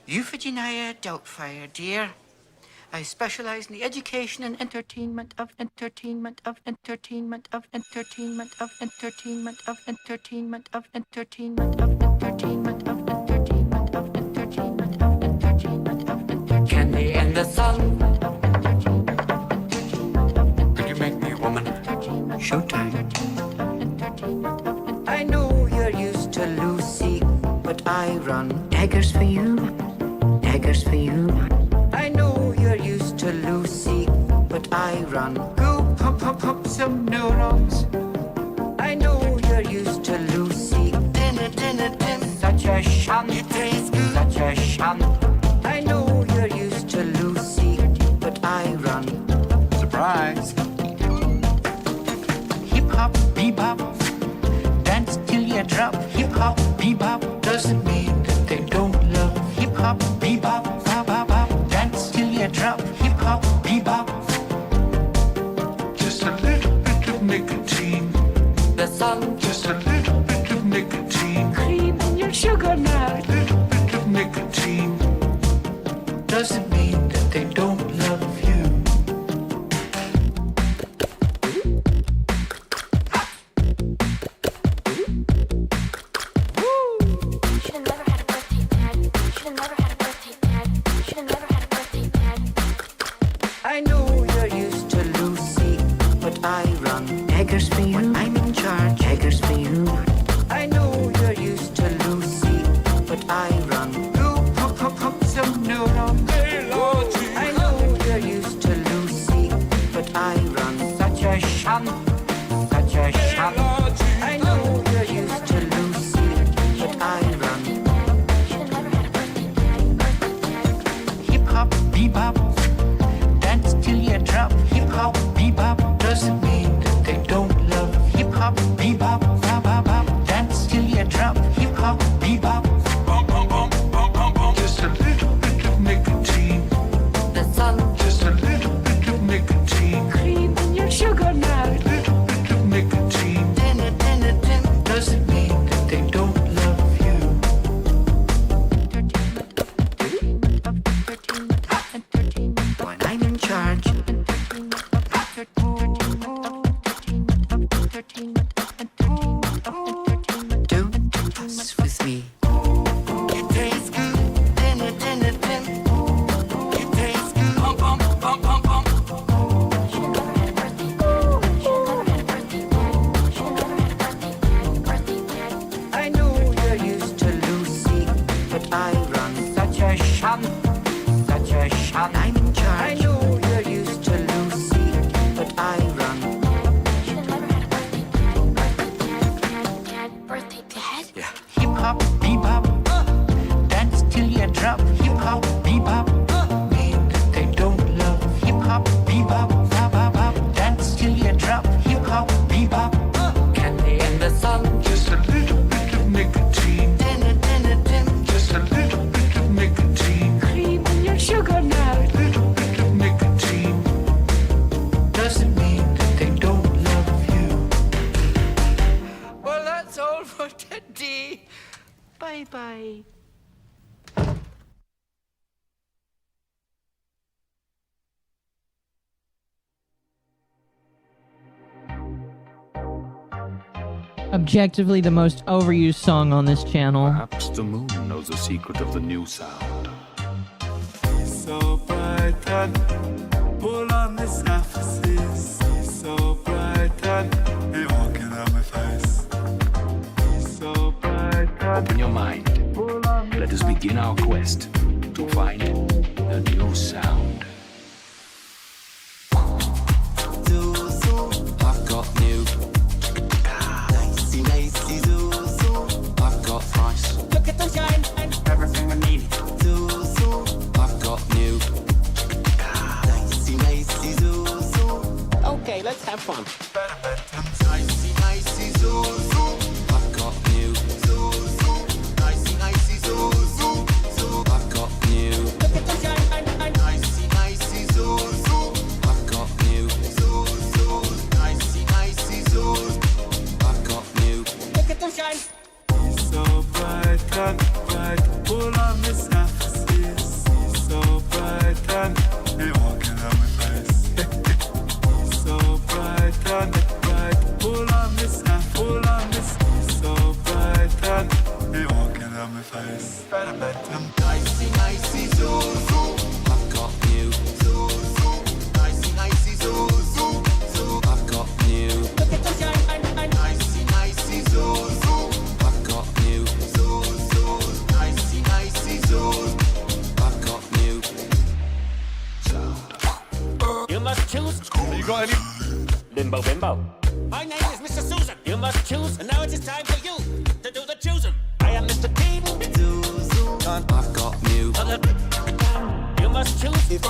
EvaElfpire, dear. I specialize in the education and entertainment of entertainment of entertainment of entertainment of entertainment of entertainment of entertainment of entertainment of entertainment of entertainment of entertainment of entertainment. Candy and the sun. Could you make me a woman? Showtime. I know you're used to Lucy, but I run daggers for you, daggers for you. I know you're used to Lucy, but I run go pop pop pop some neurons. I know you're used to Lucy, din such a shunt, it tastes good, such a shunt. I know you're used to Lucy, but I run. Surprise! Hip hop, bebop, dance till you drop. Hip hop, bebop doesn't mean that they don't love. Hip hop, bebop, bop bop bop. Drop hip-hop, bebop. Just a little bit of nicotine. The sun. Just a little bit of nicotine. Cream in your sugar now. A little bit of nicotine doesn't mean that they don't love you. Should've never had a birthday pad. Should've never had a birthday pad. Should've never had a birthday pad. I know you're used to Lucy, but I run daggers for you. I'm in charge, daggers for you. I know you're used to Lucy, but I run go pop pop pop some neurons. I know you're used to Lucy, but I run such a shunt, such a shunt. I know you're used to Lucy, but I run. Should've never had a birthday pad. Hip hop, bebop. Till you drop. Hip-hop, bebop doesn't mean that they don't love. Hip-hop, bebop, bop bop bop. Dance till you drop. Hip-hop, bebop. Bum, bum, bum, bum, bum, bum. Just a little bit of nicotine. The sun. Just a little bit of nicotine. Cream in your sugar now. A little bit of nicotine. Din doesn't mean that they don't love you. Entertainment. When I'm in charge. Don't fuss with me. It tastes good. Din. It tastes good. Pump, pump, pump, pump, pump. Should've never had a birthday pad. Should've never had a birthday pad. Should've never had a birthday pad. Birthday pad. I know you're used to Lucy, but I run such a shunt, such a shunt. I'm in charge. I know you're used to Lucy, but I run. Should've never had a birthday pad. Birthday pad. Yeah. Hip hop, bebop, dance till you drop. Hip hop, bebop, mean that they don't love. Hip hop, bebop, bop bop bop. Dance till you drop. Hip hop, bebop, candy in the sun. Just a little bit of nicotine. Din. Just a little bit of nicotine. Cream in your sugar now. A little bit of nicotine doesn't mean that they don't love you. Well, that's all for today. Bye-bye. Objectively the most overused song on this channel. Perhaps the moon knows the secret of the new sound. So bright and pull on the surfaces. So bright and they walking on my face. So bright and Open your mind. Let us begin our quest to find the new sound. I've got new. Nicey Zuzu. I've got price. Look at the shine, everything we need. Zuzu. I've got new. Nicey Zuzu. Okay, let's have fun. Nicey Zuzu. I've got new. Zuzu. Nicey Zuzu. I've got new. Look at the shine, Nicey Zuzu. I've got new. Zuzu. Nicey Zuzu. I've got new. look at the shine. So bright and bright, pull on the surfaces. on my face. Better bet them nicey, nicey, zoo, zoo. I've got you. Zoo, zoo. Nicey, nicey, zoo, zoo, zoo. I've got you. Look at the shine, nicey, nicey, zoo, zoo. I've got you. Zoo, zoo. Nicey, nicey, zoo. I've got you. You must choose. You got any? Limbo bimbo. My name is Mr. Susan. You must choose, and now it is time for you to do the choosing. I am Mr. Dean. I've got you. You must choose.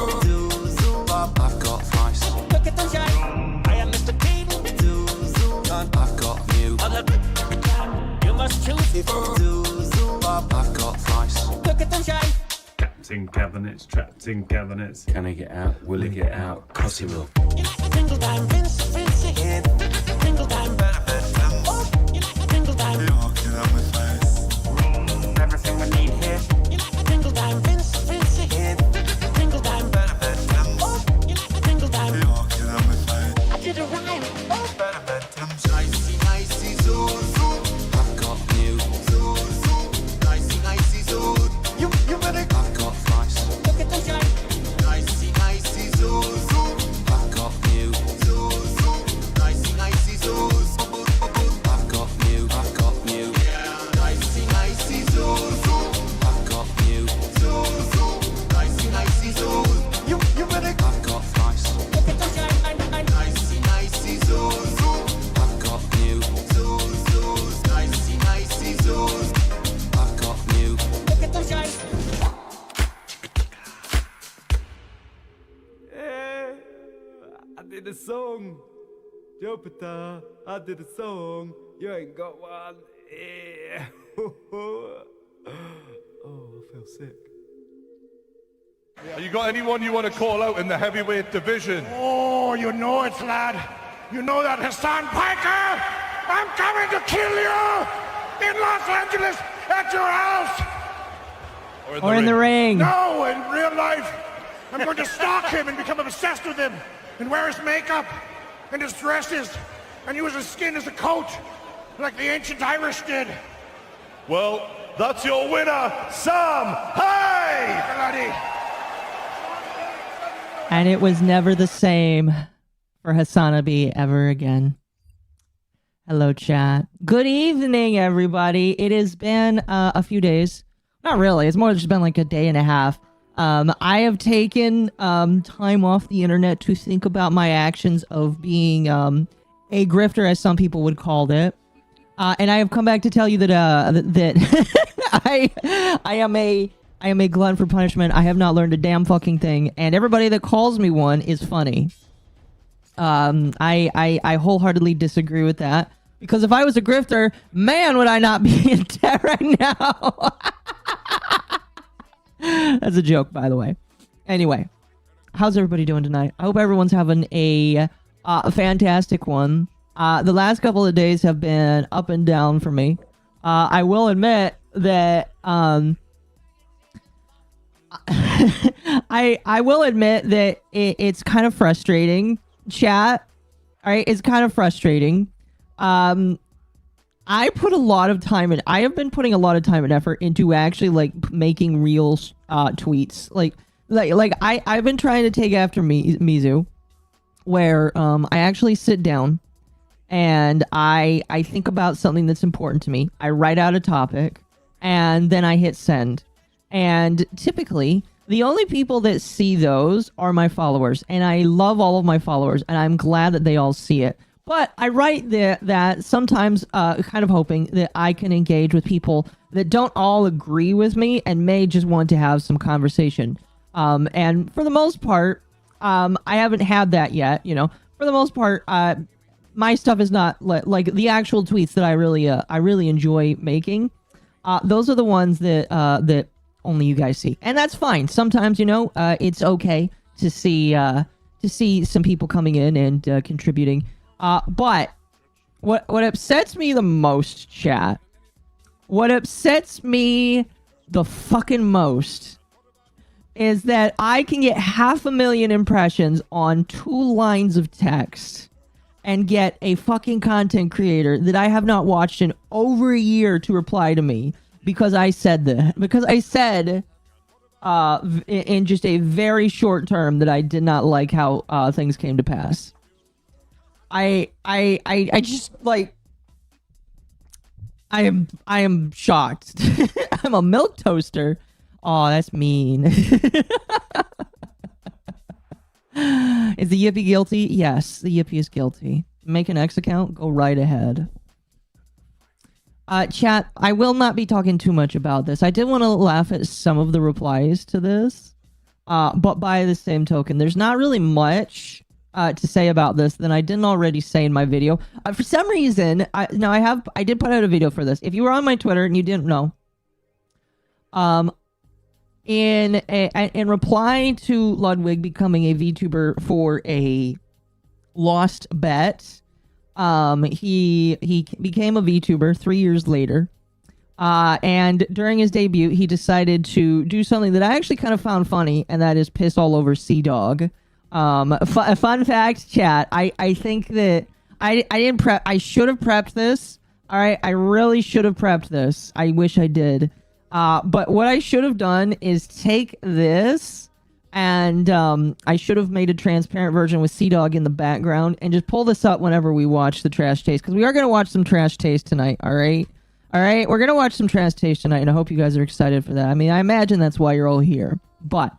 I've got Vice. Look at the shine. I am Mr. Dean. I've got you. You must choose. I've got Vice. Look at the shine. Trapped in cabinets. Can I get out? Will it get out? Cause he will. You like a single time, Vince, again. Single time. Better bet them. You like a single time. You're walking on my face. Everything we need here. You like a single time, Vince, again. Single time. Better bet them. You like a single time. You're walking on my face. I did a rhyme. Better bet them. Nicey, nicey, zoo, zoo. I've got you. Zoo, zoo. Nicey, nicey, zoo. You better. I've got Vice. Look at the shine. Nicey, nicey, zoo, zoo. I've got you. Zoo, zoo. Nicey, nicey, zoo. I've got you. I've got you. Nicey, nicey, zoo, zoo. I've got you. Zoo, zoo. Nicey, nicey, zoo. You better. I've got Vice. Look at the shine. Nicey, nicey, zoo, zoo. I've got you. Zoo, zoo. Nicey, nicey, zoo. I've got you. Look at the shine. I did a song. Jupiter, I did a song. You ain't got one. Yeah. Oh, I feel sick. You got anyone you want to call out in the heavyweight division? Oh, you know it, lad. You know that Hasan Piker? I'm coming to kill you in Los Angeles at your house. Or in the ring. No, in real life. I'm going to stalk him and become obsessed with him and wear his makeup and his dresses and use his skin as a coat like the ancient Irish did. Well, that's your winner, Sam. Hey! Bloody. And it was never the same for Hasanabe ever again. Hello, chat. Good evening, everybody. It has been a few days. Not really. It's more just been like a day and a half. I have taken time off the internet to think about my actions of being a grifter, as some people would call it. And I have come back to tell you that I am a glutton for punishment. I have not learned a damn fucking thing, and everybody that calls me one is funny. I wholeheartedly disagree with that, because if I was a grifter, man, would I not be in debt right now. That's a joke, by the way. Anyway, how's everybody doing tonight? I hope everyone's having a fantastic one. The last couple of days have been up and down for me. I will admit that I will admit that it's kind of frustrating, chat. All right, it's kind of frustrating. I put a lot of time in. I have been putting a lot of time and effort into actually like making real tweets. Like I've been trying to take after Mizu, where I actually sit down and I think about something that's important to me. I write out a topic and then I hit send. And typically, the only people that see those are my followers, and I love all of my followers, and I'm glad that they all see it. But I write that sometimes kind of hoping that I can engage with people that don't all agree with me and may just want to have some conversation. And for the most part, I haven't had that yet. You know, for the most part, my stuff is not like the actual tweets that I really enjoy making. Those are the ones that only you guys see, and that's fine. Sometimes, you know, it's okay to see some people coming in and contributing. But what upsets me the most, chat, what upsets me the fucking most is that I can get 500,000 impressions on 2 lines of text and get a fucking content creator that I have not watched in over a year to reply to me, because I said that. Because I said in just a very short term that I did not like how things came to pass. I just like I am shocked. I'm a milk toaster. Oh, that's mean. Is the yippy guilty? Yes, the yippy is guilty. Make an X account, go right ahead. Chat, I will not be talking too much about this. I did want to laugh at some of the replies to this. But by the same token, there's not really much to say about this than I didn't already say in my video. For some reason, I did put out a video for this. If you were on my Twitter and you didn't know, in reply to Ludwig becoming a VTuber for a lost bet, he became a VTuber 3 years later. And during his debut, he decided to do something that I actually kind of found funny, and that is piss all over Sea-Dog. Fun fact, chat. I think that I didn't prep. I should have prepped this. All right, I really should have prepped this. I wish I did. But what I should have done is take this, and I should have made a transparent version with Sea-Dog in the background, and just pull this up whenever we watch the Trash Taste, because we are going to watch some Trash Taste tonight. All right, we're going to watch some Trash Taste tonight, and I hope you guys are excited for that. I mean, I imagine that's why you're all here, but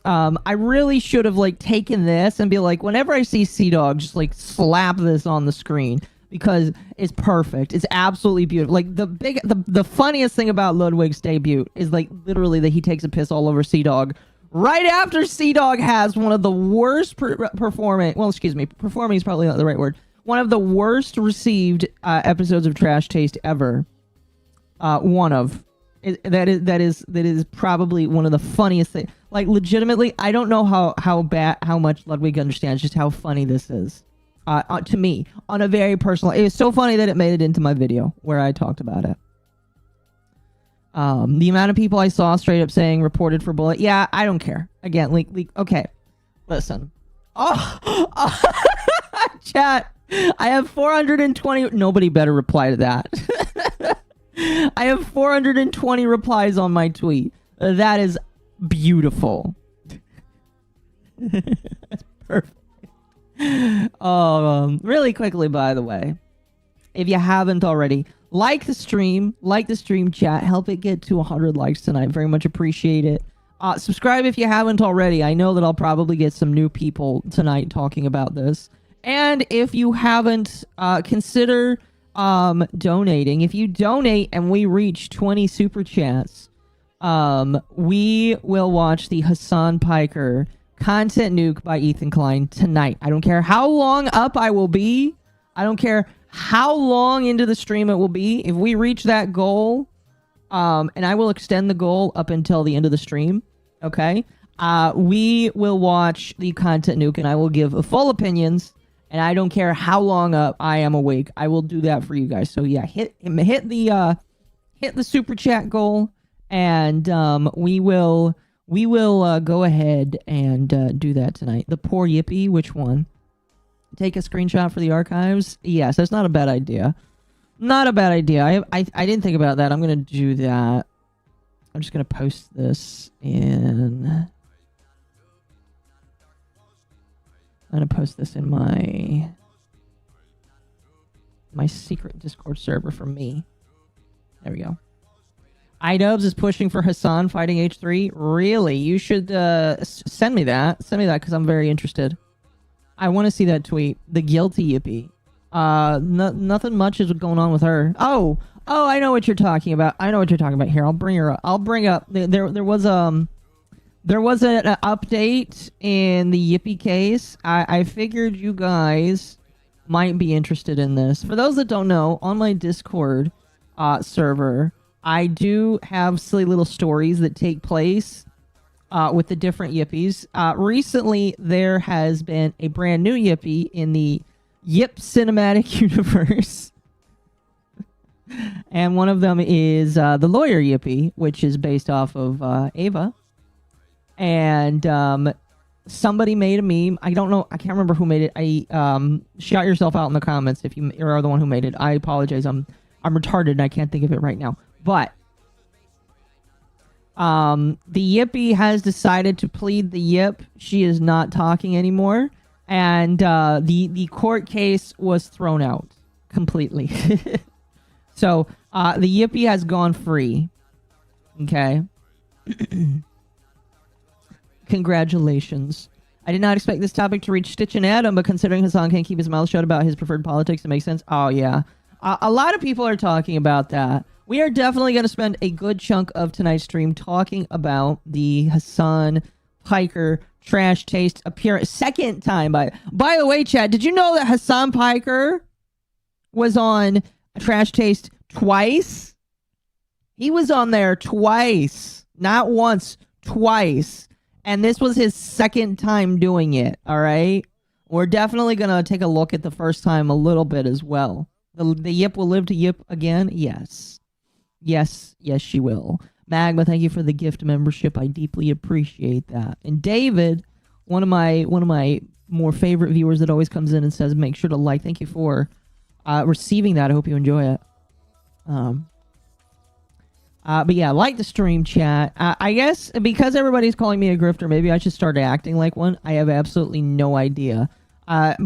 I really should have like taken this and be like, whenever I see Sea-Dog, just like slap this on the screen, because it's perfect. It's absolutely beautiful. Like the funniest thing about Ludwig's debut is like literally that he takes a piss all over Sea-Dog right after Sea-Dog has one of the worst performing is probably not the right word. One of the worst received episodes of Trash Taste ever. That is probably one of the funniest things. Like legitimately, I don't know how much Ludwig understands just how funny this is. To me, on a very personal. It was so funny that it made it into my video where I talked about it. The amount of people I saw straight up saying reported for bullet. Yeah, I don't care. Again, leak. Okay, listen. Oh, chat. I have 420. Nobody better reply to that. I have 420 replies on my tweet. That is beautiful. That's perfect. Really quickly, by the way, if you haven't already, like the stream, chat, help it get to 100 likes tonight. Very much appreciate it. Subscribe if you haven't already. I know that I'll probably get some new people tonight talking about this. And if you haven't, consider donating. If you donate and we reach 20 super chats, we will watch the Hasan Piker content nuke by Ethan Klein tonight. I don't care how long up I will be. I don't care how long into the stream it will be. If we reach that goal, and I will extend the goal up until the end of the stream, okay? We will watch the content nuke, and I will give full opinions, and I don't care how long up I am awake. I will do that for you guys. So yeah, hit the super chat goal, and we will go ahead and do that tonight. The poor yippy, which one? Take a screenshot for the archives? Yes, that's not a bad idea. Not a bad idea. I didn't think about that. I'm going to do that. I'm just going to post this in... I'm going to post this in my secret Discord server for me. There we go. idubbz is pushing for Hasan fighting H3. Really? You should send me that. Send me that because I'm very interested. I want to see that tweet. The guilty yippy. Nothing much is going on with her. Oh, I know what you're talking about. Here, I'll bring her up. I'll bring up. There was an update in the yippy case. I figured you guys might be interested in this. For those that don't know, on my Discord server, I do have silly little stories that take place with the different yippies. Recently, there has been a brand new yippy in the Yip cinematic universe. And one of them is the lawyer yippy, which is based off of Ava. And somebody made a meme. I don't know. I can't remember who made it. Shout yourself out in the comments if you are the one who made it. I apologize. I'm retarded and I can't think of it right now. But The yippy has decided to plead the yip. She is not talking anymore. And the court case was thrown out completely. So the yippy has gone free. Okay. Congratulations. I did not expect this topic to reach Stitch and Adam, but considering Hasan can't keep his mouth shut about his preferred politics, it makes sense. Oh, yeah. A lot of people are talking about that. We are definitely going to spend a good chunk of tonight's stream talking about the Hasan Piker trash taste appearance. Second time. By the way, Chad, did you know that Hasan Piker was on Trash Taste twice? He was on there twice. Not once, twice. And this was his second time doing it, all right? We're definitely going to take a look at the first time a little bit as well. The yip will live to yip again? Yes. Yes, she will. Magma, thank you for the gift membership. I deeply appreciate that. And David, one of my more favorite viewers that always comes in and says, make sure to like. Thank you for receiving that. I hope you enjoy it. But yeah, like the stream, chat. I guess because everybody's calling me a grifter, maybe I should start acting like one. I have absolutely no idea. I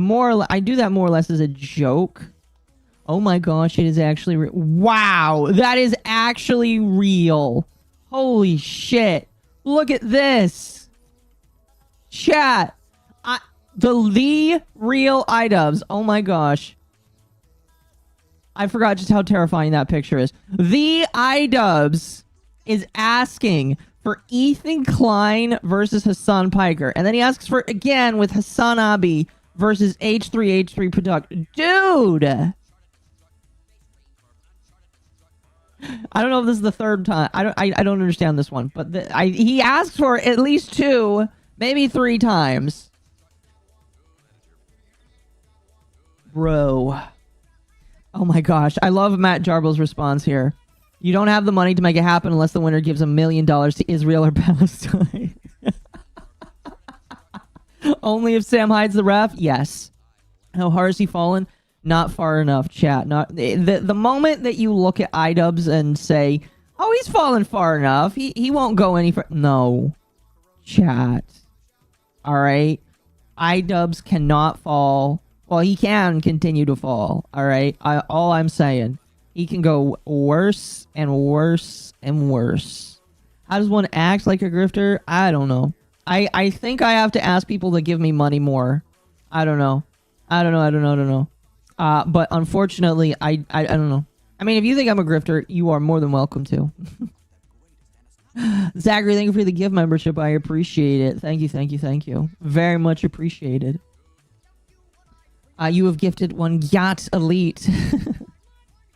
do that more or less as a joke. Oh my gosh, it is actually wow, that is actually real. Holy shit. Look at this. Chat. The real idubbz. Oh my gosh. I forgot just how terrifying that picture is. The idubbz is asking for Ethan Klein versus Hasan Piker. And then he asks for, again, with Hasanabi versus H3H3 Product. Dude! I don't know if this is the third time. I don't understand this one. But he asked for at least 2, maybe 3 times. Bro. Oh my gosh. I love Matt Jarbel's response here. You don't have the money to make it happen unless the winner gives $1 million to Israel or Palestine. Only if Sam hides the ref? Yes. How hard has he fallen? Not far enough, chat. Not the moment that you look at idubbz and say, oh, he's fallen far enough. He won't go any further. No. Chat. Alright? idubbz cannot fall. Well, he can continue to fall, all right? All I'm saying, he can go worse and worse and worse. How does one act like a grifter? I don't know. I think I have to ask people to give me money more. I don't know. I don't know. But unfortunately, I don't know. I mean, if you think I'm a grifter, you are more than welcome to. Zachary, thank you for the gift membership. I appreciate it. Thank you. Very much appreciated. You have gifted one yacht elite.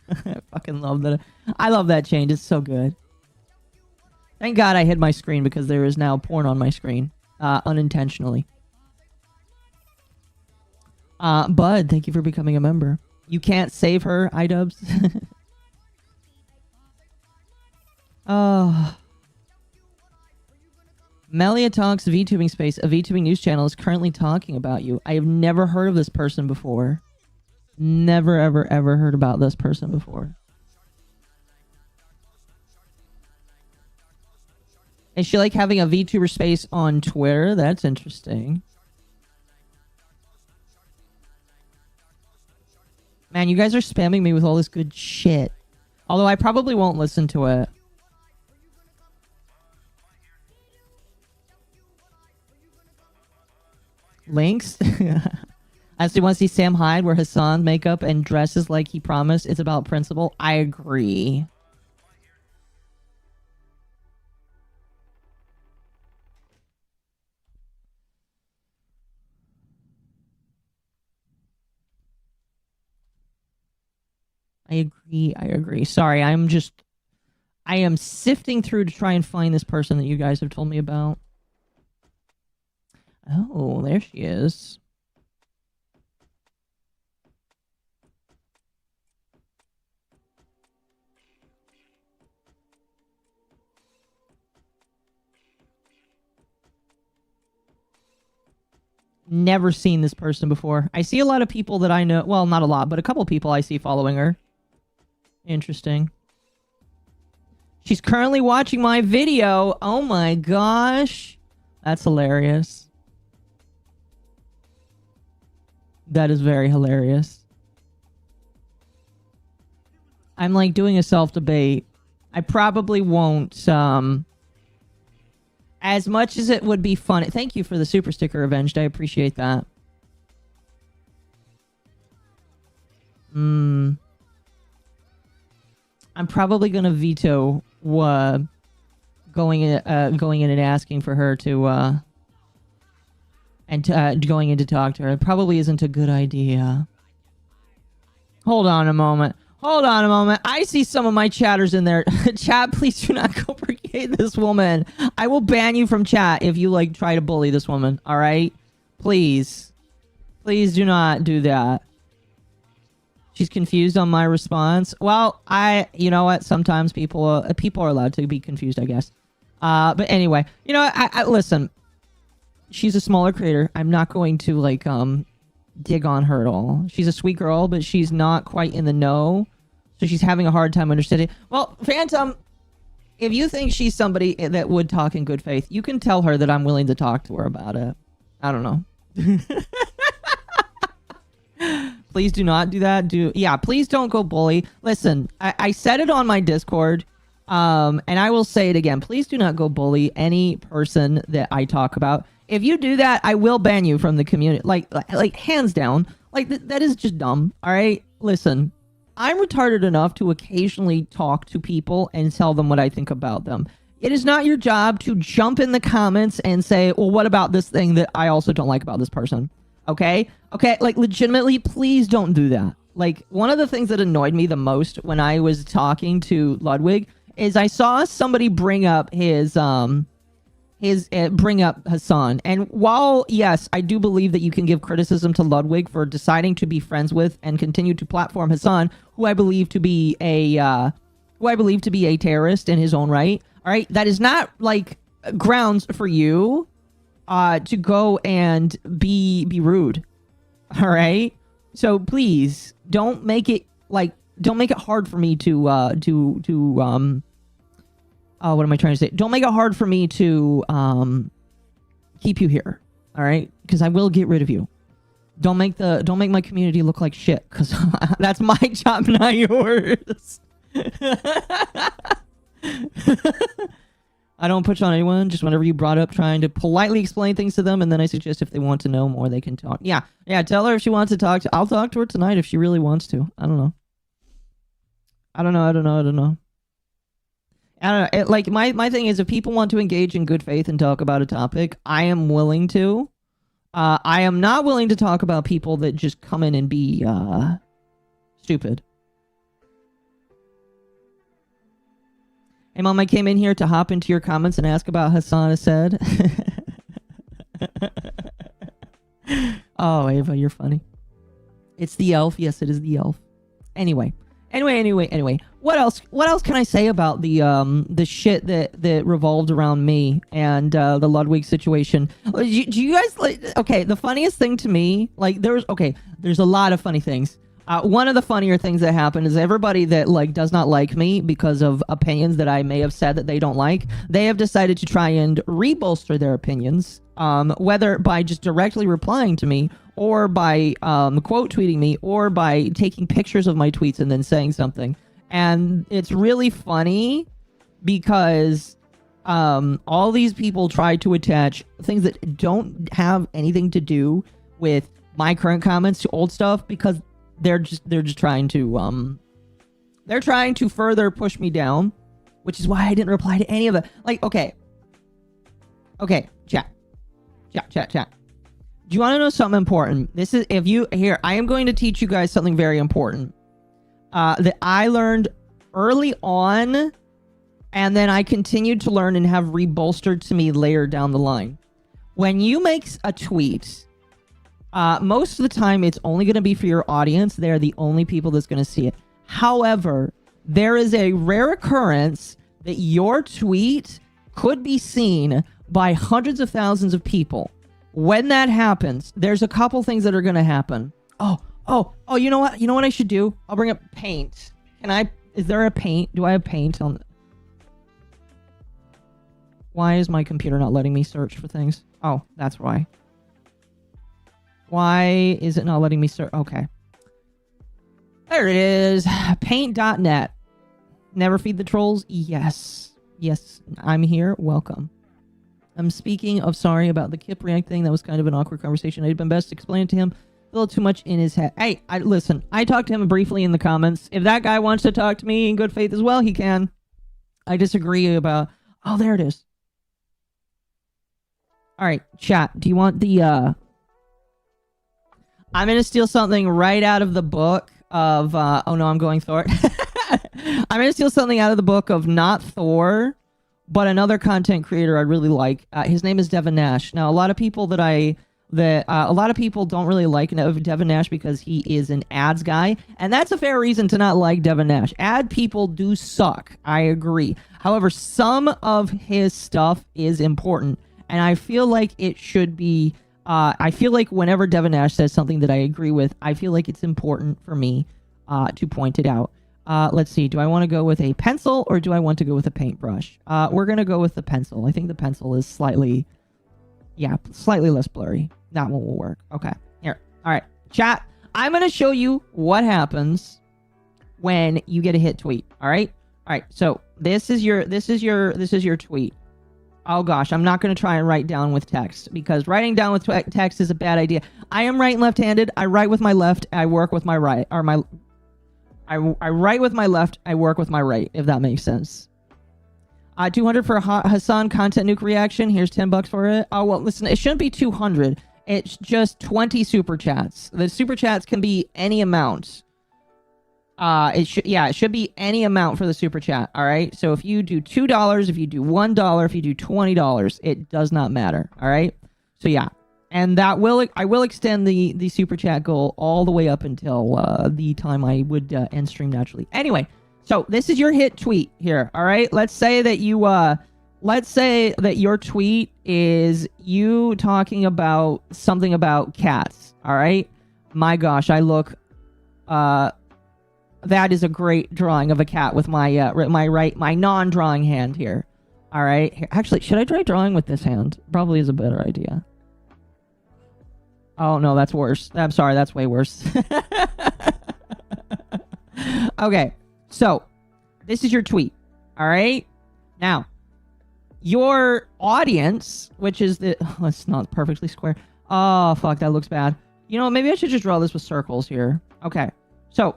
I fucking love that. I love that change. It's so good. Thank God I hid my screen because there is now porn on my screen. Unintentionally. Bud, thank you for becoming a member. You can't save her, idubbz. Oh. Melia Talks VTubing Space, a VTubing news channel, is currently talking about you. I have never heard of this person before. Never, ever, ever heard about this person before. Is she like having a VTuber space on Twitter? That's interesting. Man, you guys are spamming me with all this good shit. Although I probably won't listen to it. Links? I still want to see Sam Hyde wear Hasan's makeup and dresses like he promised. It's about principle. I agree. I agree. Sorry, I am sifting through to try and find this person that you guys have told me about. Oh, there she is. Never seen this person before. I see a lot of people that I know. Well, not a lot, but a couple people I see following her. Interesting. She's currently watching my video. Oh my gosh. That's hilarious. That is very hilarious. I'm like doing a self-debate. I probably won't, as much as it would be fun. Thank you for the super sticker, Avenged. I appreciate that. I'm probably gonna veto going in and asking for her to going in to talk to her. It probably isn't a good idea. Hold on a moment. Hold on a moment. I see some of my chatters in there. Chat, please do not go brigade this woman. I will ban you from chat if you like try to bully this woman. All right? Please. Please do not do that. She's confused on my response. Well, you know what? Sometimes people are allowed to be confused, I guess. But anyway, you know, I listen. She's a smaller creator. I'm not going to like dig on her at all. She's a sweet girl, but she's not quite in the know, so she's having a hard time understanding. Well, Phantom, if you think she's somebody that would talk in good faith, you can tell her that I'm willing to talk to her about it. I don't know. Please do not do that. Yeah, please don't go bully. Listen, I said it on my Discord, and I will say it again. Please do not go bully any person that I talk about. If you do that, I will ban you from the community. Like hands down. Like, that is just dumb. All right? Listen, I'm retarded enough to occasionally talk to people and tell them what I think about them. It is not your job to jump in the comments and say, well, what about this thing that I also don't like about this person? Okay? Okay, like, legitimately, please don't do that. Like, one of the things that annoyed me the most when I was talking to Ludwig is I saw somebody bring up bring up Hasan. And while, yes, I do believe that you can give criticism to Ludwig for deciding to be friends with and continue to platform Hasan, who I believe to be a terrorist in his own right. All right, that is not like grounds for you to go and be rude. All right, so please don't make it hard for me to what am I trying to say? Don't make it hard for me to keep you here. All right, because I will get rid of you. Don't make my community look like shit, because that's my job, not yours. I don't push on anyone, just whenever you brought up trying to politely explain things to them, and then I suggest if they want to know more, they can talk. Yeah, tell her if she wants to talk. I'll talk to her tonight if she really wants to. I don't know. I don't know. Like, my thing is, if people want to engage in good faith and talk about a topic, I am willing to. I am not willing to talk about people that just come in and be stupid. Hey, Mom, I came in here to hop into your comments and ask about Hasan said. Oh, Ava, you're funny. It's the elf. Yes, it is the elf. Anyway. What else can I say about the shit that revolved around me and the Ludwig situation? Do you guys like? Okay, the funniest thing to me, like, there's a lot of funny things. One of the funnier things that happened is everybody that like does not like me because of opinions that I may have said that they don't like, they have decided to try and rebolster their opinions, whether by just directly replying to me or by quote tweeting me or by taking pictures of my tweets and then saying something. And it's really funny because all these people try to attach things that don't have anything to do with my current comments to old stuff because they're just trying to further push me down, which is why I didn't reply to any of it. Like, okay, chat. Do you want to know something important? This is, I am going to teach you guys something very important that I learned early on, and then I continued to learn and have rebolstered to me later down the line. When you make a tweet, most of the time it's only going to be for your audience. They're the only people that's going to see it. However, there is a rare occurrence that your tweet could be seen by hundreds of thousands of people. When that happens, there's a couple things that are going to happen. Oh, you know what I should do? I'll bring up paint. Is there a paint? Do I have paint on? Why is my computer not letting me search for things? Oh, that's why. Why is it not letting me search? Okay. There it is. Paint.net. Never feed the trolls? Yes. Yes, I'm here. Welcome. I'm speaking of sorry about the Kip React thing. That was kind of an awkward conversation. I'd been best to explain it to him. A little too much in his head. Hey, listen, I talked to him briefly in the comments. If that guy wants to talk to me in good faith as well, he can. I disagree about... Oh, there it is. All right, chat. Do you want the... I'm going to steal something right out of the book of... oh, no, I'm going Thor. I'm going to steal something out of the book of not Thor, but another content creator I really like. His name is Devin Nash. Now, a lot of people a lot of people don't really like Devin Nash because he is an ads guy, and that's a fair reason to not like Devin Nash. Ad people do suck. I agree. However, some of his stuff is important, and I feel like it should be... I feel like whenever Devin Nash says something that I agree with, I feel like it's important for me to point it out. Let's see. Do I want to go with a pencil or do I want to go with a paintbrush? We're going to go with the pencil. I think the pencil is slightly less blurry. That one will work. Okay. Here. All right. Chat. I'm going to show you what happens when you get a hit tweet. All right. All right. So this is your tweet. Oh gosh, I'm not going to try and write down with text because writing down with text is a bad idea. I am right and left-handed. I write with my left. I work with my right. Or my... I write with my left, I work with my right, if that makes sense. 200 for Hasan content nuke reaction. Here's $10 for it. Oh, well, listen, it shouldn't be 200. It's just 20 super chats. The super chats can be any amount. It should be any amount for the super chat, all right? So if you do $2, if you do $1, if you do $20, it does not matter, all right? So yeah. And I will extend the super chat goal all the way up until the time I would end stream naturally. Anyway, so this is your hit tweet here. All right, let's say that your tweet is you talking about something about cats. All right, my gosh, I look. That is a great drawing of a cat with my my non-drawing hand here. All right, actually, should I try drawing with this hand? Probably is a better idea. Oh, no, that's worse. I'm sorry, that's way worse. Okay, so this is your tweet, all right? Now, your audience, which is the... Oh, it's not perfectly square. Oh, fuck, that looks bad. You know, maybe I should just draw this with circles here. Okay, so...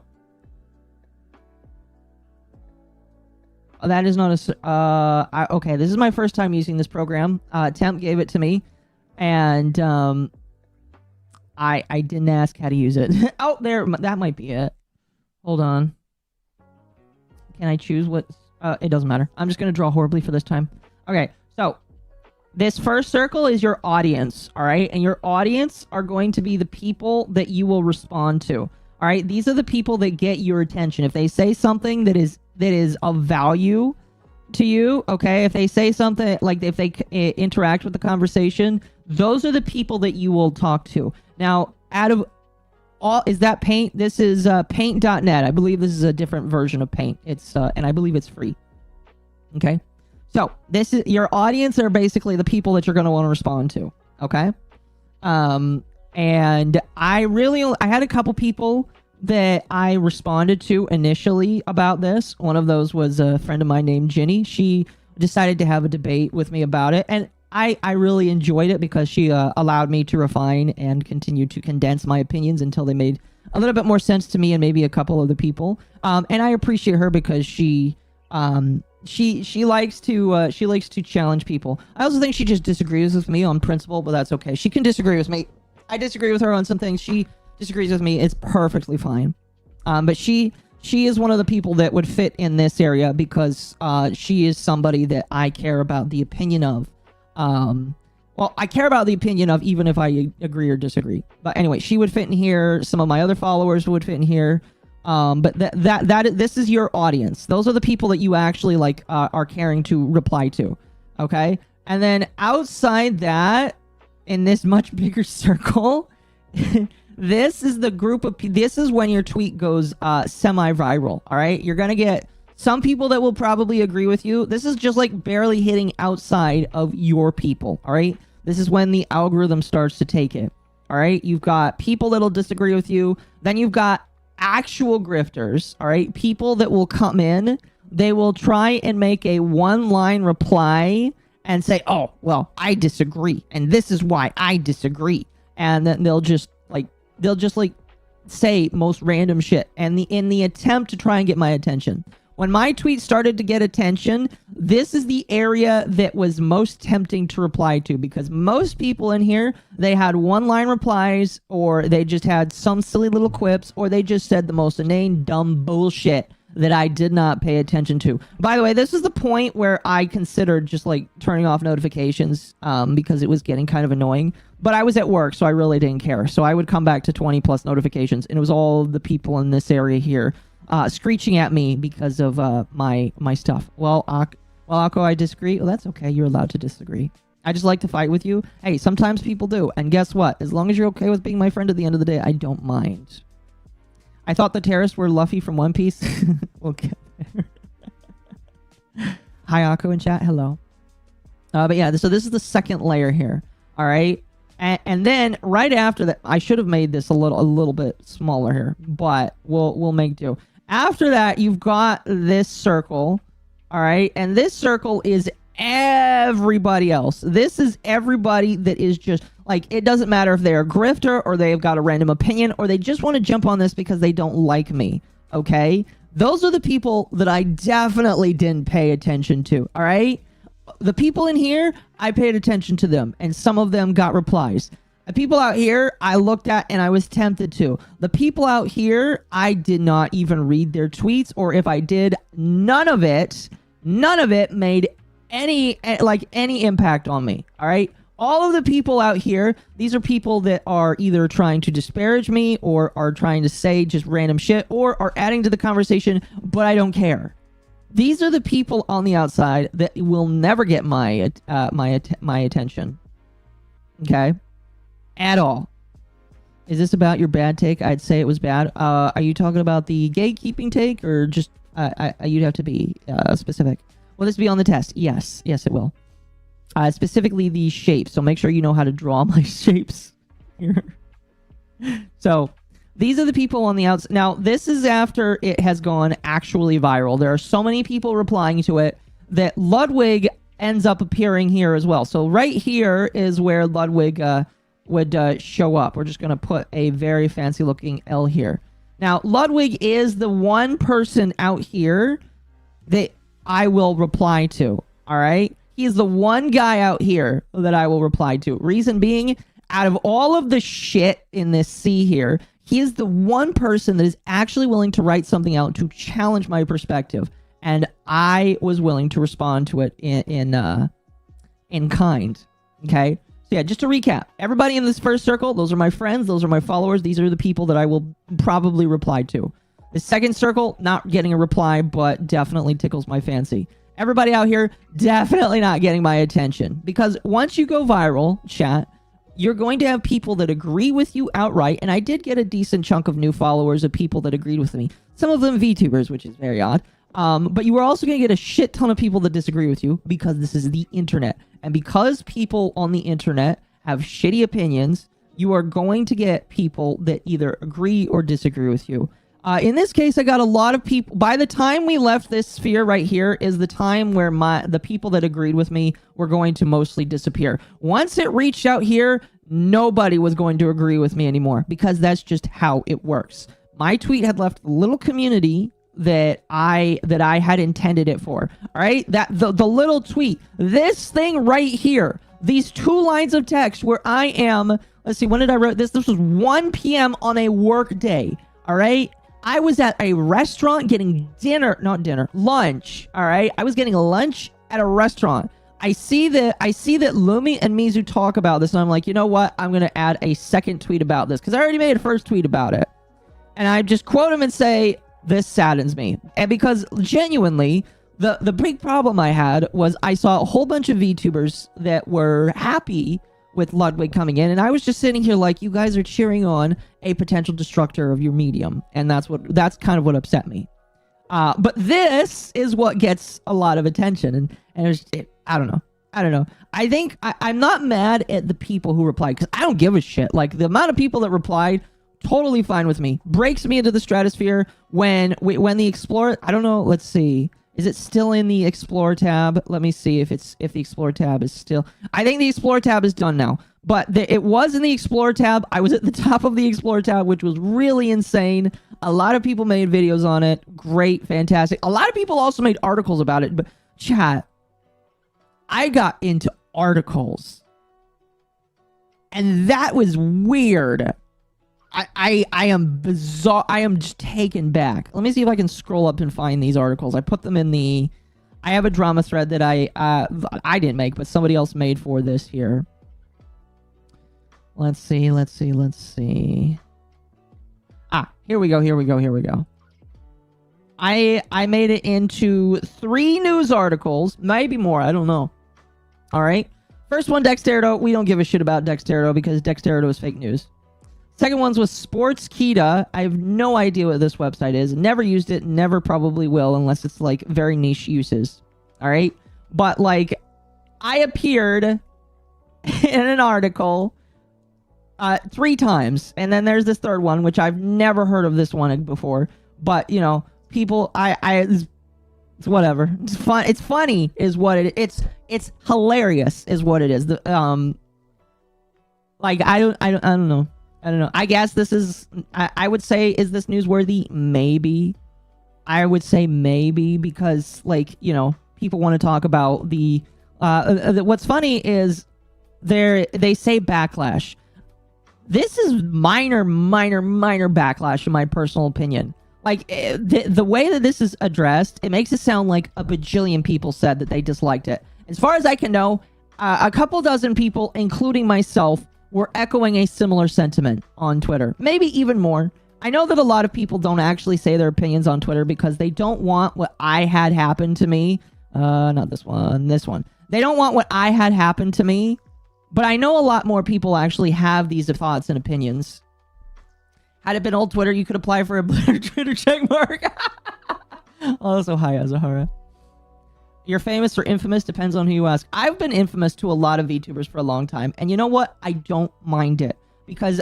That is not a... okay, this is my first time using this program. Temp gave it to me, and... I didn't ask how to use it. Oh, there, that might be it. Hold on. Can I choose what? It doesn't matter. I'm just going to draw horribly for this time. Okay, so this first circle is your audience, all right? And your audience are going to be the people that you will respond to, all right? These are the people that get your attention. If they say something that is of value to you, okay? If they say something, like if they interact with the conversation, those are the people that you will talk to. Now, out of all, is that Paint? This is paint.net. I believe this is a different version of Paint. It's and I believe it's free. Okay, so this is your audience are basically the people that you're going to want to respond to. Okay, and I had a couple people that I responded to initially about this. One of those was a friend of mine named Ginny. She decided to have a debate with me about it, and I really enjoyed it because she allowed me to refine and continue to condense my opinions until they made a little bit more sense to me and maybe a couple other people. And I appreciate her because she likes to challenge people. I also think she just disagrees with me on principle, but that's okay. She can disagree with me. I disagree with her on some things. She disagrees with me. It's perfectly fine. But she is one of the people that would fit in this area because she is somebody that I care about the opinion of. Well, I care about the opinion of even if I agree or disagree. But anyway, she would fit in here. Some of my other followers would fit in here. But this is your audience. Those are the people that you actually like are caring to reply to. Okay, and then outside that, in this much bigger circle, this is the group of. This is when your tweet goes semi-viral. All right, you're gonna get some people that will probably agree with you. This is just like barely hitting outside of your people, all right? This is when the algorithm starts to take it, all right? You've got people that'll disagree with you. Then you've got actual grifters, all right? People that will come in, they will try and make a one-line reply and say, oh, well, I disagree, and this is why I disagree. And then they'll just like say most random shit, and in the attempt to try and get my attention. When my tweet started to get attention, this is the area that was most tempting to reply to, because most people in here, they had one-line replies, or they just had some silly little quips, or they just said the most inane, dumb bullshit that I did not pay attention to. By the way, this is the point where I considered just like turning off notifications because it was getting kind of annoying. But I was at work, so I really didn't care. So I would come back to 20 plus notifications, and it was all the people in this area here screeching at me because of my stuff. Well, Akko, I disagree. Well, that's okay. You're allowed to disagree. I just like to fight with you. Hey, sometimes people do. And guess what? As long as you're okay with being my friend at the end of the day, I don't mind. I thought the terrorists were Luffy from One Piece. We'll get there. Hi, Akko in chat. Hello. But yeah, so this is the second layer here. All right. And then right after that, I should have made this a little bit smaller here, but we'll make do. After that, you've got this circle. All right. And this circle is everybody else. This is everybody that is just like, it doesn't matter if they're a grifter or they've got a random opinion or they just want to jump on this because they don't like me. Okay. Those are the people that I definitely didn't pay attention to. All right. The people in here, I paid attention to them, and some of them got replies. The people out here, I looked at and I was tempted to. The people out here, I did not even read their tweets, or if I did, none of it made any impact on me. All right. All of the people out here, these are people that are either trying to disparage me or are trying to say just random shit or are adding to the conversation, but I don't care. These are the people on the outside that will never get my attention. Okay? At all. Is this about your bad take? I'd say it was bad. Are you talking about the gatekeeping take, or just you'd have to be specific? Will this be on the test? Yes. Yes, it will. Specifically the shapes. So make sure you know how to draw my shapes here. So these are the people on the outside. Now, this is after it has gone actually viral. There are so many people replying to it that Ludwig ends up appearing here as well. So right here is where Ludwig would show up. We're just going to put a very fancy looking L here. Now, Ludwig is the one person out here that I will reply to. All right? He's the one guy out here that I will reply to. Reason being, out of all of the shit in this sea here, he is the one person that is actually willing to write something out to challenge my perspective. And I was willing to respond to it in kind. Okay? So yeah, just to recap, everybody in this first circle, those are my friends, those are my followers, these are the people that I will probably reply to. The second circle, not getting a reply, but definitely tickles my fancy. Everybody out here, definitely not getting my attention. Because once you go viral, chat, you're going to have people that agree with you outright, and I did get a decent chunk of new followers of people that agreed with me. Some of them VTubers, which is very odd. But you are also going to get a shit ton of people that disagree with you, because this is the internet. And because people on the internet have shitty opinions, you are going to get people that either agree or disagree with you. In this case, I got a lot of people. By the time we left this sphere right here is the time where the people that agreed with me were going to mostly disappear. Once it reached out here, nobody was going to agree with me anymore, because that's just how it works. My tweet had left a little community that I had intended it for. All right, that the little tweet, this thing right here, these 2 lines of text where I am. Let's see, when did I write this? This was 1 p.m. on a work day. All right. I was at a restaurant getting lunch. All right. I was getting lunch at a restaurant. I see that Lumi and Mizu talk about this, and I'm like, you know what? I'm going to add a second tweet about this, because I already made a first tweet about it. And I just quote him and say, this saddens me. And because genuinely, the big problem I had was I saw a whole bunch of VTubers that were happy with Ludwig coming in, and I was just sitting here like, you guys are cheering on a potential destructor of your medium, and that's kind of what upset me. But this is what gets a lot of attention, and I don't know. I think I'm not mad at the people who replied, because I don't give a shit. Like, the amount of people that replied, totally fine with me. Breaks me into the stratosphere when the Explore, I don't know, let's see. Is it still in the Explore tab? Let me see if the Explore tab is still. I think the Explore tab is done now. But it was in the Explore tab. I was at the top of the Explore tab, which was really insane. A lot of people made videos on it. Great, fantastic. A lot of people also made articles about it. But chat, I got into articles, and that was weird. I am bizarre. I am just taken back. Let me see if I can scroll up and find these articles. I put them in the. I have a drama thread that I didn't make, but somebody else made for this here. Let's see. Ah, here we go. I made it into 3 news articles, maybe more. I don't know. All right. First one, Dexterito. We don't give a shit about Dexterito because Dexterito is fake news. Second one's with Sportskita. I have no idea what this website is. Never used it. Never probably will unless it's like very niche uses. All right. But like, I appeared in an article 3 times, and then there's this third one, which I've never heard of this one before. But you know, people, it's whatever. It's fun. It's funny, is what it. It's hilarious, is what it is. Like I don't know. I guess this is. I would say, is this newsworthy? Maybe. I would say maybe because, like, you know, people want to talk about the. What's funny is they say backlash. This is minor backlash in my personal opinion. Like, the way that this is addressed, it makes it sound like a bajillion people said that they disliked it. As far as I can know, a couple dozen people, including myself, were echoing a similar sentiment on Twitter. Maybe even more. I know that a lot of people don't actually say their opinions on Twitter because they don't want what I had happen to me. Not this one, this one. They don't want what I had happen to me. But I know a lot more people actually have these thoughts and opinions. Had it been old Twitter, you could apply for a Twitter checkmark. Also, hi, Azahara. You're famous or infamous, depends on who you ask. I've been infamous to a lot of VTubers for a long time. And you know what? I don't mind it. Because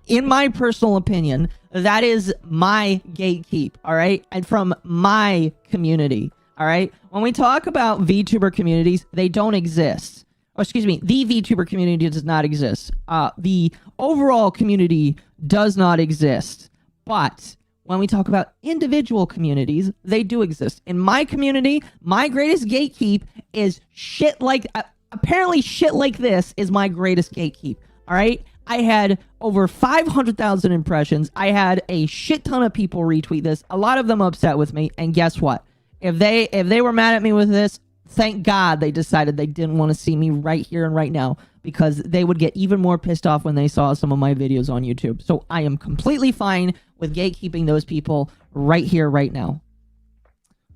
in my personal opinion, that is my gatekeep, all right? And from my community, all right? When we talk about VTuber communities, they don't exist. Oh, excuse me, the VTuber community does not exist. The overall community does not exist. But when we talk about individual communities, they do exist. In my community, my greatest gatekeep is shit like... apparently shit like this is my greatest gatekeep. All right? I had over 500,000 impressions. I had a shit ton of people retweet this. A lot of them upset with me. And guess what? If they were mad at me with this, thank God they decided they didn't want to see me right here and right now, because they would get even more pissed off when they saw some of my videos on YouTube. So I am completely fine with gatekeeping those people right here, right now.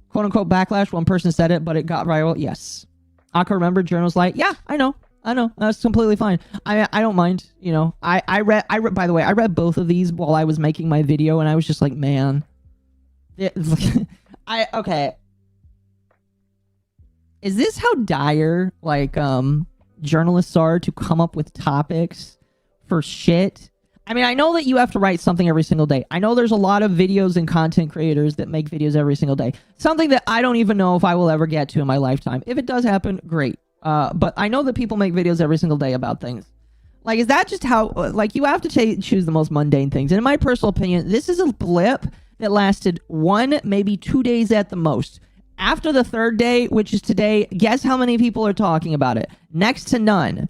Quote unquote backlash. One person said it, but it got viral. Yes. Aka remember journals like, yeah, I know. That's completely fine. I don't mind. You know, I read, by the way, I read both of these while I was making my video, and I was just like, man, okay. Is this how dire, like, journalists are to come up with topics for shit? I mean, I know that you have to write something every single day. I know there's a lot of videos and content creators that make videos every single day. Something that I don't even know if I will ever get to in my lifetime. If it does happen, great. But I know that people make videos every single day about things. Like, is that just how, like, you have to choose the most mundane things. And in my personal opinion, this is a blip that lasted 1, maybe 2 days at the most. After the 3rd day, which is today, guess how many people are talking about it? Next to none.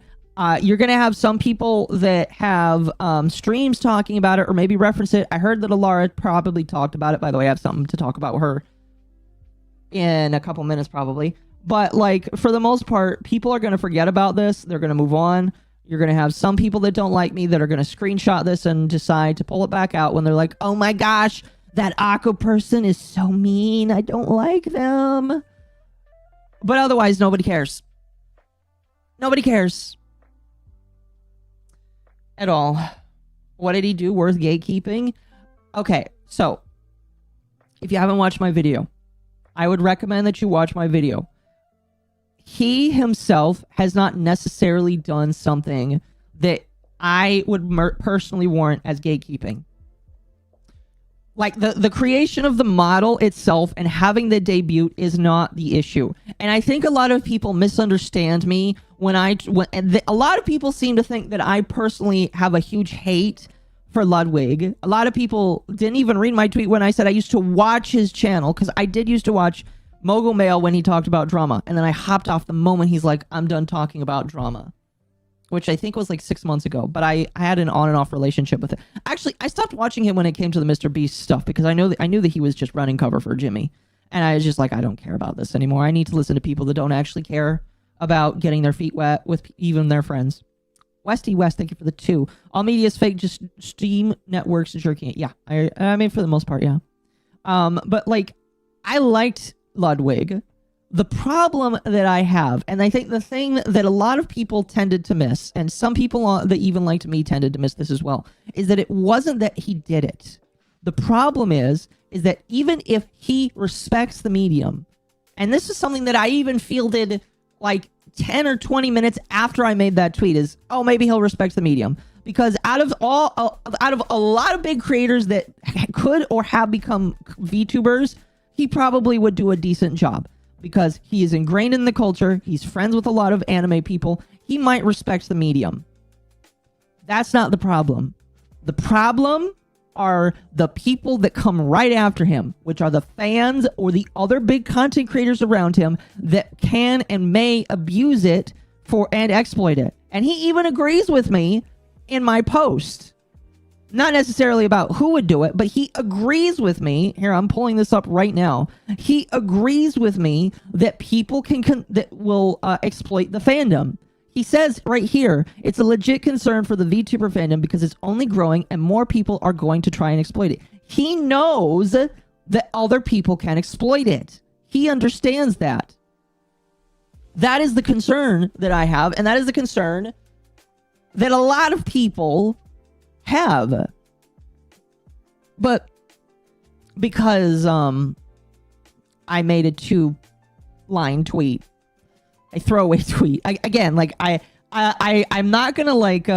You're going to have some people that have streams talking about it or maybe reference it. I heard that Alara probably talked about it. By the way, I have something to talk about with her in a couple minutes probably. But, like, for the most part, people are going to forget about this. They're going to move on. You're going to have some people that don't like me that are going to screenshot this and decide to pull it back out when they're like, oh my gosh, that Akko person is so mean. I don't like them. But otherwise, nobody cares. Nobody cares. At all. What did he do worth gatekeeping? Okay, so if you haven't watched my video, I would recommend that you watch my video. He himself has not necessarily done something that I would personally warrant as gatekeeping. Like, the creation of the model itself and having the debut is not the issue. And I think a lot of people misunderstand me when a lot of people seem to think that I personally have a huge hate for Ludwig. A lot of people didn't even read my tweet when I said I used to watch his channel, because I did used to watch Mogul Mail when he talked about drama. And then I hopped off the moment he's like, I'm done talking about drama. Which I think was like 6 months ago, but I had an on and off relationship with it. Actually, I stopped watching him when it came to the Mr. Beast stuff, because I knew that he was just running cover for Jimmy. And I was just like, I don't care about this anymore. I need to listen to people that don't actually care about getting their feet wet with even their friends. Westy West, thank you for the 2. All media is fake, just Steam networks jerking it. Yeah, I mean, for the most part, yeah. But like, I liked Ludwig. The problem that I have, and I think the thing that a lot of people tended to miss, and some people that even liked me tended to miss this as well, is that it wasn't that he did it. The problem is that even if he respects the medium, and this is something that I even fielded like 10 or 20 minutes after I made that tweet, is, oh, maybe he'll respect the medium. Because out of a lot of big creators that could or have become VTubers, he probably would do a decent job. Because he is ingrained in the culture, he's friends with a lot of anime people, he might respect the medium. That's not the problem. The problem are the people that come right after him, which are the fans or the other big content creators around him that can and may abuse it and exploit it. And he even agrees with me in my post. Not necessarily about who would do it, but he agrees with me. Here, I'm pulling this up right now. He agrees with me that people that will exploit the fandom. He says right here, it's a legit concern for the VTuber fandom because it's only growing and more people are going to try and exploit it. He knows that other people can exploit it. He understands that. That is the concern that I have, and that is the concern that a lot of people have. But because I made a 2-line tweet, a throwaway tweet, I'm not gonna like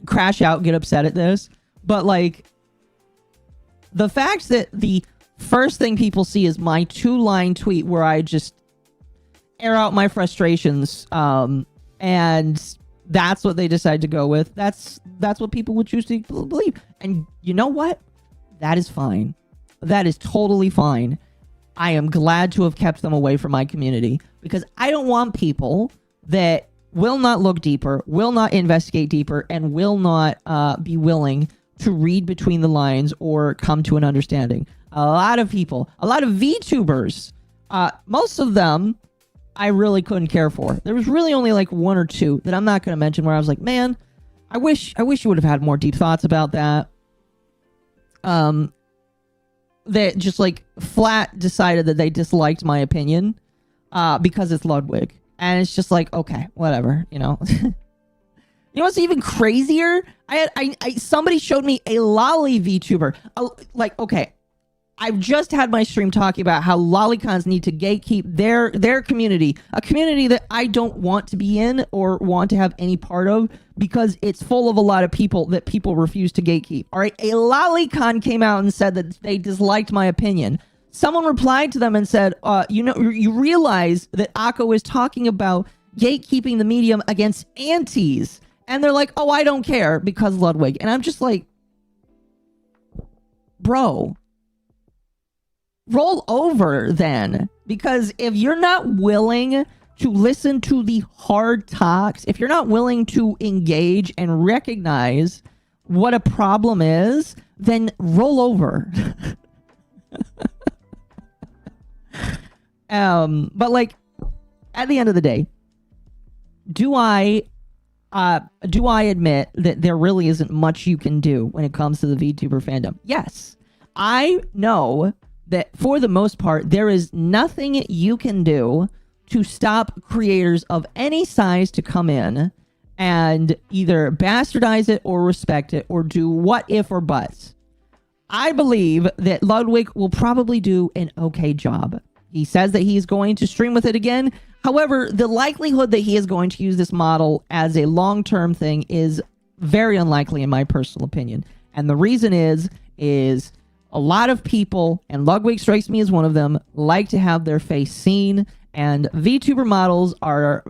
crash out, get upset at this, but like the fact that the first thing people see is my 2-line tweet where I just air out my frustrations, and that's what they decide to go with. That's what people would choose to believe. And you know what? That is fine. That is totally fine. I am glad to have kept them away from my community, because I don't want people that will not look deeper, will not investigate deeper, and will not be willing to read between the lines or come to an understanding. A lot of people, a lot of VTubers, most of them I really couldn't care for. There was really only like 1 or 2 that I'm not going to mention where I was like, man, I wish you would have had more deep thoughts about that. That just like flat decided that they disliked my opinion because it's Ludwig. And it's just like, okay, whatever, you know. You know what's even crazier? Somebody showed me a lolly VTuber. Like, okay, I've just had my stream talking about how lolicons need to gatekeep their community, a community that I don't want to be in or want to have any part of, because it's full of a lot of people that people refuse to gatekeep. All right, a lolicon came out and said that they disliked my opinion. Someone replied to them and said, you realize that Akko is talking about gatekeeping the medium against antis. And they're like, oh, I don't care because Ludwig. And I'm just like, bro, roll over then. Because if you're not willing to listen to the hard talks, if you're not willing to engage and recognize what a problem is, then roll over. But like, at the end of the day, do I admit that there really isn't much you can do when it comes to the VTuber fandom? Yes. I know that for the most part, there is nothing you can do to stop creators of any size to come in and either bastardize it or respect it or do what if or buts. I believe that Ludwig will probably do an okay job. He says that he's going to stream with it again. However, the likelihood that he is going to use this model as a long-term thing is very unlikely in my personal opinion. And the reason is a lot of people, and Ludwig strikes me as one of them, like to have their face seen. And VTuber models are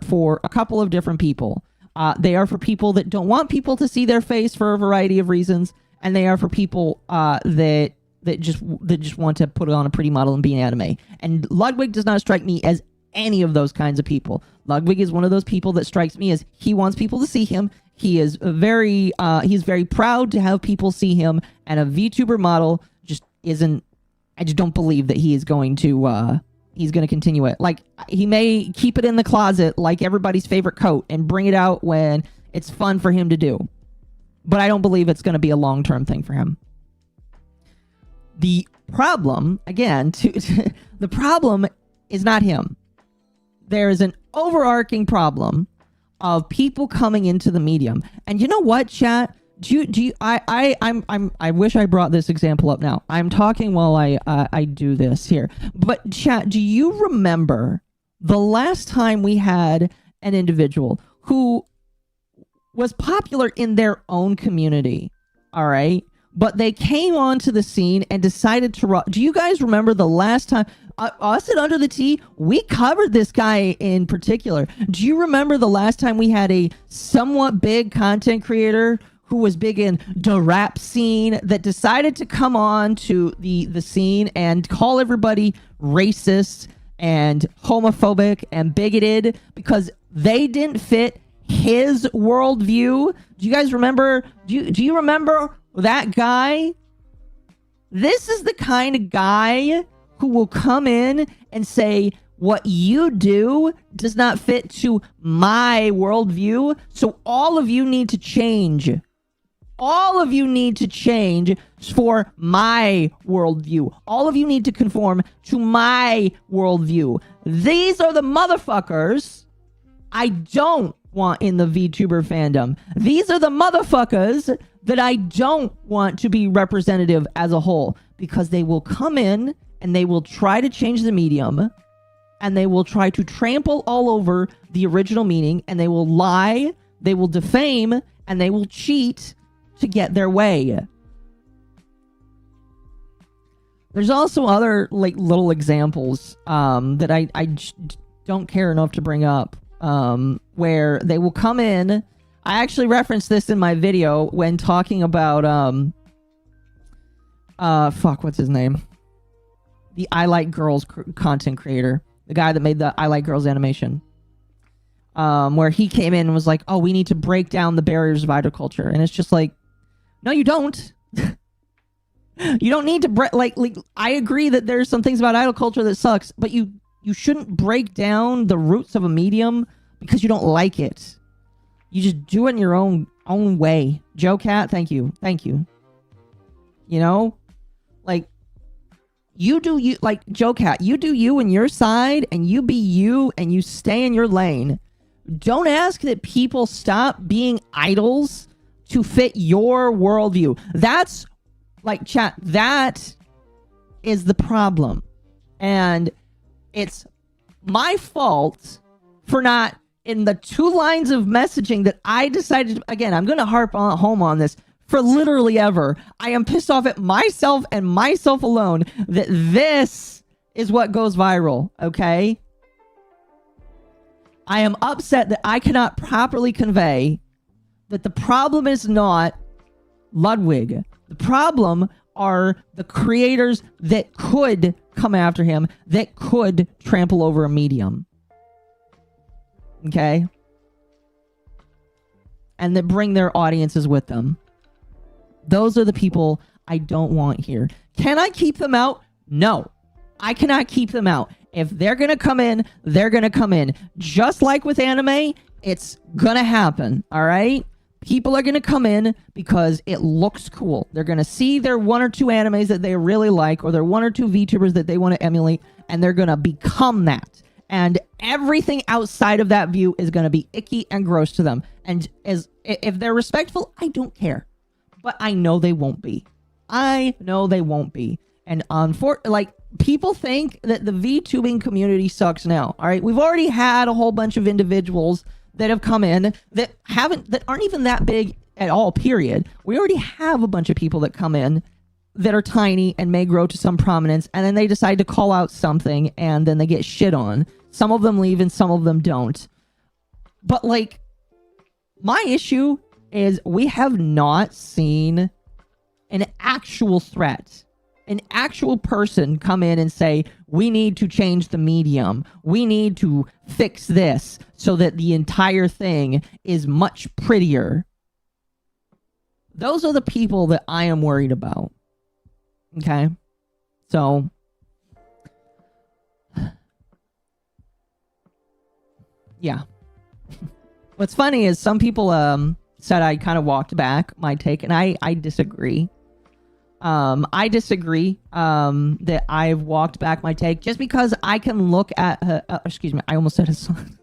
for a couple of different people. They are for people that don't want people to see their face for a variety of reasons, and they are for people that just want to put on a pretty model and be an anime. And Ludwig does not strike me as any of those kinds of people. Ludwig is one of those people that strikes me as he wants people to see him. He is he's very proud to have people see him, and a VTuber model just isn't. I just don't believe that he is going to. He's going to continue it. Like, he may keep it in the closet like everybody's favorite coat and bring it out when it's fun for him to do. But I don't believe it's going to be a long-term thing for him. The problem, again, the problem is not him. There is an overarching problem of people coming into the medium. And you know what, chat? I wish I brought this example up now. I'm talking while I do this here. But chat, do you remember the last time we had an individual who was popular in their own community? All right. But they came onto the scene and decided to do you guys remember the last time us at Under the Tea, we covered this guy in particular. Do you remember the last time we had a somewhat big content creator who was big in the rap scene that decided to come on to the scene and call everybody racist and homophobic and bigoted because they didn't fit his worldview? Do you guys remember? Do you remember that guy? This is the kind of guy who will come in and say, what you do does not fit to my worldview, so all of you need to change. All of you need to change for my worldview. All of you need to conform to my worldview. These are the motherfuckers I don't want in the VTuber fandom. These are the motherfuckers that I don't want to be representative as a whole, because they will come in and they will try to change the medium, and they will try to trample all over the original meaning, and they will lie, they will defame, and they will cheat to get their way. There's also other like little examples that I just don't care enough to bring up, where they will come in. I actually referenced this in my video when talking about what's his name? The I Like Girls content creator, the guy that made the I Like Girls animation, where he came in and was like, "Oh, we need to break down the barriers of idol culture," and it's just like, no, you don't. You don't need to break. Like, I agree that there's some things about idol culture that sucks, but you shouldn't break down the roots of a medium because you don't like it. You just do it in your own way. Joe Cat, thank you. You know, like, you do you, like Joe Cat, you do you in your side, and you be you, and you stay in your lane. Don't ask that people stop being idols to fit your worldview. That's like, chat, that is the problem. And it's my fault for not, in the 2 lines of messaging that I decided, again, I'm going to harp home on this for literally ever. I am pissed off at myself and myself alone that this is what goes viral, okay? I am upset that I cannot properly convey that the problem is not Ludwig. The problem are the creators that could come after him, that could trample over a medium. Okay? And that bring their audiences with them. Those are the people I don't want here. Can I keep them out? No. I cannot keep them out. If they're going to come in, they're going to come in. Just like with anime, it's going to happen. All right? People are going to come in because it looks cool. They're going to see their 1 or 2 animes that they really like, or their 1 or 2 VTubers that they want to emulate, and they're going to become that. And everything outside of that view is going to be icky and gross to them. And if they're respectful, I don't care. But I know they won't be. I know they won't be. And people think that the VTubing community sucks now. All right, we've already had a whole bunch of individuals that have come in that aren't even that big at all. Period. We already have a bunch of people that come in that are tiny and may grow to some prominence, and then they decide to call out something, and then they get shit on. Some of them leave, and some of them don't. But like, my issue is we have not seen an actual threat. An actual person come in and say, we need to change the medium. We need to fix this so that the entire thing is much prettier. Those are the people that I am worried about. Okay? So, yeah. What's funny is some people said I kind of walked back my take, and I disagree. I disagree that I've walked back my take just because I can look at excuse me, I almost said his son.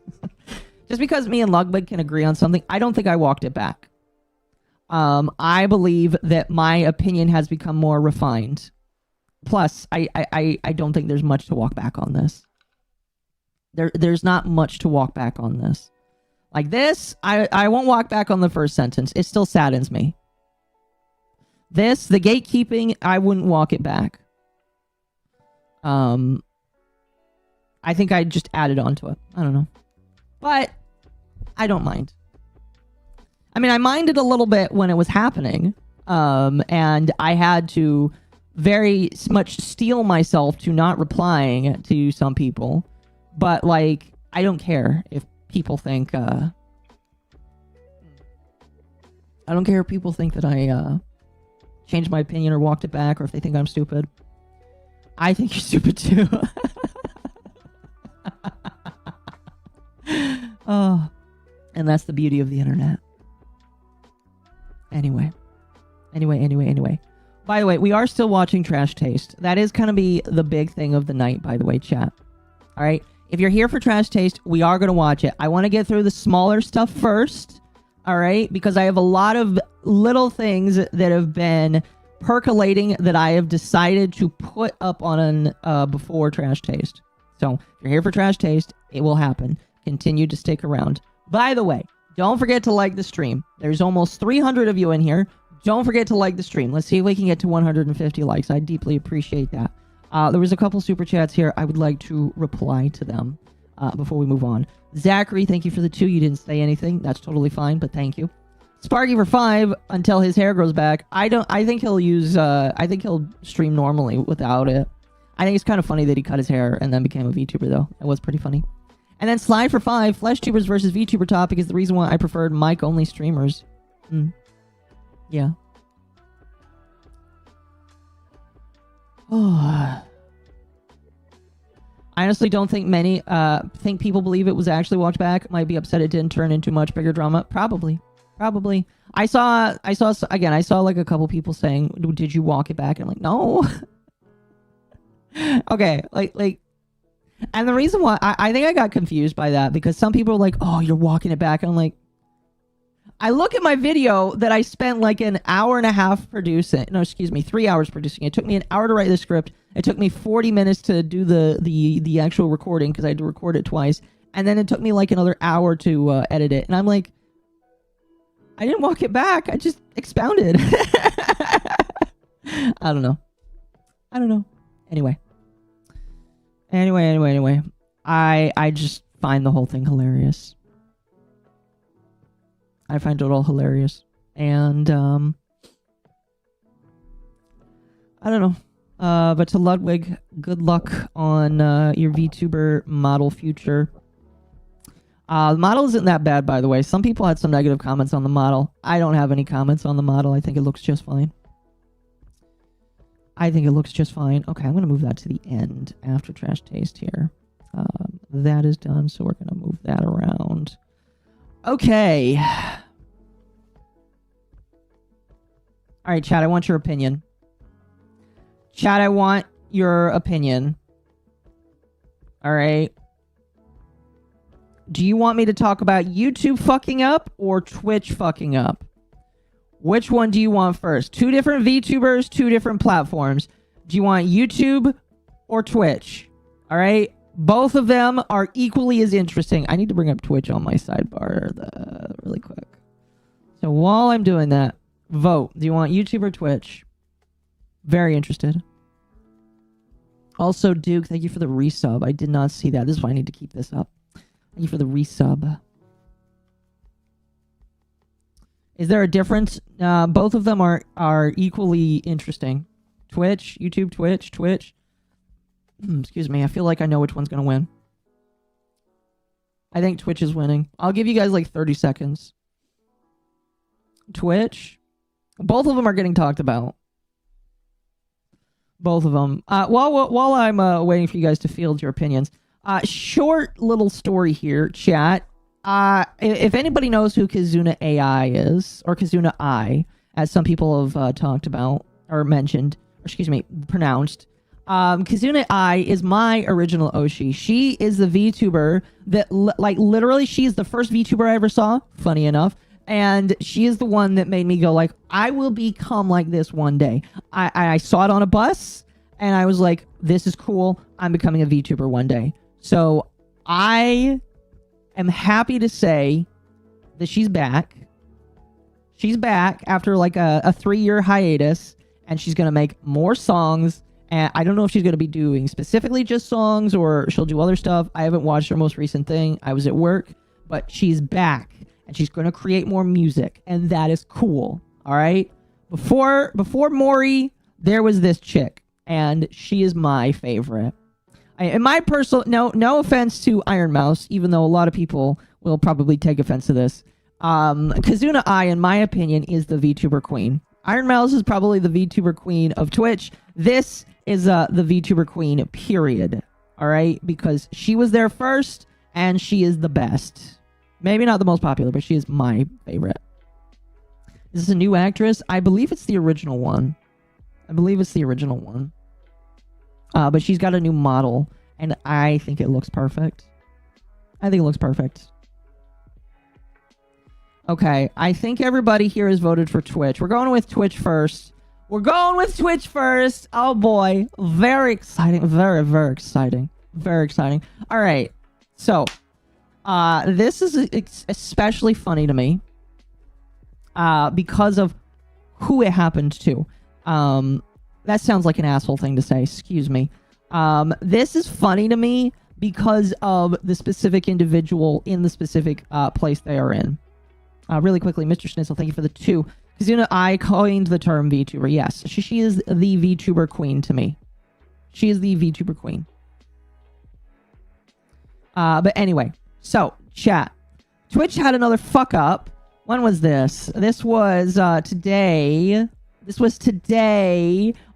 Just because me and Ludwig can agree on something, I don't think I walked it back. I believe that my opinion has become more refined. Plus, I don't think there's much to walk back on this. There's not much to walk back on this. Like this, I won't walk back on the first sentence. It still saddens me. This, the gatekeeping, I wouldn't walk it back. I think I just added on to it. I don't know. But I don't mind. I mean, I minded a little bit when it was happening. And I had to very much steel myself to not replying to some people. But, like, I don't care if people think, I don't care if people think that I, changed my opinion or walked it back, or if they think I'm stupid. I think you're stupid too. Oh, and that's the beauty of the internet. Anyway. By the way, we are still watching Trash Taste. That is going to be the big thing of the night, by the way, chat. All right? If you're here for Trash Taste, we are going to watch it. I want to get through the smaller stuff first. All right? Because I have a lot of little things that have been percolating that I have decided to put up on before Trash Taste. So, if you're here for Trash Taste, it will happen. Continue to stick around. By the way, don't forget to like the stream. There's almost 300 of you in here. Don't forget to like the stream. Let's see if we can get to 150 likes. I deeply appreciate that. There was a couple super chats here. I would like to reply to them before we move on. Zachary, thank you for the 2. You didn't say anything. That's totally fine, but thank you. Sparky for 5 until his hair grows back. I think he'll use I think he'll stream normally without it. I think it's kind of funny that he cut his hair and then became a VTuber though. It was pretty funny. And then Slide for 5, FleshTubers versus VTuber topic is the reason why I preferred mic-only streamers. Yeah. Oh. I honestly don't think many think people believe it was actually walked back. Might be upset it didn't turn into much bigger drama. Probably. I saw like a couple people saying, "Did you walk it back?" And I'm like, "No." Okay, like, and the reason why I think I got confused by that because some people are like, "Oh, you're walking it back," and I'm like, I look at my video that I spent like an hour and a half producing. No, excuse me, 3 hours producing. It took me an hour to write the script. It took me 40 minutes to do the actual recording because I had to record it twice. And then it took me like another hour to edit it. And I'm like, I didn't walk it back. I just expounded. I don't know. Anyway. I just find the whole thing hilarious. I find it all hilarious. And, I don't know. But to Ludwig, good luck on your VTuber model future. The model isn't that bad, by the way. Some people had some negative comments on the model. I don't have any comments on the model. I think it looks just fine. Okay, I'm going to move that to the end after Trash Taste here. That is done, so we're going to move that around. Okay. Alright, chat, I want your opinion. Alright. Do you want me to talk about YouTube fucking up or Twitch fucking up? Which one do you want first? 2 different VTubers, 2 different platforms. Do you want YouTube or Twitch? All right. Both of them are equally as interesting. I need to bring up Twitch on my sidebar really quick. So while I'm doing that, vote. Do you want YouTube or Twitch? Very interested. Also, Duke, thank you for the resub. I did not see that. This is why I need to keep this up. Thank you for the resub. Is there a difference? Both of them are equally interesting. Twitch, YouTube, Twitch. Excuse me. I feel like I know which one's going to win. I think Twitch is winning. I'll give you guys like 30 seconds. Twitch. Both of them are getting talked about. Both of them. While I'm waiting for you guys to field your opinions, short little story here, chat. If anybody knows who Kizuna AI is, or Kizuna I, as some people have talked about or mentioned, or excuse me, pronounced, Kizuna I is my original Oshi. She is the VTuber that, like, literally, she is the first VTuber I ever saw. Funny enough. And she is the one that made me go like, I will become like this one day. I saw it on a bus and I was like, this is cool. I'm becoming a VTuber one day. So I am happy to say that she's back. She's back after like a 3-year hiatus, and she's going to make more songs. And I don't know if she's going to be doing specifically just songs or she'll do other stuff. I haven't watched her most recent thing. I was at work, but she's back. And she's going to create more music, and that is cool. All right. Before Mori, there was this chick, and she is my favorite. In my personal, no offense to Iron Mouse, even though a lot of people will probably take offense to this. Kizuna I, in my opinion, is the VTuber queen. Iron Mouse is probably the VTuber queen of Twitch. This is the VTuber queen. Period. All right, because she was there first, and she is the best. Maybe not the most popular, but she is my favorite. Is this a new actress? I believe it's the original one. But she's got a new model, and I think it looks perfect. Okay, I think everybody here has voted for Twitch. We're going with Twitch first. Oh boy. Very exciting. Very exciting. All right. So, this is especially funny to me because of who it happened to. That sounds like an asshole thing to say. Excuse me. This is funny to me because of the specific individual in the specific place they are in. Really quickly, Mr. Schnitzel, thank you for the 2. Kizuna I coined the term VTuber. Yes, she is the VTuber queen to me. She is the VTuber queen. But anyway. So, chat. Twitch had another fuck up. When was this? This was today.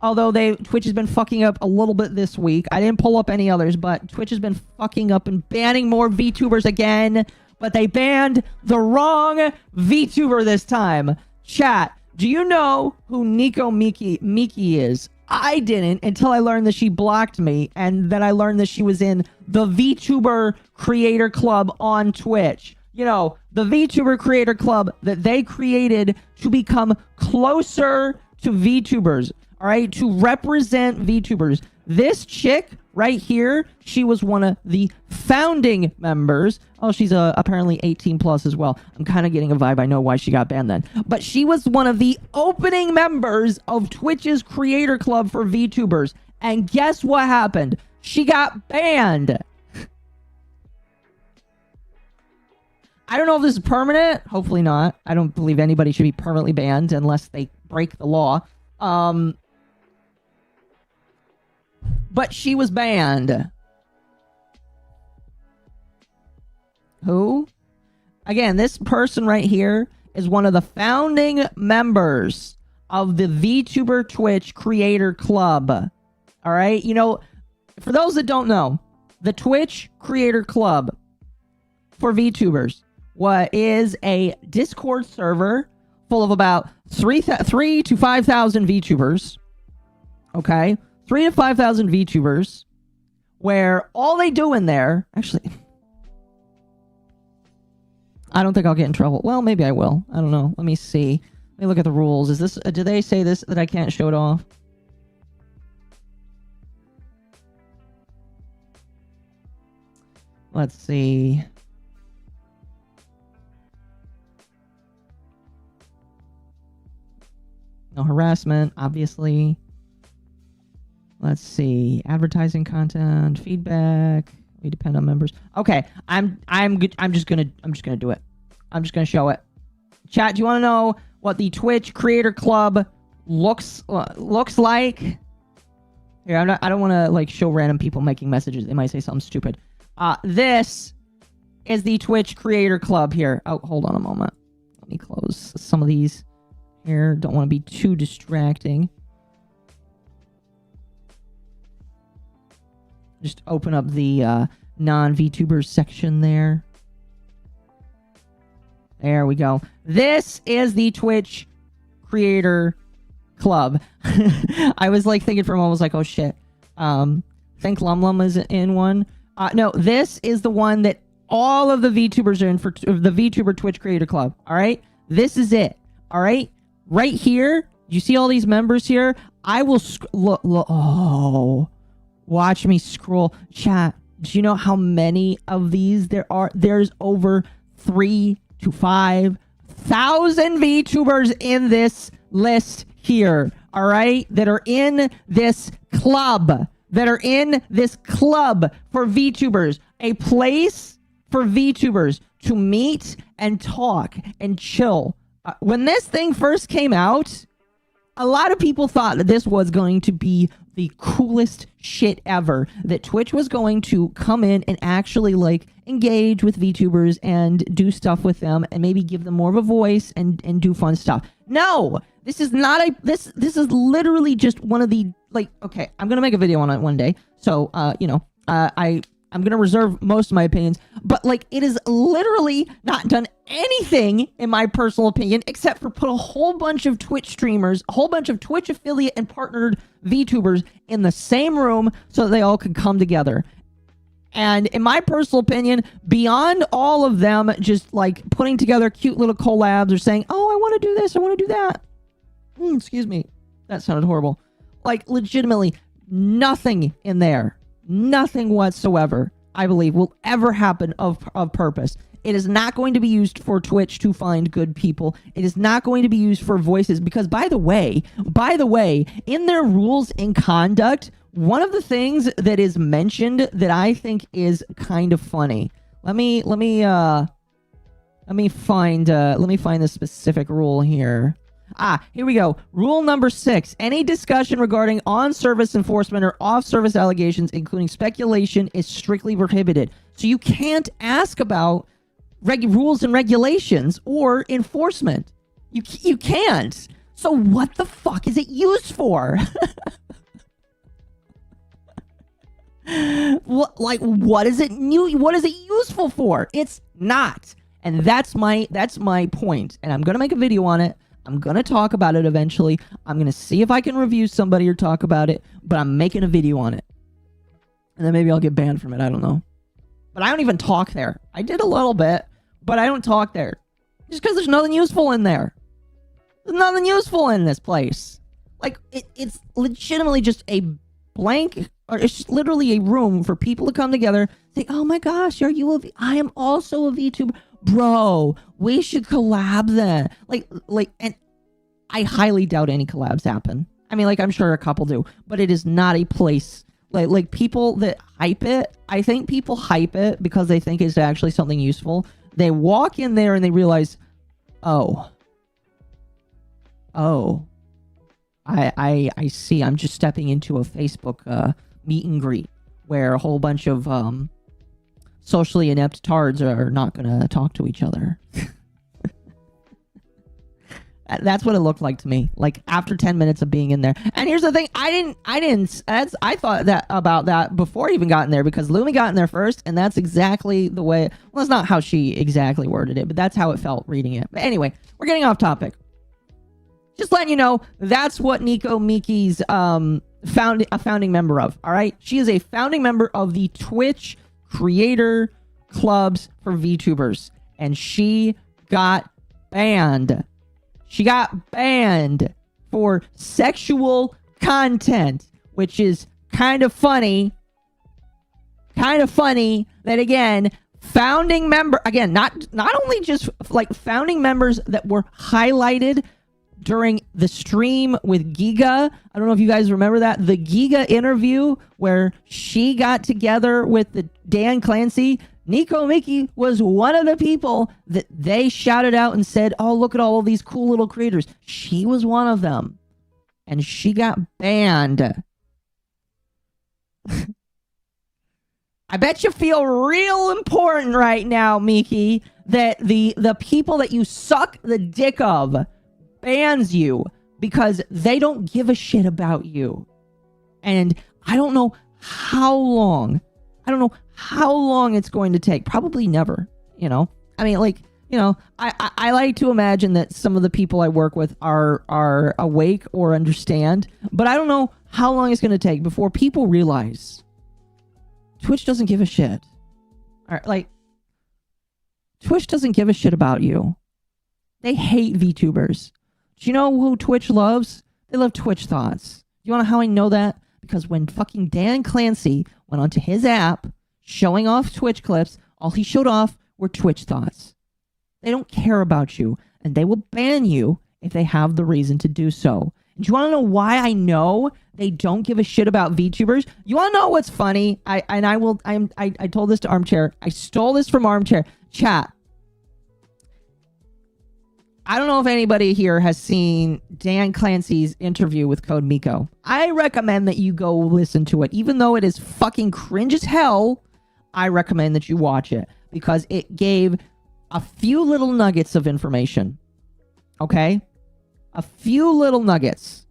Although Twitch has been fucking up a little bit this week. I didn't pull up any others, but Twitch has been fucking up and banning more VTubers again. But they banned the wrong VTuber this time. Chat, do you know who Nico Miki is? I didn't until I learned that she blocked me, and then I learned that she was in the VTuber Creator Club on Twitch. You know, the VTuber Creator Club that they created to become closer to VTubers, all right, to represent VTubers. This chick right here, she was one of the founding members. Oh, she's apparently 18 plus as well. I'm kind of getting a vibe. I know why she got banned then. But she was one of the opening members of Twitch's Creator Club for VTubers. And guess what happened? She got banned. I don't know if this is permanent. Hopefully not. I don't believe anybody should be permanently banned unless they break the law. But she was banned. Who? Again, this person right here is one of the founding members of the VTuber Twitch Creator Club. All right? You know, for those that don't know, the Twitch Creator Club for VTubers is a Discord server full of about 3 to 5,000 VTubers. Okay? 3 to 5,000 VTubers, where all they do in there... Actually, I don't think I'll get in trouble. Well, maybe I will. I don't know. Let me see. Let me look at the rules. Is this, do they say this, that I can't show it off? Let's see. No harassment, obviously. Let's see. Advertising content, feedback. We depend on members. Okay, I'm just gonna do it. I'm just gonna show it. Chat, do you want to know what the Twitch Creator Club looks like? Here, I don't want to like show random people making messages. They might say something stupid. This is the Twitch Creator Club here. Oh, hold on a moment. Let me close some of these here. Don't want to be too distracting. Just open up the non-VTubers section there. There we go. This is the Twitch Creator Club. I was like thinking for a moment, I was like, oh shit. Think Lum is in one. No, this is the one that all of the VTubers are in for the VTuber Twitch Creator Club. All right. This is it. All right. Right here. You see all these members here? I will look. Oh, watch me scroll. Chat. Do you know how many of these there are? There's over 3,000 to 5,000 VTubers in this list here. All right. That are in this club. That are in this club for VTubers. A place for VTubers to meet and talk and chill. When this thing first came out, a lot of people thought that this was going to be the coolest shit ever. That Twitch was going to come in and actually like engage with VTubers and do stuff with them and maybe give them more of a voice and do fun stuff. No, this is not a, this is literally just one of the, like, okay, I'm going to make a video on it one day. So, you know, I'm going to reserve most of my opinions, but like it is literally not done anything in my personal opinion, except for put a whole bunch of Twitch streamers, a whole bunch of Twitch affiliate and partnered VTubers in the same room so that they all could come together. And in my personal opinion, beyond all of them just like putting together cute little collabs or saying, oh, I want to do this, I want to do that. Excuse me. That sounded horrible. Like legitimately nothing in there. Nothing whatsoever, I believe, will ever happen of purpose. It is not going to be used for Twitch to find good people. It is not going to be used for voices because, by the way, in their rules and conduct, one of the things that is mentioned that I think is kind of funny. Let me find the specific rule here. Here we go. Rule number 6. Any discussion regarding on-service enforcement or off-service allegations, including speculation, is strictly prohibited. So you can't ask about rules and regulations or enforcement. You can't. So what the fuck is it used for? What is it useful for? It's not. And that's my point. And I'm going to make a video on it. I'm going to talk about it eventually. I'm going to see if I can review somebody or talk about it, but I'm making a video on it. And then maybe I'll get banned from it. I don't know. But I don't even talk there. I did a little bit, but I don't talk there. Just because there's nothing useful in there. There's nothing useful in this place. Like, it's legitimately just a blank, or it's just literally a room for people to come together, say, oh my gosh, are you I am also a VTuber. Bro, we should collab then. Like, and I highly doubt any collabs happen. I mean, like, I'm sure a couple do, but it is not a place like people that hype it. I think people hype it because they think it's actually something useful. They walk in there and they realize, oh, I see. I'm just stepping into a Facebook meet and greet where a whole bunch of socially inept tards are not gonna talk to each other. That's what it looked like to me. Like after 10 minutes of being in there. And here's the thing, I thought that about that before I even got in there because Lumi got in there first, and that's exactly the way. Well, that's not how she exactly worded it, but that's how it felt reading it. But anyway, we're getting off topic. Just letting you know, that's what Nico Miki's a founding member of. All right, she is a founding member of the Twitch Creator Clubs for VTubers, and she got banned. She got banned for sexual content, which is kind of funny. Kind of funny that, again, founding member, again, not only just like founding members that were highlighted during the stream with Giga. I don't know if you guys remember that. The Giga interview where she got together with the Dan Clancy. Nico Mickey was one of the people that they shouted out and said, oh, look at all of these cool little creators. She was one of them. And she got banned. I bet you feel real important right now, Miki, that the people that you suck the dick of bans you because they don't give a shit about you. And I don't know how long. I don't know how long it's going to take. Probably never, you know? I mean, like, you know, I like to imagine that some of the people I work with are awake or understand, but I don't know how long it's going to take before people realize Twitch doesn't give a shit. All right, like, Twitch doesn't give a shit about you. They hate VTubers. Do you know who Twitch loves? They love Twitch thoughts. You want to know how I know that? Because when fucking Dan Clancy went onto his app showing off Twitch clips, all he showed off were Twitch thoughts. They don't care about you, and they will ban you if they have the reason to do so. Do you want to know why I know they don't give a shit about VTubers? You want to know what's funny? I told this to Armchair. I stole this from Armchair. Chat. I don't know if anybody here has seen Dan Clancy's interview with Code Miko. I recommend that you go listen to it. Even though it is fucking cringe as hell, I recommend that you watch it. Because it gave a few little nuggets of information. Okay? A few little nuggets.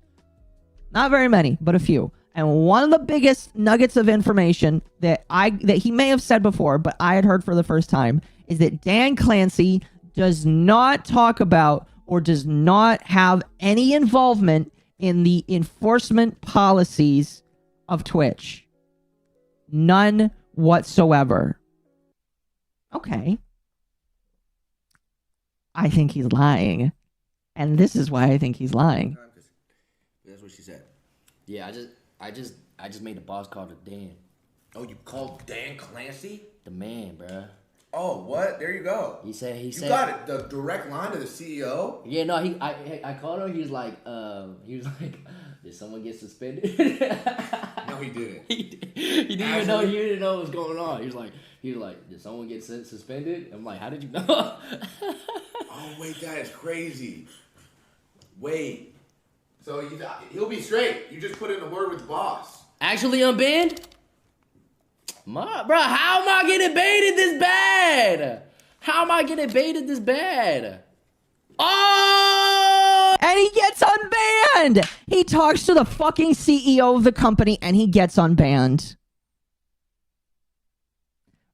Not very many, but a few. And one of the biggest nuggets of information that he may have said before, but I had heard for the first time, is that Dan Clancy does not talk about or does not have any involvement in the enforcement policies of Twitch. None whatsoever. Okay. I think he's lying. And this is why I think he's lying. That's what she said. Yeah, I just made the boss call to Dan. Oh, you called Dan Clancy? The man, bruh. Oh, what? There you go. He said you got it. The direct line to the CEO. Yeah, no, I called him. He was like, did someone get suspended? No, he didn't. He didn't even know. He didn't know what was going on. He was like, did someone get suspended? I'm like, how did you know? Oh wait, that is crazy. Wait, so he'll be straight. You just put in a word with the boss. Actually unbanned? Bro, how am I getting baited this bad? How am I getting baited this bad? Oh! And he gets unbanned! He talks to the fucking CEO of the company and he gets unbanned.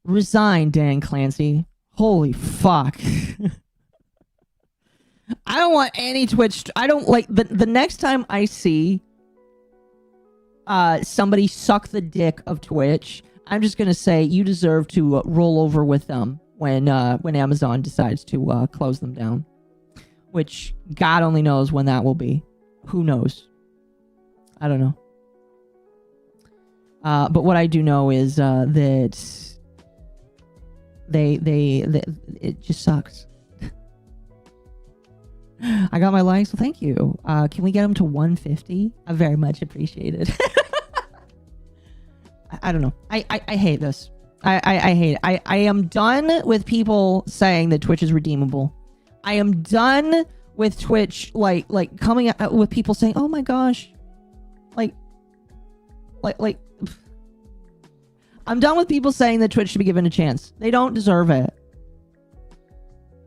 Resign, Dan Clancy. Holy fuck. I don't want any Twitch. I don't like the next time I see somebody suck the dick of Twitch, I'm just gonna say you deserve to roll over with them when Amazon decides to close them down, which God only knows when that will be. Who knows? I don't know. But what I do know is that they it just sucks. I got my likes. Well, thank you. Can we get them to 150? I very much appreciate it. I don't know. I hate this. I hate it. I am done with people saying that Twitch is redeemable. I am done with Twitch like coming out with people saying, "Oh my gosh," like. I'm done with people saying that Twitch should be given a chance. They don't deserve it.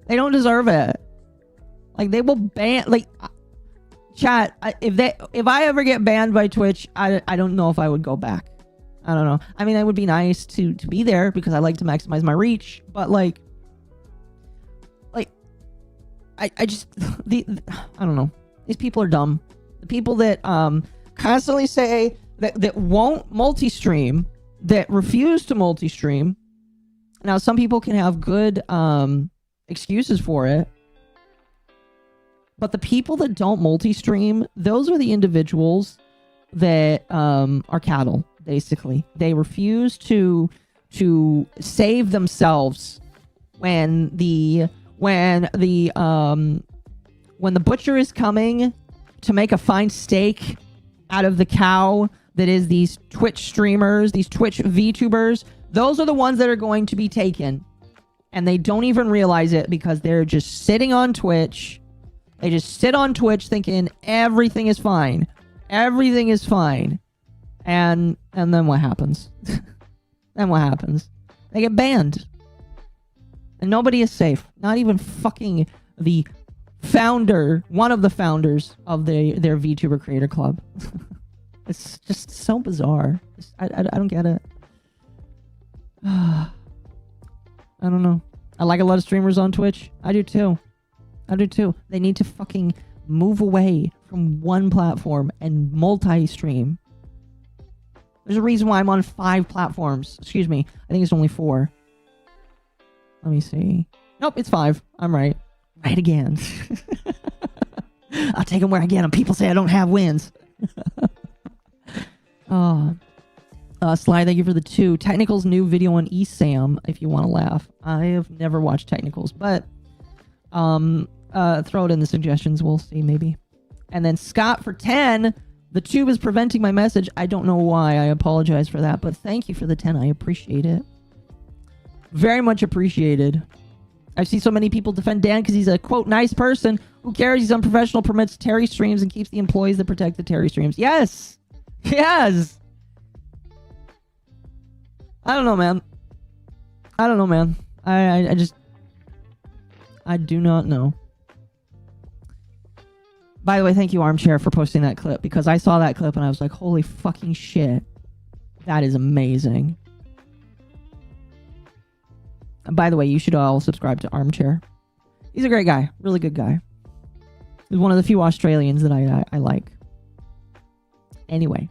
They don't deserve it. Like, they will ban, like, chat, if I ever get banned by Twitch, I don't know if I would go back. I don't know. I mean, it would be nice to be there because I like to maximize my reach, but like I just, I don't know. These people are dumb. The people that constantly say that won't multi-stream, that refuse to multi-stream. Now, some people can have good excuses for it. But the people that don't multi-stream, those are the individuals that are cattle, basically. They refuse to save themselves when the butcher is coming to make a fine steak out of the cow that is these Twitch streamers, these Twitch VTubers. Those are the ones that are going to be taken. And they don't even realize it because they're just sitting on Twitch. They just sit on Twitch thinking everything is fine. Everything is fine. And then what happens? Then what happens? They get banned. And nobody is safe. Not even fucking the founder, one of the founders of their VTuber creator club. It's just so bizarre. I don't get it. I don't know. I like a lot of streamers on Twitch. I do too. They need to fucking move away from one platform and multi-stream. There's a reason why I'm on 5 platforms. Excuse me. I think it's only 4. Let me see. Nope, it's 5. I'm right. Right again. I'll take them where I get them. People say I don't have wins. Sly, thank you for the 2. Technical's new video on ESAM, if you want to laugh. I have never watched Technicals, but throw it in the suggestions. We'll see, maybe. And then Scott for 10. The tube is preventing my message. I don't know why. I apologize for that, but thank you for the 10. I appreciate it. Very much appreciated. I see so many people defend Dan because he's a, quote, nice person. Who cares? He's unprofessional, permits Terry streams, and keeps the employees that protect the Terry streams. Yes! Yes! I don't know, man. I just... I do not know. By the way, thank you, Armchair, for posting that clip, because I saw that clip and I was like, holy fucking shit. That is amazing. And by the way, you should all subscribe to Armchair. He's a great guy. Really good guy. He's one of the few Australians that I like. Anyway,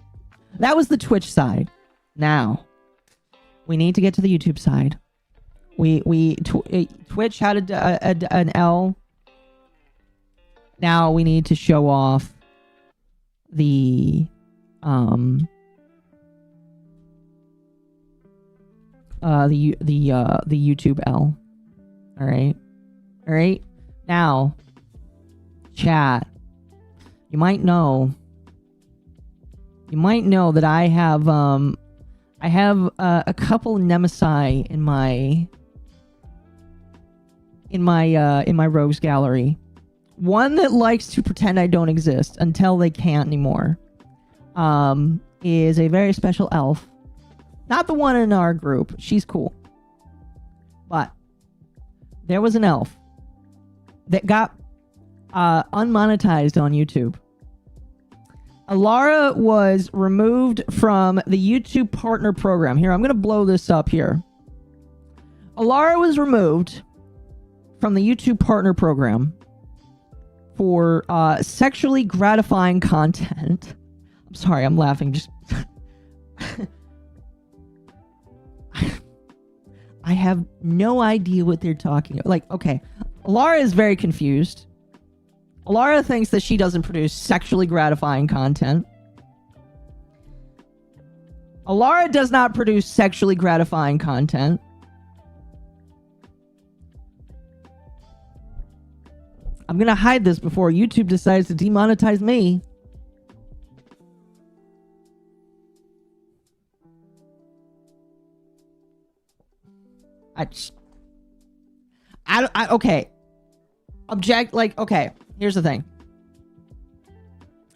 that was the Twitch side. Now, we need to get to the YouTube side. Twitch had an L. Now we need to show off the YouTube L. All right. Now, chat. You might know that I have a couple Nemesi in my rogues gallery. One that likes to pretend I don't exist until they can't anymore. Is a very special elf. Not the one in our group. She's cool. But there was an elf that got unmonetized on YouTube. Alara was removed from the YouTube partner program. Here, I'm going to blow this up here. Alara was removed from the YouTube partner program for sexually gratifying content. I'm sorry, I'm laughing. Just I have no idea what they're talking about. Like, okay, Alara is very confused. Alara thinks that she doesn't produce sexually gratifying content. Alara does not produce sexually gratifying content. I'm gonna hide this before YouTube decides to demonetize me. Okay. Okay, here's the thing.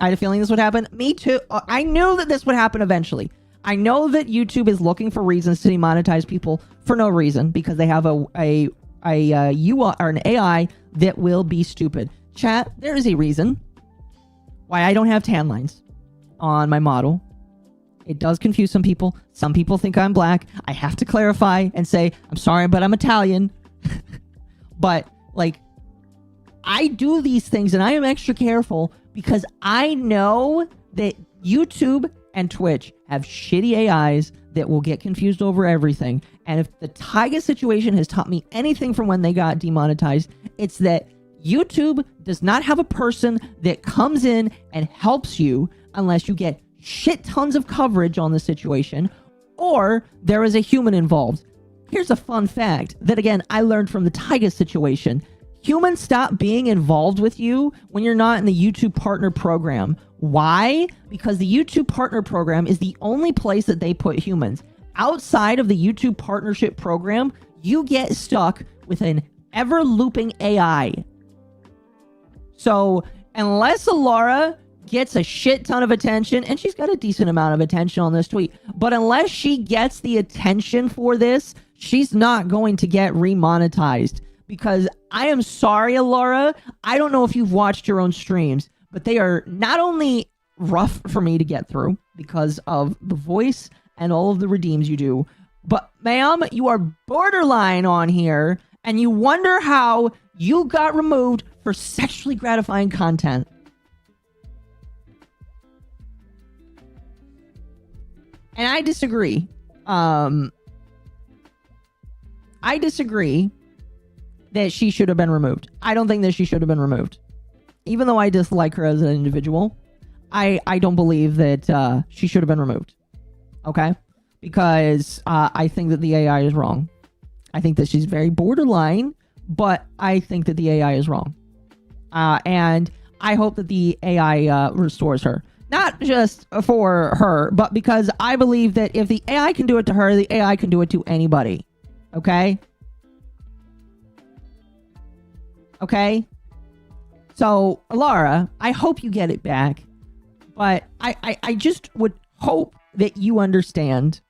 I had a feeling this would happen. Me too. I knew that this would happen eventually. I know that YouTube is looking for reasons to demonetize people for no reason, because they have a UI or an AI that will be stupid. Chat, there is a reason why I don't have tan lines on my model. It does confuse some people. Some people think I'm black. I have to clarify and say, I'm sorry, but I'm Italian. But, like, I do these things and I am extra careful because I know that YouTube and Twitch have shitty AIs that will get confused over everything. And if the Tyga situation has taught me anything from when they got demonetized, it's that YouTube does not have a person that comes in and helps you unless you get shit tons of coverage on the situation or there is a human involved. Here's a fun fact that, again, I learned from the Tyga situation. Humans stop being involved with you when you're not in the YouTube Partner Program. Why? Because the YouTube Partner Program is the only place that they put humans. Outside of the YouTube Partnership Program, you get stuck with an ever-looping AI. So, unless Alara gets a shit ton of attention, and she's got a decent amount of attention on this tweet, but unless she gets the attention for this, she's not going to get remonetized. Because I am sorry, Alara, I don't know if you've watched your own streams, but they are not only rough for me to get through because of the voice and all of the redeems you do, but ma'am, you are borderline on here, and you wonder how you got removed for sexually gratifying content. And I disagree. I disagree that she should have been removed. I don't think that she should have been removed. Even though I dislike her as an individual, I don't believe that she should have been removed. Okay? Because I think that the AI is wrong. I think that she's very borderline, but I think that the AI is wrong. And I hope that the AI restores her. Not just for her, but because I believe that if the AI can do it to her, the AI can do it to anybody. Okay? Okay? So, Alara, I hope you get it back. But I just would hope that you understand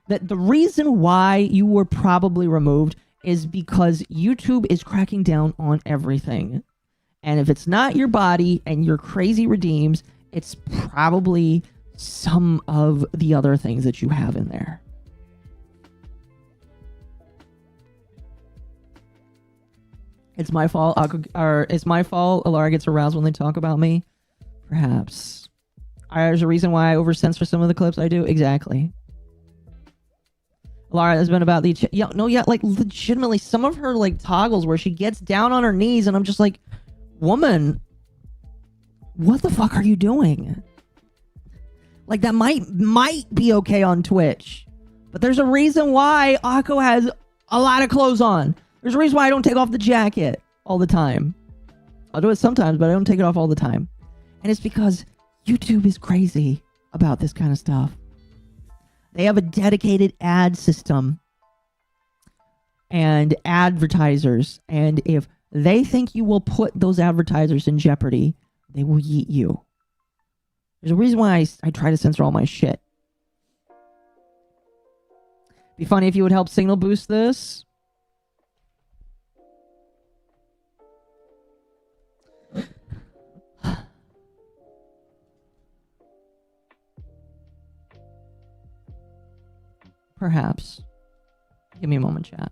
that the reason why you were probably removed is because YouTube is cracking down on everything. And if it's not your body and your crazy redeems, it's probably some of the other things that you have in there. It's my fault. It's my fault Alara gets aroused when they talk about me. Perhaps. There's a reason why I over-censor some of the clips I do. Exactly. Alara has been about the... like, legitimately, some of her, like, toggles where she gets down on her knees, and I'm just like, woman, what the fuck are you doing? Like, that might be okay on Twitch. But there's a reason why Akko has a lot of clothes on. There's a reason why I don't take off the jacket all the time. I'll do it sometimes, but I don't take it off all the time. And it's because YouTube is crazy about this kind of stuff. They have a dedicated ad system and advertisers. And if they think you will put those advertisers in jeopardy, they will yeet you. There's a reason why I try to censor all my shit. Be funny if you would help signal boost this. Perhaps. Give me a moment, chat.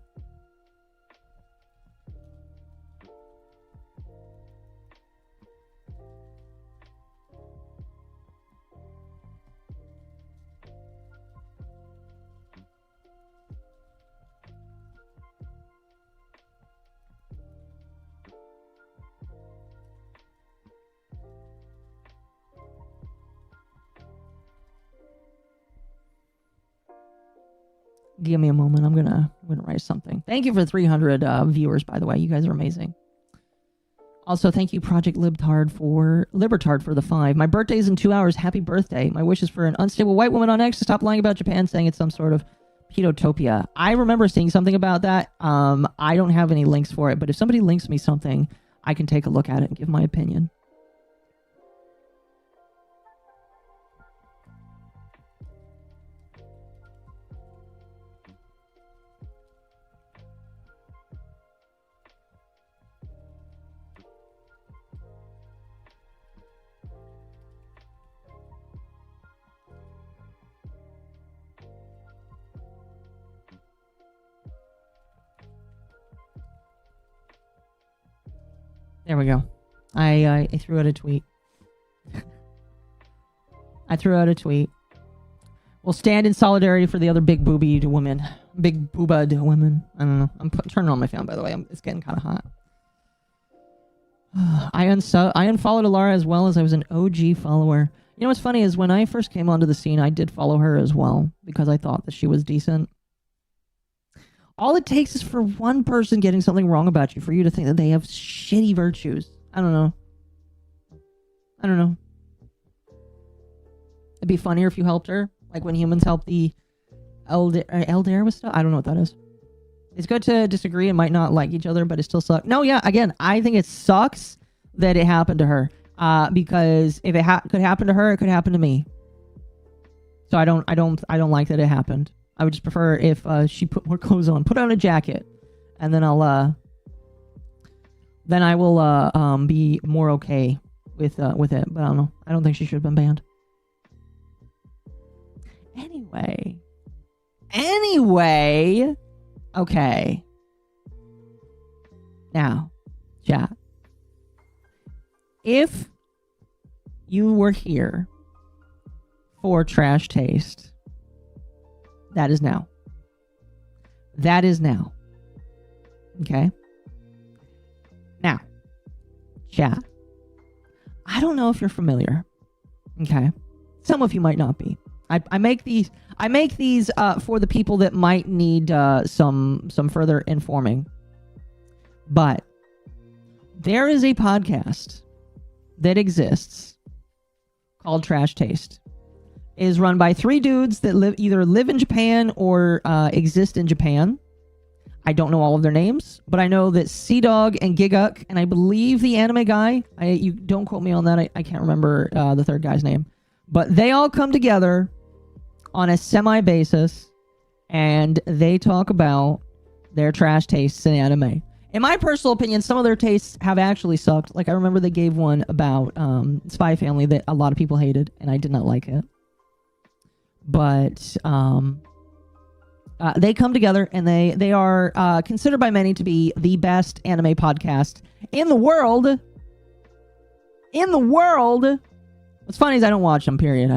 Give me a moment. I'm gonna write something. Thank you for 300 viewers, by the way. You guys are amazing. Also, thank you, Project Libertard for the 5. My birthday's in 2 hours. Happy birthday. My wish is for an unstable white woman on X to stop lying about Japan, saying it's some sort of pedotopia. I remember seeing something about that. I don't have any links for it, but if somebody links me something, I can take a look at it and give my opinion. There we go. I threw out a tweet. I threw out a tweet. We'll stand in solidarity for the other big boobied women. Big boobad women. I don't know. I'm turning on my fan, by the way. It's getting kind of hot. I unfollowed Alara as well as I was an OG follower. You know what's funny is when I first came onto the scene, I did follow her as well because I thought that she was decent. All it takes is for one person getting something wrong about you for you to think that they have shitty virtues. I don't know. It'd be funnier if you helped her, like when humans help the Elder with stuff. I don't know what that is. It's good to disagree and might not like each other, but it still sucks. No, yeah, again, I think it sucks that it happened to her. Because if it could happen to her, it could happen to me. So I don't like that it happened. I would just prefer if she put more clothes on, put on a jacket, and then I will be more okay with it. But I don't know. I don't think she should have been banned. Anyway. Okay. Now, chat. If you were here for Trash Taste, that is now. That is now. Okay? Now, chat. I don't know if you're familiar. Okay? Some of you might not be. I make these for the people that might need some further informing. But there is a podcast that exists called Trash Taste. It is run by 3 dudes that either live in Japan or exist in Japan. I don't know all of their names, but I know that Sea-Dog and Giguk, and I believe the anime guy, you don't quote me on that, I can't remember the third guy's name, but they all come together on a semi-basis, and they talk about their trash tastes in anime. In my personal opinion, some of their tastes have actually sucked. Like, I remember they gave one about Spy Family that a lot of people hated, and I did not like it. But they come together, and they are considered by many to be the best anime podcast in the world. In the world! What's funny is I don't watch them, period.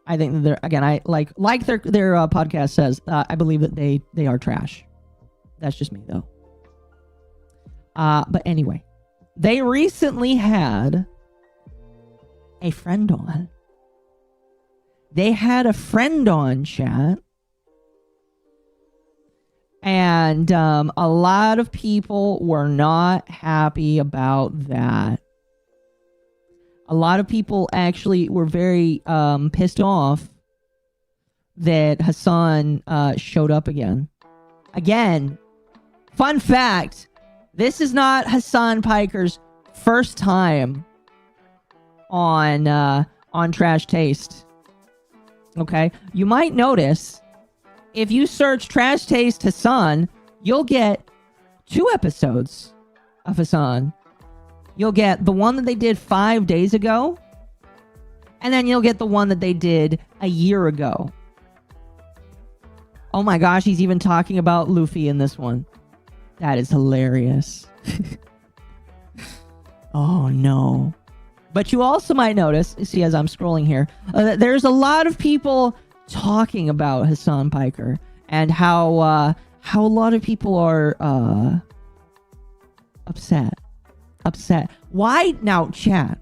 I think that they're, again, I like their podcast says, I believe that they are trash. That's just me, though. But anyway, they recently had a friend on. They had a friend on, chat. And a lot of people were not happy about that. A lot of people actually were very pissed off that Hasan showed up again. Again, fun fact, this is not Hasan Piker's first time on Trash Taste. Okay? You might notice, if you search Trash Taste Hasan, you'll get 2 episodes of Hasan. You'll get the one that they did 5 days ago, and then you'll get the one that they did a year ago. Oh my gosh, he's even talking about Luffy in this one. That is hilarious. Oh no. But you also might notice, see as I'm scrolling here, there's a lot of people talking about Hasan Piker and how a lot of people are upset. Why now, chat?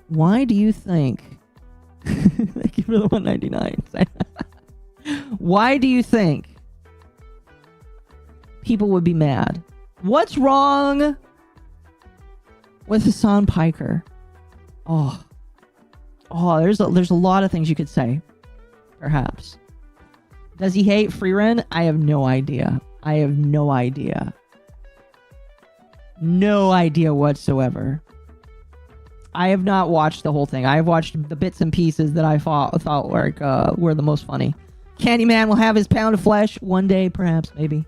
Why do you think? Thank you for the 199. Why do you think people would be mad? What's wrong with Hasan Piker? Oh, there's a lot of things you could say. Perhaps. Does he hate Freeren? I have no idea. No idea whatsoever. I have not watched the whole thing. I have watched the bits and pieces that I thought were the most funny. Candyman will have his pound of flesh one day, perhaps, maybe.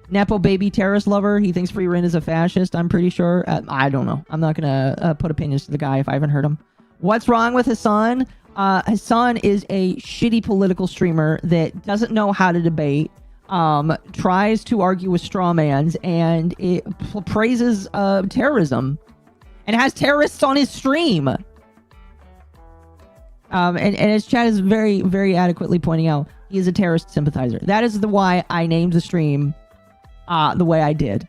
Nepo baby terrorist lover. He thinks Freeren is a fascist, I'm pretty sure. I don't know. I'm not gonna put opinions to the guy if I haven't heard him. What's wrong with Hasan? Hasan is a shitty political streamer that doesn't know how to debate. Tries to argue with strawmans, and it praises terrorism and has terrorists on his stream. And as Chad is very, very adequately pointing out, he is a terrorist sympathizer. That is why I named the stream the way I did.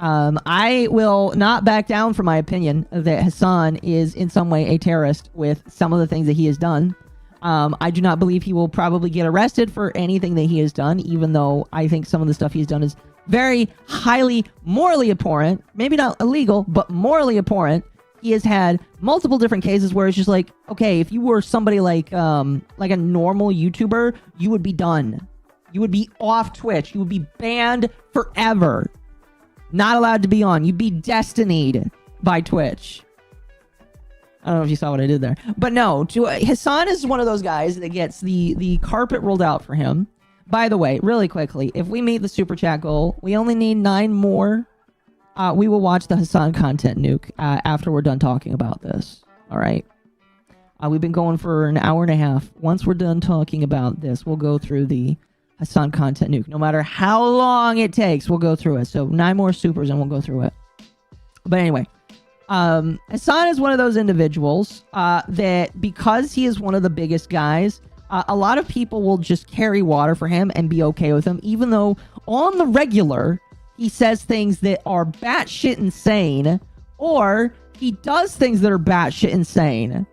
I will not back down from my opinion that Hasan is in some way a terrorist with some of the things that he has done. I do not believe he will probably get arrested for anything that he has done, even though I think some of the stuff he's done is very highly morally abhorrent. Maybe not illegal, but morally abhorrent. He has had multiple different cases where it's just like, okay, if you were somebody like a normal YouTuber, you would be done. You would be off Twitch. You would be banned forever. Not allowed to be on. You'd be destined by Twitch. I don't know if you saw what I did there. But no, Hasan is one of those guys that gets the carpet rolled out for him. By the way, really quickly, if we meet the super chat goal, we only need 9 more. We will watch the Hasan content nuke after we're done talking about this. All right. We've been going for an hour and a half. Once we're done talking about this, we'll go through the Hasan content nuke. No matter how long it takes, we'll go through it. So 9 more supers and we'll go through it. But anyway, Hasan is one of those individuals that because he is one of the biggest guys, a lot of people will just carry water for him and be okay with him, even though on the regular, he says things that are batshit insane, or he does things that are batshit insane.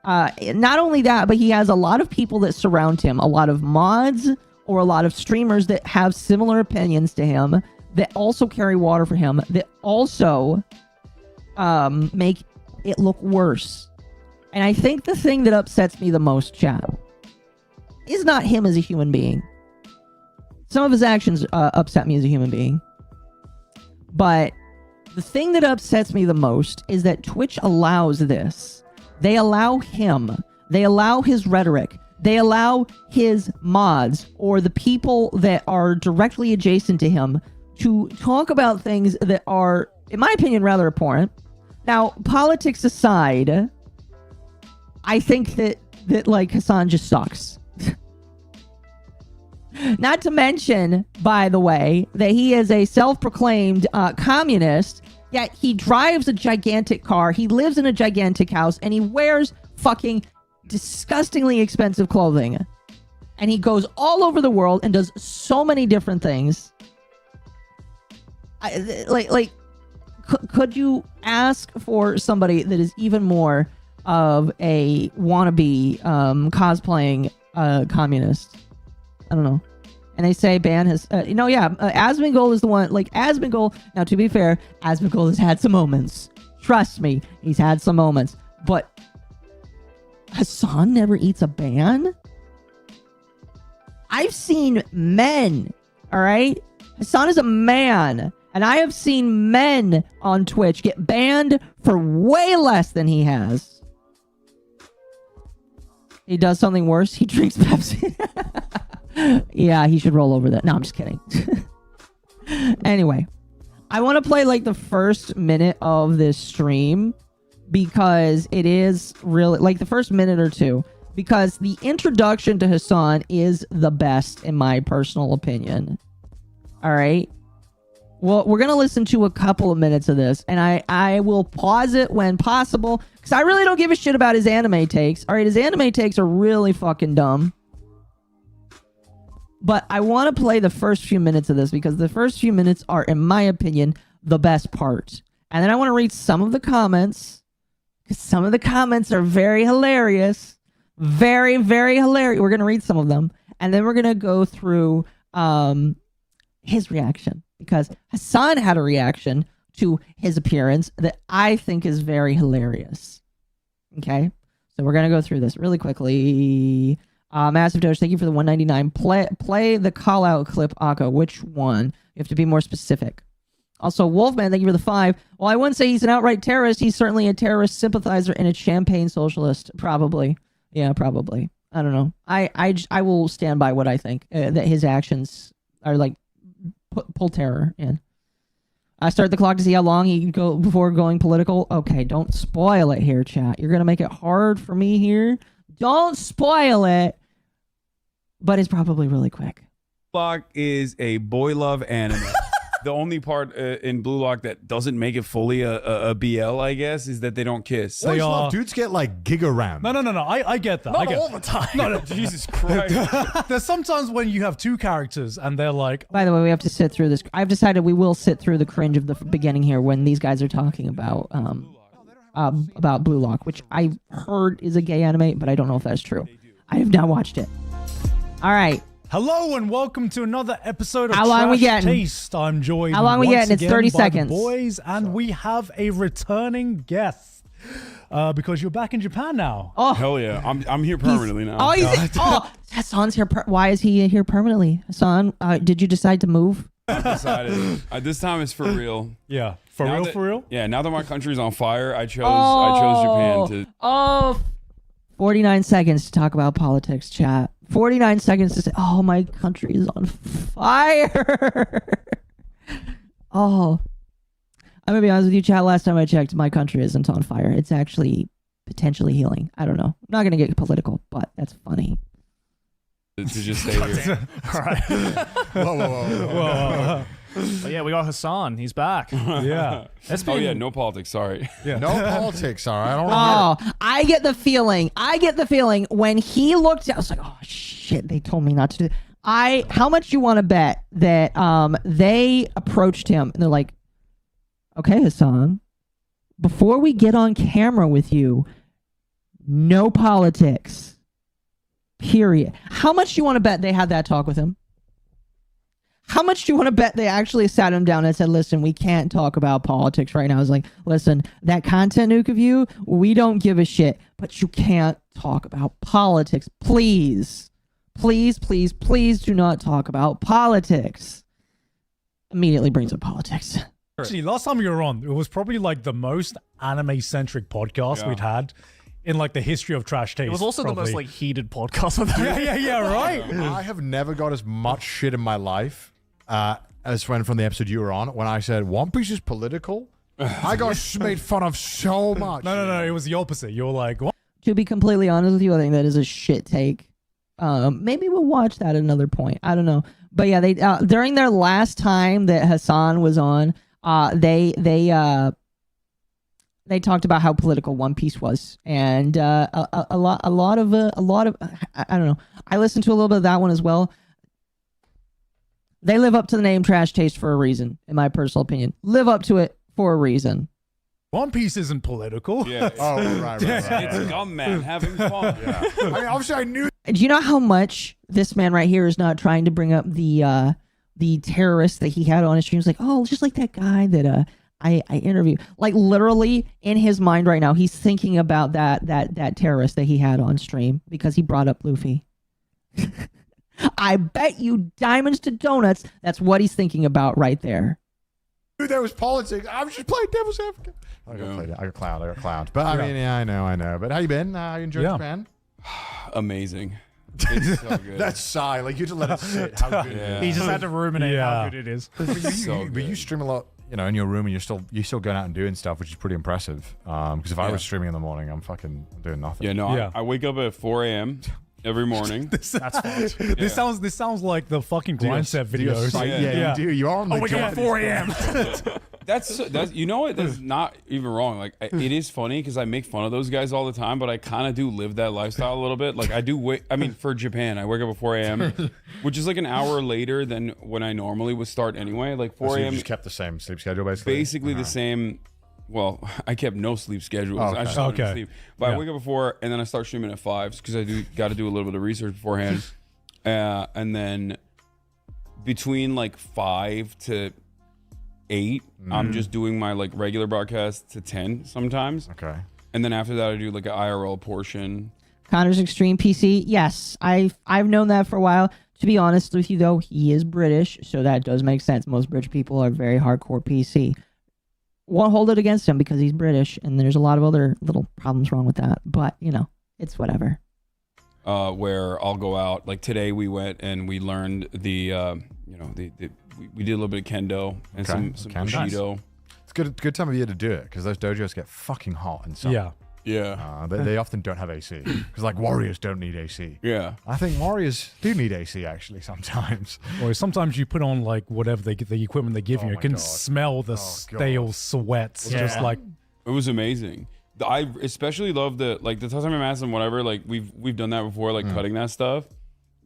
Not only that, but he has a lot of people that surround him, a lot of mods or a lot of streamers that have similar opinions to him, that also carry water for him, that also make it look worse. And I think the thing that upsets me the most, chat, is not him as a human being. Some of his actions upset me as a human being. But the thing that upsets me the most is that Twitch allows this. They allow him. They allow his rhetoric. They allow his mods or the people that are directly adjacent to him to talk about things that are, in my opinion, rather abhorrent. Now, politics aside, I think that like Hasan just sucks. Not to mention, by the way, that he is a self-proclaimed communist, yet he drives a gigantic car, he lives in a gigantic house, and he wears fucking disgustingly expensive clothing. And he goes all over the world and does so many different things. Could you ask for somebody that is even more of a wannabe cosplaying communist? I don't know. And they say ban has Asmongold is the one, like Asmongold. Now, to be fair, Asmongold has had some moments. Trust me, he's had some moments. But Hasan never eats a ban? I've seen men, all right? Hasan is a man. And I have seen men on Twitch get banned for way less than he has. He does something worse. He drinks Pepsi. Yeah, he should roll over that. No, I'm just kidding. Anyway, I want to play like the first minute of this stream because it is really like the first minute or two, because the introduction to Hasan is the best in my personal opinion. All right. Well, we're going to listen to a couple of minutes of this, and I will pause it when possible because I really don't give a shit about his anime takes. All right, his anime takes are really fucking dumb. But I want to play the first few minutes of this because the first few minutes are, in my opinion, the best part. And then I want to read some of the comments because some of the comments are very hilarious. Very, very hilarious. We're going to read some of them. And then we're going to go through his reaction because Hasan had a reaction to his appearance that I think is very hilarious. Okay? So we're going to go through this really quickly. Massive Doge, thank you for the 199. Play the call out clip, Akko. Which one? You have to be more specific. Also, Wolfman, thank you for the 5. Well, I wouldn't say he's an outright terrorist. He's certainly a terrorist sympathizer and a champagne socialist. Probably. Yeah, probably. I don't know. I will stand by what I think. That his actions are like pull terror in. I start the clock to see how long he can go before going political. Okay, don't spoil it here, chat. You're going to make it hard for me here. Don't spoil it. But it's probably really quick. Block is a boy love anime. The only part in Blue Lock that doesn't make it fully a BL, I guess, is that they don't kiss. Boys love dudes get like giga-rammed. No. I get that. Not all the time. No, Jesus Christ. There's sometimes when you have two characters and they're like. By the way, we have to sit through this. I've decided we will sit through the cringe of the beginning here when these guys are talking about Blue Lock, which I've heard is a gay anime, but I don't know if that's true. I have not watched it. All right. Hello and welcome to another episode of How long we Trash getting? Taste. I'm joined How long we once getting? It's again 30 by seconds. The boys, and we have a returning guest because you're back in Japan now. Oh, hell yeah! I'm here permanently now. Oh, Hasan's here. Why is he here permanently? Hasan, did you decide to move? I've decided. This time it's for real. Yeah, for real. Yeah, now that my country's on fire, I chose Japan to. 49 seconds to talk about politics, chat. 49 seconds to say, oh, my country is on fire. I'm gonna be honest with you, chat. Last time I checked, my country isn't on fire. It's actually potentially healing. I don't know. I'm not gonna get political, but that's funny. To just stay here. All right. Whoa. But yeah, we got Hasan. He's back. Yeah. Oh yeah, no politics. Sorry. Yeah. No politics. All right. I don't know. Oh, I get the feeling when he looked at, I was like, oh shit, they told me not to do it. How much you want to bet that they approached him and they're like, okay, Hasan, before we get on camera with you, no politics. Period. How much do you want to bet they had that talk with him? How much do you want to bet they actually sat him down and said, listen, we can't talk about politics right now? I was like, listen, that content nuke of you, we don't give a shit, but you can't talk about politics. Please, please, please, please do not talk about politics. Immediately brings up politics. Actually, last time you were on, it was probably like the most anime-centric podcast we'd had in like the history of Trash Taste. It was also the most like heated podcast with Yeah, right. I have never got as much shit in my life as from the episode you were on when I said One Piece is political. I got made fun of so much. No. It was the opposite. You were like, what? To be completely honest with you, I think that is a shit take. Maybe we'll watch that at another point. I don't know. But yeah, they during their last time that Hasan was on, they talked about how political One Piece was, and a lot of I don't know. I listened to a little bit of that one as well. They live up to the name Trash Taste for a reason, in my personal opinion. Live up to it for a reason. One Piece isn't political. Yeah. Right. It's Gum Man having fun. Yeah. I mean, obviously, I knew. Do you know how much this man right here is not trying to bring up the terrorist that he had on his stream? He's like, oh, just like that guy that I interviewed. Like literally in his mind right now, he's thinking about that terrorist that he had on stream because he brought up Luffy. I bet you diamonds to donuts, that's what he's thinking about right there. Dude, there was politics. I was just playing devil's advocate. I got clowned. But I mean, yeah, I know. But how you been? You enjoyed Japan? Amazing. It's so good. That's sigh. Like you just let it sit. How good it is. He just had to ruminate how good it is. But you stream a lot, in your room, and you're still going out and doing stuff, which is pretty impressive. Because if I was streaming in the morning, I'm fucking doing nothing. Yeah, no. I wake up at 4 a.m. every morning. That's fun. This sounds like the fucking grind set videos. You do. You are on the wake up at 4 a.m. That's you know what? That's not even wrong. Like it is funny because I make fun of those guys all the time, but I kind of do live that lifestyle a little bit. Like I do. For Japan, I wake up at 4 a.m., which is like an hour later than when I normally would start anyway. Like 4 So a.m. you just kept the same sleep schedule, basically. Basically the same. Well, I kept no sleep schedules. I just started to sleep. But I wake up at 4 and then I start streaming at 5 because I got to do a little bit of research beforehand. And then between like 5 to 8, I'm just doing my like regular broadcast to 10 sometimes. Okay. And then after that, I do like an IRL portion. Connor's Extreme PC. Yes, I've known that for a while. To be honest with you, though, he is British, so that does make sense. Most British people are very hardcore PC. Won't hold it against him because he's British, and there's a lot of other little problems wrong with that. But it's whatever. Where I'll go out. Like today, we went and we learned we did a little bit of kendo and some Bushido. It's good time of year to do it because those dojos get fucking hot in summer. Yeah. Yeah. They often don't have AC because like warriors don't need AC. Yeah. I think warriors do need AC actually sometimes. Or sometimes you put on like whatever the equipment they give you. You can smell the stale sweats. Yeah. Just like it was amazing. I especially love the titanium mask and whatever. Like we've done that before, like cutting that stuff.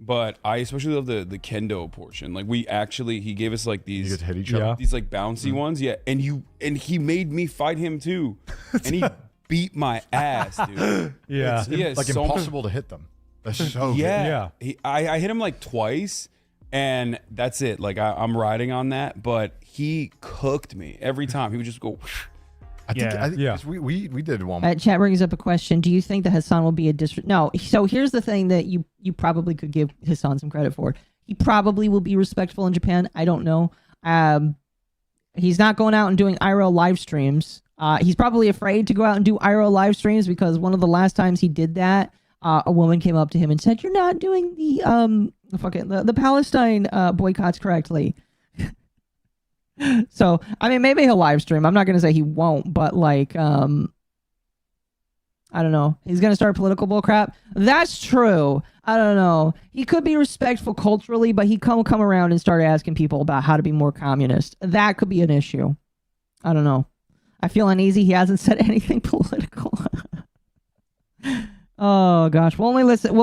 But I especially love the kendo portion. Like he gave us like these, you get to hit each other. these like bouncy ones. Yeah, and he made me fight him too, and he beat my ass, dude. Yeah, it's like so impossible to hit them. They're so yeah. good. I hit him like twice, and that's it. Like I'm riding on that, but he cooked me every time. He would just go. I think we did one. Chat brings up a question. Do you think that Hasan will be a No. So here's the thing that you probably could give Hasan some credit for. He probably will be respectful in Japan. I don't know. He's not going out and doing IRL live streams. He's probably afraid to go out and do IRL live streams because one of the last times he did that, a woman came up to him and said, "You're not doing the Palestine boycotts correctly." So, I mean, maybe he'll live stream. I'm not going to say he won't, but like, I don't know. He's going to start political bullcrap. That's true. I don't know. He could be respectful culturally, but he come around and start asking people about how to be more communist. That could be an issue. I don't know. I feel uneasy. He hasn't said anything political. Oh gosh. We'll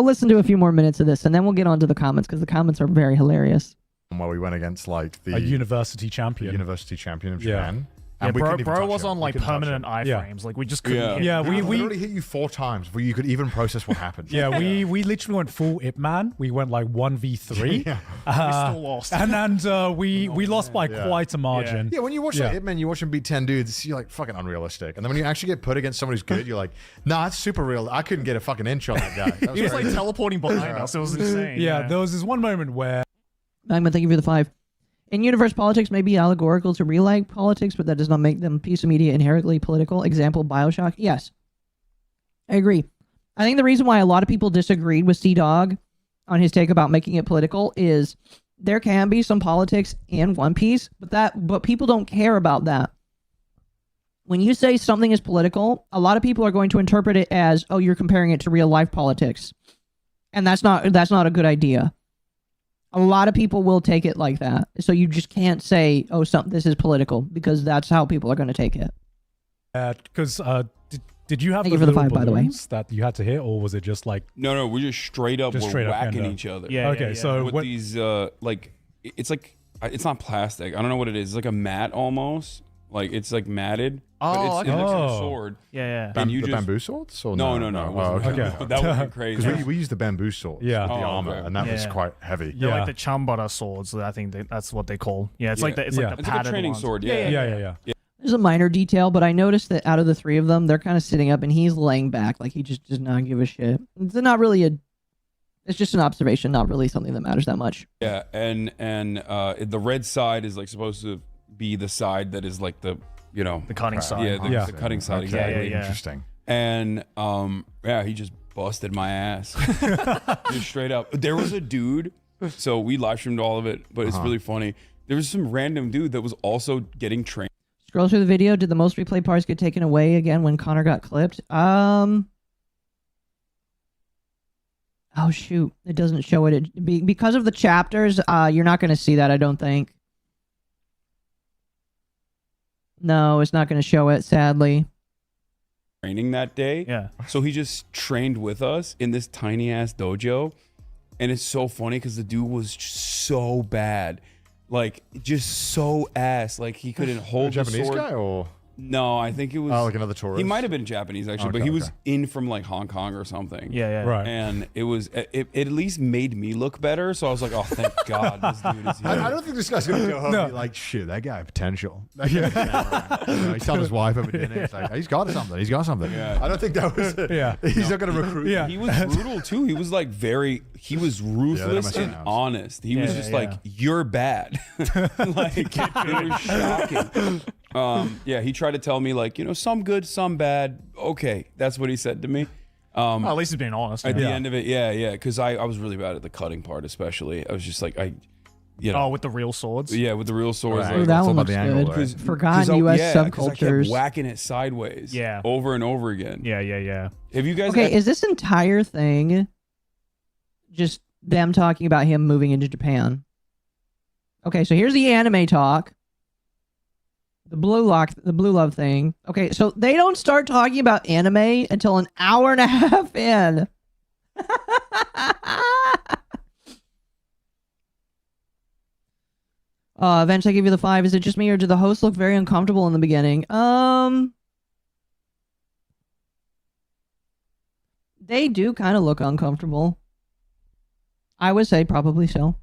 listen to a few more minutes of this and then we'll get on to the comments because the comments are very hilarious. Where we went against like a university champion of Japan. Yeah, And we couldn't even bro touch was him. on We like couldn't touch permanent him. iframes. Like we just couldn't. Yeah, we literally hit you 4 times before you could even process what happened. Yeah, we literally went full Ip Man. We went like 1v3. Yeah. We still lost. And we lost by quite a margin. Yeah, when you watch like Ip Man, you watch him beat 10 dudes, you're like fucking unrealistic. And then when you actually get put against someone who's good, you're like, nah, it's super real. I couldn't get a fucking inch on that guy. He was like teleporting behind us. It was insane. Yeah, there was this one moment where Magma, thank you for the 5. In-universe politics may be allegorical to real-life politics, but that does not make them piece of media inherently political. Example, Bioshock. Yes. I agree. I think the reason why a lot of people disagreed with C-Dog on his take about making it political is there can be some politics in One Piece, but people don't care about that. When you say something is political, a lot of people are going to interpret it as, oh, you're comparing it to real-life politics. And that's not a good idea. A lot of people will take it like that. So you just can't say, oh, this is political, because that's how people are going to take it. Because did you have Thank you the for the little 5, by the way. balloons that you had to hit, or was it just like... No, we just straight up whacking each other. Yeah, okay, so with these like it's not plastic. I don't know what it is. It's like a mat almost. Like it's like matted. Oh, but it's a sword. Yeah. And you the just bamboo swords? Or no. Okay. That would be crazy. Because we used the bamboo swords, the armor, and that was quite heavy. They're like the chambara swords. I think that's what they call. Yeah, it's like the it's like a training ones. sword. Yeah. There's a minor detail, but I noticed that out of the 3 of them, they're kind of sitting up and he's laying back. Like he just does not give a shit. It's just an observation, not really something that matters that much. Yeah, and the red side is like supposed to be the side that is like the cutting side. Yeah, the cutting side. Okay, Exactly. Interesting. And he just busted my ass, just straight up. There was a dude. So we live streamed all of it, but it's really funny. There was some random dude that was also getting trained. Scroll through the video. Did the most replay parts get taken away again when Connor got clipped? Oh shoot, it doesn't show it. Because of the chapters, you're not going to see that, I don't think. No, it's not going to show it, sadly. Training that day. Yeah. So he just trained with us in this tiny ass dojo. And it's so funny because the dude was so bad. Like, just so ass. Like, he couldn't hold the Japanese sword. guy or? No, I think it was... like another tourist? He might have been Japanese, actually, but he was in from, like, Hong Kong or something. Yeah. Right. And it at least made me look better, so I was like, oh, thank God this dude is here. I don't think this guy's going to go home and be like, shit, that guy had potential. He's telling his wife over dinner. It's like, he's got something. Yeah. I don't think that was it. Yeah. He's not going to recruit. Yeah. He was brutal, too. He was, like, he was ruthless and honest. He was just like, you're bad. Like, it was shocking. He tried to tell me, like, some good, some bad. Okay, that's what he said to me. Well, at least he's being honest. At the end of it, because I was really bad at the cutting part, especially. I was just like, you know. Oh, with the real swords. Yeah, with the real swords. Right. Ooh, that one looks the angle, good. right? Forgotten U.S. Because I kept subcultures. whacking it sideways. Yeah. Over and over again. Yeah. Have you guys? Okay, is this entire thing just them talking about him moving into Japan? Okay, so here's the anime talk. The blue love thing. Okay, so they don't start talking about anime until an hour and a half in. Eventually I give you the 5. Is it just me or did the host look very uncomfortable in the beginning? They do kind of look uncomfortable. I would say probably so.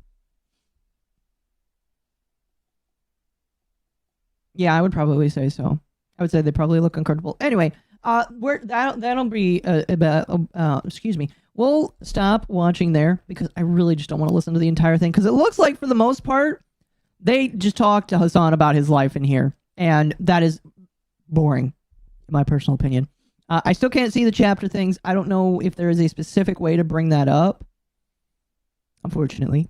Yeah, I would probably say so. I would say they probably look uncomfortable. Anyway, that'll be about. Excuse me. We'll stop watching there because I really just don't want to listen to the entire thing because it looks like for the most part they just talked to Hasan about his life in here, and that is boring, in my personal opinion. I still can't see the chapter things. I don't know if there is a specific way to bring that up. Unfortunately,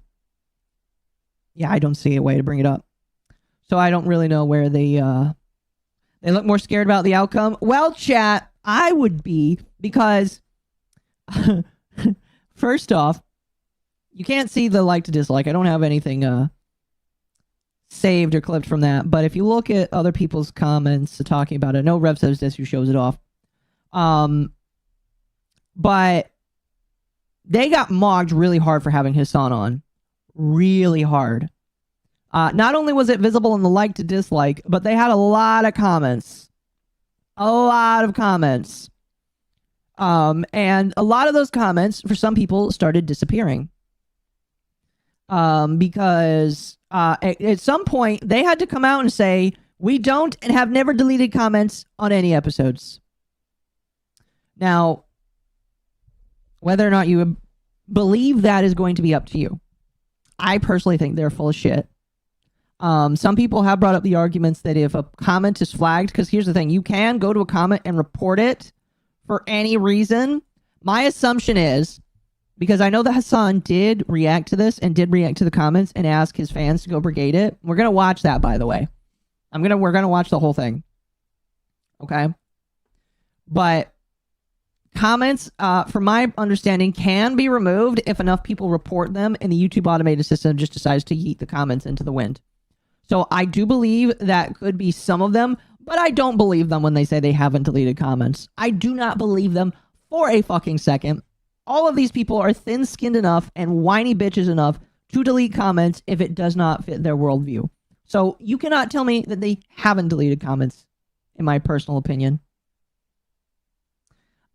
yeah, I don't see a way to bring it up. So I don't really know where they look more scared about the outcome. Well, chat, I would be because first off, you can't see the like to dislike. I don't have anything saved or clipped from that. But if you look at other people's comments talking about it, no Rev says this who shows it off. But they got mocked really hard for having Hasan on. Really hard. Not only was it visible in the like to dislike, but they had a lot of comments. A lot of comments. And a lot of those comments, for some people, started disappearing. Because at some point, they had to come out and say, we don't and have never deleted comments on any episodes. Now, whether or not you believe that is going to be up to you. I personally think they're full of shit. Some people have brought up the arguments that if a comment is flagged, because here's the thing, you can go to a comment and report it for any reason. My assumption is, because I know that Hasan did react to this and did react to the comments and ask his fans to go brigade it. We're going to watch that, by the way. We're going to watch the whole thing. Okay? But comments, from my understanding, can be removed if enough people report them and the YouTube automated system just decides to yeet the comments into the wind. So I do believe that could be some of them, but I don't believe them when they say they haven't deleted comments. I do not believe them for a fucking second. All of these people are thin-skinned enough and whiny bitches enough to delete comments if it does not fit their worldview. So you cannot tell me that they haven't deleted comments, in my personal opinion.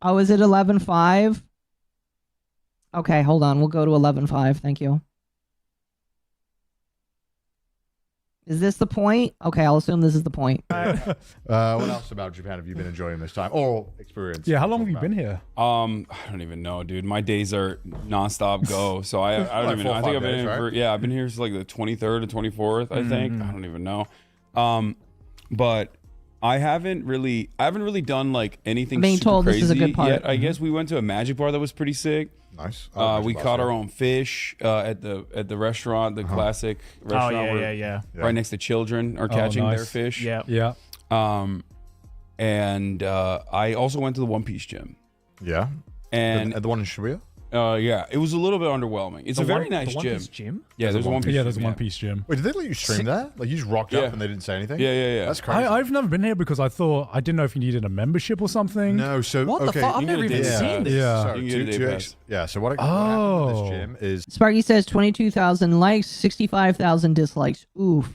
Oh, is it 11.5? Okay, hold on. We'll go to 11.5. Thank you. Is this the point? Okay, I'll assume this is the point. What else about Japan have you been enjoying this time? Or experience? Yeah, how long have you been here? I don't even know, dude. My days are nonstop go. So I don't even know. I think I've been I've been here since like the 23rd or 24th, I think. I don't even know. But I haven't really done like anything being super told crazy this is a good part. yet. I guess we went to a magic bar that was pretty sick. Nice. We caught our own fish at the restaurant, the classic restaurant. Right next to children are catching their fish. Yeah. And I also went to the One Piece gym. Yeah. And the one in Shibuya? Yeah, it was a little bit underwhelming. It's a very nice gym. Yeah, there's a One Piece. Yeah, there's a One Piece gym. Wait, did they let you stream that? Like you just rocked up and they didn't say anything? Yeah. That's crazy. I've never been here because I didn't know if you needed a membership or something. No, so what the fuck? I've never even seen this. Yeah. So what happened with this gym is Sparky says 22,000 likes, 65,000 dislikes. Oof.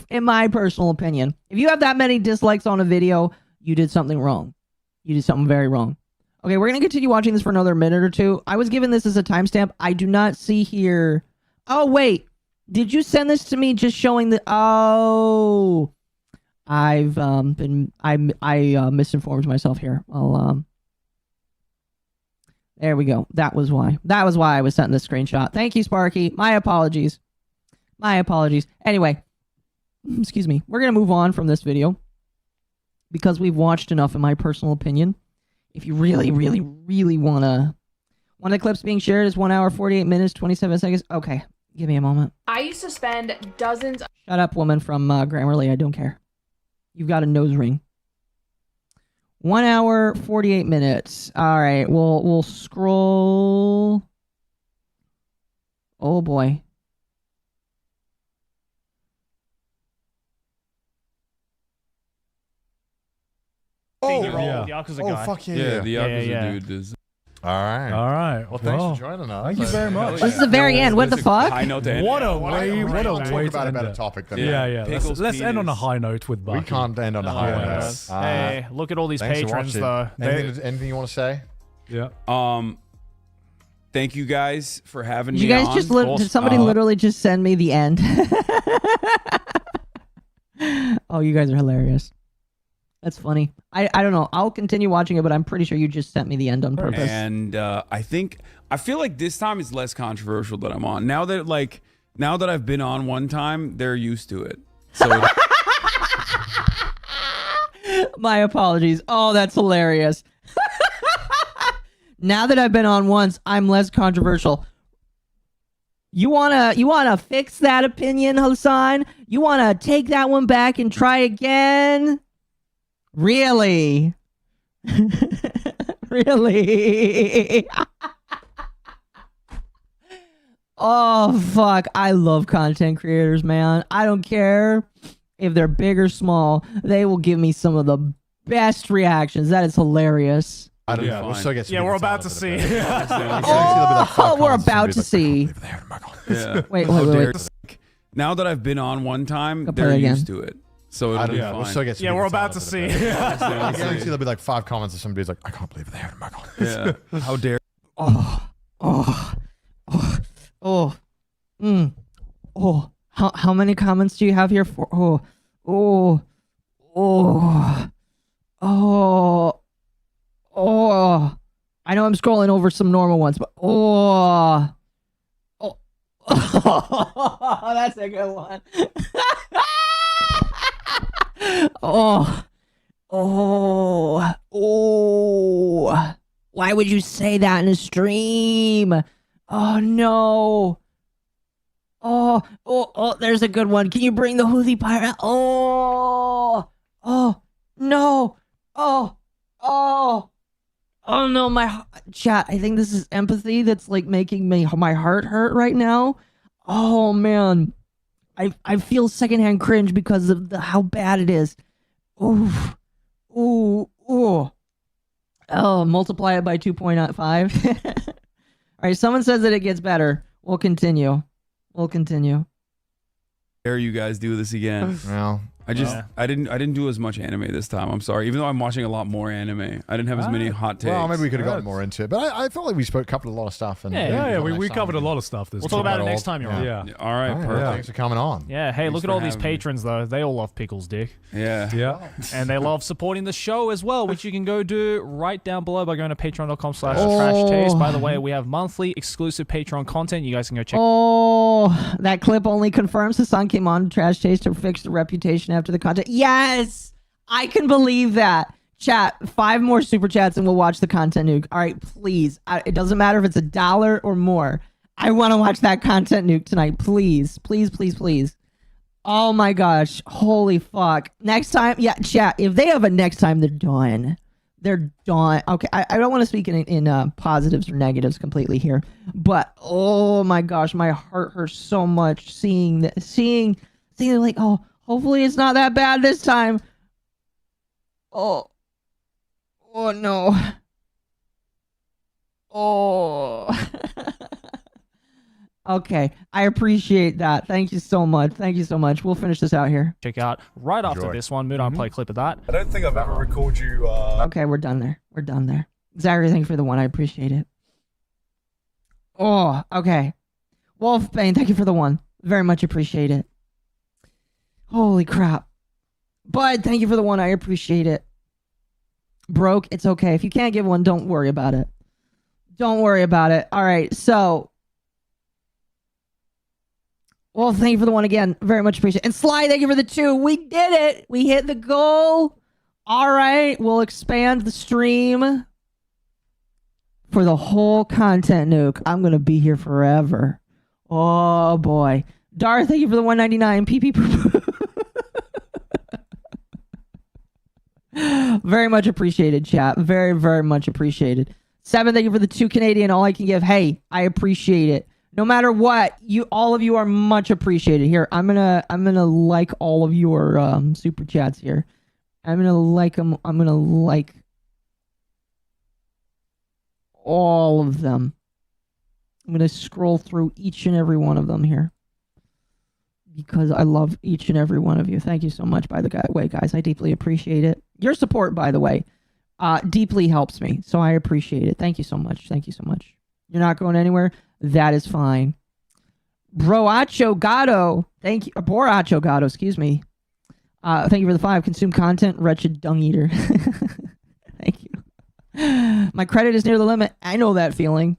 In my personal opinion. If you have that many dislikes on a video, you did something wrong. You did something very wrong. Okay, we're going to continue watching this for another minute or two. I was given this as a timestamp. I do not see here. Oh, wait. Did you send this to me just showing the... Oh. I misinformed myself here. There we go. That was why. That was why I was sent this screenshot. Thank you, Sparky. My apologies. Anyway. Excuse me. We're going to move on from this video. Because we've watched enough, in my personal opinion. If you really, really, really want to... One of the clips being shared is 1 hour, 48 minutes, 27 seconds. Okay. Give me a moment. I used to spend dozens. Shut up, woman from Grammarly. I don't care. You've got a nose ring. 1 hour, 48 minutes. All right, we'll scroll. Oh boy. Oh, yeah. The Yakuza Oh, guy. fuck yeah. Yeah, the Yakuza yeah. dude is. All right. All right. Well, thanks for joining us. Thank you very much. This is the very end. What the fuck? High note to end. What a it. way! What a Talk way about to a end better it. topic than Yeah, that. yeah. Pickles Let's end on a penis. high note with Bucky. We can't end on a high yeah. note. Hey, look at all these Thanks for patrons, watching. though. Anything you want to say? Yeah. Thank you guys for having Did me you guys on. just did somebody literally just send me the end? Oh, you guys are hilarious. That's funny. I don't know. I'll continue watching it, but I'm pretty sure you just sent me the end on purpose. And I feel like this time is less controversial that I'm on. Now that I've been on one time, they're used to it. So My apologies. Oh, that's hilarious. Now that I've been on once, I'm less controversial. You wanna fix that opinion, Hasan? You wanna take that one back and try again? Really? Really? Oh, fuck. I love content creators, man. I don't care if they're big or small. They will give me some of the best reactions. That is hilarious. I don't know. We'll still get some Yeah, people we're about to talented see. about it. Oh, we're about to see. yeah. Wait. Now that I've been on one time, Go play they're it again. used to it. So it'll be fine. We'll still get some Yeah, people we're about to talented see. about it. I see. guarantee there'll be like 5 comments of somebody's like, I can't believe they had a Michael. Yeah. How dare? How many comments do you have here for? I know I'm scrolling over some normal ones, but that's a good one. Why would you say that in a stream? Oh no. There's a good one. Can you bring the Houthi pirate? No. Oh no, my chat. I think this is empathy that's like making my heart hurt right now. Oh man, I feel secondhand cringe because of how bad it is. Ooh. Oh, multiply it by 2.5. All right, someone says that it gets better. We'll continue. Dare you guys do this again? Well, I didn't do as much anime this time. I'm sorry. Even though I'm watching a lot more anime, I didn't have as many hot takes. Well, maybe we could have gotten more into it, but I felt like we covered a lot of stuff. And We covered a lot of stuff this We'll time. talk about it next time you're on. Yeah. All right, perfect. Thanks for coming on. Yeah, hey, Thanks look at for all these having me. patrons, though. They all love Pickles Dick. Yeah. And they love supporting the show as well, which you can go do right down below by going to patreon.com/trashtaste. By the way, we have monthly exclusive Patreon content. You guys can go check. Oh, that clip only confirms Hasan came on Trash Taste to fix the reputation after the content. Yes, I can believe that. Chat, 5 more super chats and we'll watch the content nuke. All right, please. It doesn't matter if it's $1 or more. I want to watch that content nuke tonight. Please. Oh my gosh. Holy fuck. Next time. Yeah, chat. If they have a next time, they're done. Okay, I don't want to speak in positives or negatives completely here, but oh my gosh, my heart hurts so much seeing like, oh, hopefully it's not that bad this time. Oh no. Okay, I appreciate that. Thank you so much. We'll finish this out here. Check out right after this one. Mood on play a clip of that. I don't think I've ever recalled you. Okay, we're done there. Zachary, thank you for the one. I appreciate it. Oh, okay. Wolfbane, thank you for the one. Very much appreciate it. Holy crap. Bud, thank you for the one. I appreciate it. Broke, it's okay. If you can't give one, don't worry about it. All right, so. Well, thank you for the one again. Very much appreciate it. And Sly, thank you for the 2. We did it. We hit the goal. All right, we'll expand the stream for the whole content nuke. I'm going to be here forever. Oh boy. Dar, thank you for the 199. PP Very much appreciated, chat. Very, very much appreciated. 7, thank you for the 2 Canadian. All I can give. Hey, I appreciate it. No matter what, all of you are much appreciated. Here, I'm gonna like all of your super chats here. I'm gonna like them. I'm gonna like all of them. I'm gonna scroll through each and every one of them here because I love each and every one of you. Thank you so much, by the way, guys. I deeply appreciate it. Your support, by the way, deeply helps me, so I appreciate it. Thank you so much. Thank you so much. You're not going anywhere. That is fine. Broacho Gato, thank you. Boracho Gato, excuse me. Thank you for the 5. Consume content, wretched dung eater. Thank you. My credit is near the limit. I know that feeling.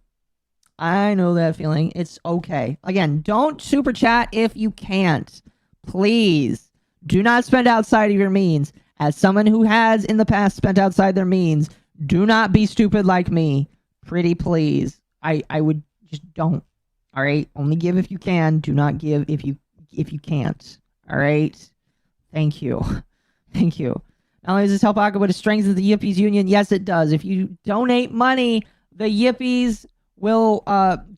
It's okay. Again, don't super chat if you can't. Please do not spend outside of your means. As someone who has in the past spent outside their means, do not be stupid like me. Pretty please. I would just don't. All right. Only give if you can. Do not give if you can't. All right. Thank you. Thank you. Not only does this help Aqua, but it strengthens the Yippies Union. Yes, it does. If you donate money, the Yippies will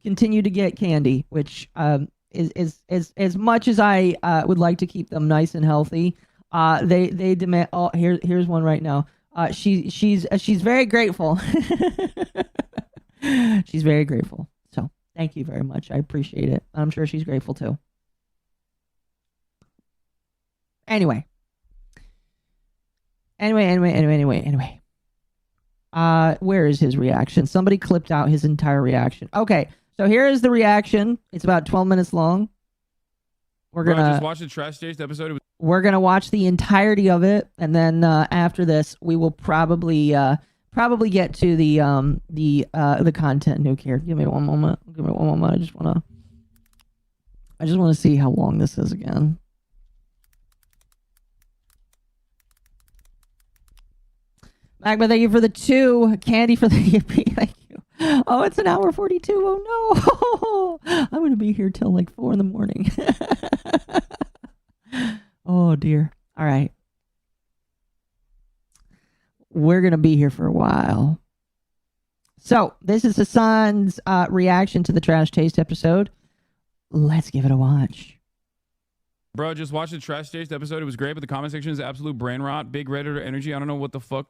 continue to get candy, which is as much as I would like to keep them nice and healthy. They demand. Oh, here's one right now. She's very grateful. She's very grateful. So thank you very much. I appreciate it. I'm sure she's grateful too. Anyway. Where is his reaction? Somebody clipped out his entire reaction. Okay, so here is the reaction. It's about 12 minutes long. We're gonna just watch the Trash Taste episode. We're gonna watch the entirety of it, and then after this, we will probably get to the content nuke here. Give me one moment. I just wanna see how long this is again. Magma, thank you for the 2. Candy for the yippee. Thank you. Oh, it's an hour 42. Oh no. I'm gonna be here till like 4 in the morning. Oh dear. All right. We're gonna be here for a while. So this is Hasan's reaction to the Trash Taste episode. Let's give it a watch. Bro, just watch the Trash Taste episode. It was great, but the comment section is absolute brain rot. Big Redditor energy. I don't know what the fuck.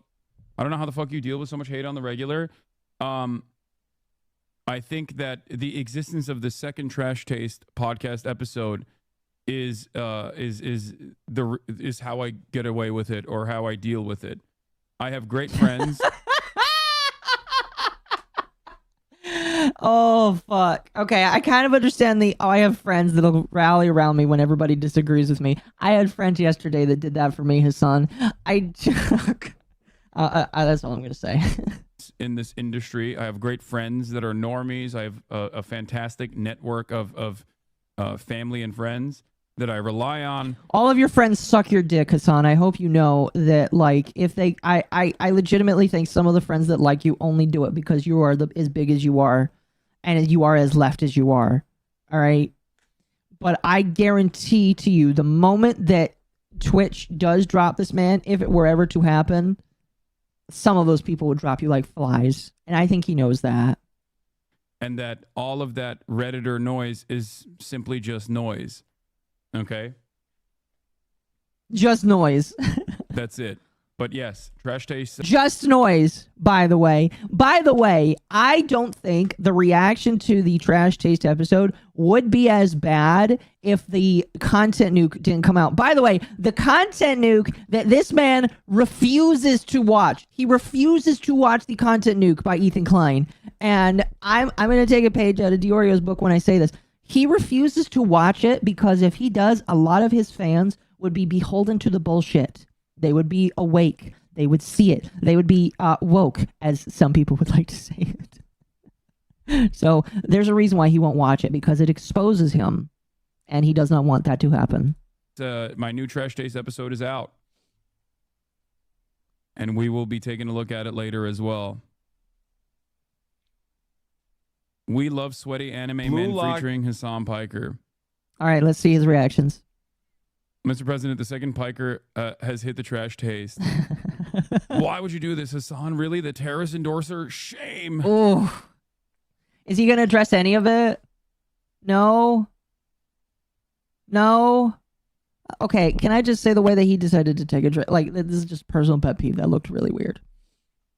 I don't know how the fuck you deal with so much hate on the regular. I think that the existence of the second Trash Taste podcast episode is how I get away with it or how I deal with it. I have great friends. Oh fuck. Okay, I kind of understand I have friends that'll rally around me when everybody disagrees with me. I had friends yesterday that did that for me, Hasan. That's all I'm gonna say. In this industry, I have great friends that are normies. I have a fantastic network of family and friends that I rely on. All of your friends suck your dick, Hasan. I hope you know that. Like, if they, I legitimately think some of the friends that like you only do it because you are as big as you are, and you are as left as you are. All right, but I guarantee to you, the moment that Twitch does drop this man, if it were ever to happen, some of those people would drop you like flies. And I think he knows that. And that all of that Redditor noise is simply just noise. Okay? Just noise. That's it. But yes, Trash Taste. Just noise, by the way. By the way, I don't think the reaction to the Trash Taste episode would be as bad if the content nuke didn't come out. By the way, the content nuke that this man refuses to watch. He refuses to watch the content nuke by Ethan Klein. And I'm going to take a page out of Diorio's book when I say this. He refuses to watch it because if he does, a lot of his fans would be beholden to the bullshit. They would be awake. They would see it. They would be woke, as some people would like to say it. So there's a reason why he won't watch it, because it exposes him, and he does not want that to happen. My new Trash Taste episode is out, and we will be taking a look at it later as well. We love sweaty anime Blue men lock. featuring Hasan Piker. All right, let's see his reactions. Mr. President, the second Piker has hit the trash taste. Why would you do this, Hasan? Really? The terrorist endorser? Shame. Oh. Is he going to address any of it? No. No. Okay, can I just say the way that he decided to take a drink? Like, this is just personal pet peeve. That looked really weird.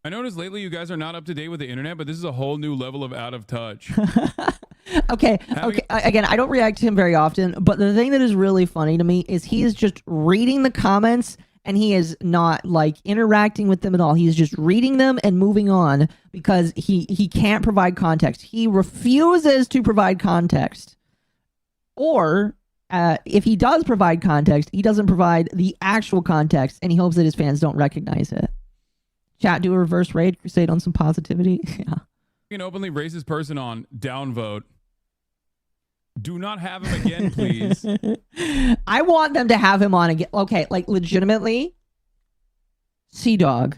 I noticed lately you guys are not up to date with the internet, but this is a whole new level of out of touch. Okay. Again, I don't react to him very often, but the thing that is really funny to me is he is just reading the comments and he is not like interacting with them at all. He's just reading them and moving on because he can't provide context. He refuses to provide context. Or if he does provide context, he doesn't provide the actual context and he hopes that his fans don't recognize it. Chat, do a reverse raid crusade on some positivity. Yeah. An openly racist person on downvote. Do not have him again, please. I want them to have him on again. Okay, like legitimately, Sea Dog,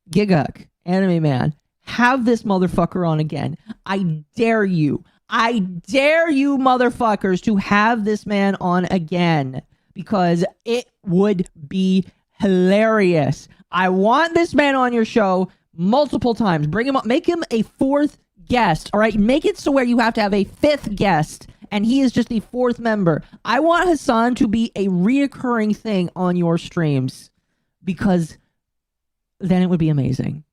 Giguk, Anime Man, have this motherfucker on again. I dare you. I dare you motherfuckers to have this man on again because it would be hilarious. I want this man on your show multiple times. Bring him up. Make him a fourth guest. All right. Make it so where you have to have a fifth guest and he is just the fourth member. I want Hasan to be a reoccurring thing on your streams because then it would be amazing.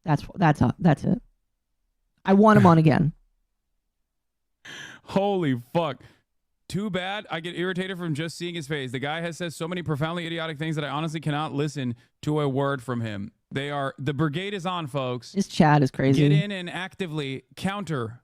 That's it. I want him on again. Holy fuck. Too bad I get irritated from just seeing his face. The guy has said so many profoundly idiotic things that I honestly cannot listen to a word from him. The brigade is on, folks. His chat is crazy. Get in and actively counter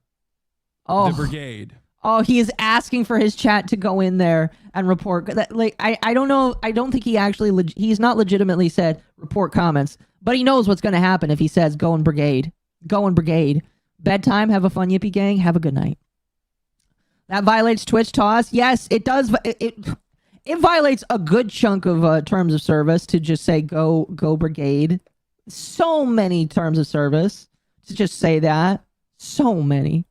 the brigade. Oh, he is asking for his chat to go in there and report. Like, I don't know. I don't think he actually, he's not legitimately said report comments, but he knows what's going to happen if he says go in brigade. Go in brigade. Bedtime, have a fun yippy gang. Have a good night. That violates Twitch toss. Yes, it does. It violates a good chunk of terms of service to just say go brigade. So many terms of service to just say that. So many.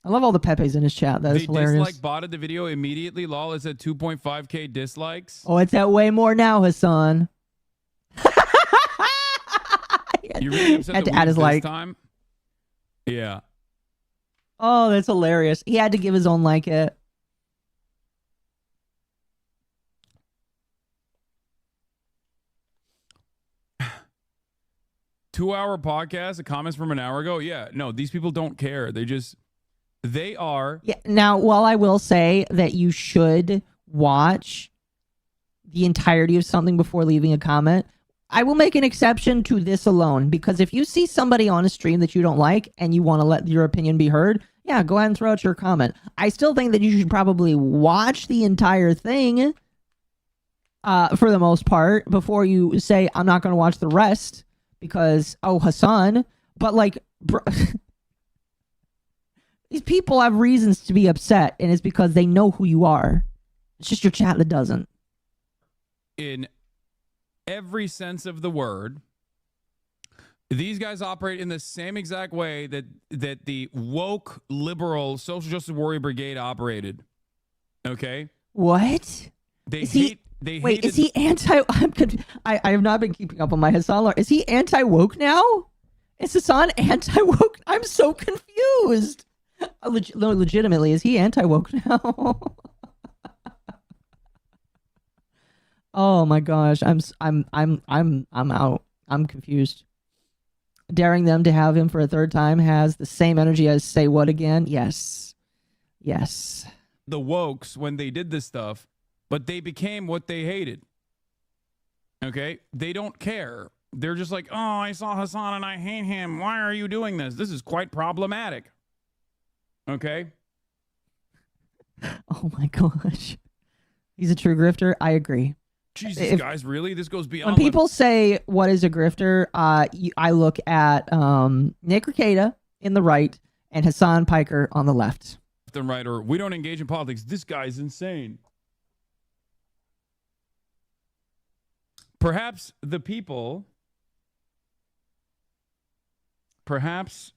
I love all the Pepes in his chat. That is hilarious. Dislike botted the video immediately. Lol, it's at 2.5k dislikes. Oh, it's at way more now, Hasan. You really upset Had that to we add his this like. time? Yeah. Oh, that's hilarious. He had to give his own like it. Two-hour podcast, the comments from an hour ago. Yeah, no, these people don't care. They are. Yeah. Now, while I will say that you should watch the entirety of something before leaving a comment, I will make an exception to this alone, because if you see somebody on a stream that you don't like and you want to let your opinion be heard, yeah, go ahead and throw out your comment. I still think that you should probably watch the entire thing for the most part before you say, I'm not going to watch the rest because, oh, Hasan. But like, these people have reasons to be upset, and it's because they know who you are. It's just your chat that doesn't. In every sense of the word, these guys operate in the same exact way that the woke liberal social justice warrior brigade operated. Okay? What? Is he anti? I have not been keeping up on my Hasan lore. Is he anti-woke now? Is Hasan anti-woke? I'm so confused. Legitimately, is he anti-woke now? Oh my gosh, I'm out. I'm confused. Daring them to have him for a third time has the same energy as say what again? Yes. Yes. The wokes when they did this stuff, but they became what they hated. Okay? They don't care. They're just like, oh, I saw Hasan and I hate him. Why are you doing this? This is quite problematic. Okay? Oh my gosh. He's a true grifter. I agree. Jesus, guys, really? This goes beyond. When people say, what is a grifter? I look at Nick Ricada in the right and Hasan Piker on the left. Left and right, or we don't engage in politics. This guy's insane. Perhaps the people perhaps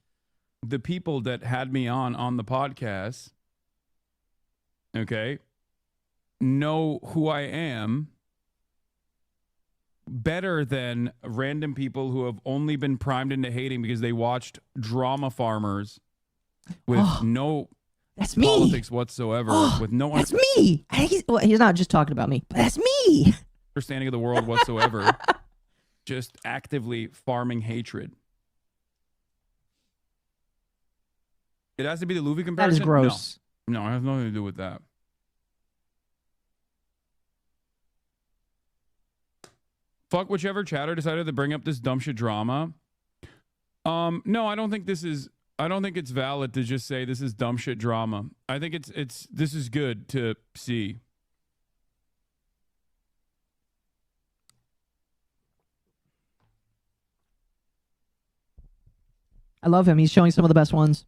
the people that had me on the podcast, okay, know who I am better than random people who have only been primed into hating because they watched Drama Farmers with no that's politics whatsoever, with no that's me. He's not just talking about me, but that's me. Understanding of the world whatsoever, just actively farming hatred. It has to be the Luffy comparison. That is gross. No, it has nothing to do with that. Fuck whichever chatter decided to bring up this dumb shit drama. No, I don't think it's valid to just say this is dumb shit drama. I think this is good to see. I love him. He's showing some of the best ones.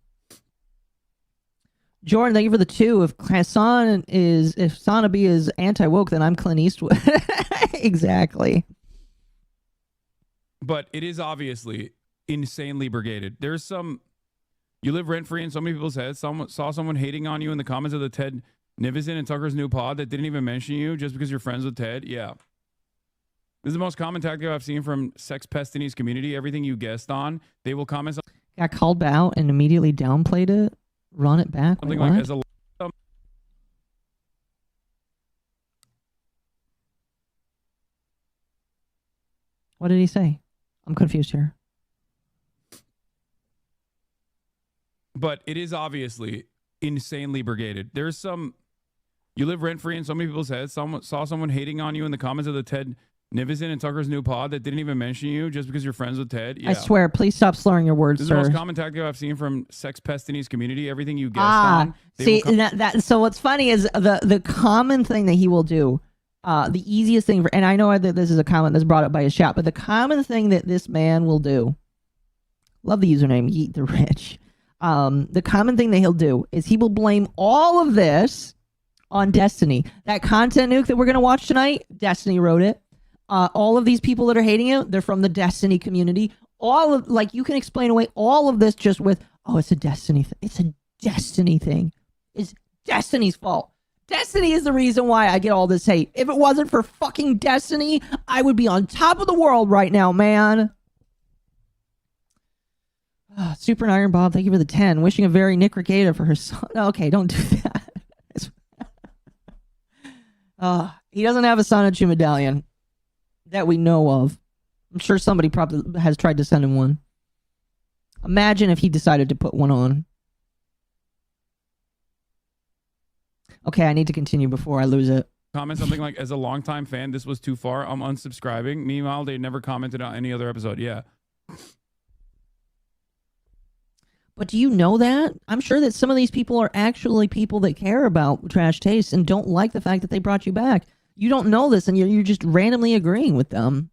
Jordan, thank you for the 2. If Sanabi is anti-woke, then I'm Clint Eastwood. Exactly. But it is obviously insanely brigaded. There's some... You live rent-free in so many people's heads. Saw someone hating on you in the comments of the Ted Nivison and Tucker's new pod that didn't even mention you just because you're friends with Ted. Yeah. This is the most common tactic I've seen from Sex Pestini's community. Everything you guessed on, they will comment... Got called out and immediately downplayed it. Run it back. Something Wait, like what? as a... What did he say? I'm confused here. But it is obviously insanely brigaded. There's some... You live rent-free in so many people's heads. Saw someone hating on you in the comments of the Ted Nivison and Tucker's new pod that didn't even mention you just because you're friends with Ted. Yeah. I swear, please stop slurring your words, This is sir. the most common tactic I've seen from Sex Pestini's community. Everything you guessed on. See, so what's funny is the common thing that he will do, the easiest thing and I know that this is a comment that's brought up by a chat, but the common thing that this man will do, love the username, Yeet the Rich. The common thing that he'll do is he will blame all of this on Destiny. That content nuke that we're going to watch tonight, Destiny wrote it. All of these people that are hating you, they're from the Destiny community. You can explain away all of this just with, it's a Destiny thing. It's a Destiny thing. It's Destiny's fault. Destiny is the reason why I get all this hate. If it wasn't for fucking Destiny, I would be on top of the world right now, man. Super Iron Bob, thank you for the 10. Wishing a very Nick Regatta for her son. Okay, don't do that. He doesn't have a Sanachu medallion that we know of. I'm sure somebody probably has tried to send him one. Imagine if he decided to put one on. Okay, I need to continue before I lose it. Comment something like, as a longtime fan, this was too far. I'm unsubscribing. Meanwhile, they never commented on any other episode. Yeah. But do you know that? I'm sure that some of these people are actually people that care about Trash Taste and don't like the fact that they brought you back. You don't know this, and you're just randomly agreeing with them.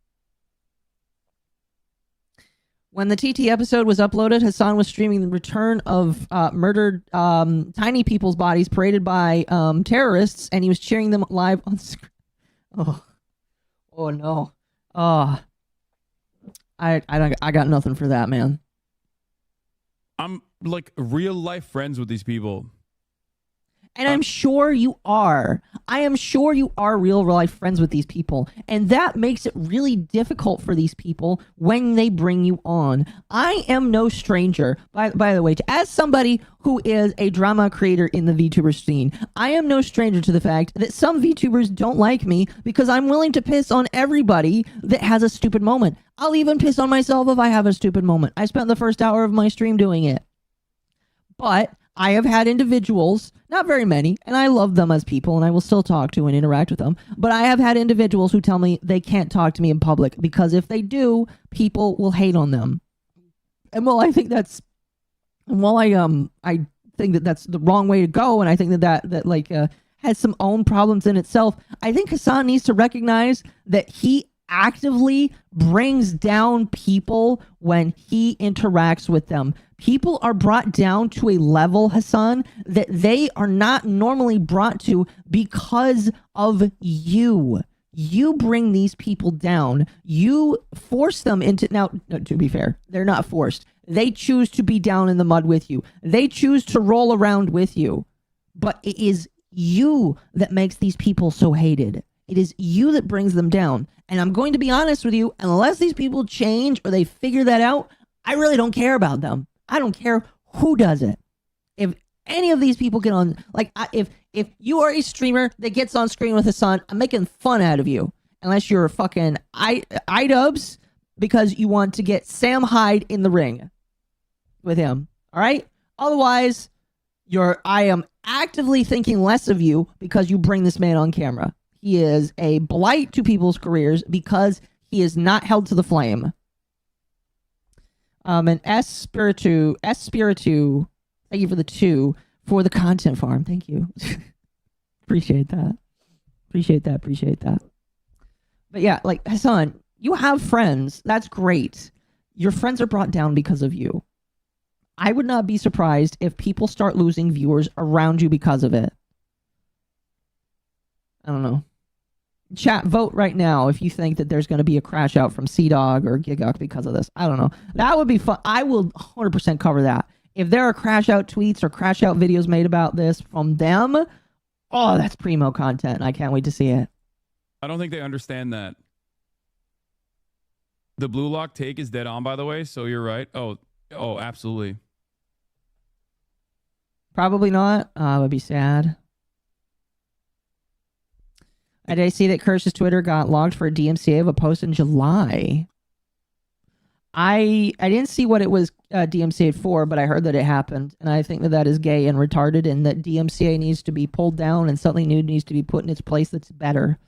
When the TT episode was uploaded, Hasan was streaming the return of murdered tiny people's bodies paraded by terrorists, and he was cheering them live on screen. Oh no. I got nothing for that, man. I'm like real life friends with these people. And I'm sure you are. I am sure you are real life friends with these people. And that makes it really difficult for these people when they bring you on. I am no stranger, by the way, as somebody who is a drama creator in the VTuber scene, I am no stranger to the fact that some VTubers don't like me because I'm willing to piss on everybody that has a stupid moment. I'll even piss on myself if I have a stupid moment. I spent the first hour of my stream doing it. But I have had individuals, not very many, and I love them as people, and I will still talk to and interact with them, but I have had individuals who tell me they can't talk to me in public because if they do, people will hate on them. And I think that's the wrong way to go, and I think that has some own problems in itself. I think Hasan needs to recognize that he actively brings down people when he interacts with them. People are brought down to a level, Hasan, that they are not normally brought to because of you. You bring these people down. You force them into... Now, to be fair, they're not forced. They choose to be down in the mud with you. They choose to roll around with you. But it is you that makes these people so hated. It is you that brings them down. And I'm going to be honest with you, unless these people change or they figure that out, I really don't care about them. I don't care who does it. If any of these people get on, like, if you are a streamer that gets on screen with Hasan, I'm making fun out of you. Unless you're a fucking idubbz because you want to get Sam Hyde in the ring with him. All right? Otherwise, I am actively thinking less of you because you bring this man on camera. He is a blight to people's careers because he is not held to the flame. And Spiritu, thank you for the 2 for the content farm. Thank you. Appreciate that. Appreciate that. But yeah, like, Hasan, you have friends. That's great. Your friends are brought down because of you. I would not be surprised if people start losing viewers around you because of it. I don't know. Chat, vote right now if you think that there's going to be a crash out from CDog or Gigok because of this. I don't know. That would be fun. I will 100% cover that. If there are crash out tweets or crash out videos made about this from them, oh, that's primo content. I can't wait to see it. I don't think they understand that. The blue lock take is dead on, by the way, so you're right. Oh, absolutely. Probably not. Would be sad. Did I see that Kirsch's Twitter got logged for a DMCA of a post in July? I didn't see what it was DMCA'd for, but I heard that it happened, and I think that is gay and retarded, and that DMCA needs to be pulled down and something new needs to be put in its place that's better.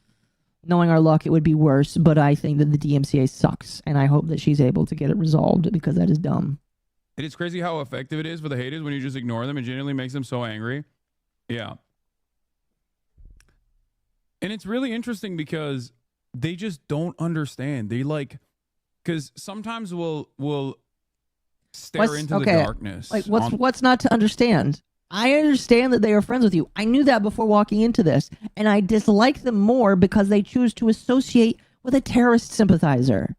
Knowing our luck, it would be worse, but I think that the DMCA sucks, and I hope that she's able to get it resolved because that is dumb. It is crazy how effective it is for the haters when you just ignore them. It genuinely makes them so angry. Yeah. And it's really interesting because they just don't understand. They like, because sometimes we'll stare into the darkness. Like, what's not to understand? I understand that they are friends with you. I knew that before walking into this, and I dislike them more because they choose to associate with a terrorist sympathizer.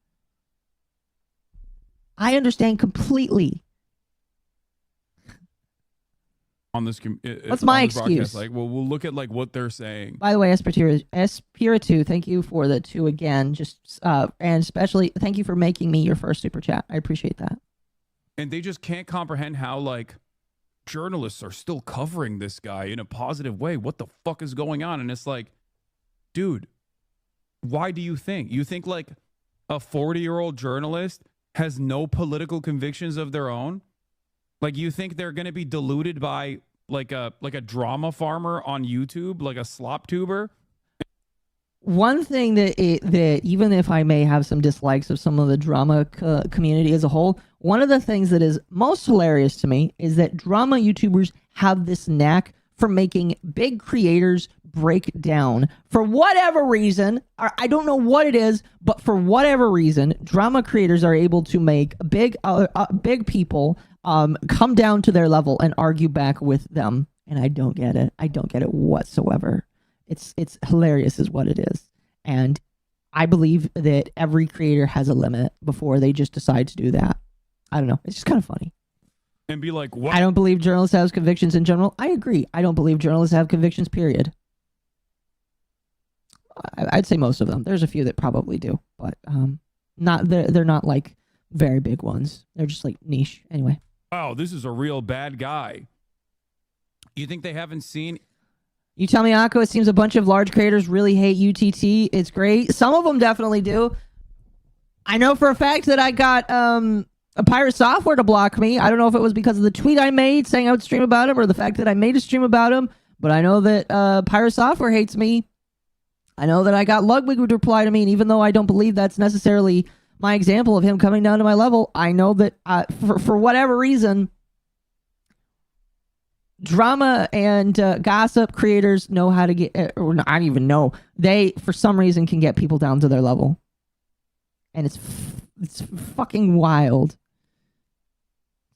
I understand completely. On this, what's my excuse? Like, well, we'll look at like what they're saying. By the way, Espiritu, thank you for the 2 again. Just and especially thank you for making me your first super chat. I appreciate that. And they just can't comprehend how like journalists are still covering this guy in a positive way. What the fuck is going on? And it's like, dude, why do you think? You think like a 40-year-old journalist has no political convictions of their own? Like, you think they're going to be deluded by like a drama farmer on YouTube, like a slop tuber? One thing that even if I may have some dislikes of some of the drama community as a whole, one of the things that is most hilarious to me is that drama YouTubers have this knack for making big creators break down. For whatever reason, I don't know what it is, but for whatever reason, drama creators are able to make big people come down to their level and argue back with them. And I don't get it. I don't get it whatsoever. It's hilarious is what it is. And I believe that every creator has a limit before they just decide to do that. I don't know. It's just kind of funny. And be like, what? I don't believe journalists have convictions in general. I agree. I don't believe journalists have convictions, period. I'd say most of them. There's a few that probably do, but they're not like very big ones. They're just like niche. Anyway. Wow, this is a real bad guy. You think they haven't seen... You tell me, Akko, it seems a bunch of large creators really hate UTT. It's great. Some of them definitely do. I know for a fact that I got a pirate software to block me. I don't know if it was because of the tweet I made saying I would stream about him or the fact that I made a stream about him, but I know that pirate software hates me. I know that I got Ludwig would reply to me, and even though I don't believe that's necessarily my example of him coming down to my level, I know that for whatever reason, drama and gossip creators know how to get, or I don't even know, they for some reason can get people down to their level, and it's fucking wild.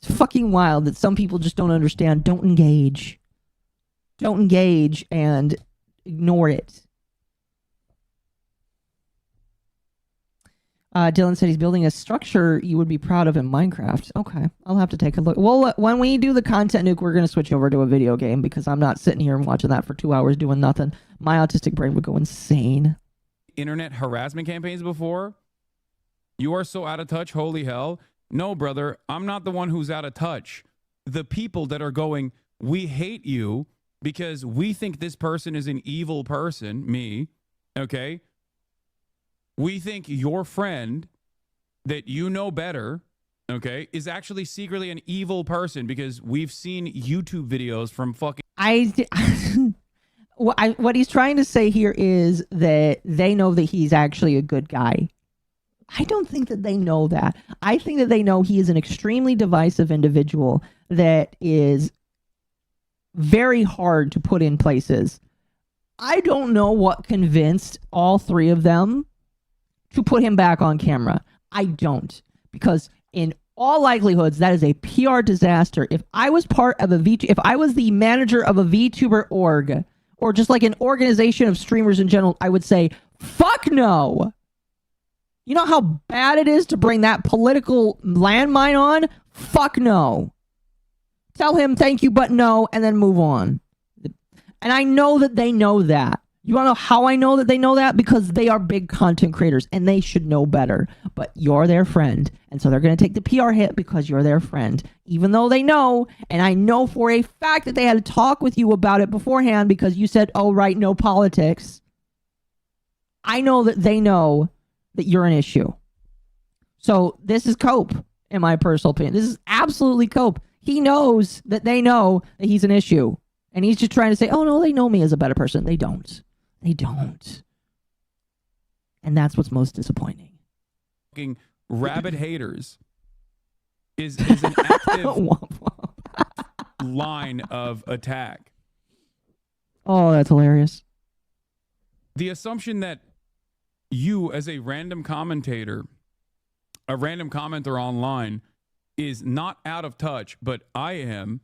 It's fucking wild that some people just don't understand. Don't engage and ignore it. Dylan said he's building a structure you would be proud of in Minecraft. Okay, I'll have to take a look. Well, when we do the content nuke, we're going to switch over to a video game because I'm not sitting here and watching that for 2 hours doing nothing. My autistic brain would go insane. Internet harassment campaigns before? You are so out of touch, holy hell. No, brother, I'm not the one who's out of touch. The people that are going, we hate you because we think this person is an evil person, me, okay? We think your friend that you know better, okay, is actually secretly an evil person because we've seen YouTube videos from fucking... What he's trying to say here is that they know that he's actually a good guy. I don't think that they know that. I think that they know he is an extremely divisive individual that is very hard to put in places. I don't know what convinced all three of them to put him back on camera. I don't. Because in all likelihoods, that is a PR disaster. If I was part of if I was the manager of a VTuber org, or just like an organization of streamers in general, I would say, fuck no. You know how bad it is to bring that political landmine on? Fuck no. Tell him thank you, but no, and then move on. And I know that they know that. You want to know how I know that they know that? Because they are big content creators and they should know better. But you're their friend. And so they're going to take the PR hit because you're their friend. Even though they know, and I know for a fact that they had to talk with you about it beforehand because you said, oh, right, no politics. I know that they know that you're an issue. So this is cope, in my personal opinion. This is absolutely cope. He knows that they know that he's an issue. And he's just trying to say, oh, no, they know me as a better person. They don't. They don't. And that's what's most disappointing. Fucking rabid haters is an active line of attack. Oh, that's hilarious. The assumption that you as a random commentator, a random commenter online, is not out of touch, but I am,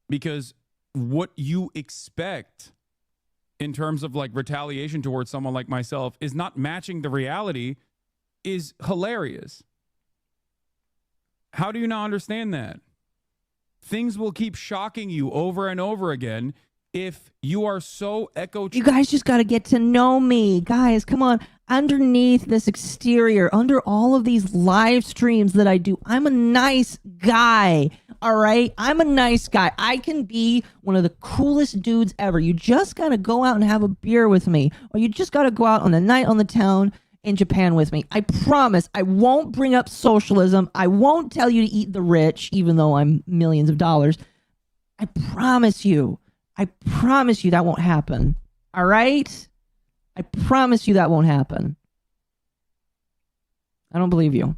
because what you expect in terms of like retaliation towards someone like myself is not matching the reality is hilarious. How do you not understand that? Things will keep shocking you over and over again if you are so You guys just got to get to know me. Guys, come on. Underneath this exterior, under all of these live streams that I do, I'm a nice guy. All right? I'm a nice guy. I can be one of the coolest dudes ever. You just got to go out and have a beer with me. Or you just got to go out on the night on the town in Japan with me. I promise I won't bring up socialism. I won't tell you to eat the rich, even though I'm millions of dollars. I promise you. I promise you that won't happen. All right? I promise you that won't happen. I don't believe you.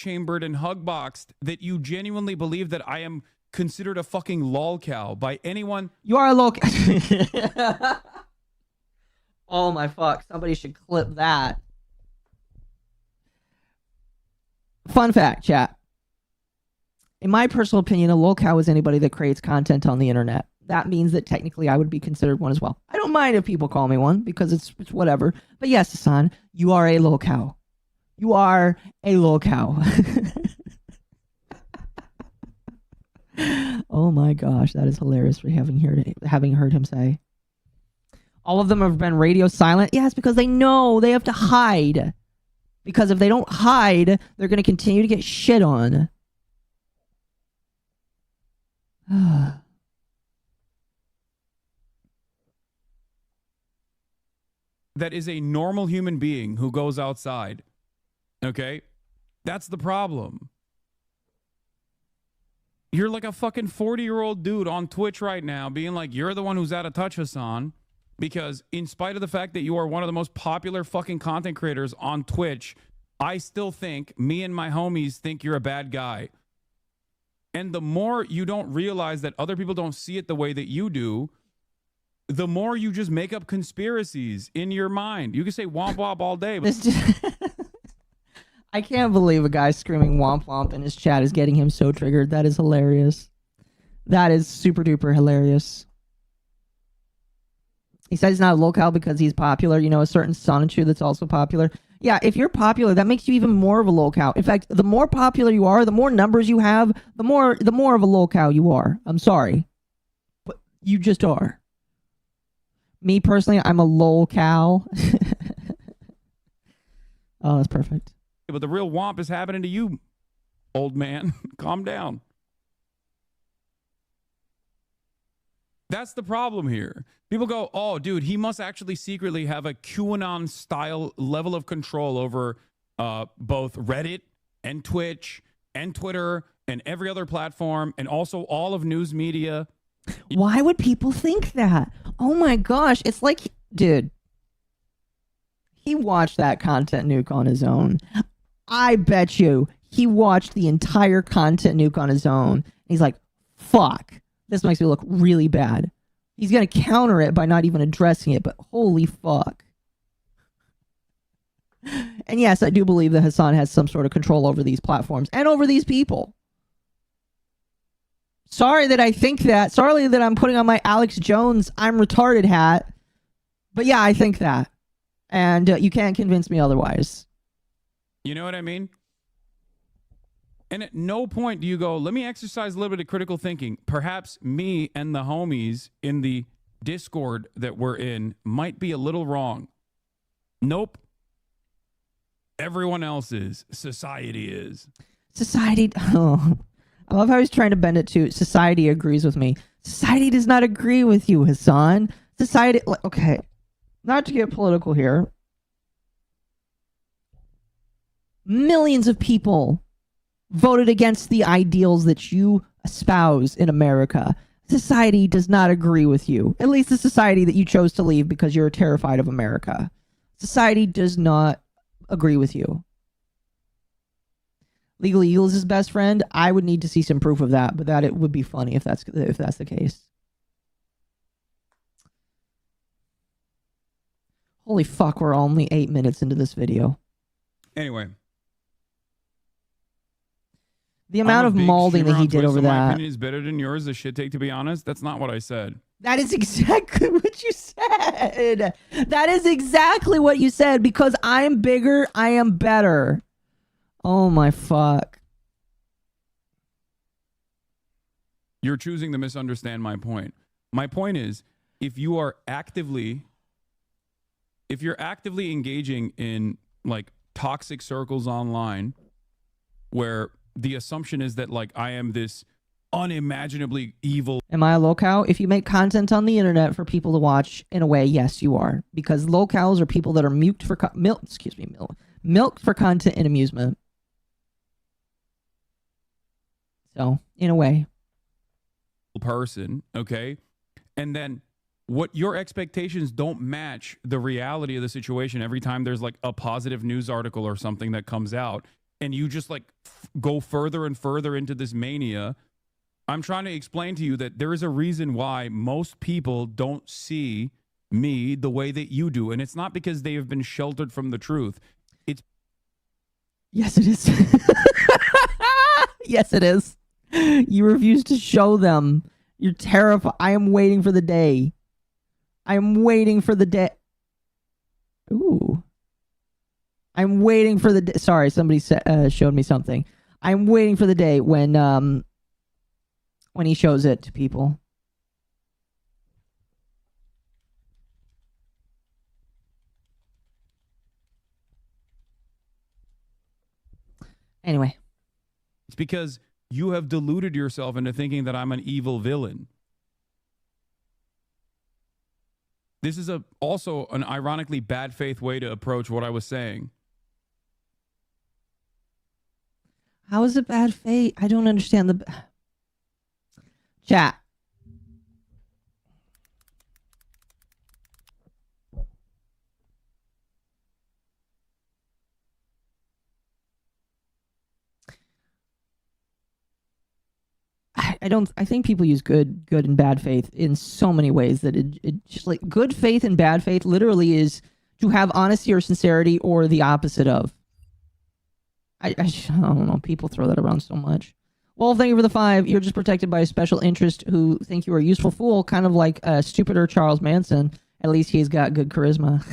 chambered and hug boxed that you genuinely believe that I am considered a fucking lolcow by anyone. You are a lolcow. Oh my fuck. Somebody should clip that. Fun fact, chat. In my personal opinion, a lolcow is anybody that creates content on the internet. That means that technically I would be considered one as well. I don't mind if people call me one because it's whatever. But yes, Hasan, you are a lolcow. You are a lolcow. Oh my gosh, that is hilarious for having heard him say. All of them have been radio silent. Yeah, it's because they know they have to hide. Because if they don't hide, they're going to continue to get shit on. That is a normal human being who goes outside. Okay? That's the problem. You're like a fucking 40-year-old dude on Twitch right now being like, you're the one who's out of touch, Hasan. Because in spite of the fact that you are one of the most popular fucking content creators on Twitch, I still think, me and my homies think you're a bad guy. And the more you don't realize that other people don't see it the way that you do, the more you just make up conspiracies in your mind. You can say womp womp all day. But I can't believe a guy screaming womp womp in his chat is getting him so triggered. That is hilarious. That is super duper hilarious. He says he's not a lolcow because he's popular. You know, a certain Sonichu that's also popular. Yeah, if you're popular, that makes you even more of a lolcow. In fact, the more popular you are, the more numbers you have, the more of a lolcow you are. I'm sorry, but you just are. Me personally, I'm a lolcow. Oh, that's perfect. But the real womp is happening to you, old man. Calm down. That's the problem here. People go, oh, dude, he must actually secretly have a QAnon-style level of control over both Reddit and Twitch and Twitter and every other platform and also all of news media. Why would people think that? Oh my gosh. It's like, dude, he watched that content nuke on his own. I bet you he watched the entire content nuke on his own. He's like, fuck, this makes me look really bad. He's going to counter it by not even addressing it, but holy fuck. And yes, I do believe that Hasan has some sort of control over these platforms and over these people. Sorry that I think that. Sorry that I'm putting on my Alex Jones I'm retarded hat. But yeah, I think that. And you can't convince me otherwise. You know what I mean? And at no point do you go, let me exercise a little bit of critical thinking. Perhaps me and the homies in the Discord that we're in might be a little wrong. Nope. Everyone else is. Society is. Society. Oh, I love how he's trying to bend it to society agrees with me. Society does not agree with you, Hasan. Society. Okay. Not to get political here. Millions of people voted against the ideals that you espouse in America. Society does not agree with you. At least the society that you chose to leave because you're terrified of America. Society does not agree with you. Legal Eagle is his best friend. I would need to see some proof of that, but that it would be funny if that's the case. Holy fuck, we're only 8 minutes into this video. Anyway. The amount of mauling that he did over My that. opinion is better than yours. The shit take, to be honest. That's not what I said. That is exactly what you said. That is exactly what you said. Because I am bigger, I am better. Oh my fuck. You're choosing to misunderstand my point. My point is, if you're actively engaging in like toxic circles online where the assumption is that like I am this unimaginably evil. Am I a lolcow? If you make content on the internet for people to watch, in a way, yes, you are. Because lolcows are people that are milked for content and amusement. So, in a way. Person, okay? And then what your expectations don't match the reality of the situation every time there's like a positive news article or something that comes out and you just like go further and further into this mania. I'm trying to explain to you that there is a reason why most people don't see me the way that you do. And it's not because they have been sheltered from the truth. It's Yes, it is. Yes, it is. You refuse to show them. You're terrified. I am waiting for the day. I am waiting for the day. Ooh. I'm waiting for the day. Sorry, somebody showed me something. I'm waiting for the day when he shows it to people. Anyway. It's because you have deluded yourself into thinking that I'm an evil villain. This is also an ironically bad faith way to approach what I was saying. How is it bad faith? I don't understand the... Chat. I think people use good and bad faith in so many ways that it just like good faith and bad faith literally is to have honesty or sincerity or the opposite of. I don't know. People throw that around so much. Well, thank you for the 5. You're just protected by a special interest who think you are a useful fool, kind of like stupider Charles Manson. At least he's got good charisma.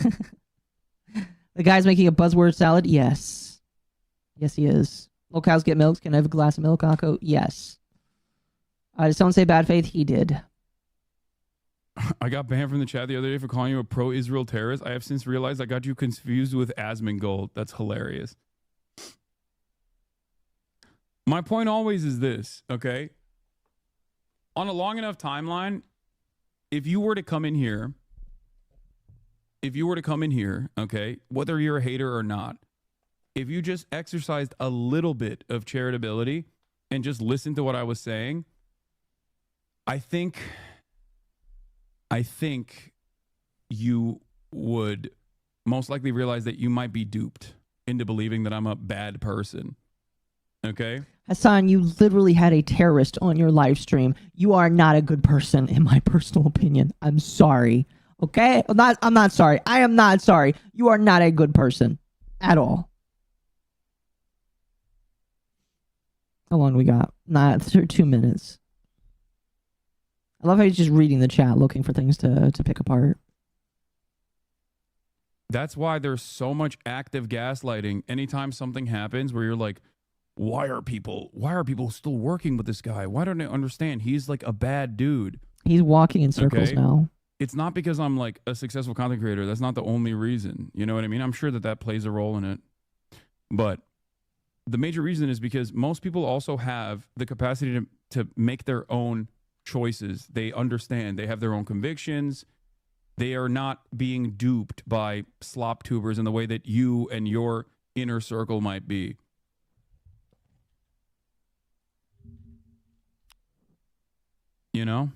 The guy's making a buzzword salad? Yes. Yes, he is. Little cows get milk. Can I have a glass of milk, Akko? Yes. Did someone say bad faith? He did. I got banned from the chat the other day for calling you a pro-Israel terrorist. I have since realized I got you confused with Asmongold. That's hilarious. My point always is this, okay? On a long enough timeline, if you were to come in here, okay, whether you're a hater or not, if you just exercised a little bit of charitability and just listened to what I was saying, I think you would most likely realize that you might be duped into believing that I'm a bad person. Okay? Hasan, you literally had a terrorist on your live stream. You are not a good person, in my personal opinion. I'm sorry. Okay? I'm not sorry. I am not sorry. You are not a good person at all. How long we got? 2 minutes. I love how he's just reading the chat, looking for things to pick apart. That's why there's so much active gaslighting anytime something happens where you're like, why are people still working with this guy? Why don't I understand? He's like a bad dude. He's walking in circles now. It's not because I'm like a successful content creator. That's not the only reason. You know what I mean? I'm sure that plays a role in it. But the major reason is because most people also have the capacity to make their own choices. They understand. They have their own convictions. They are not being duped by slop tubers in the way that you and your inner circle might be. You know?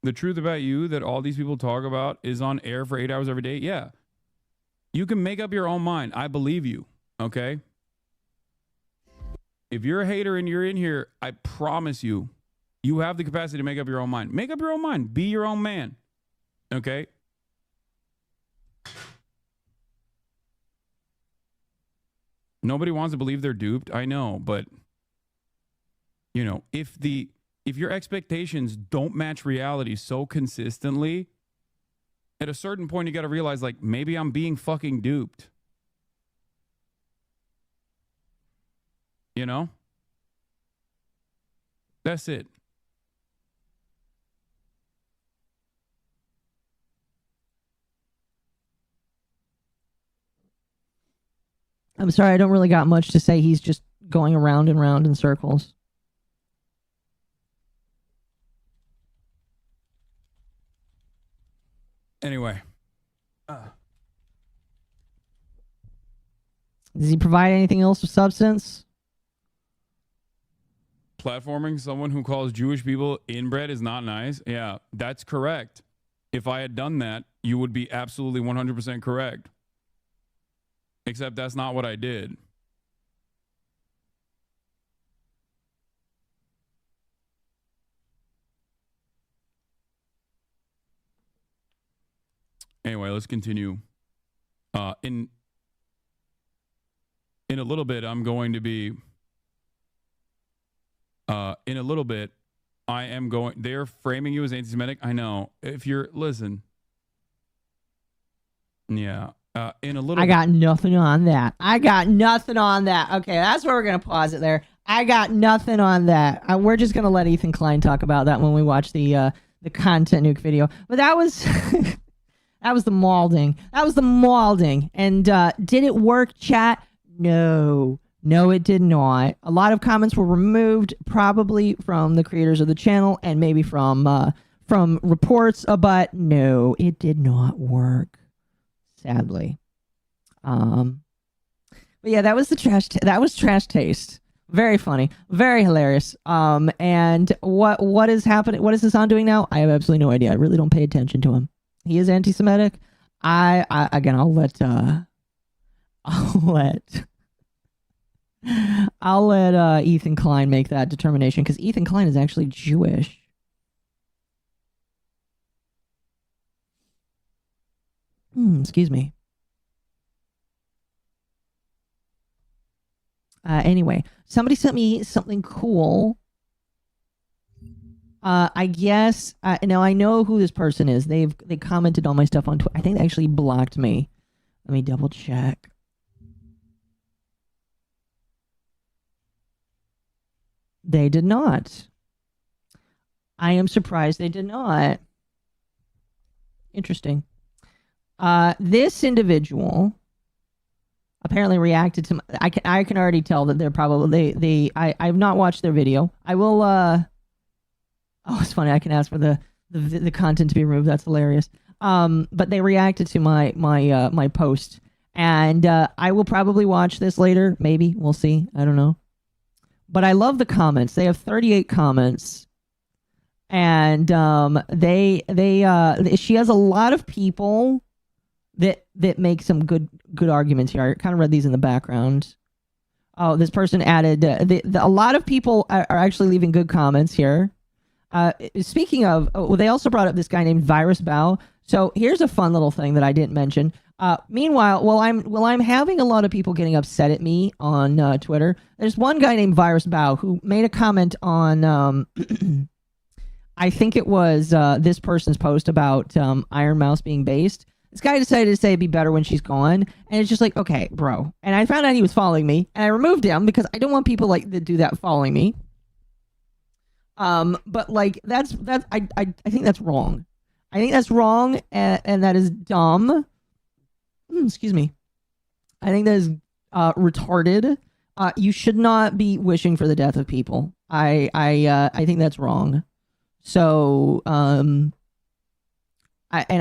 The truth about you that all these people talk about is on air for 8 hours every day. Yeah. You can make up your own mind. I believe you. Okay? If you're a hater and you're in here, I promise you, you have the capacity to make up your own mind. Make up your own mind. Be your own man. Okay? Nobody wants to believe they're duped. I know, but you know, if your expectations don't match reality so consistently, at a certain point you got to realize, like, maybe I'm being fucking duped. You know? That's it. I'm sorry, I don't really got much to say. He's just going around and round in circles. Anyway. Does he provide anything else of substance? Platforming someone who calls Jewish people inbred is not nice. Yeah, that's correct. If I had done that, you would be absolutely 100% correct. Except that's not what I did. Anyway, let's continue. In a little bit, I'm going to be... in a little bit, I am going... They're framing you as anti-Semitic. I know. If you're... Listen. Yeah. In a little... I got nothing on that. Okay, that's where we're going to pause it there. I got nothing on that. We're just going to let Ethan Klein talk about that when we watch the content nuke video. But that was... that was the maulding. And did it work, chat? No, it did not. A lot of comments were removed, probably from the creators of the channel and maybe from reports, but no, it did not work, sadly. But yeah, that was trash taste. Very funny, very hilarious. And what is happening? What is Hasan doing now? I have absolutely no idea. I really don't pay attention to him. He is anti-Semitic. I'll let Ethan Klein make that determination, because Ethan Klein is actually Jewish. Excuse me. Anyway, somebody sent me something cool. I guess now I know who this person is. They commented on my stuff on Twitter. I think they actually blocked me. Let me double check. They did not. I am surprised they did not. Interesting. This individual apparently reacted to I can already tell that they're probably I've not watched their video. I will oh, it's funny. I can ask for the content to be removed. That's hilarious. But they reacted to my post, and I will probably watch this later. Maybe we'll see. I don't know. But I love the comments. They have 38 comments, and she has a lot of people that make some good arguments here. I kind of read these in the background. Oh, this person added a lot of people are actually leaving good comments here. Speaking of, they also brought up this guy named Virus Bow. So here's a fun little thing that I didn't mention. Meanwhile, while I'm having a lot of people getting upset at me on Twitter, there's one guy named Virus Bow who made a comment on I think it was this person's post about Iron Mouse being based. This guy decided to say it'd be better when she's gone, and it's just like, okay, bro. And I found out he was following me, and I removed him because I don't want people like that do that following me. But like that's I think that's wrong. I think that's wrong, and that is dumb. Excuse me. I think that is retarded. You should not be wishing for the death of people. I think that's wrong. So I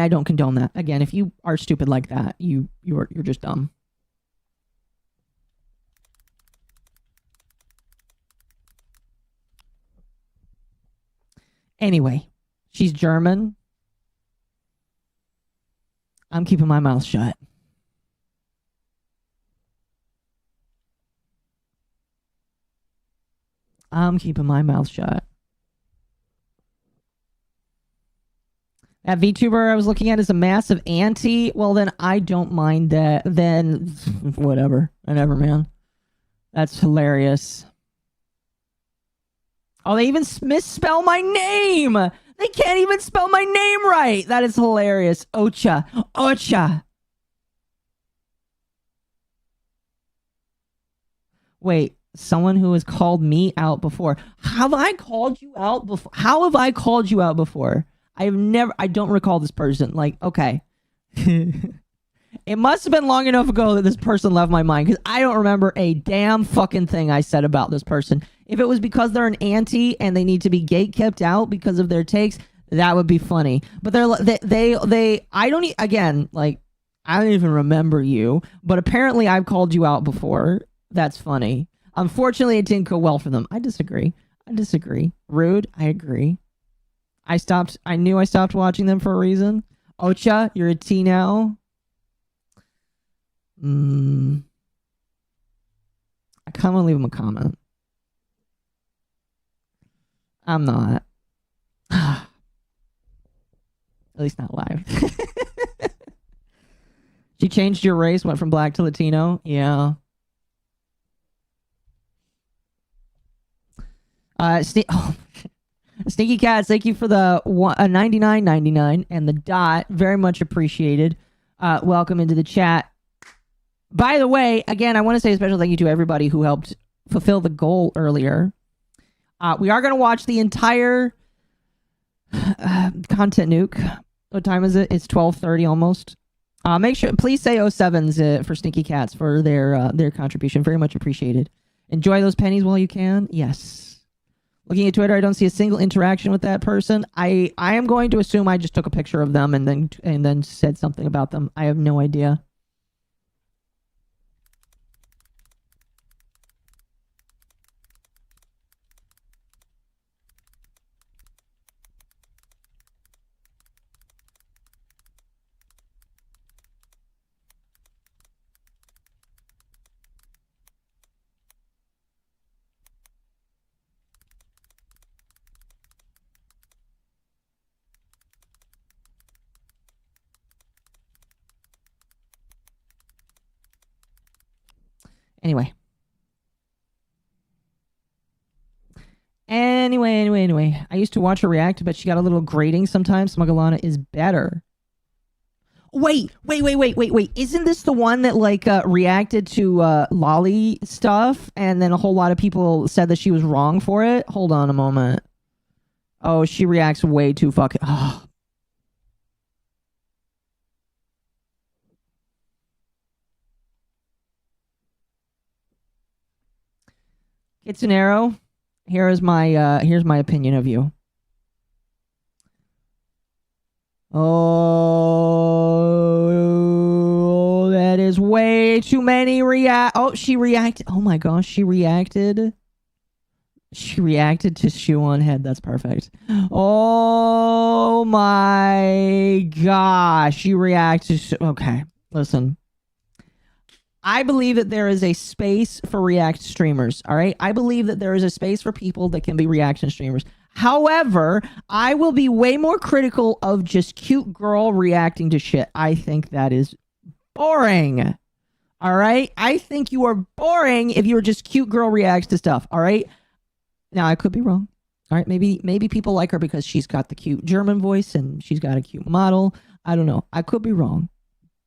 don't condone that. Again, if you are stupid like that, you're just dumb. Anyway, she's German. I'm keeping my mouth shut. I'm keeping my mouth shut. That VTuber I was looking at is a massive anti. Well, then I don't mind that. Then whatever. Whatever, man. That's hilarious. Oh, they even misspell my name. They can't even spell my name right. That is hilarious. Ocha. Ocha. Wait, someone who has called me out before. Have I called you out before? How have I called you out before? I don't recall this person. Like, okay. It must have been long enough ago that this person left my mind, because I don't remember a damn fucking thing I said about this person. If it was because they're an anti and they need to be gate kept out because of their takes, that would be funny. But I don't again, like, I don't even remember you, but apparently I've called you out before. That's funny. Unfortunately, it didn't go well for them. I disagree. Rude. I agree. I knew I stopped watching them for a reason. Ocha, you're a T now. I kind of want to leave him a comment. I'm not. At least not live. She changed your race, went from black to Latino. Yeah. Sneaky Cats, thank you for the $99.99 and the dot. Very much appreciated. Welcome into the chat. By the way, again, I want to say a special thank you to everybody who helped fulfill the goal earlier. We are going to watch the entire content nuke. What time is it? It's 12:30 almost. Make sure, please say 07s for Sneaky Cats for their contribution. Very much appreciated. Enjoy those pennies while you can. Yes. Looking at Twitter, I don't see a single interaction with that person. I am going to assume I just took a picture of them and then said something about them. I have no idea. Anyway. I used to watch her react, but she got a little grating sometimes. Smuggalana is better. Wait. Isn't this the one that like reacted to Lolly stuff and then a whole lot of people said that she was wrong for it? Hold on a moment. Oh, she reacts way too fucking... Oh. Kitsunero, here's my opinion of you. Oh, that is way too many Oh, she reacted. Oh my gosh, she reacted. She reacted to shoe on head. That's perfect. Oh my gosh, she reacted. Okay, listen. I believe that there is a space for React streamers, all right? I believe that there is a space for people that can be reaction streamers. However, I will be way more critical of just cute girl reacting to shit. I think that is boring, all right? I think you are boring if you are just cute girl reacts to stuff, all right? Now, I could be wrong, all right? Maybe people like her because she's got the cute German voice and she's got a cute model. I don't know. I could be wrong,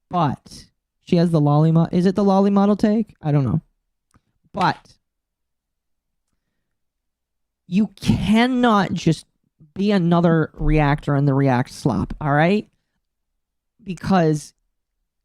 but... She has the lolly model. Is it the lolly model take? I don't know. But you cannot just be another reactor in the React slop, all right? Because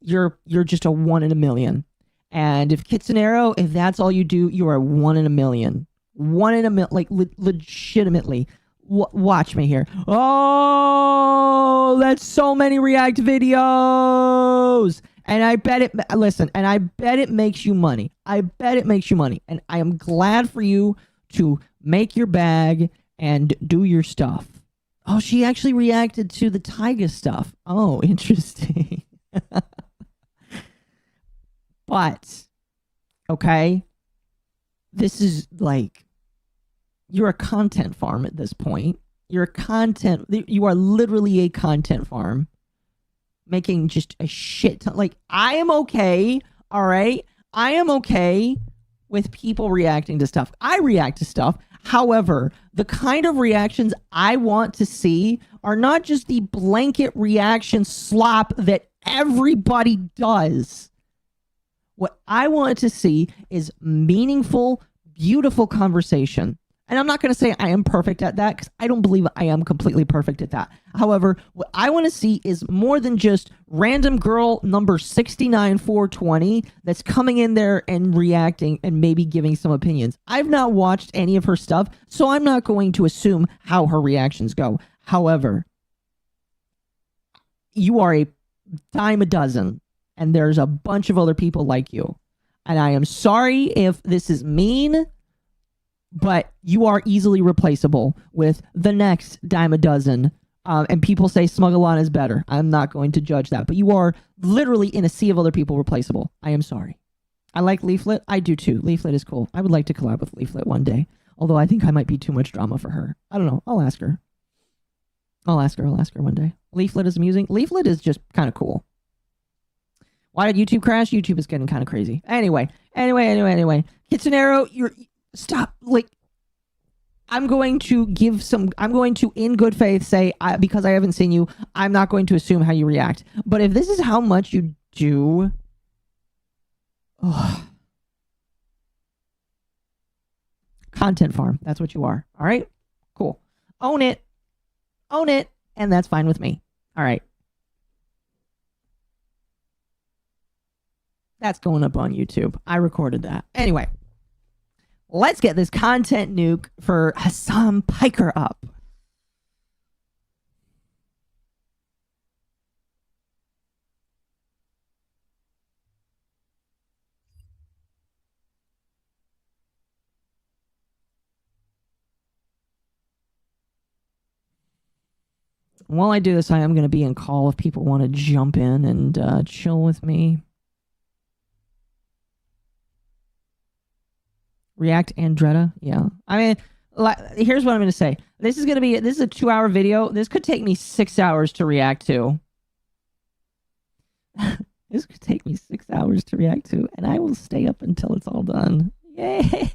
you're just a 1 in a million. And if Kitsunero, if that's all you do, you are 1 in a million. 1 in a million, like legitimately. Watch me here. Oh, that's so many React videos. And I bet it, listen, and I bet it makes you money. I bet it makes you money. And I am glad for you to make your bag and do your stuff. Oh, she actually reacted to the Taiga stuff. Oh, interesting. But, okay, this is like, you're a content farm at this point. You are literally a content farm. Making just a shit ton. Like, I am okay, all right? I am okay with people reacting to stuff. I react to stuff. However, the kind of reactions I want to see are not just the blanket reaction slop that everybody does. What I want to see is meaningful, beautiful conversation. And I'm not going to say I am perfect at that because I don't believe I am completely perfect at that. However, what I want to see is more than just random girl number 69420 that's coming in there and reacting and maybe giving some opinions. I've not watched any of her stuff, so I'm not going to assume how her reactions go. However, you are a dime a dozen, and there's a bunch of other people like you. And I am sorry if this is mean, but you are easily replaceable with the next dime a dozen. And people say Smuggalana is better. I'm not going to judge that. But you are literally in a sea of other people replaceable. I am sorry. I like Leaflet. I do too. Leaflet is cool. I would like to collab with Leaflet one day. Although I think I might be too much drama for her. I don't know. I'll ask her. I'll ask her one day. Leaflet is amusing. Leaflet is just kind of cool. Why did YouTube crash? YouTube is getting kind of crazy. Anyway. Kitsunero, stop. Like, I'm going to in good faith say, because I haven't seen you, I'm not going to assume how you react. But if this is how much you do, content farm, that's what you are. All right, cool. Own it, and that's fine with me. All right. That's going up on YouTube. I recorded that. Anyway. Let's get this content nuke for Hasan Piker up. While I do this, I am going to be in call if people want to jump in and chill with me. React Andretta, yeah. I mean, here's what I'm going to say. This is a 2-hour video. This could take me 6 hours to react to. This could take me 6 hours to react to, and I will stay up until it's all done. Yay!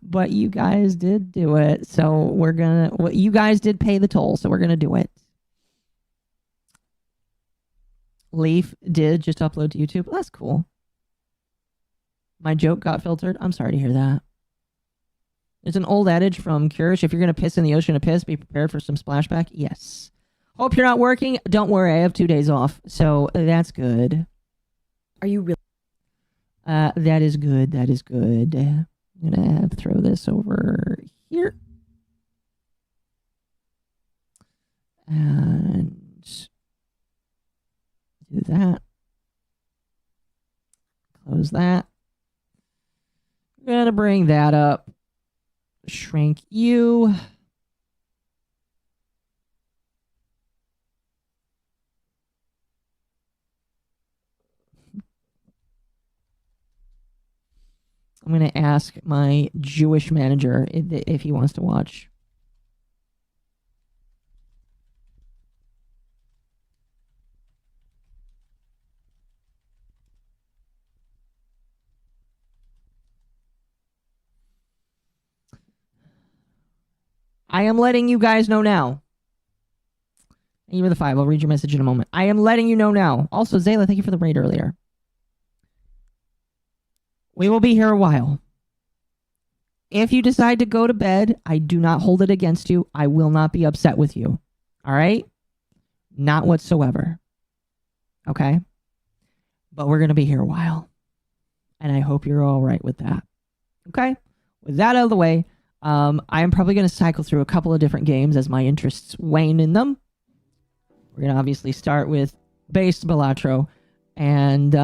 But you guys did do it, so we're gonna. Well, you guys did pay the toll, so we're gonna do it. Leaf did just upload to YouTube. That's cool. My joke got filtered. I'm sorry to hear that. There's an old adage from Curish: if you're gonna piss in the ocean of piss, be prepared for some splashback. Yes. Hope you're not working. Don't worry, I have 2 days off, so that's good. Are you really? That is good. That is good. I'm gonna throw this over here. And do that. Close that. I'm gonna bring that up. Shrink you. I'm going to ask my Jewish manager if he wants to watch. I am letting you guys know now. Thank you for the 5. I'll read your message in a moment. I am letting you know now. Also, Zayla, thank you for the raid earlier. We will be here a while. If you decide to go to bed, I do not hold it against you. I will not be upset with you. All right? Not whatsoever. Okay? But we're going to be here a while. And I hope you're all right with that. Okay? With that out of the way, I am probably going to cycle through a couple of different games as my interests wane in them. We're going to obviously start with Base Balatro and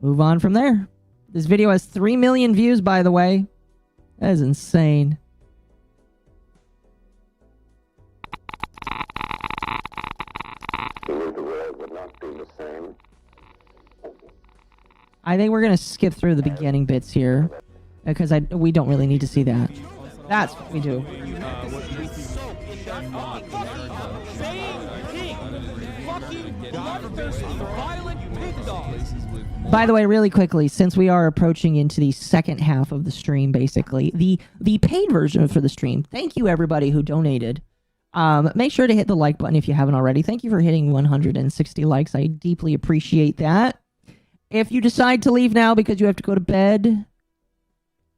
move on from there. This video has 3 million views, by the way. That is insane. I think we're going to skip through the beginning bits here because we don't really need to see that. That's what we do. By the way, really quickly, since we are approaching into the second half of the stream, basically, the paid version for the stream, thank you everybody who donated. Make sure to hit the like button if you haven't already. Thank you for hitting 160 likes. I deeply appreciate that. If you decide to leave now because you have to go to bed,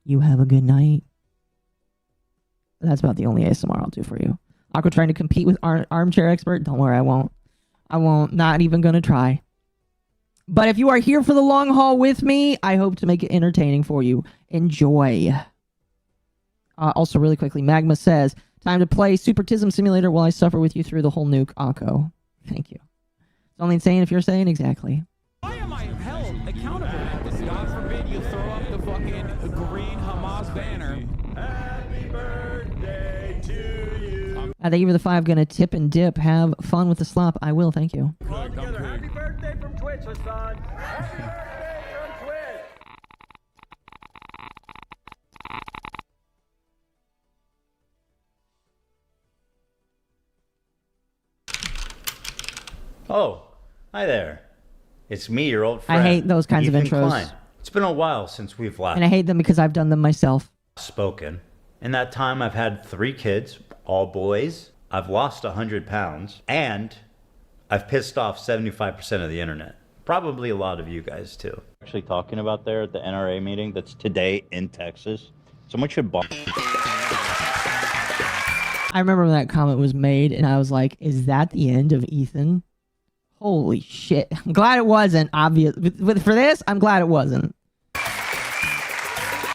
you have a good night. That's about the only ASMR I'll do for you. Aqua trying to compete with Armchair Expert? Don't worry, I won't. I won't. Not even going to try. But if you are here for the long haul with me, I hope to make it entertaining for you. Enjoy. Also, really quickly, Magma says, time to play Supertism Simulator while I suffer with you through the whole nuke, Akko. Thank you. It's only insane if you're saying exactly. Why am I held accountable? God forbid you throw up the fucking green Hamas banner. Happy birthday to you. Thank you for the 5. Gonna tip and dip. Have fun with the slop. I will. Thank you. Happy birthday from Twitch, Hasan. Happy birthday from Twitch. Oh, hi there. It's me, your old friend. I hate those kinds Ethan of intros. Klein. It's been a while since we've last And I hate them because I've done them myself. spoken. In that time, I've had 3 kids, all boys. I've lost 100 pounds, and I've pissed off 75% of the internet. Probably a lot of you guys too. Actually talking about there at the NRA meeting that's today in Texas. Someone should bomb. I remember when that comment was made, and I was like, is that the end of Ethan? Holy shit. I'm glad it wasn't, obvious. For this, I'm glad it wasn't.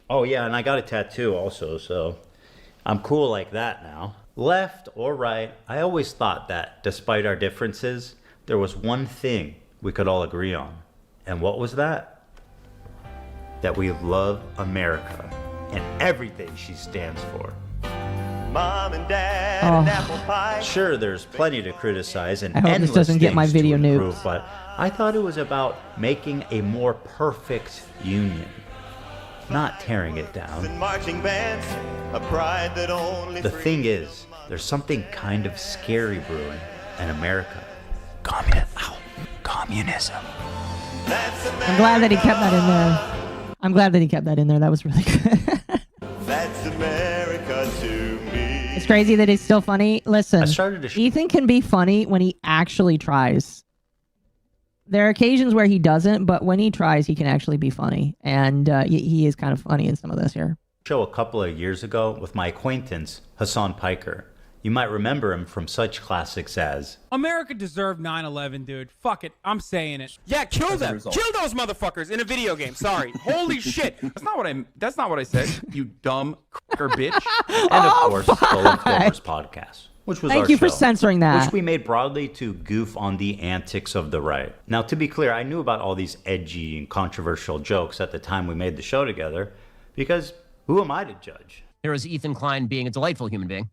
Oh yeah, and I got a tattoo also, so I'm cool like that now. Left or right, I always thought that, despite our differences, there was one thing we could all agree on. And what was that? That we love America and everything she stands for. Mom and Dad and apple pie. Sure, there's plenty to criticize and I hope this endless doesn't get my things video to nuked. improve, but I thought it was about making a more perfect union, not tearing it down. Marching bands, a pride that only The thing is, there's something kind of scary brewing in America. Communism. I'm glad that he kept that in there. I'm glad that he kept that in there. That was really good. That's America to me. It's crazy that he's still funny. Listen, I started to Ethan can be funny when he actually tries. There are occasions where he doesn't, but when he tries, he can actually be funny. And he is kind of funny in some of this here. Show a couple of years ago with my acquaintance, Hasan Piker. You might remember him from such classics as America deserved 9/11, dude. Fuck it. I'm saying it. Yeah, kill them. Kill those motherfuckers in a video game. Sorry. Holy shit. That's not what I said. You dumb cracker bitch. and of course, Full podcast, which was Thank our you for show, censoring that. which we made broadly to goof on the antics of the right. Now, to be clear, I knew about all these edgy and controversial jokes at the time we made the show together, because who am I to judge? Here is Ethan Klein being a delightful human being.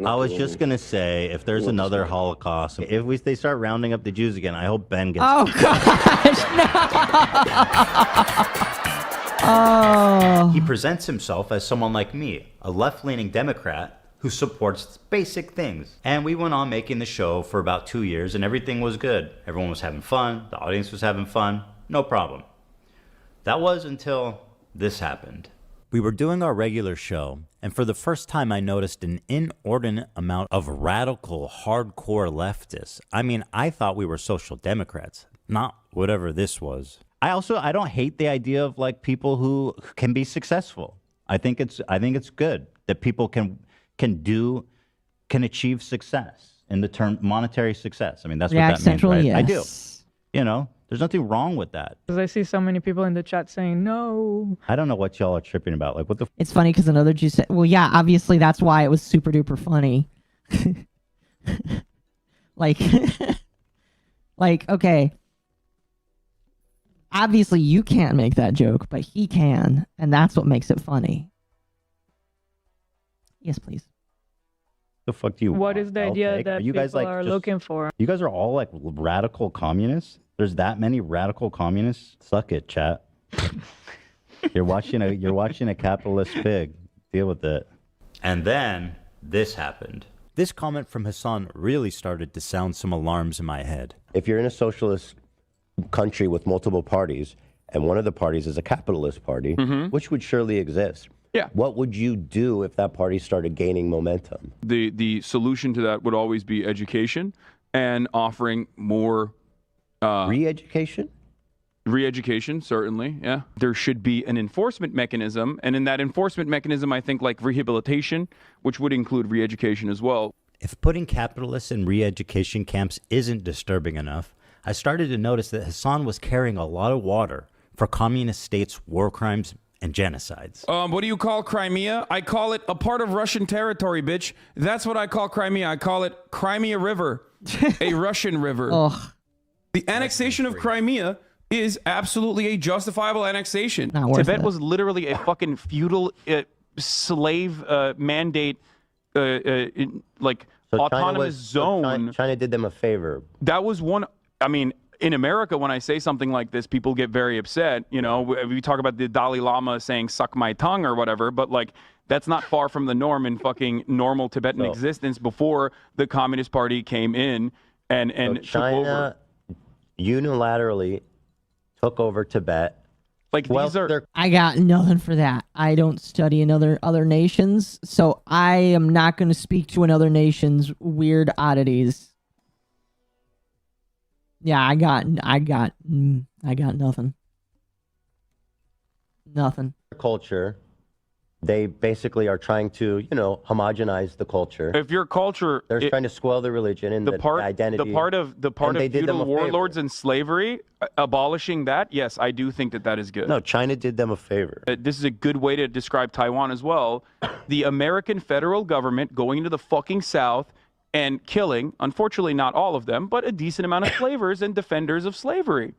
I was just gonna say, if there's another Holocaust, if they start rounding up the Jews again, I hope Ben gets. Oh gosh, no! Oh. He presents himself as someone like me, a left-leaning Democrat who supports basic things. And we went on making the show for about 2 years, and everything was good. Everyone was having fun. The audience was having fun. No problem. That was until this happened. We were doing our regular show, and for the first time I noticed an inordinate amount of radical, hardcore leftists. I mean, I thought we were social democrats, not whatever this was. I don't hate the idea of like people who can be successful. I think it's good that people can achieve success in the term monetary success. I mean, that's what that means, right? Yes. I do. You know, there's nothing wrong with that. Because I see so many people in the chat saying no. I don't know what y'all are tripping about. Like, what the? It's funny because another Jew said, well, yeah, obviously that's why it was super duper funny. like, okay. Obviously you can't make that joke, but he can. And that's what makes it funny. Yes, please. The fuck do you? What is the idea that you guys people like are just- looking for? You guys are all like radical communists. There's that many radical communists. Suck it, chat. You're watching a capitalist pig. Deal with it. And then this happened. This comment from Hasan really started to sound some alarms in my head. If you're in a socialist country with multiple parties, and one of the parties is a capitalist party, which would surely exist. Yeah. What would you do if that party started gaining momentum? The solution to that would always be education and offering more re-education. Re-education, certainly, yeah. There should be an enforcement mechanism, and in that enforcement mechanism, I think like rehabilitation, which would include re-education as well. If putting capitalists in re-education camps isn't disturbing enough, I started to notice that Hasan was carrying a lot of water for communist states' war crimes and genocides. What do you call Crimea? I call it a part of Russian territory, bitch. That's what I call Crimea. I call it Crimea River, a Russian river. Ugh. The annexation of Crimea is absolutely a justifiable annexation. Tibet was literally a fucking feudal slave mandate, like So autonomous zone. China did them a favor. That was one. I mean, in America, when I say something like this, people get very upset. You know, we talk about the Dalai Lama saying "suck my tongue" or whatever, but like that's not far from the norm in fucking normal Tibetan existence before the Communist Party came in and So took China over. unilaterally took over Tibet. Like these are. I got nothing for that. I don't study other nations, so I am not going to speak to another nation's weird oddities. Yeah, I got nothing. Nothing. Culture. They basically are trying to, homogenize the culture. If your culture, They're trying to spoil the religion and the identity. the part of And they did them feudal a favor. warlords and slavery, abolishing that, yes, I do think that is good. No, China did them a favor. This is a good way to describe Taiwan as well. The American federal government going into the fucking South and killing, unfortunately not all of them, but a decent amount of slavers and defenders of slavery.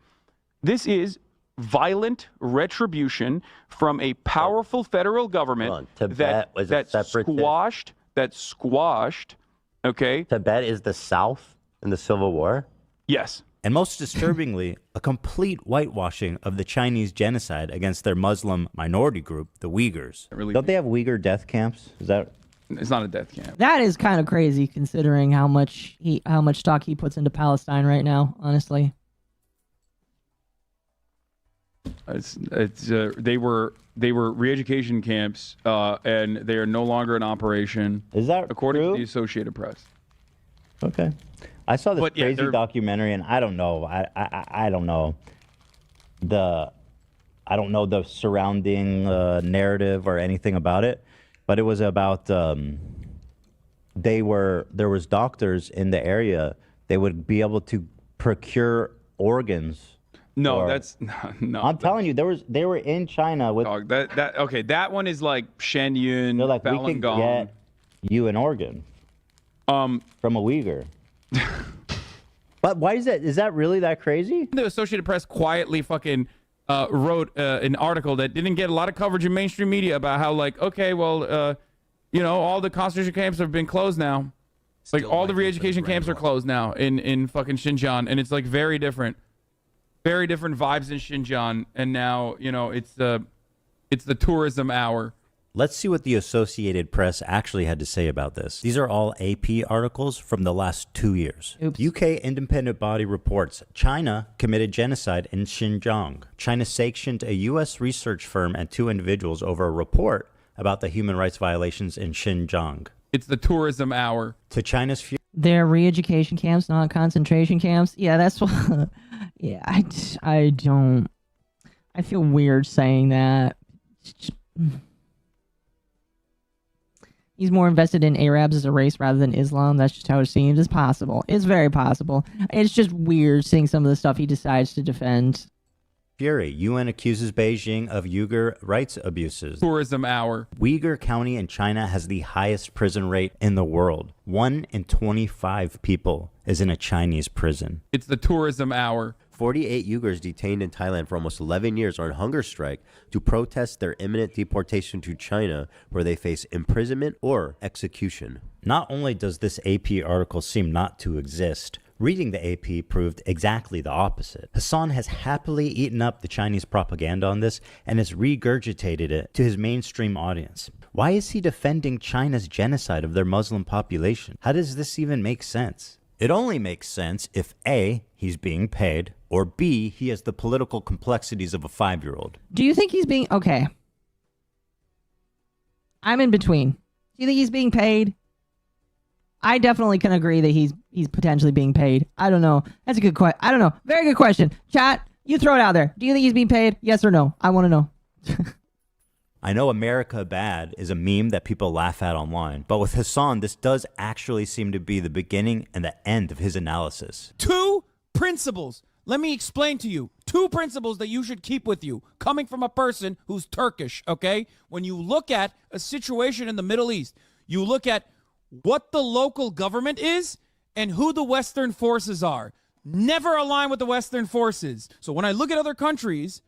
This is violent retribution from a powerful federal government Tibet was a separatist. that squashed, okay? Tibet is the South in the Civil War? Yes. And most disturbingly, a complete whitewashing of the Chinese genocide against their Muslim minority group, the Uyghurs. Don't they have Uyghur death camps? Is that? It's not a death camp. That is kind of crazy considering how much stock he puts into Palestine right now, honestly. They were re-education camps, and they are no longer in operation. Is that according true? to the Associated Press? Okay. I saw this But, yeah, crazy they're- documentary, and I don't know. I don't know the surrounding narrative or anything about it, but it was about there was doctors in the area. They would be able to procure organs. No, or- that's no. I'm telling you, they were in China with. Dog, that one is like Shenyun, They're like, we Falun could Gong. get you an organ. From a Uyghur. But why is that? Is that really that crazy? The Associated Press quietly fucking wrote an article that didn't get a lot of coverage in mainstream media about how, like, okay, well, all the concentration camps have been closed now. Like, all the re-education camps are closed now in fucking Xinjiang, and it's like very different vibes in Xinjiang. And now, it's the tourism hour. Let's see what the Associated Press actually had to say about this. These are all AP articles from the last 2 years. UK independent body reports China committed genocide in Xinjiang. China sanctioned a U.S. research firm and 2 individuals over a report about the human rights violations in Xinjiang. It's the tourism hour. To China's fear. They're re-education camps, not concentration camps. Yeah, that's what. Yeah, I don't. I feel weird saying that. He's more invested in Arabs as a race rather than Islam. That's just how it seems. It's possible. It's very possible. It's just weird seeing some of the stuff he decides to defend. Fury. UN accuses Beijing of Uyghur rights abuses. Tourism hour. Uyghur County in China has the highest prison rate in the world. 1 in 25 people is in a Chinese prison. It's the tourism hour. 48 Uyghurs detained in Thailand for almost 11 years are on hunger strike to protest their imminent deportation to China, where they face imprisonment or execution. Not only does this AP article seem not to exist, reading the AP proved exactly the opposite. Hasan has happily eaten up the Chinese propaganda on this and has regurgitated it to his mainstream audience. Why is he defending China's genocide of their Muslim population? How does this even make sense? It only makes sense if A, he's being paid, or B, he has the political complexities of a 5-year-old. Do you think he's being okay? I'm in between. Do you think he's being paid? I definitely can agree that he's potentially being paid. I don't know. That's a good question. I don't know. Very good question. Chat, you throw it out there. Do you think he's being paid? Yes or no? I want to know. I know America Bad is a meme that people laugh at online, but with Hasan, this does actually seem to be the beginning and the end of his analysis. 2 principles. Let me explain to you. 2 principles that you should keep with you, coming from a person who's Turkish, okay? When you look at a situation in the Middle East, you look at what the local government is and who the Western forces are. Never align with the Western forces. So when I look at other countries,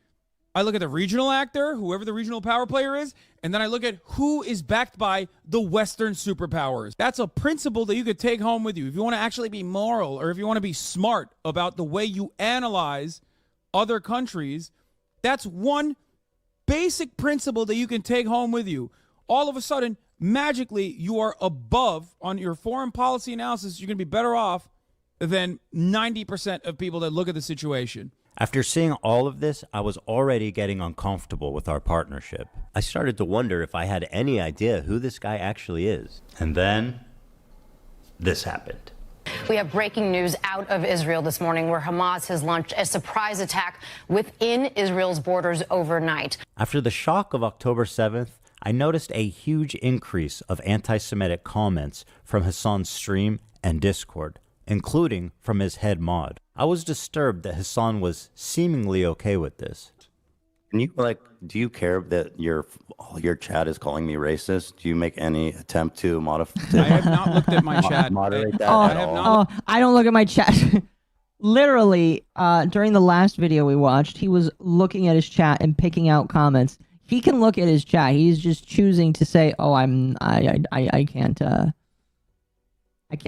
I look at the regional actor, whoever the regional power player is, and then I look at who is backed by the Western superpowers. That's a principle that you could take home with you. If you want to actually be moral, or if you want to be smart about the way you analyze other countries, that's one basic principle that you can take home with you. All of a sudden, magically, you are above on your foreign policy analysis. You're going to be better off than 90% of people that look at the situation. After seeing all of this, I was already getting uncomfortable with our partnership. I started to wonder if I had any idea who this guy actually is. And then, this happened. We have breaking news out of Israel this morning, where Hamas has launched a surprise attack within Israel's borders overnight. After the shock of October 7th, I noticed a huge increase of anti-Semitic comments from Hasan's stream and Discord, including from his head mod. I was disturbed that Hasan was seemingly okay with this. Can you, do you care that your chat is calling me racist? Do you make any attempt to modify? I have not looked at my chat. Moderate that Oh, at all? I don't look at my chat. Literally, during the last video we watched, he was looking at his chat and picking out comments. He can look at his chat. He's just choosing to say, "Oh, I can't.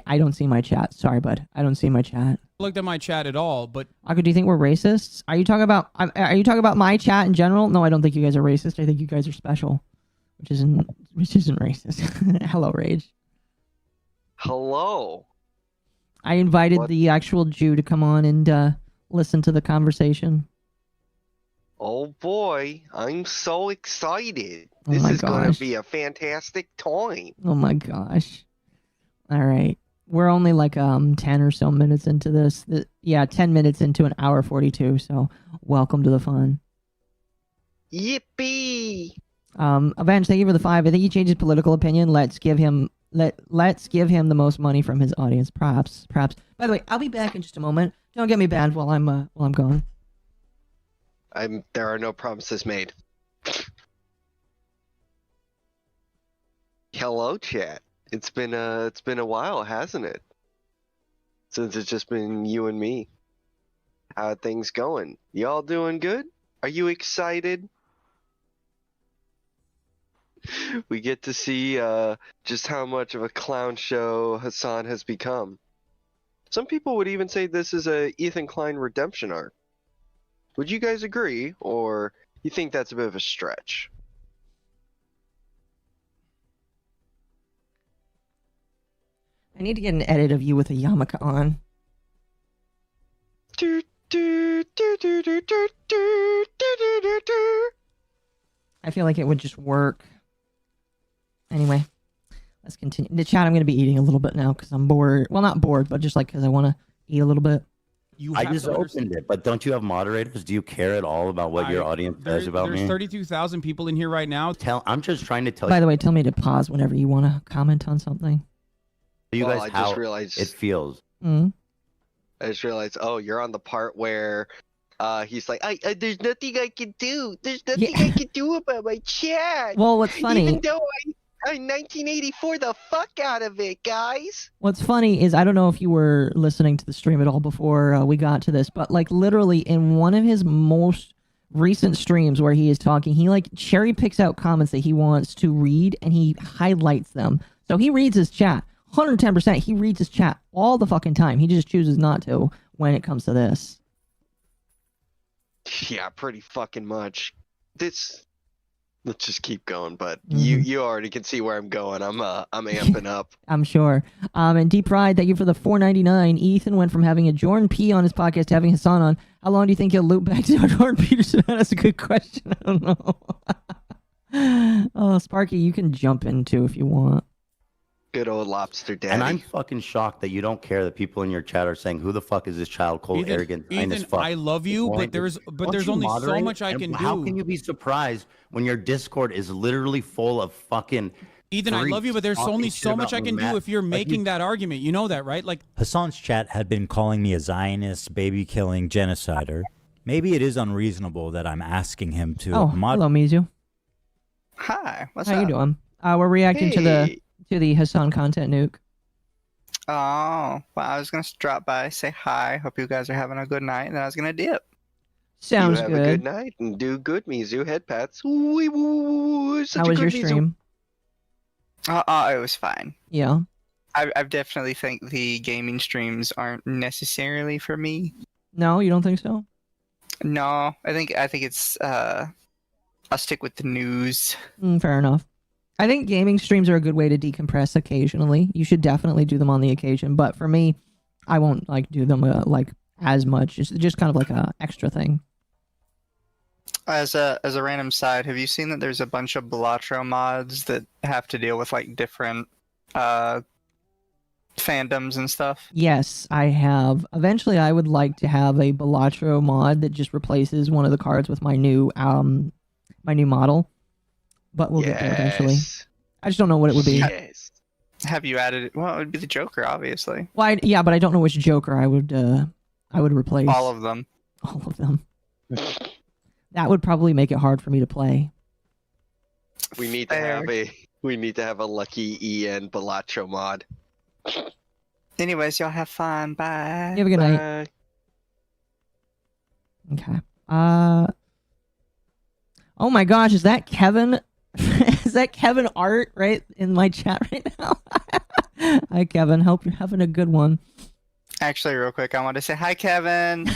I don't see my chat. Sorry, bud. I don't see my chat." Looked at my chat at all, but Akko, do you think we're racists? Are you talking about my chat in general? No, I don't think you guys are racist. I think you guys are special, which isn't racist. Hello, Rage. Hello. I invited the actual Jew to come on and listen to the conversation. Oh boy, I'm so excited. Oh This my is going gosh. to be a fantastic time. Oh my gosh. All right. We're only like 10 or so minutes into this. 10 minutes into an hour 42. So welcome to the fun. Yippee! Avenge, thank you for the 5. I think he changed his political opinion. Let's give him the most money from his audience. Props. By the way, I'll be back in just a moment. Don't get me banned while I'm gone. There are no promises made. Hello, chat. It's been a while, hasn't it? Since it's just been you and me. How are things going? Y'all doing good? Are you excited? We get to see just how much of a clown show Hasan has become. Some people would even say this is a Ethan Klein redemption arc. Would you guys agree, or you think that's a bit of a stretch? I need to get an edit of you with a yarmulke on. I feel like it would just work. Anyway, let's continue. The chat, I'm going to be eating a little bit now because I'm bored. Well, not bored, but just like because I want to eat a little bit. I just opened it, but don't you have moderators? Do you care at all about what your audience says about me? There's 32,000 people in here right now. I'm just trying to tell By the way, tell me to pause whenever you want to comment on something. you Well, guys I how just realized- it feels. Mm. I just realized, oh, you're on the part where he's like, there's nothing I can do. There's nothing I can do about my chat. Well, what's funny- Even though I 1984 the fuck out of it, guys. What's funny is I don't know if you were listening to the stream at all before we got to this, but like literally in one of his most recent streams where he is talking, he like cherry picks out comments that he wants to read and he highlights them. So he reads his chat. 110%. He reads his chat all the fucking time. He just chooses not to when it comes to this. Yeah, pretty fucking much. Let's just keep going, but Mm-hmm. you already can see where I'm going. I'm amping up. I'm sure. And Deep Pride, thank you for the $4.99. Ethan went from having a Jordan P on his podcast to having Hasan on. How long do you think he'll loop back to Jordan Peterson? That's a good question. I don't know. Oh, Sparky, you can jump in too if you want. Good old lobster daddy. And I'm fucking shocked that you don't care that people in your chat are saying, "Who the fuck is this child? Cold, Ethan, arrogant, kind as Ethan, fuck." I love you, but there's Don't only you so moderate? much I And can How do. can you be surprised when your Discord is literally full of fucking? Ethan, I love you, but there's only so much I can do if you're making that argument. You know that, right? Like, Hasan's chat had been calling me a Zionist, baby-killing genocider. Maybe it is unreasonable that I'm asking him to Oh, hello, Mizu. Hi, what's How up? you doing? We're reacting to Hey. the Hasan content nuke. Oh, well, I was gonna drop by, say hi. Hope you guys are having a good night, and then I was gonna dip. Sounds you have good. a good night and do good, Mizu. Head pats. Wee woo. Such How a was your good Mizu. stream? It was fine. Yeah. I definitely think the gaming streams aren't necessarily for me. No, you don't think so? No, I think it's I'll stick with the news. Fair enough. I think gaming streams are a good way to decompress occasionally. You should definitely do them on the occasion, but for me, I won't like do them like as much. It's just kind of like a extra thing. As a random side, have you seen that there's a bunch of Balatro mods that have to deal with like different fandoms and stuff? Yes, I have. Eventually, I would like to have a Balatro mod that just replaces one of the cards with my new model. But we'll get there eventually. I just don't know what it would be. Yes. Have you added it? Well, it would be the Joker, obviously. Well, yeah, but I don't know which Joker I would replace. All of them. All of them. That would probably make it hard for me to play. We need to have a lucky EN Balatro mod. Anyways, y'all have fun. Bye. You have a good night. Okay. Oh my gosh, is that Kevin? Is that Kevin Art right in my chat right now? Hi, Kevin. Hope you're having a good one. Actually, real quick, I want to say hi, Kevin.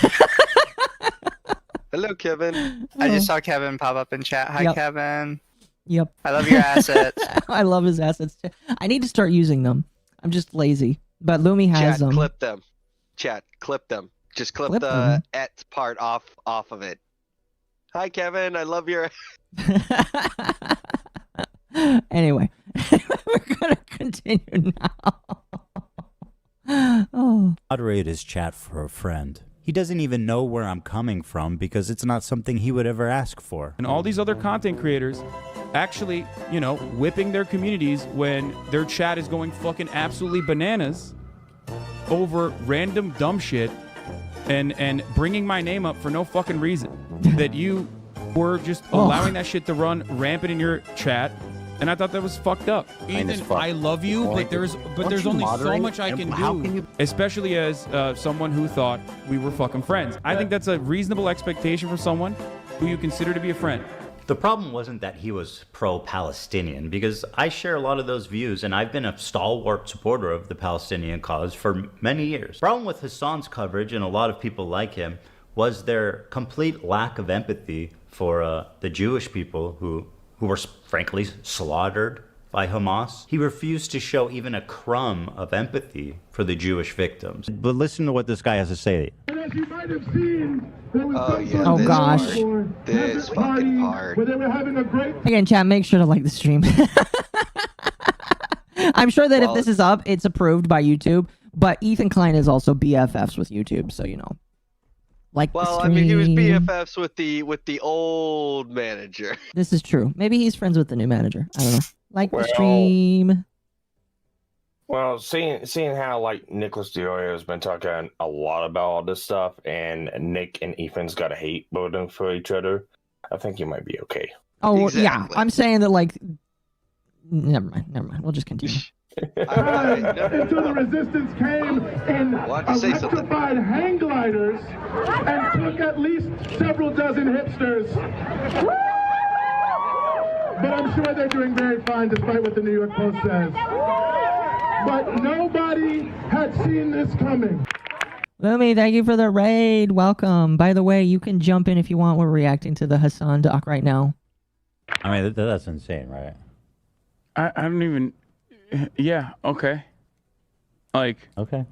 Hello, Kevin. I just saw Kevin pop up in chat. Hi, Yep. Kevin. Yep. I love your assets. I love his assets too. I need to start using them. I'm just lazy. But Lumi has Chat, them. clip them. Chat, clip them. Just clip Clip the them? et part off of it. Hi, Kevin. I love your. Anyway, we're gonna continue now. Oh. Moderate his chat for a friend. He doesn't even know where I'm coming from because it's not something he would ever ask for. And all these other content creators actually, you know, whipping their communities when their chat is going fucking absolutely bananas over random dumb shit and bringing my name up for no fucking reason. That you were just allowing that shit to run rampant in your chat. And I thought that was fucked up. Ethan, I love you, but there's only so much I can do. Especially as someone who thought we were fucking friends. I think that's a reasonable expectation for someone who you consider to be a friend. The problem wasn't that he was pro-Palestinian, because I share a lot of those views, and I've been a stalwart supporter of the Palestinian cause for many years. The problem with Hasan's coverage, and a lot of people like him, was their complete lack of empathy for the Jewish people who were frankly slaughtered by Hamas. He refused to show even a crumb of empathy for the Jewish victims. But listen to what this guy has to say. As you might have seen, there was Oh gosh. This fucking part. where they were having a great. Again, chat, make sure to like the stream. I'm sure that if this is up, it's approved by YouTube. But Ethan Klein is also BFFs with YouTube, so you know. Like the Well, I stream. mean, he was BFFs with the old manager. This is true. Maybe he's friends with the new manager. I don't know. Like the Well- stream. Well, seeing how like Nicholas Diorio has been talking a lot about all this stuff, and Nick and Ethan's got a hate voting for each other, I think you might be okay. Oh yeah, I'm saying that like. Never mind. We'll just continue. Until the resistance came in electrified hang gliders and took at least several dozen hipsters. But I'm sure they're doing very fine despite what the New York Post says. But nobody had seen this coming. Lumi, thank you for the raid. Welcome. By the way, you can jump in if you want. We're reacting to the Hasan doc right now. I mean, that's insane, right? I don't even. Yeah. Okay. Like. Okay.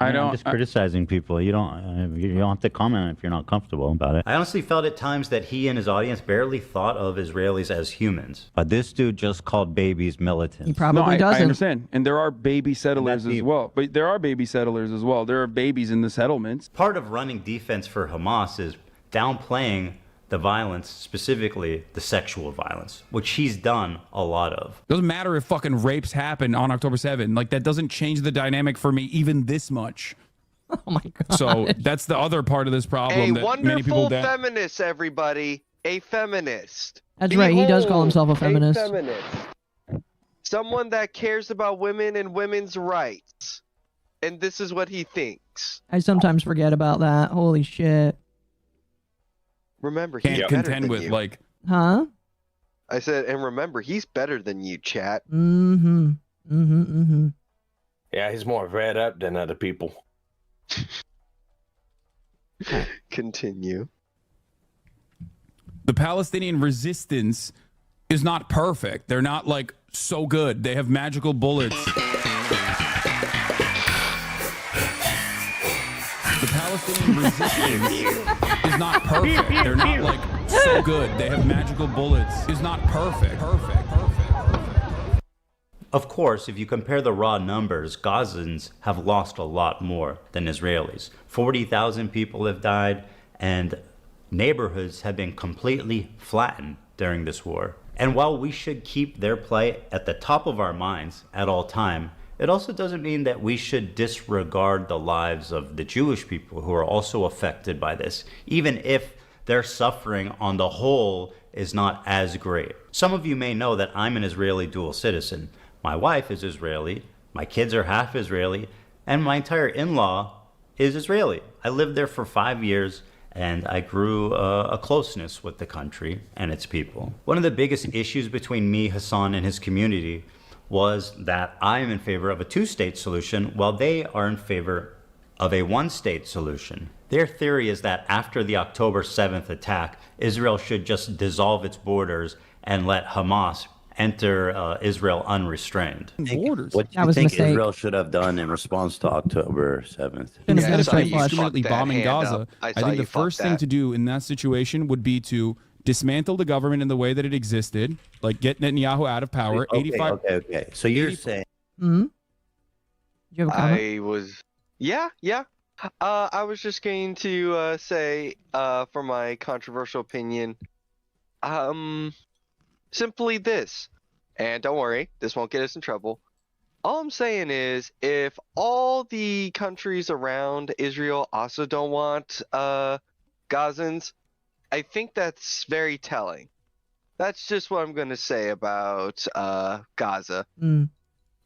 I I'm just criticizing people. You don't have to comment if you're not comfortable about it. I honestly felt at times that he and his audience barely thought of Israelis as humans. But this dude just called babies militants. He probably I doesn't. understand. And there are baby settlers as well. But there are baby settlers as well. There are babies in the settlements. Part of running defense for Hamas is downplaying the violence, specifically the sexual violence, which he's done a lot of. Doesn't matter if fucking rapes happen on October 7th. Like, that doesn't change the dynamic for me even this much. Oh my god. So that's the other part of this problem. A that many people wonderful feminist, everybody. A feminist. That's right. He does call himself a feminist. A feminist. Someone that cares about women and women's rights. And this is what he thinks. I sometimes forget about that. Holy shit. Remember, he's Can't better contend than with you. like. Huh? I said, and remember, he's better than you, chat. Yeah, he's more read up than other people. Continue. The Palestinian resistance is not perfect. They're not like so good. They have magical bullets. The Palestinian resistance is not perfect. They're not like so good. They have magical bullets. Is not perfect. Of course, if you compare the raw numbers, Gazans have lost a lot more than Israelis. 40,000 people have died, and neighborhoods have been completely flattened during this war. And while we should keep their plight at the top of our minds at all time, it also doesn't mean that we should disregard the lives of the Jewish people who are also affected by this, even if their suffering on the whole is not as great. Some of you may know that I'm an Israeli dual citizen. My wife is Israeli, my kids are half Israeli, and my entire in-law is Israeli. I lived there for 5 years, and I grew a closeness with the country and its people. One of the biggest issues between me, Hasan, and his community was that I am in favor of a two-state solution while they are in favor of a one-state solution. Their theory is that after the October 7th attack, Israel should just dissolve its borders and let Hamas enter Israel unrestrained. What do That you was a think mistake. Israel should have done in response to October 7th? Instead of saw you indiscriminately fucked that bombing hand Gaza, up. I I saw think you the first fucked thing that. to do in that situation would be to dismantle the government in the way that it existed, like get Netanyahu out of power. Okay, 85. okay. So you're saying Hmm. You have a comment? I was, yeah. I was just going to say, for my controversial opinion, simply this, and don't worry, this won't get us in trouble. All I'm saying is, if all the countries around Israel also don't want Gazans, I think that's very telling. That's just what I'm going to say about Gaza Mm.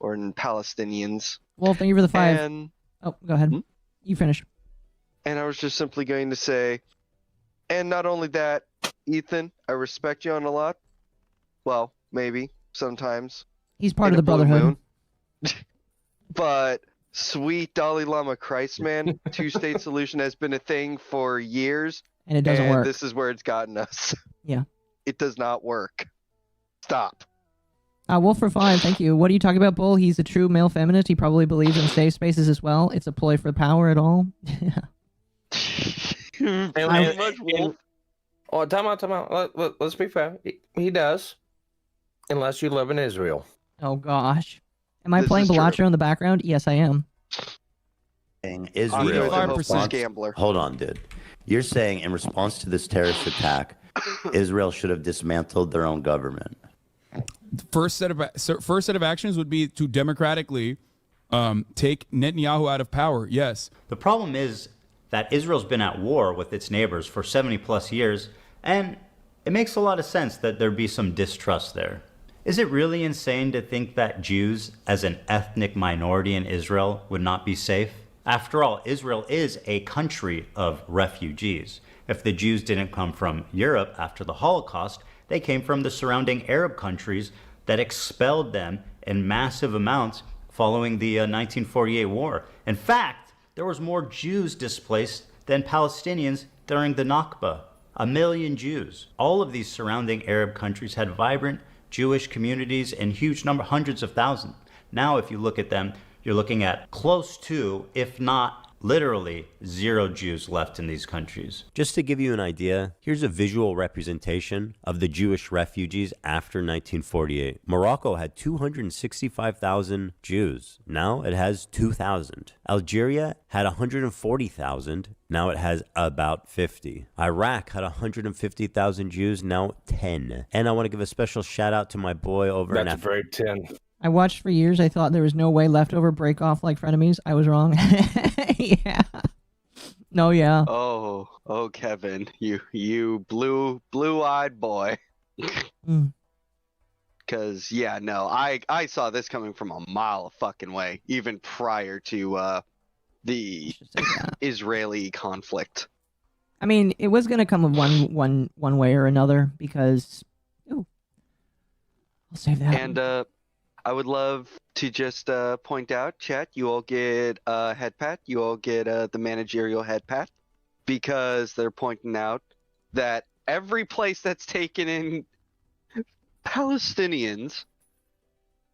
or Palestinians. Well, thank you for the 5. And Oh, go ahead. You finish. And I was just simply going to say, and not only that, Ethan, I respect you on a lot. Well, maybe, sometimes. He's part In of the a blue Brotherhood. moon. But sweet Dalai Lama Christ, man, two-state solution has been a thing for years. And it doesn't work. This is where it's gotten us. Yeah. It does not work. Stop. Wolf for 5, thank you. What are you talking about, Bull? He's a true male feminist. He probably believes in safe spaces as well. It's a ploy for power at all. Oh, time out. Let's be fair. He does, unless you live in Israel. Oh, gosh. Am I This playing is true. Balatro in the background? Yes, I am. Israel in 85% response, gambler. hold on, dude. You're saying in response to this terrorist attack, Israel should have dismantled their own government. First set of actions would be to democratically take Netanyahu out of power. Yes. The problem is that Israel's been at war with its neighbors for 70 plus years, and it makes a lot of sense that there be some distrust there. Is it really insane to think that Jews, as an ethnic minority in Israel, would not be safe? After all, Israel is a country of refugees. If the Jews didn't come from Europe after the Holocaust, they came from the surrounding Arab countries that expelled them in massive amounts following the 1948 war. In fact, there was more Jews displaced than Palestinians during the Nakba. 1 million Jews. All of these surrounding Arab countries had vibrant Jewish communities in huge number, hundreds of thousands. Now, if you look at them, you're looking at close to, if not literally, 0 Jews left in these countries. Just to give you an idea, here's a visual representation of the Jewish refugees after 1948. Morocco had 265,000 Jews. Now it has 2,000. Algeria had 140,000. Now it has about 50. Iraq had 150,000 Jews. Now 10. And I want to give a special shout out to my boy over in That's very 10. I watched for years. I thought there was no way leftover break off like frenemies. I was wrong. Yeah. No, yeah. Oh, Kevin, you blue-eyed boy. Mm. Cause yeah, no, I saw this coming from a mile of fucking way, even prior to the Israeli conflict. I mean, it was gonna come one way or another because. Ooh. I'll save that. And I would love to just point out, chat, you all get a head pat. You all get the managerial head pat because they're pointing out that every place that's taken in Palestinians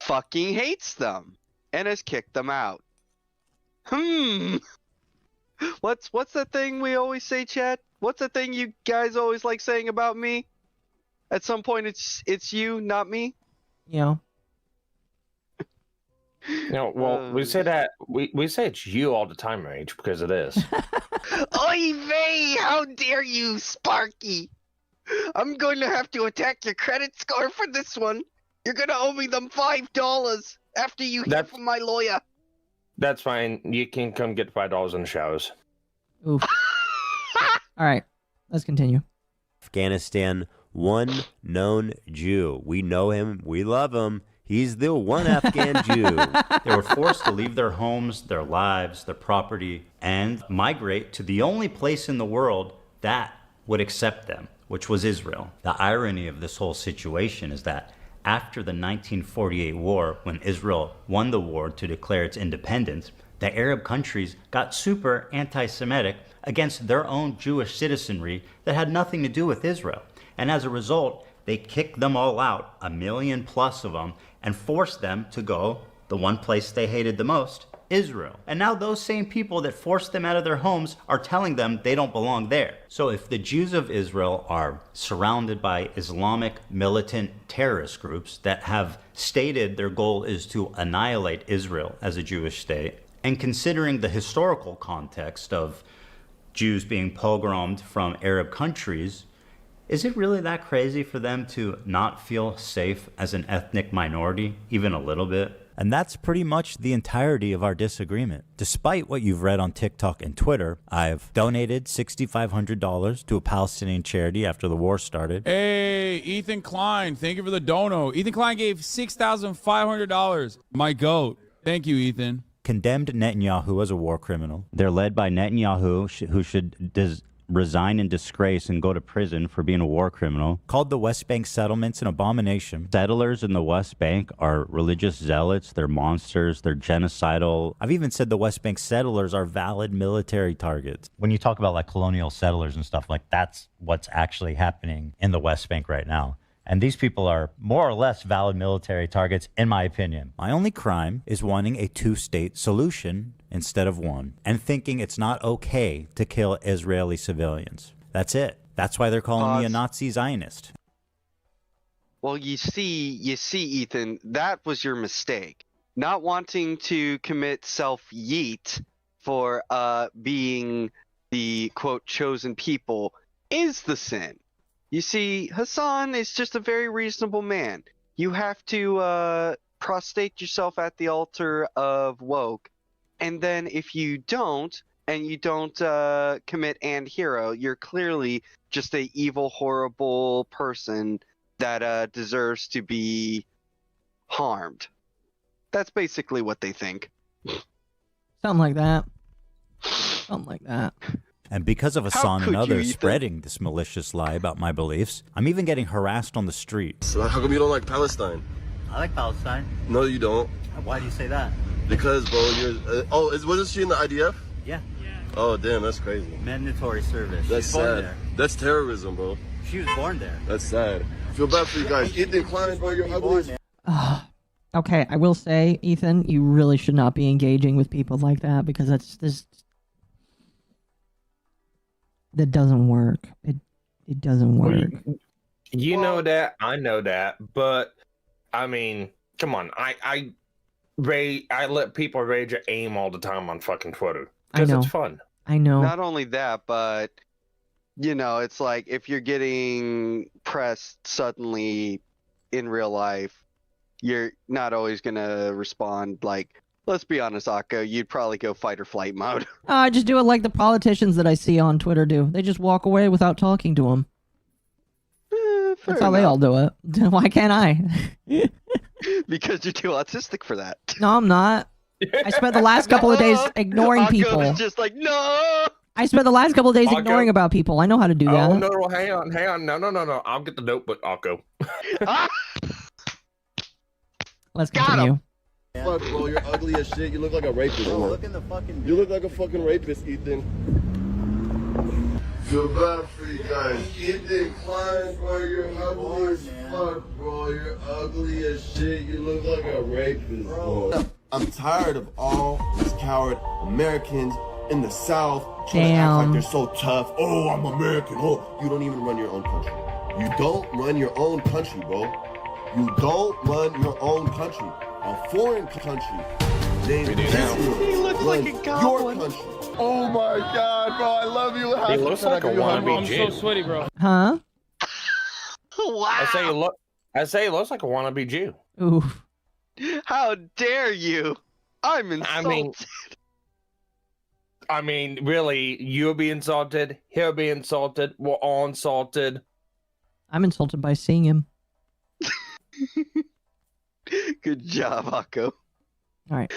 fucking hates them and has kicked them out. What's that thing we always say, chat? What's the thing you guys always like saying about me? At some point, it's you, not me. Yeah. No, well, we say that we say it's you all the time, Rage, because of this. Oy vey! How dare you, Sparky! I'm going to have to attack your credit score for this one. You're gonna owe me them $5 after you hear from my lawyer. That's fine. You can come get $5 in the showers. Oof. All right, let's continue. Afghanistan, one known Jew. We know him. We love him. He's the one Afghan Jew. They were forced to leave their homes, their lives, their property, and migrate to the only place in the world that would accept them, which was Israel. The irony of this whole situation is that after the 1948 war, when Israel won the war to declare its independence, the Arab countries got super anti-Semitic against their own Jewish citizenry that had nothing to do with Israel. And as a result, they kicked them all out, 1 million plus of them, and forced them to go the one place they hated the most, Israel. And now those same people that forced them out of their homes are telling them they don't belong there. So if the Jews of Israel are surrounded by Islamic militant terrorist groups that have stated their goal is to annihilate Israel as a Jewish state, and considering the historical context of Jews being pogromed from Arab countries, is it really that crazy for them to not feel safe as an ethnic minority, even a little bit? And that's pretty much the entirety of our disagreement. Despite what you've read on TikTok and Twitter, I've donated $6,500 to a Palestinian charity after the war started. Hey, Ethan Klein, thank you for the dono. Ethan Klein gave $6,500. My goat. Thank you, Ethan. Condemned Netanyahu as a war criminal. They're led by Netanyahu, who should resign in disgrace and go to prison for being a war criminal. Called the West Bank settlements an abomination. Settlers in the West Bank are religious zealots. They're monsters. They're genocidal. I've even said the West Bank settlers are valid military targets. When you talk about like colonial settlers and stuff, like that's what's actually happening in the West Bank right now. And these people are more or less valid military targets, in my opinion. My only crime is wanting a two-state solution instead of one, and thinking it's not okay to kill Israeli civilians. That's it. That's why they're calling me a Nazi Zionist. Well, you see, Ethan, that was your mistake. Not wanting to commit self-yeet for being the, quote, chosen people is the sin. You see, Hasan is just a very reasonable man. You have to prostrate yourself at the altar of woke, and then if you don't, and you don't commit and hero, you're clearly just a evil, horrible person that deserves to be harmed. That's basically what they think. Something like that. Something like that. And because of Hasan and others spreading this malicious lie about my beliefs, I'm even getting harassed on the street. So how come you don't like Palestine? I like Palestine. No, you don't. Why do you say that? Because, bro, you're... wasn't she in the IDF? Yeah. Oh, damn, that's crazy. Mandatory service. That's sad. That's terrorism, bro. She was born there. That's sad. I feel bad for you guys. Ethan Klein, bro, you're ugly. Okay, I will say, Ethan, you really should not be engaging with people like that, because that doesn't work. It doesn't work. You know that, I know that, but I mean, come on. I let people rage at AIM all the time on fucking Twitter because it's fun. I know. Not only that, but you know, it's like if you're getting pressed suddenly in real life, you're not always gonna respond like. Let's be honest, Akko, you'd probably go fight or flight mode. I just do it like the politicians that I see on Twitter do. They just walk away without talking to them. That's how they all do it. Why can't I? Because you're too autistic for that. No, I'm not. I spent the last couple of days ignoring people. Akko is just like, no! I spent the last couple of days ignoring about people. I know how to do that. Oh, no, hang on. No. I'll get the notebook, Akko. Let's continue. Fuck, bro, you're ugly as shit. You look like a rapist, bro. Look in the fucking... You look like a fucking rapist, Ethan. Feel bad for you guys. Ethan Klein, bro, you're ugly as fuck, bro. You're ugly as shit. You look like a rapist, bro. I'm tired of all these coward Americans in the South trying to act like they're so tough. Oh, I'm American. Oh, you don't even run your own country. You don't run your own country, bro. You don't run your own country. A foreign country named Israel. He looks like a goblin. Your country. Oh my god, bro, I love you. He looks like a wannabe Jew. I'm so sweaty, bro. Huh? Wow. I say he looks like a wannabe Jew. Ooh. How dare you? I'm insulted. I mean, really, you'll be insulted, he'll be insulted, we're all insulted. I'm insulted by seeing him. Good job, Akko. All right.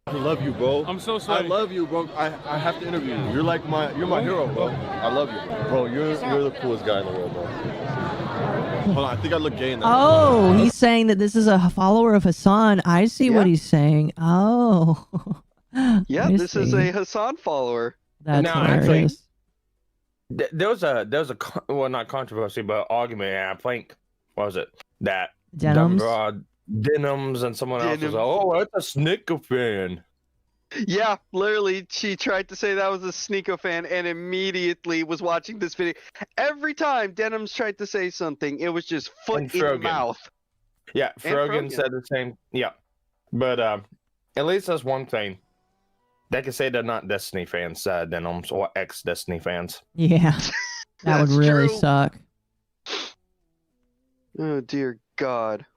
I love you, bro. I'm so sorry. I love you, bro. I have to interview you. You're like my hero, bro. I love you, bro. You're the coolest guy in the world, bro. Hold on, I think I look gay in that. Oh, he's saying that this is a follower of Hasan. I see what he's saying. Oh. Yeah, this is a Hasan follower. That's hilarious. There was a well, not controversy, but argument, I think, what was it? That Denims? Denims, and someone else was like, oh, that's a sneaker fan. Yeah, literally, she tried to say that was a Sneeko fan and immediately was watching this video. Every time Denims tried to say something, it was just foot And in Frogan. mouth. Yeah, And Frogan Frogan. said the same. Yeah, but at least that's one thing. They can say they're not Destiny fans, Denims, or ex-Destiny fans. Yeah. That would That's really true. suck. Oh dear God.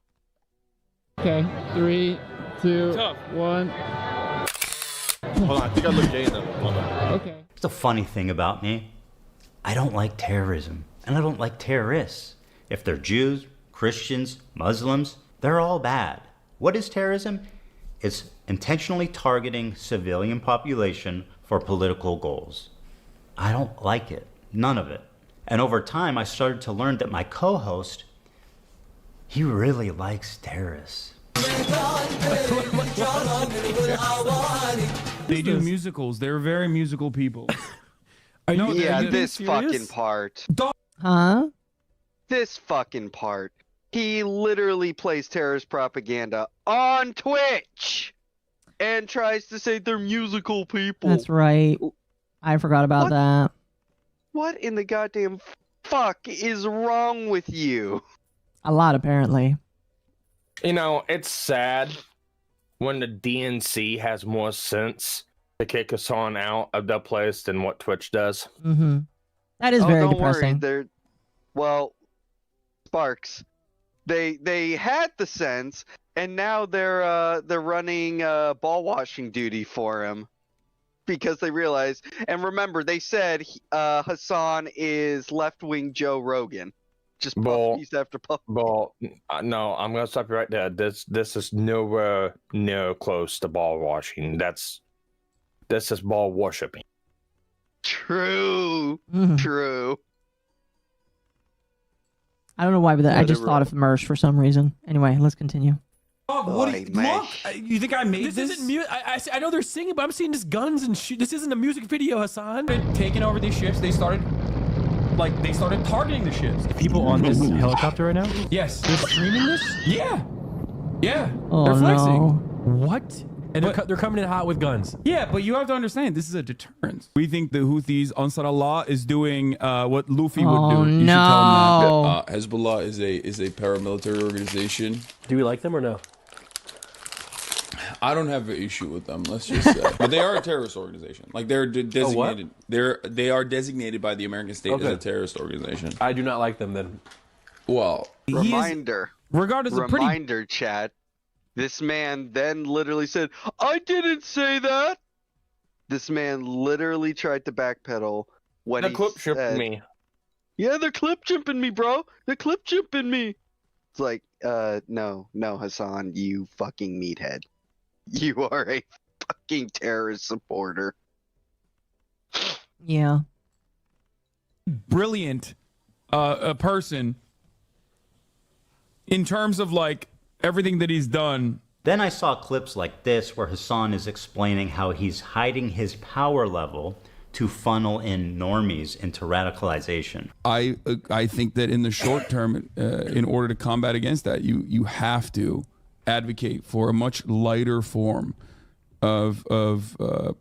Okay, 3, 2, 1. Hold on, I think I look gay in that one. Hold on. Okay. The funny thing about me, I don't like terrorism, and I don't like terrorists. If they're Jews, Christians, Muslims, they're all bad. What is terrorism? It's intentionally targeting civilian population for political goals. I don't like it. None of it. And over time, I started to learn that my co-host, he really likes terrorists. They do musicals. They're very musical people. Yeah, this fucking part. Huh? This fucking part. He literally plays terrorist propaganda on Twitch and tries to say they're musical people. That's right. I forgot about that. What in the goddamn fuck is wrong with you? A lot, apparently. You know, it's sad when the DNC has more sense to kick us on out of the place than what Twitch does. Mm-hmm. That is very don't depressing. Worry, well, Sparks, they had the sense, and now they're running ball washing duty for him because they realize. And remember, they said Hasan is left wing Joe Rogan. Just puff piece after puff. No, I'm gonna stop you right there. This is nowhere near close to ball washing. This is ball worshipping. True. Mhm. True. I don't know why, but I just thought of Mersh for some reason. Anyway, let's continue. What do you, look, you think I made this? This isn't music. I know they're singing, but I'm seeing just guns and shit. This isn't a music video, Hasan. They're taking over these ships. They started targeting the ships. People on this helicopter right now? Yes. They're streaming this? Yeah. Yeah. Oh, they're flexing. no. What? And they're coming in hot with guns. Yeah, but you have to understand, this is a deterrent. We think the Houthis, Ansar Allah, is doing what Luffy would do. You should tell them that. Hezbollah is a paramilitary organization. Do we like them or no? I don't have an issue with them. Let's just say, but they are a terrorist organization. Like they're designated. They are designated by the American state as a terrorist organization. I do not like them then. Well, Reminder. Regardless of Reminder, chat. This man then literally said, "I didn't say that." This man literally tried to backpedal when They're he clip said, shipping me. "Yeah, they're clip jumping me, bro. They're clip jumping me." It's like, no, Hasan, you fucking meathead. You are a fucking terrorist supporter. Yeah. Brilliant a person in terms of like everything that he's done. Then I saw clips like this where Hasan is explaining how he's hiding his power level to funnel in normies into radicalization. I think that in the short term, in order to combat against that, you have to advocate for a much lighter form of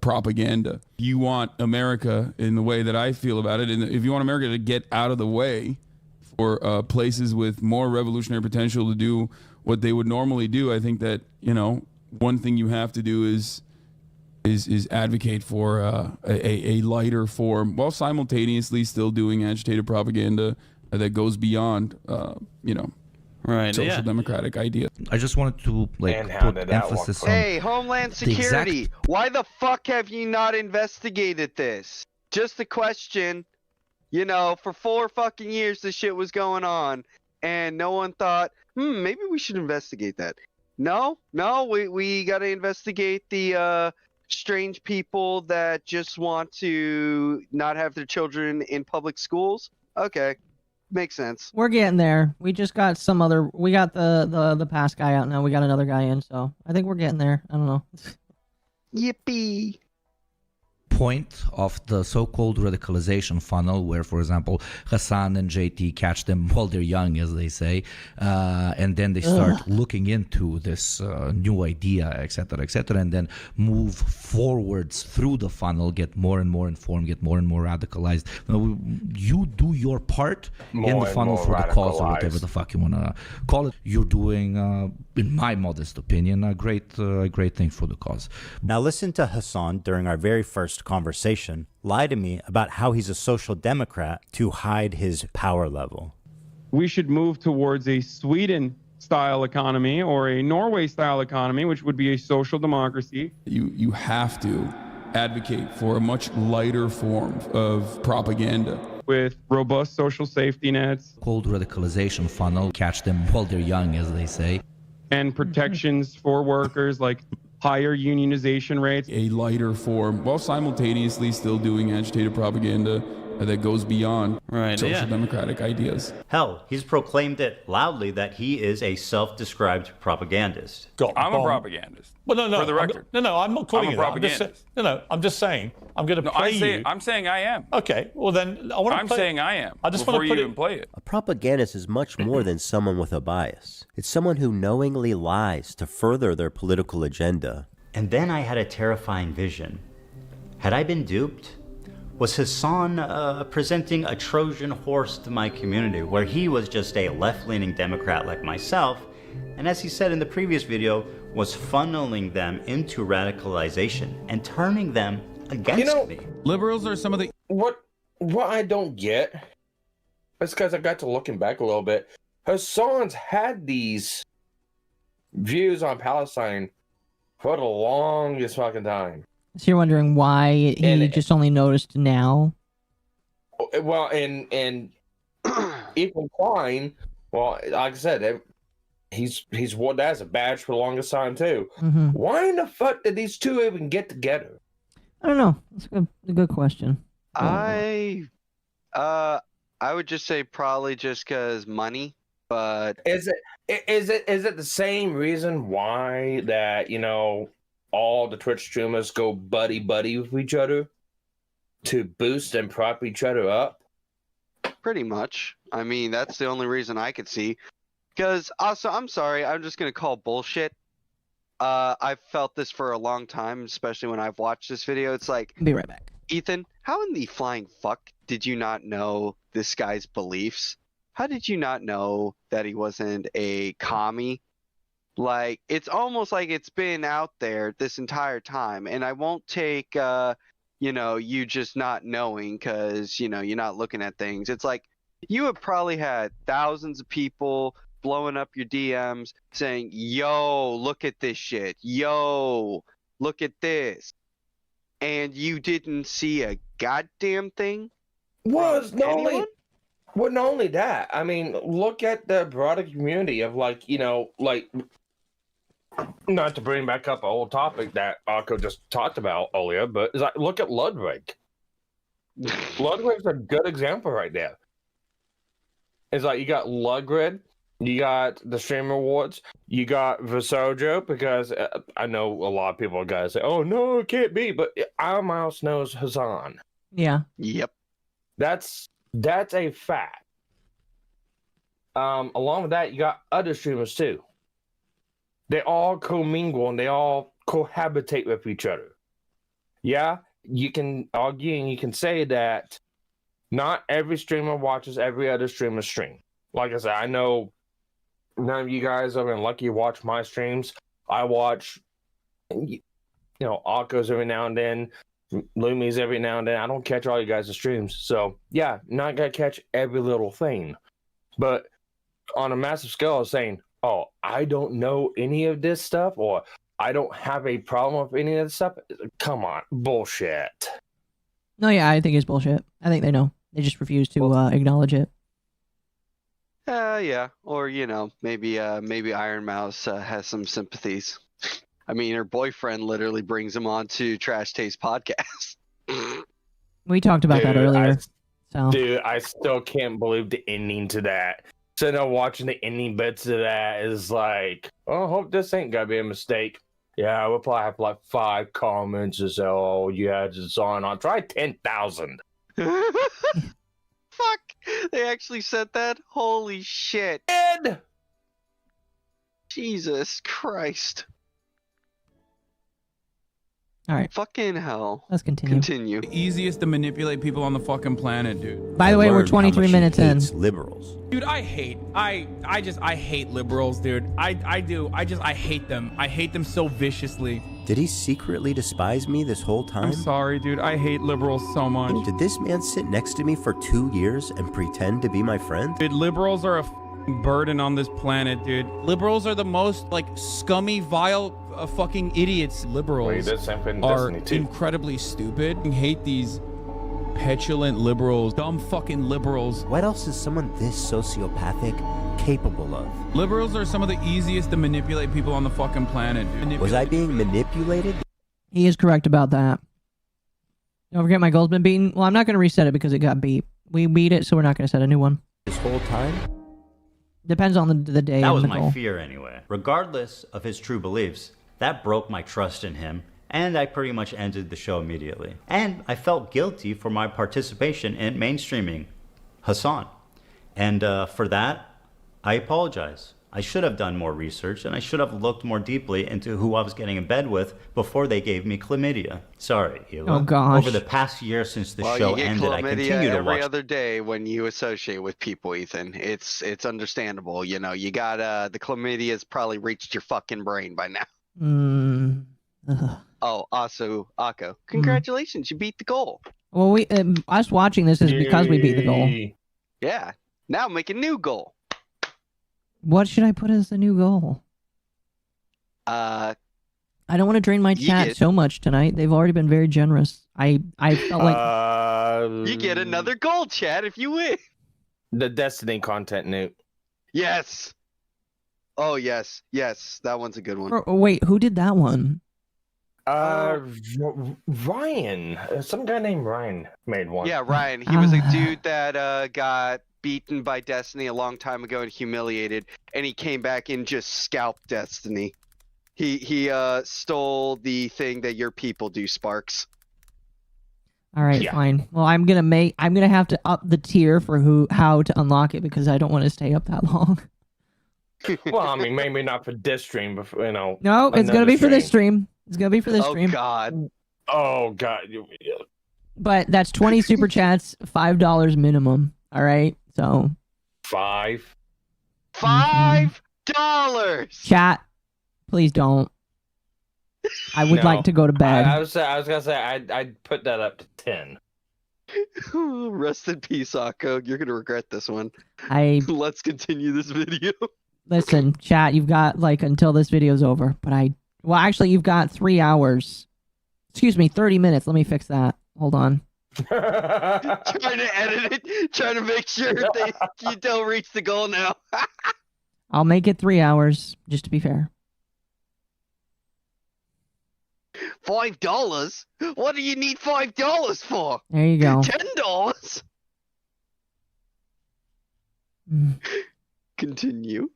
propaganda. You want America, in the way that I feel about it, and if you want America to get out of the way for places with more revolutionary potential to do what they would normally do, I think that, one thing you have to do is advocate for a lighter form while simultaneously still doing agitated propaganda that goes beyond, Right, social democratic idea. I just wanted to put emphasis on Hey, Homeland the exact- Security, why the fuck have you not investigated this? Just a question. For 4 fucking years this shit was going on, and no one thought, maybe we should investigate that. No, we gotta investigate the strange people that just want to not have their children in public schools. Okay, makes sense. We're getting there. We just got we got the past guy out now. We got another guy in, so I think we're getting there. I don't know. Yippee. point of the so-called radicalization funnel where, for example, Hasan and JT catch them while they're young, as they say, and then they start looking into this new idea, etc., and then move forwards through the funnel, get more and more informed, get more and more radicalized. You do your part in the funnel for the cause, or whatever the fuck you want to call it. You're doing, in my modest opinion, a great thing for the cause. Now listen to Hasan during our very first conversation lie to me about how he's a social democrat to hide his power level. We should move towards a Sweden-style economy or a Norway-style economy, which would be a social democracy. You have to advocate for a much lighter form of propaganda with robust social safety nets. Called radicalization funnel, catch them while they're young, as they say. And protections for workers, like higher unionization rates. A lighter form, while simultaneously still doing agitated propaganda that goes beyond social democratic ideas. Hell, he's proclaimed it loudly that he is a self-described propagandist. I'm a propagandist. Well, no. For the record. I'm not calling you that. I'm just saying. I'm going to play you. I'm saying I am. Okay. Well, then I want to. I'm saying I am. I just want to put it. Play it. A propagandist is much more than someone with a bias. It's someone who knowingly lies to further their political agenda. And then I had a terrifying vision. Had I been duped? Was Hasan presenting a Trojan horse to my community, where he was just a left-leaning Democrat like myself, and as he said in the previous video, was funneling them into radicalization and turning them against me? Liberals are some of the... What I don't get, is because I got to looking back a little bit, Hasan's had these views on Palestine for the longest fucking time. So you're wondering why he just only noticed now? Well, and Ethan Klein, well, like I said, he's worn that as a badge for the longest time too. Mm-hmm. Why in the fuck did these two even get together? I don't know. That's a good question. I would just say probably just because money, but is it the same reason why that all the Twitch streamers go buddy with each other to boost and prop each other up? Pretty much. I mean, that's the only reason I could see. Because also, I'm sorry, I'm just gonna call bullshit. I've felt this for a long time, especially when I've watched this video. It's like, be right back. Ethan, how in the flying fuck did you not know this guy's beliefs? How did you not know that he wasn't a commie? Like, it's almost like it's been out there this entire time, and I won't take, you just not knowing because, you're not looking at things. It's like, you have probably had thousands of people blowing up your DMs saying, yo, look at this shit. Yo, look at this. And you didn't see a goddamn thing? Not only that. I mean, look at the broader community of not to bring back up an old topic that Akko just talked about earlier, but it's like, look at Ludwig. Ludwig's a good example right there. It's like you got Ludwig, you got the Streamer Awards, you got Visojo, because I know a lot of people are going to say, oh no, it can't be, but our mouse knows Hasan. Yeah. Yep. That's a fact. Along with that, you got other streamers too. They all commingle and they all cohabitate with each other. Yeah, you can argue and you can say that not every streamer watches every other streamer's stream. Like I said, I know none of you guys have been lucky to watch my streams. I watch, Akko's every now and then, Lumi's every now and then. I don't catch all you guys' streams. So, yeah, not going to catch every little thing. But on a massive scale of saying, oh, I don't know any of this stuff, or I don't have a problem with any of this stuff. Come on, bullshit. No, yeah, I think it's bullshit. I think they know. They just refuse to acknowledge it. Yeah, or maybe Iron Mouse has some sympathies. I mean, her boyfriend literally brings him on to Trash Taste podcast. We talked about that earlier. Dude, I still can't believe the ending to that. So now watching the ending bits of that is like, oh, I hope this ain't gonna be a mistake. Yeah, we'll probably have like 5 comments and say, oh, you had to sign on. Try 10,000. Fuck! They actually said that? Holy shit. Ed! Jesus Christ. All right. Fucking hell. Let's continue. Continue. The easiest to manipulate people on the fucking planet, dude. By the way, we're 23 minutes in. Liberals. Dude, I hate liberals, dude. I hate them. I hate them so viciously. Did he secretly despise me this whole time? I'm sorry, dude. I hate liberals so much. Did this man sit next to me for 2 years and pretend to be my friend? Dude, liberals are a burden on this planet, dude. Liberals are the most like scummy, vile, fucking idiots. Liberals Wait, that's something are Destiny too. incredibly stupid. I hate these petulant liberals, dumb fucking liberals. What else is someone this sociopathic capable of? Liberals are some of the easiest to manipulate people on the fucking planet, dude. Was I being manipulated? He is correct about that. Don't forget my goal's been beaten. Well, I'm not going to reset it because it got beat. We beat it, so we're not going to set a new one. This whole time? Depends on the day That and was the my goal. fear anyway. Regardless of his true beliefs, that broke my trust in him, and I pretty much ended the show immediately. And I felt guilty for my participation in mainstreaming Hasan. And for that, I apologize. I should have done more research, and I should have looked more deeply into who I was getting in bed with before they gave me chlamydia. Sorry, Eva. Oh, gosh. Over the past year since the Well, show you get ended, I chlamydia continue to every watch. other day when you associate with people, Ethan. It's understandable. You know, you got the chlamydia's probably reached your fucking brain by now. Oh, also, Akko, congratulations, you beat the goal. Well, we us watching this is because we beat the goal. Yeah. Now make a new goal. What should I put as the new goal? I don't want to drain my chat so much tonight. They've already been very generous. I felt like you get another goal, Chad, if you win. The Destiny content, Newt. Yes. Oh yes, that one's a good one. Oh, wait, who did that one? Ryan. Some guy named Ryan made one. Yeah, Ryan. He was a dude that got beaten by Destiny a long time ago and humiliated, and he came back and just scalped Destiny. He stole the thing that your people do, Sparks. All right, fine. Well, I'm gonna have to up the tier for how to unlock it because I don't want to stay up that long. Well, I mean, maybe not for this stream, but for, No, it's gonna be for this stream. It's gonna be for this stream. Oh god. But that's 20 super chats, $5 minimum. All right, so $5. Chat, please don't. I would like to go to bed. I was gonna say I'd put that up to 10. Rest in peace, Akko. You're gonna regret this one. Let's continue this video. Listen, chat, you've got like until this video's over. But well, actually, you've got 3 hours. Excuse me, 30 minutes. Let me fix that. Hold on. Trying to edit it, trying to make sure you don't reach the goal now. I'll make it 3 hours, just to be fair. $5? What do you need $5 for? There you go. $10? Continue.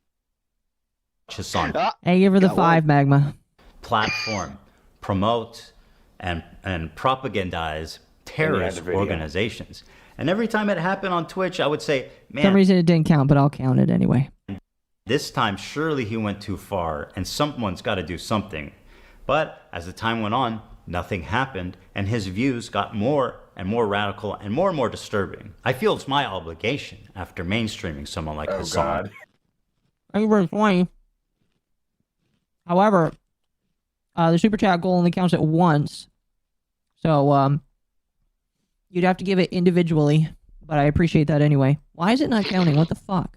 Hasan. Hey, give her the 5, Magma. Platform, promote, and propagandize terrorist organizations. And every time it happened on Twitch, I would say, For some reason it didn't count, but I'll count it anyway. this time surely he went too far and someone's got to do something. But as the time went on, nothing happened, and his views got more and more radical and more disturbing. I feel it's my obligation after mainstreaming someone like Hasan. Thank you for explaining. However, the super chat goal only counts at once, so you'd have to give it individually. But I appreciate that anyway. Why is it not counting? What the fuck?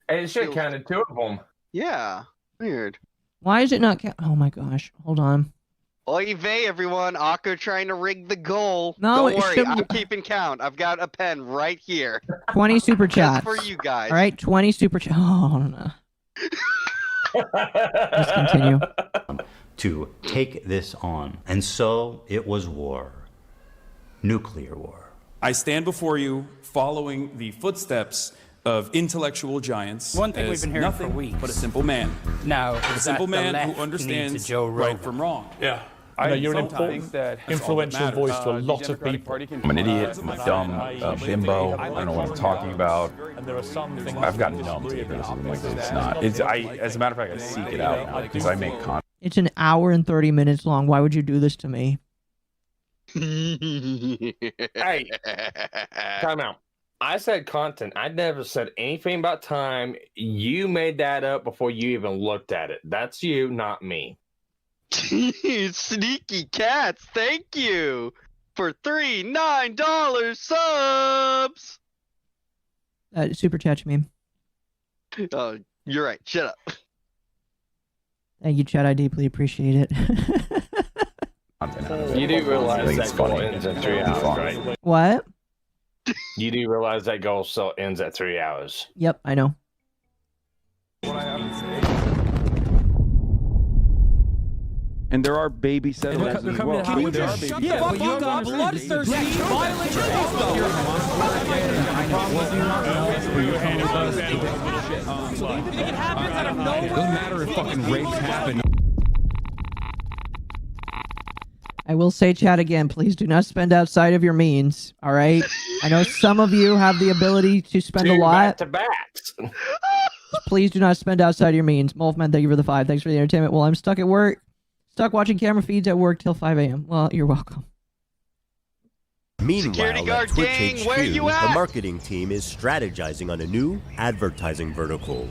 It should have counted 2 of them. Yeah, weird. Why is it not count? Oh my gosh! Hold on. Oy vey, everyone! Akko trying to rig the goal. No, Don't worry, I'm keeping count. I've got a pen right here. 20 super chats for you guys. All right, 20 super chats. Oh no. Let's continue. To take this on. And so it was war. Nuclear war. I stand before you following the footsteps of intellectual giants. One thing we've as been hearing nothing for weeks. but a simple man. Now, A simple man who understands right from wrong. Yeah. You're an sometimes important, that's all that influential matters. voice to a The lot of Democratic people. Party can- I'm an idiot, I'm a dumb bimbo, I don't know what I'm talking about. And there are some things I've gotten numb to criticism like this. It's not. As a matter of fact, I seek it out now because I make content. It's an hour and 30 minutes long. Why would you do this to me? Hey, time out. I said content. I never said anything about time. You made that up before you even looked at it. That's you, not me. Sneaky cats, thank you for $9 subs. Super chat meme. Oh, you're right. Shut up. Thank you, chat. I deeply appreciate it. You do realize that goal ends at 3 hours, right? What? You do realize that goal still ends at 3 hours. Yep, I know. And there are baby settlements as well. Can you just shut the fuck up? Bloodthirsty, violent It doesn't matter if fucking rapes happen. I will say, chat again, please do not spend outside of your means, all right? I know some of you have the ability to spend a lot. Back-to-backs. Please do not spend outside of your means. Wolfman, thank you for the 5. Thanks for the entertainment. Well, I'm stuck at work. Stuck watching camera feeds at work till 5 a.m. Well, you're welcome. Meanwhile, Security guard at Twitch gang, HQ, where you the at? marketing team is strategizing on a new advertising vertical.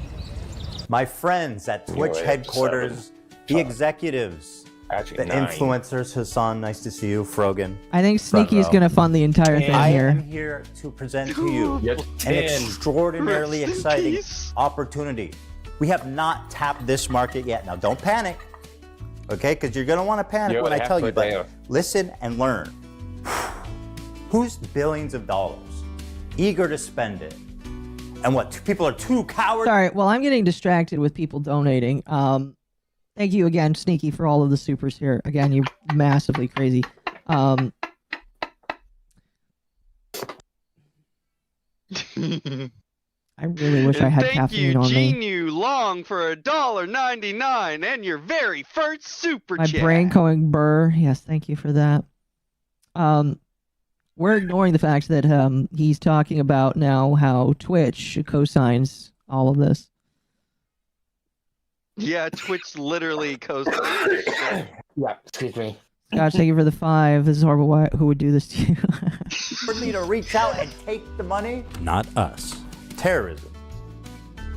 My friends at Twitch You're headquarters, the executives, Actually, the 9. influencers, Hasan, nice to see you, Frogan. I think Sneaky is row. going to fund the entire thing I here. am here to present to you Yes, an 10. extraordinarily Rest in exciting peace. opportunity. We have not tapped this market yet. Now, don't panic, okay? Because you're going to want to panic You're when I tell you, halfway there. but listen and learn. Who's billions of dollars, eager to spend it? And what, people are too cowards? Sorry, well, I'm getting distracted with people donating. Thank you again, Sneaky, for all of the supers here. Again, you're massively crazy. I really wish I had Thank caffeine you, on me. Genu Long, for $1.99 and your very first super My chat. brain going burr. Yes, thank you for that. We're ignoring the fact that he's talking about now how Twitch co-signs all of this. Yeah, Twitch literally goes. Yeah, excuse me. Scott, thank you for the 5. This is horrible. Why, who would do this to you? For me to reach out and take the money? Not us. Terrorism.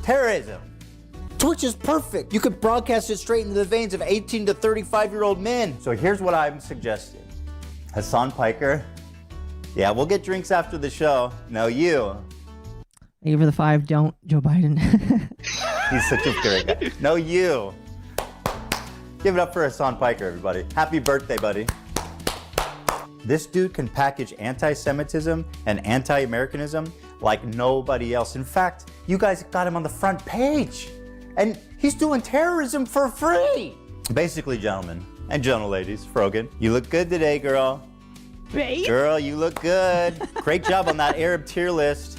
Terrorism. Twitch is perfect. You could broadcast it straight into the veins of 18 to 35-year-old men. So here's what I'm suggesting. Hasan Piker. Yeah, we'll get drinks after the show. No, you. Thank you for the 5. Don't, Joe Biden. He's such a great guy. No, you. Give it up for Hasan Piker, everybody. Happy birthday, buddy. This dude can package anti-Semitism and anti-Americanism like nobody else. In fact, you guys got him on the front page. And he's doing terrorism for free. Basically, gentlemen and gentle ladies, Frogan, you look good today, girl. Babe. Girl, you look good. Great job on that Arab tier list.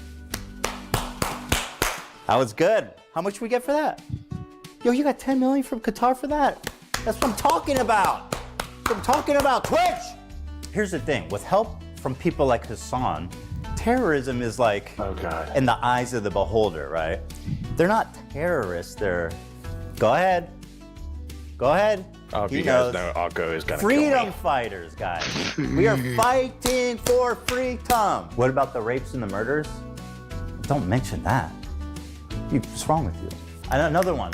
That was good. How much we get for that? Yo, you got 10 million from Qatar for that? That's what I'm talking about. That's what I'm talking about, Twitch! Here's the thing, with help from people like Hasan, terrorism is like, oh God, in the eyes of the beholder, right? They're not terrorists, they're, go ahead. Go ahead. Oh, if He you guys knows. know, Akko is gonna kill Freedom me. fighters, guys. We are fighting for freedom. What about the rapes and the murders? Don't mention that. What's wrong with you? And another one.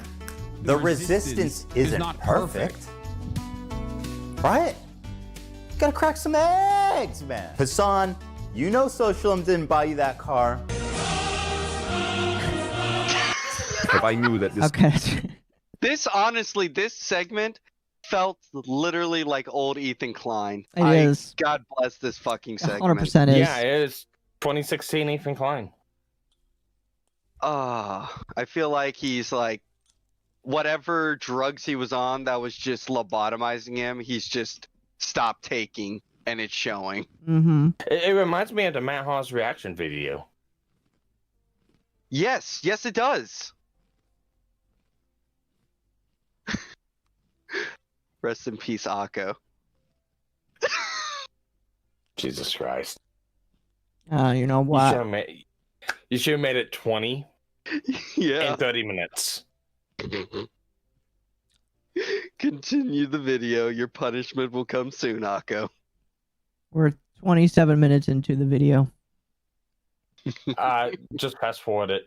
The resistance isn't not perfect. Right? You gotta crack some eggs, man. Hasan, you know Socialism didn't buy you that car. If I knew that this Okay. This segment felt literally like old Ethan Klein. It is. God bless this fucking segment. 100% is. Yeah, it is 2016 Ethan Klein. I feel like he's like, whatever drugs he was on that was just lobotomizing him, he's just stopped taking, and it's showing. Mm-hmm. It reminds me of the Matt Haas reaction video. Yes, yes, it does. Rest in peace, Akko. Jesus Christ. You know what? You should have made it 20 Yeah. in 30 minutes. Continue the video. Your punishment will come soon, Akko. We're 27 minutes into the video. Just fast forward it.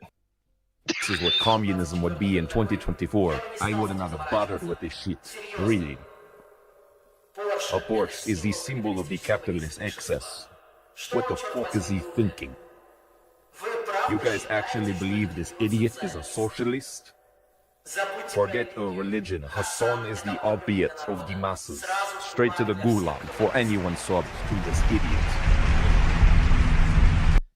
This is what communism would be in 2024. I wouldn't have bothered with this shit. Really. Abortion is the symbol of the capitalist excess. What the fuck is he thinking? You guys actually believe this idiot is a socialist? Forget a religion. Hasan is the opiate of the masses. Straight to the gulag for anyone subs to this idiot.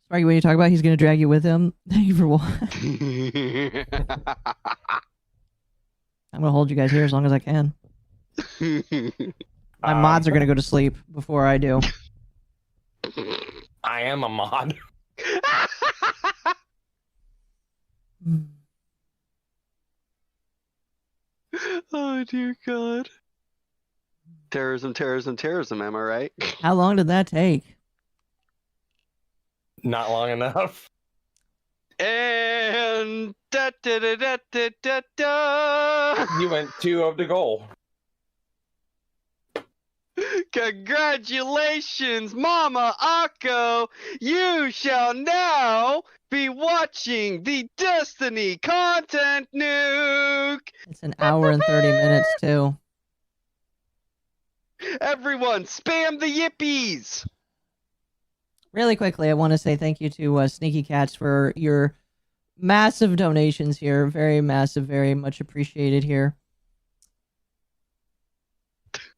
Sparky, when you talk about he's going to drag you with him, thank you for watching. I'm going to hold you guys here as long as I can. My mods are going to go to sleep before I do. I am a mod. Oh, dear God. Terrorism, terrorism, terrorism, am I right? How long did that take? Not long enough. And da da da da da da da. You went 2 of the goal. Congratulations, Mama Akko! You shall now be watching the Destiny content nuke! It's an hour and 30 minutes, too. Everyone, spam the yippies! Really quickly, I want to say thank you to Sneaky Cats for your massive donations here. Very massive, very much appreciated here.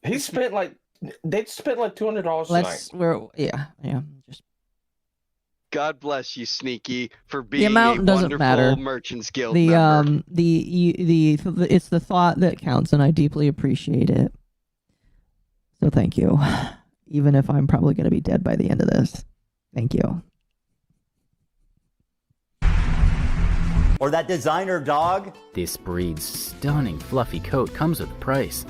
They spent like $200 tonight. Just God bless you, Sneaky, for being the amount a doesn't wonderful matter. Merchants Guild The member. it's the thought that counts, and I deeply appreciate it. So thank you, even if I'm probably going to be dead by the end of this. Thank you. Or that designer dog? This breed's stunning fluffy coat comes with a price.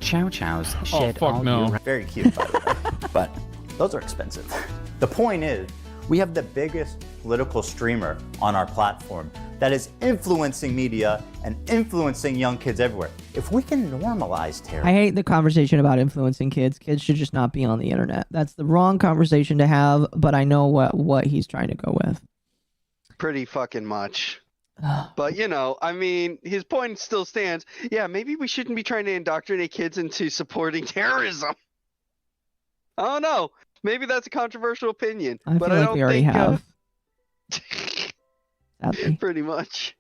Chow Chows shed all year. Very cute, by the way. But those are expensive. The point is, we have the biggest political streamer on our platform that is influencing media and influencing young kids everywhere. If we can normalize terror. I hate the conversation about influencing kids. Kids should just not be on the internet. That's the wrong conversation to have, but I know what he's trying to go with. Pretty fucking much. But, you know, I mean, his point still stands. Yeah, maybe we shouldn't be trying to indoctrinate kids into supporting terrorism. I don't know. Maybe that's a controversial opinion. I but feel I like don't we already think, have. Sadly. Pretty much.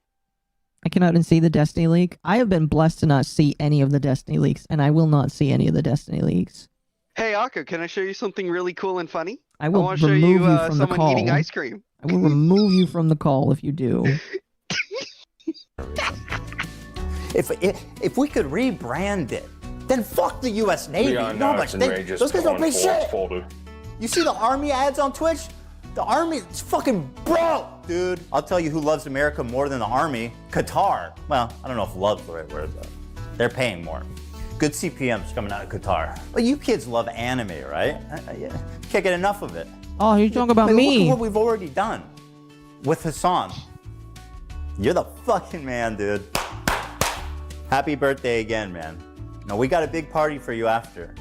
I cannot unsee the Destiny leak. I have been blessed to not see any of the Destiny leaks, and I will not see any of the Destiny leaks. Hey, Akko, can I show you something really cool and funny? I will want to show remove you you from the someone call. eating ice cream. I will remove you from the call if you do. If we could rebrand it, then fuck the U.S. Navy. We are You know how now much in they, Rage's those guys don't pay Torn shit. folder. You see the Army ads on Twitch? The Army is fucking broke, dude. I'll tell you who loves America more than the Army. Qatar. Well, I don't know if love's the right word, though. They're paying more. Good CPMs coming out of Qatar. But you kids love anime, right? Can't get enough of it. Oh, you're talking about I mean, me. Look at what we've already done with Hasan. You're the fucking man, dude. Happy birthday again, man. No, we got a big party for you after.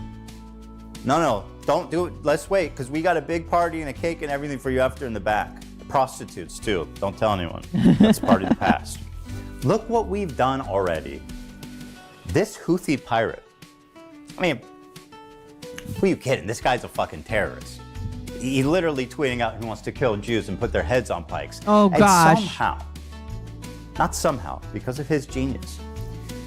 No, don't do it. Let's wait, because we got a big party and a cake and everything for you after in the back. The prostitutes, too. Don't tell anyone. That's part of the past. Look what we've done already. This Houthi pirate. I mean, who are you kidding? This guy's a fucking terrorist. He literally tweeting out he wants to kill Jews and put their heads on pikes. Oh, and gosh. somehow, not somehow, because of his genius,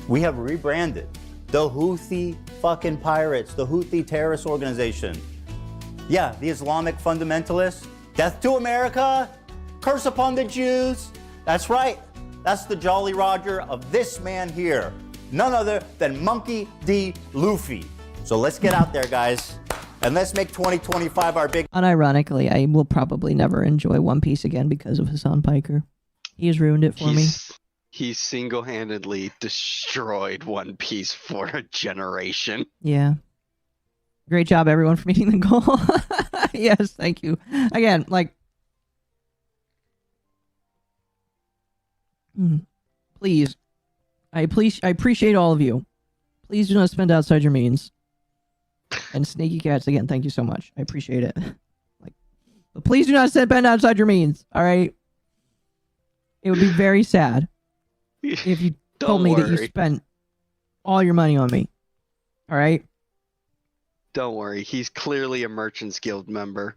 we have rebranded the Houthi fucking pirates, the Houthi terrorist organization. Yeah, the Islamic fundamentalists. Death to America, curse upon the Jews. That's right. That's the Jolly Roger of this man here. None other than Monkey D. Luffy. So let's get out there, guys. And let's make 2025 our big... Unironically, I will probably never enjoy One Piece again because of Hasan Piker. He's ruined it for me. He single-handedly destroyed One Piece for a generation. Yeah. Great job, everyone, for meeting the goal. Yes, thank you. Again, like, please, I appreciate all of you. Please do not spend outside your means. And Sneaky Cats, again, thank you so much. I appreciate it. Like, but please do not spend outside your means. All right. It would be very sad if you told me that you spent all your money on me. All right. Don't worry, he's clearly a Merchants Guild member.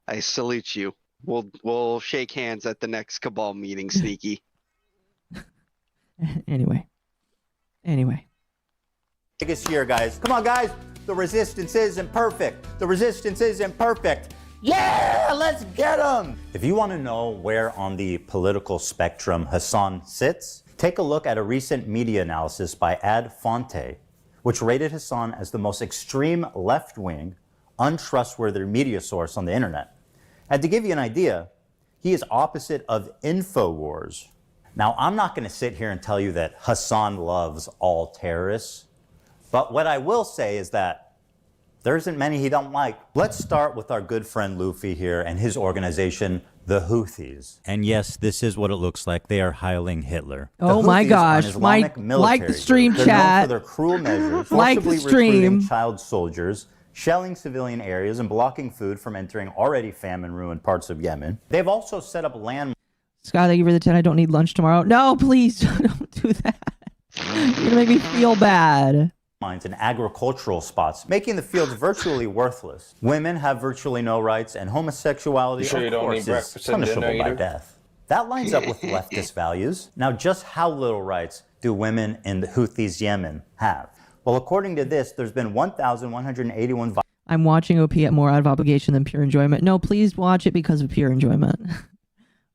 I salute you. We'll shake hands at the next Cabal meeting, Sneaky. Anyway. Biggest year, guys. Come on, guys. The resistance isn't perfect. The resistance isn't perfect. Yeah, let's get him. If you want to know where on the political spectrum Hasan sits, take a look at a recent media analysis by Ad Fonte, which rated Hasan as the most extreme left-wing, untrustworthy media source on the internet. And to give you an idea, he is opposite of InfoWars. Now, I'm not going to sit here and tell you that Hasan loves all terrorists, but what I will say is that there isn't many he don't like. Let's start with our good friend Luffy here and his organization, the Houthis. And yes, this is what it looks like. They are hiling Hitler. Oh my gosh, like the stream They're chat. known for their cruel measures, Like the forcibly stream. recruiting child soldiers, shelling civilian areas, and blocking food from entering already famine-ruined parts of Yemen. They've also set up land. Scott, thank you for the 10. I don't need lunch tomorrow. No, please don't do that. You're gonna make me feel bad. Mines and agricultural spots, making the fields virtually worthless. Women have virtually no rights, and homosexuality, You of don't course, need is breakfast and punishable dinner by either? death. That lines up with leftist values. Now, just how little rights do women in the Houthis Yemen have? Well, according to this, there's been 1,181 I'm watching OP at more out of obligation than pure enjoyment. No, please watch it because of pure enjoyment.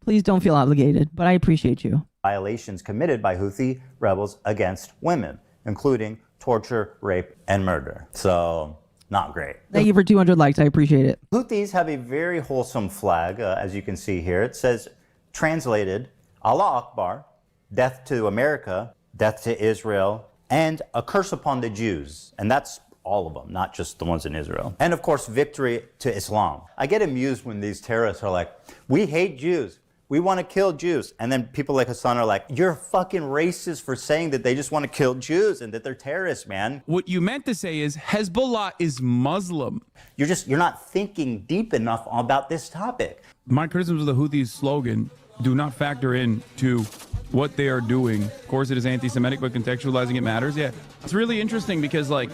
Please don't feel obligated, but I appreciate you. violations committed by Houthi rebels against women, including torture, rape, and murder. So, not great. Thank you for 200 likes. I appreciate it. Houthis have a very wholesome flag, as you can see here. It says, translated, Allah Akbar, death to America, death to Israel, and a curse upon the Jews. And that's all of them, not just the ones in Israel. And of course, victory to Islam. I get amused when these terrorists are like, we hate Jews. We want to kill Jews. And then people like Hasan are like, you're fucking racist for saying that they just want to kill Jews and that they're terrorists, man. What you meant to say is Hezbollah is Muslim. You're not thinking deep enough about this topic. My criticisms of the Houthis slogan do not factor in to what they are doing. Of course, it is anti-Semitic, but contextualizing it matters. Yeah, it's really interesting because like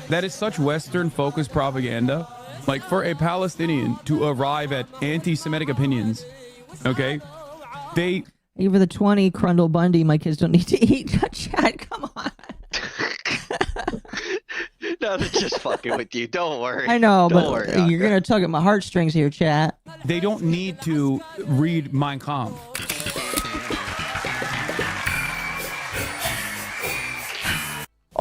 that is such Western-focused propaganda. Like for a Palestinian to arrive at anti-Semitic opinions, okay, they. Thank you for the 20, Crundle Bundy. My kids don't need to eat. Chat, come on. No, they're just fucking with you. Don't worry. I know, Don't but worry, you're gonna tug at my heartstrings here, chat. They don't need to read Mein Kampf.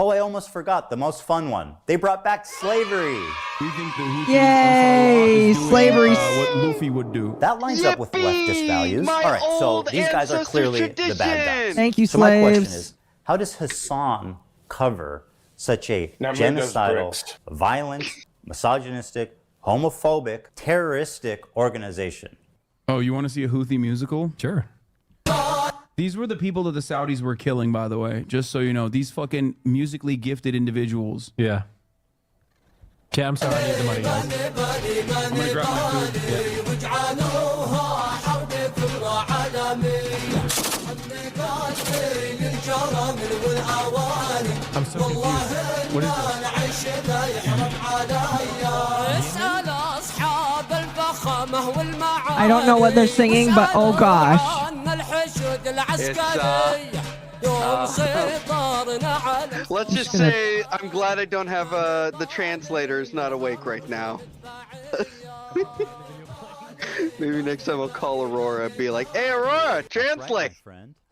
Oh, I almost forgot the most fun one. They brought back slavery. We think the Houthis, Yay, slavery. What Luffy would do. That lines up with leftist values. All right, so these guys are clearly the bad guys. Thank you, so my question slaves. is, how does Hasan cover such a Never does genocidal, bricks. violent, misogynistic, homophobic, terroristic organization? Oh, you want to see a Houthi musical? Sure. These were the people that the Saudis were killing, by the way. Just so you know, these fucking musically gifted individuals. Yeah. Okay, I'm sorry. I need the money, guys. I'm gonna grab my food. I'm so confused. What is this? I don't know what they're singing, but oh gosh. Let's just say I'm glad I don't have the translators not awake right now. Maybe next time I'll call Aurora and be like, "Hey Aurora, translate."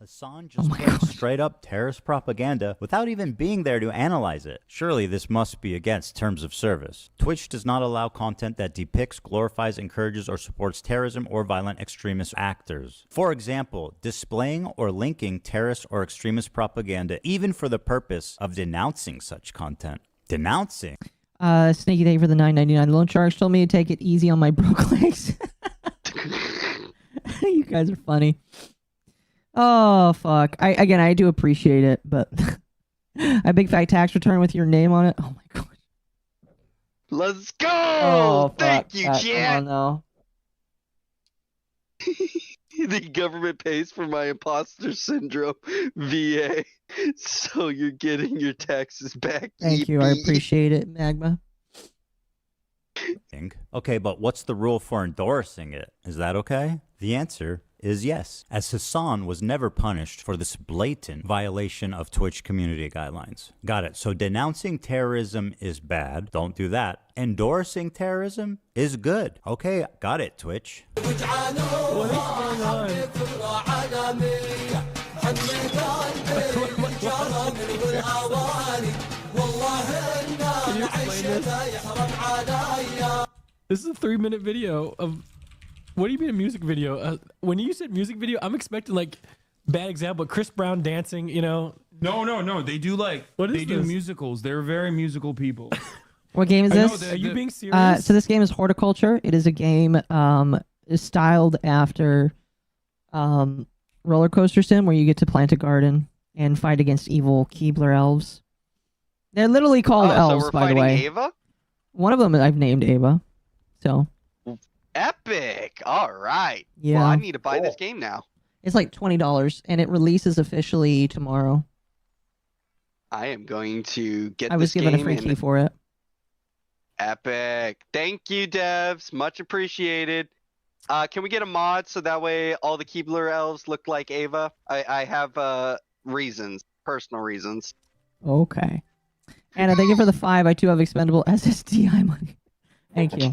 Hasan just put straight up terrorist propaganda without even being there to analyze it. Surely this must be against terms of service. Twitch does not allow content that depicts, glorifies, encourages, or supports terrorism or violent extremist actors. For example, displaying or linking terrorist or extremist propaganda even for the purpose of denouncing such content. Denouncing? Sneaky, thank you for the $9.99 loan charge. Told me to take it easy on my broke legs. You guys are funny. Oh, fuck. I do appreciate it, but a big fat tax return with your name on it. Oh, my God. Let's go! Oh, Thank fuck. you, Come chat. on, no. The government pays for my imposter syndrome, VA. So you're getting your taxes back. Thank you. I appreciate it, Magma. Okay, but what's the rule for endorsing it? Is that okay? The answer is yes, as Hasan was never punished for this blatant violation of Twitch community guidelines. Got it. So denouncing terrorism is bad. Don't do that. Endorsing terrorism is good. Okay, got it, Twitch. What is going on? Can you explain this? This is a 3-minute video of. What do you mean a music video? When you said music video, I'm expecting like bad example, Chris Brown dancing. You know? No. They do they do musicals. They're very musical people. What game is this? Are you being serious? So this game is Horticulture. It is a game is styled after Roller Coaster Sim, where you get to plant a garden and fight against evil Keebler elves. They're literally called elves, so we're by the way. Ava? One of them I've named Ava. So Epic! All right. Yeah. Well, I need to buy this game now. it's like $20, and it releases officially tomorrow. I am going to get. I was this given a game free and- key for it. Epic! Thank you, devs. Much appreciated. Can we get a mod so that way all the Keebler elves look like Ava? I have reasons, personal reasons. Okay. Anna, thank you for the 5. I too have expendable SSDI money. Thank you.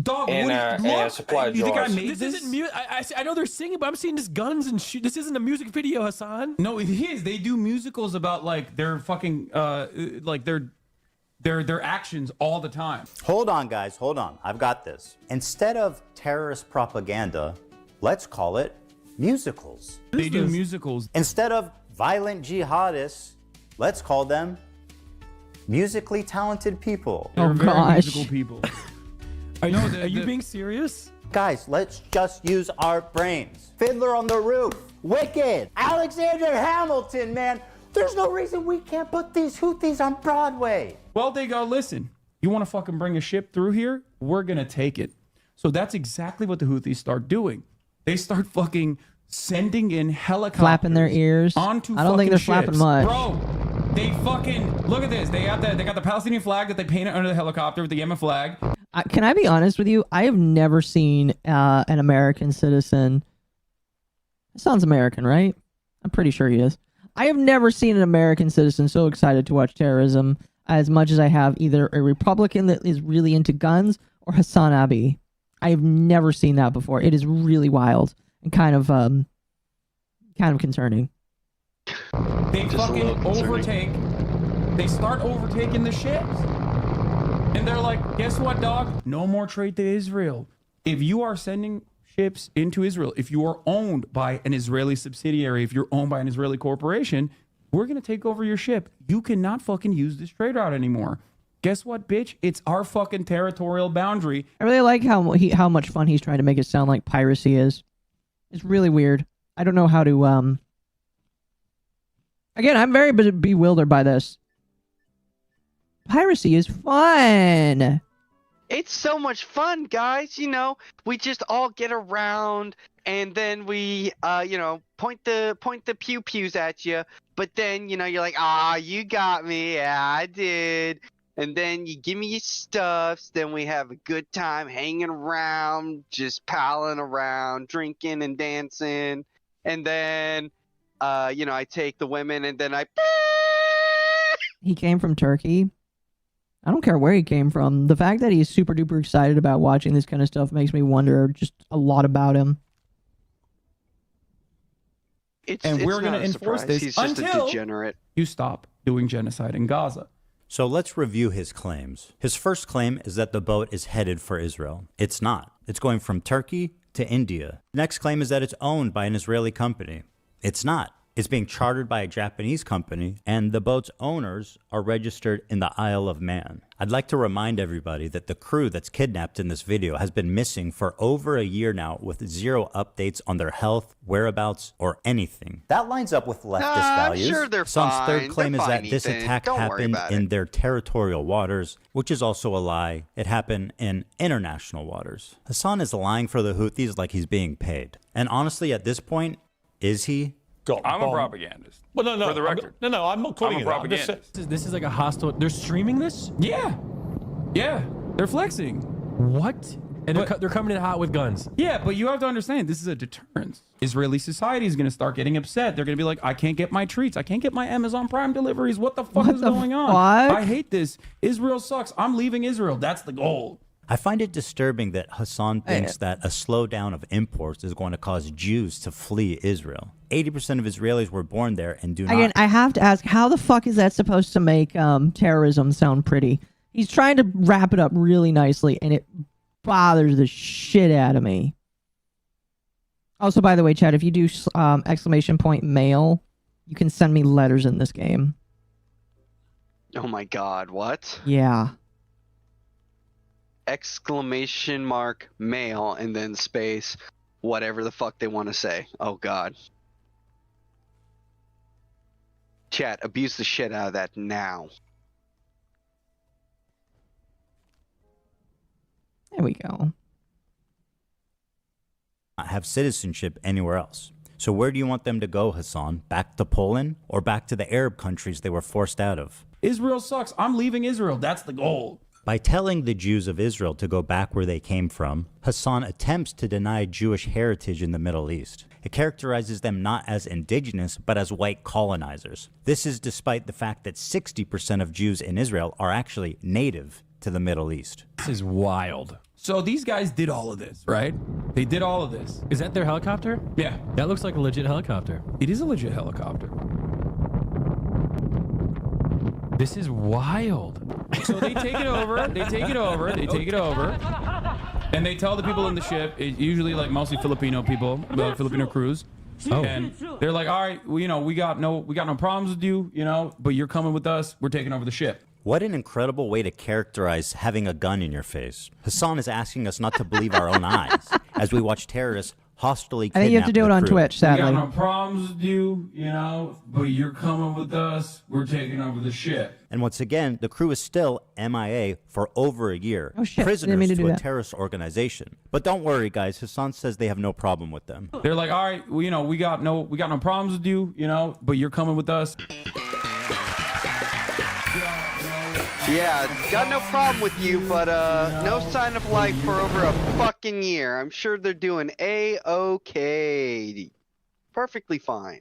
Dog, And supply you think I jars. made this? Isn't I know they're singing, but I'm seeing just guns and shit. This isn't a music video, Hasan. No, it is. They do musicals about like their fucking like their actions all the time. Hold on, guys. Hold on. I've got this. Instead of terrorist propaganda, let's call it musicals. They do musicals. Instead of violent jihadists, let's call them musically talented people. They're very gosh. musical people. Are you being serious? Guys, let's just use our brains. Fiddler on the Roof, Wicked, Alexander Hamilton, man. There's no reason we can't put these Houthis on Broadway. Well, they go, listen, you want to fucking bring a ship through here? We're going to take it. So that's exactly what the Houthis start doing. They start fucking sending in helicopters. Flapping their ears. Onto I don't think they're fucking flapping ships. much. Bro, they fucking, look at this. They got the Palestinian flag that they painted under the helicopter with the Yemen flag. Can I be honest with you? I have never seen an American citizen. It sounds American, right? I'm pretty sure he is. I have never seen an American citizen so excited to watch terrorism as much as I have either a Republican that is really into guns or Hassan Abi. I have never seen that before. It is really wild and kind of concerning. They fucking overtake. They start overtaking the ships. And they're like, guess what, dog? No more trade to Israel. If you are sending ships into Israel, if you are owned by an Israeli subsidiary, if you're owned by an Israeli corporation, we're going to take over your ship. You cannot fucking use this trade route anymore. Guess what, bitch? It's our fucking territorial boundary. I really like how much fun he's trying to make it sound like piracy is. It's really weird. I don't know how to Again, I'm very bewildered by this. Piracy is fun. It's so much fun, guys. You know, we just all get around and then we, point the pew pews at you. But then, you're like, you got me. Yeah, I did. And then you give me your stuffs. Then we have a good time hanging around, just palling around, drinking and dancing. And then, I take the women and then He came from Turkey. I don't care where he came from. The fact that he's super duper excited about watching this kind of stuff makes me wonder just a lot about him. It's we're going not to a enforce surprise. this He's just a until degenerate. you stop doing genocide in Gaza. So let's review his claims. His first claim is that the boat is headed for Israel. It's not. It's going from Turkey to India. The next claim is that it's owned by an Israeli company. It's not. It's being chartered by a Japanese company, and the boat's owners are registered in the Isle of Man. I'd like to remind everybody that the crew that's kidnapped in this video has been missing for over a year now with zero updates on their health, whereabouts, or anything. That lines up with leftist values. I'm sure they're Hassan's fine. third claim They're is that fine, this Ethan. attack Don't worry happened about in it. their territorial waters, which is also a lie. It happened in international waters. Hasan is lying for the Houthis like he's being paid. And honestly, at this point, is he? I'm a propagandist. Well, no. For the record. No, I'm not calling I'm it a that. I'm just propagandist. saying- This is like a hostile. They're streaming this? Yeah. Yeah. They're flexing. What? And they're coming in hot with guns. Yeah, but you have to understand, this is a deterrence. Israeli society is going to start getting upset. They're going to be like, I can't get my treats. I can't get my Amazon Prime deliveries. What the fuck is going on? I hate this. Israel sucks. I'm leaving Israel. That's the goal. I find it disturbing that Hasan thinks that a slowdown of imports is going to cause Jews to flee Israel. 80% of Israelis were born there and do not. Again, I have to ask, how the fuck is that supposed to make terrorism sound pretty? He's trying to wrap it up really nicely, and it bothers the shit out of me. Also, by the way, Chad, if you do !mail, you can send me letters in this game. Oh my god, what? Yeah. !mail and then space whatever the fuck they want to say. Oh god. Chat, abuse the shit out of that now. There we go. not have citizenship anywhere else. So where do you want them to go, Hasan? Back to Poland or back to the Arab countries they were forced out of? Israel sucks. I'm leaving Israel. That's the goal. By telling the Jews of Israel to go back where they came from, Hasan attempts to deny Jewish heritage in the Middle East. It characterizes them not as indigenous, but as white colonizers. This is despite the fact that 60% of Jews in Israel are actually native to the Middle East. This is wild. So these guys did all of this, right? They did all of this. Is that their helicopter? Yeah. That looks like a legit helicopter. It is a legit helicopter. This is wild. So they take it over, they take it over, they take it over, and they tell the people in the ship, usually like mostly Filipino people, Filipino crews, and they're like, all right, well, we got no problems with you, but you're coming with us, we're taking over the ship. What an incredible way to characterize having a gun in your face. Hasan is asking us not to believe our own eyes as we watch terrorists hostily kidnap I think you have to do it on Twitch, sadly. We got no problems with you, but you're coming with us, we're taking over the ship. And once again, the crew is still MIA for over a year. Oh, shit. Prisoners Didn't mean to to do a that. terrorist organization. But don't worry, guys. Hasan says they have no problem with them. They're like, all right, well, we got no problems with you, but you're coming with us. Yeah, got no problem with you, but no sign of life for over a fucking year. I'm sure they're doing A-okay. Perfectly fine.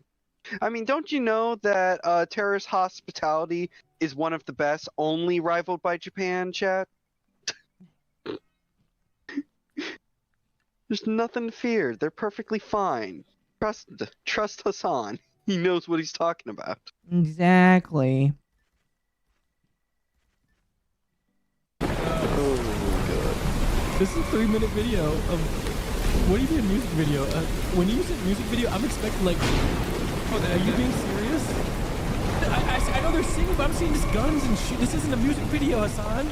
I mean, don't you know that terrorist hospitality is one of the best, only rivaled by Japan, chat? There's nothing to fear. They're perfectly fine. Trust Hasan. He knows what he's talking about. Exactly. This is a 3-minute video of what do you mean music video? When you said music video, I'm expecting like, are you being serious? I know they're singing, but I'm seeing just guns and shit. This isn't a music video, Hasan.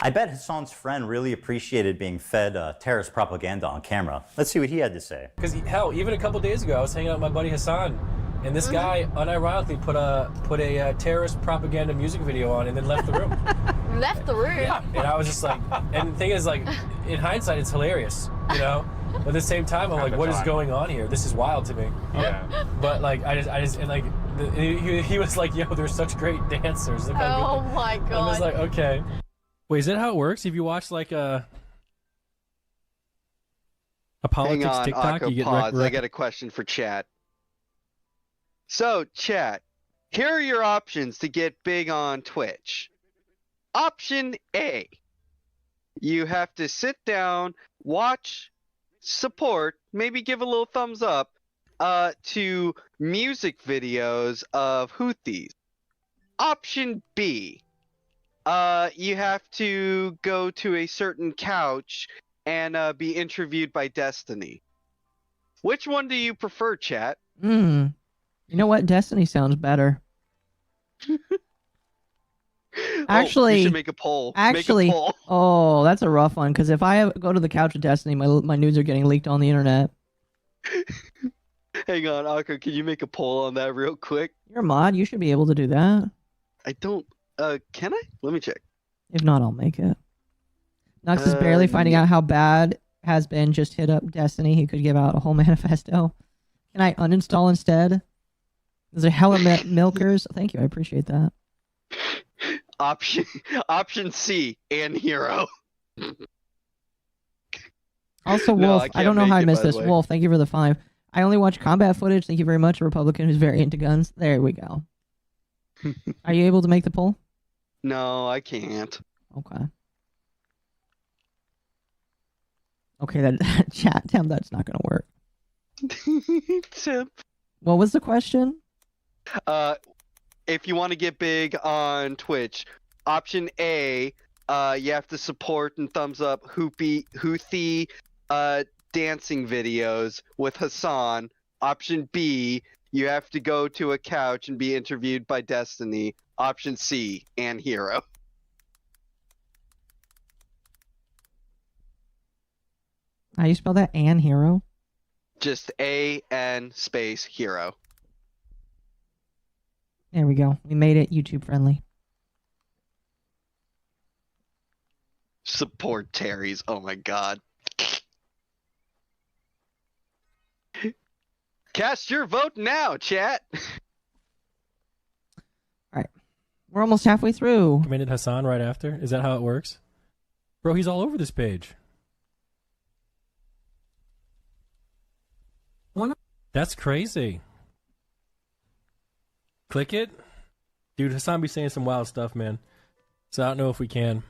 I bet Hasan's friend really appreciated being fed terrorist propaganda on camera. Let's see what he had to say. Because hell, even a couple days ago, I was hanging out with my buddy Hasan, and this guy unironically put a terrorist propaganda music video on and then left the room. Left the room? Yeah, and I was just like, and the thing is, like, in hindsight, it's hilarious, But at the same time, I'm like, what is going on here? This is wild to me. Yeah. But like, I just, and like, he was like, yo, they're such great dancers. Look how Oh good. my god. I was like, okay. Wait, is that how it works? If you watch like a Hang politics on, TikTok, Akko, you get pause. I got a question for chat. So, chat, here are your options to get big on Twitch. Option A, you have to sit down, watch, support, maybe give a little thumbs up to music videos of Houthis. Option B, you have to go to a certain couch and be interviewed by Destiny. Which one do you prefer, chat? You know what? Destiny sounds better. Actually, you should make a poll. Actually, make a poll. oh, that's a rough one. Because if I go to the couch with Destiny, my nudes are getting leaked on the internet. Hang on, Akko, can you make a poll on that real quick? You're a mod. You should be able to do that. I don't. Can I? Let me check. If not, I'll make it. Nux is barely finding out how bad has been. Just hit up Destiny. He could give out a whole manifesto. Can I uninstall instead? Is there hella milkers? Thank you. I appreciate that. Option C and hero. Also, No, Wolf, I I can't don't know make how I it, missed by the this. way. Wolf, thank you for the 5. I only watch combat footage. Thank you very much. A Republican who's very into guns. There we go. Are you able to make the poll? No, I can't. Okay. Okay, that chat, Tim, that's not going to work. Simp. What was the question? If you want to get big on Twitch, option A, you have to support and thumbs up Houthi dancing videos with Hasan. Option B, you have to go to a couch and be interviewed by Destiny. Option C, and hero. How do you spell that? And hero? Just A-N space hero. There we go. We made it YouTube friendly. Support Terry's. Oh my god. Cast your vote now, chat. Alright. We're almost halfway through. Committed Hasan right after? Is that how it works? Bro, he's all over this page. That's crazy. Click it. Dude, Hasan be saying some wild stuff, man. So I don't know if we can.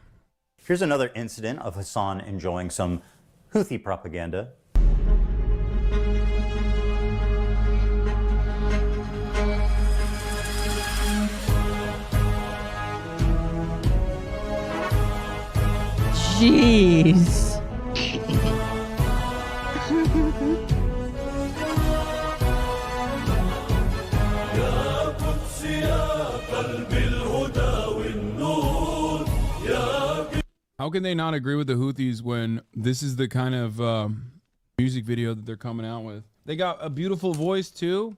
Here's another incident of Hasan enjoying some Houthi propaganda. Jeez. How can they not agree with the Houthis when this is the kind of music video that they're coming out with? They got a beautiful voice too.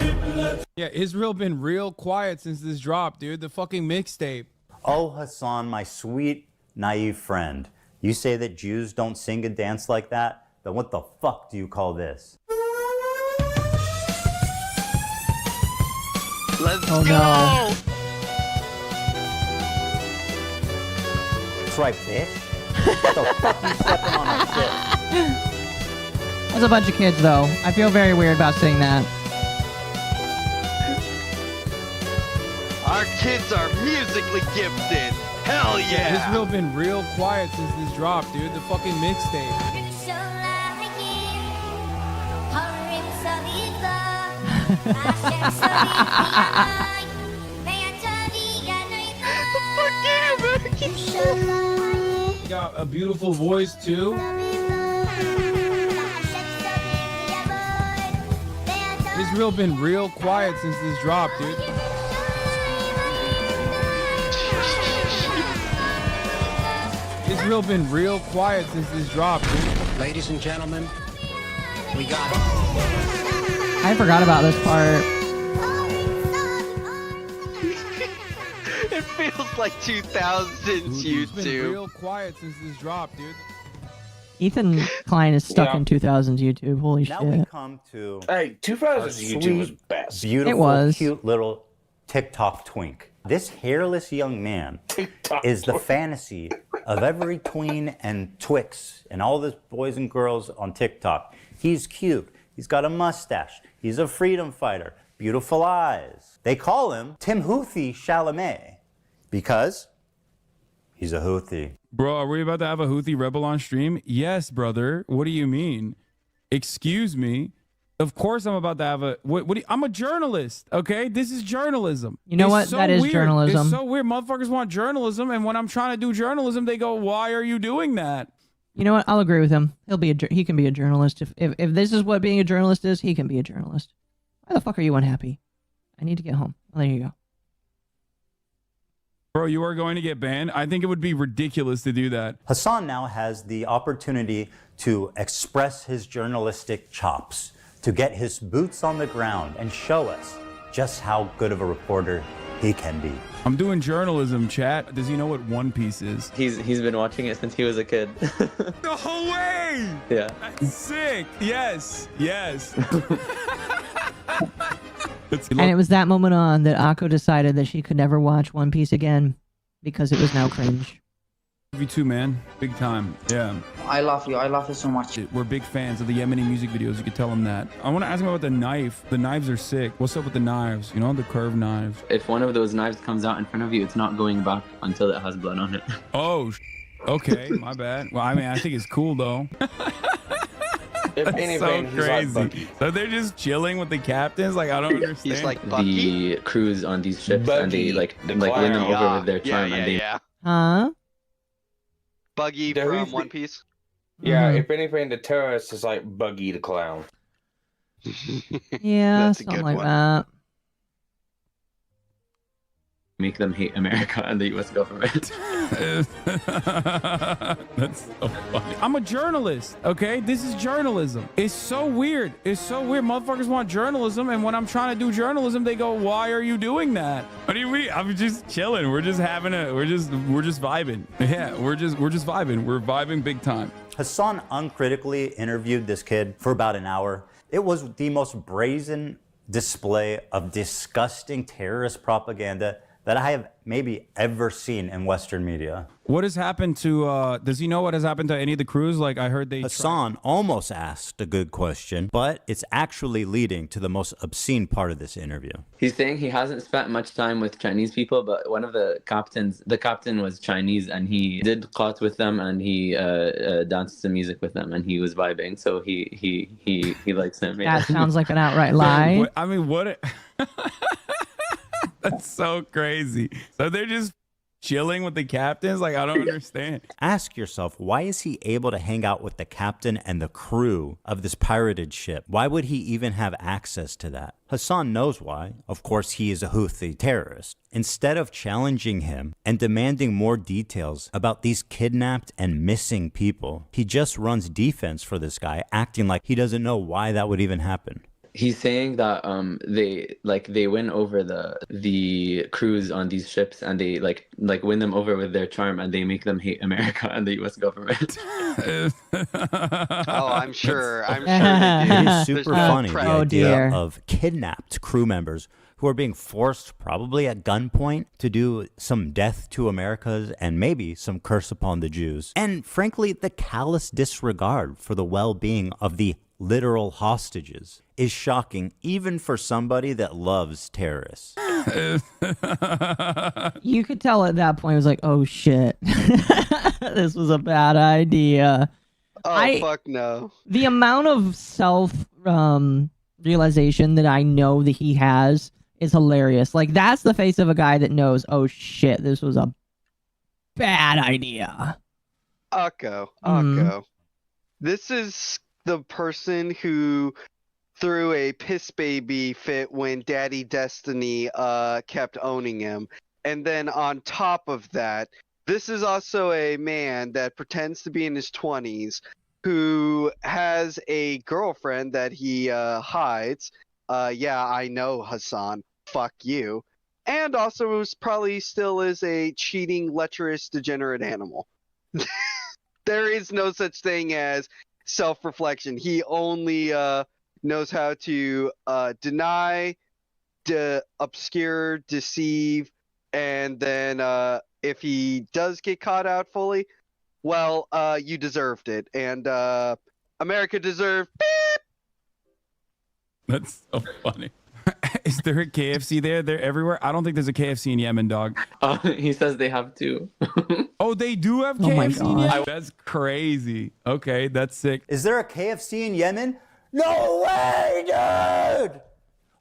Yeah, Israel been real quiet since this dropped, dude. The fucking mixtape. Oh, Hasan, my sweet, naive friend. You say that Jews don't sing and dance like that? Then what the fuck do you call this? Let's go! No. That's right, bitch. What the fuck you stepping on our shit? There's a bunch of kids, though. I feel very weird about saying that. Our kids are musically gifted. Hell yeah! Israel been real quiet since this dropped, dude. The fucking mixtape. You got a beautiful voice too. Israel been real quiet since this dropped, dude. Israel been real quiet since this dropped, dude. Ladies and gentlemen, we got it. I forgot about this part. It feels like 2000s It's been YouTube. real quiet since this dropped, dude. Ethan Klein is stuck Yeah. in 2000s YouTube. Holy Now we shit. come to Hey, 2000s a YouTube was sweet, best. beautiful, It was. cute little TikTok twink. This hairless young man is the fantasy of every tween and twix and all the boys and girls on TikTok. He's cute. He's got a mustache. He's a freedom fighter. beautiful eyes. They call him Timothy Chalamet because he's a Houthi. Bro, are we about to have a Houthi rebel on stream? Yes, brother. What do you mean? Excuse me. Of course I'm about to have a... I'm a journalist, okay? This is journalism. You know what? So that is weird. journalism. It's so weird. Motherfuckers want journalism, and when I'm trying to do journalism, they go, why are you doing that? You know what? I'll agree with him. He can be a journalist. If this is what being a journalist is, he can be a journalist. Why the fuck are you unhappy? I need to get home. Oh, there you go. Bro, you are going to get banned? I think it would be ridiculous to do that. Hasan now has the opportunity to express his journalistic chops, to get his boots on the ground and show us just how good of a reporter he can be. I'm doing journalism, chat. Does he know what One Piece is? He's been watching it since he was a kid. No way! Yeah. That's sick. Yes. Yes. And it was that moment on that Akko decided that she could never watch One Piece again because it was now cringe. You too, man. Big time. Yeah. I love you. I love you so much. We're big fans of the Yemeni music videos. You can tell them that. I want to ask him about the knife. The knives are sick. What's up with the knives? You know, the curved knives. If one of those knives comes out in front of you, it's not going back until it has blood on it. Oh, okay. My bad. Well, I mean, I think it's cool, though. That's so crazy. So they're just chilling with the captains? Like, I don't understand. He's like Bucky. The crews on these ships, and they Bucky, like the win them clown. over with their charm. and they Huh? Buggy There from is- One Piece. Yeah, Mhm. if anything, the terrorist is like Buggy the Clown. Yeah, That's a something good like one. that. make them hate America and the U.S. government. That's so funny. I'm a journalist, okay? This is journalism. It's so weird. It's so weird. Motherfuckers want journalism, and when I'm trying to do journalism, they go, "Why are you doing that?" What do you mean? I'm just chilling. We're just having we're just vibing. Yeah, we're just vibing. We're vibing big time. Hasan uncritically interviewed this kid for about an hour. It was the most brazen display of disgusting terrorist propaganda that I have maybe ever seen in Western media. What has happened to, does he know what has happened to any of the crews? Like, I heard they... Hasan almost asked a good question, but it's actually leading to the most obscene part of this interview. He's saying he hasn't spent much time with Chinese people, but one of the captain was Chinese, and he did clot with them, and he danced some music with them, and he was vibing, so he likes him. That sounds like an outright lie. I mean, what... That's so crazy. So they're just chilling with the captains? Like, I don't understand. Ask yourself, why is he able to hang out with the captain and the crew of this pirated ship? Why would he even have access to that? Hasan knows why. Of course, he is a Houthi terrorist. Instead of challenging him and demanding more details about these kidnapped and missing people, he just runs defense for this guy, acting like he doesn't know why that would even happen. He's saying that they win over the crews on these ships, and they like win them over with their charm, and they make them hate America and the U.S. government. Oh, I'm sure. I'm sure. It is super funny, the Oh, idea dear. of kidnapped crew members who are being forced, probably at gunpoint, to do some death to Americas and maybe some curse upon the Jews. And frankly, the callous disregard for the well-being of the literal hostages is shocking, even for somebody that loves terrorists. You could tell at that point, it was like, oh shit, this was a bad idea. Oh, fuck no. The amount of realization that I know that he has is hilarious. Like, that's the face of a guy that knows, oh shit, this was a bad idea. Akko. Mhm. This is the person who threw a piss baby fit when Daddy Destiny kept owning him. And then on top of that, this is also a man that pretends to be in his 20s who has a girlfriend that he hides. Yeah, I know, Hasan. Fuck you. And also probably still is a cheating, lecherous, degenerate animal. There is no such thing as self-reflection. He only knows how to deny, obscure, deceive, and then if he does get caught out fully, well, you deserved it, and America deserved beep. That's so funny. there a KFC there? They're everywhere. I don't think there's a KFC in Yemen, dog. He says they have two. Oh, they do have Oh my KFC in God. Yemen? That's crazy. Okay, that's sick. Is there a KFC in Yemen? No way, dude!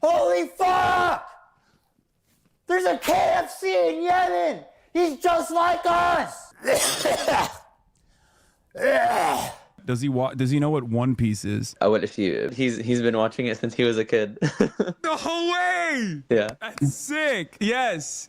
Holy fuck! There's a KFC in Yemen! He's just like us! Does he know what One Piece is? What if he's been watching it since he was a kid. No way! Yeah. That's sick. Yes.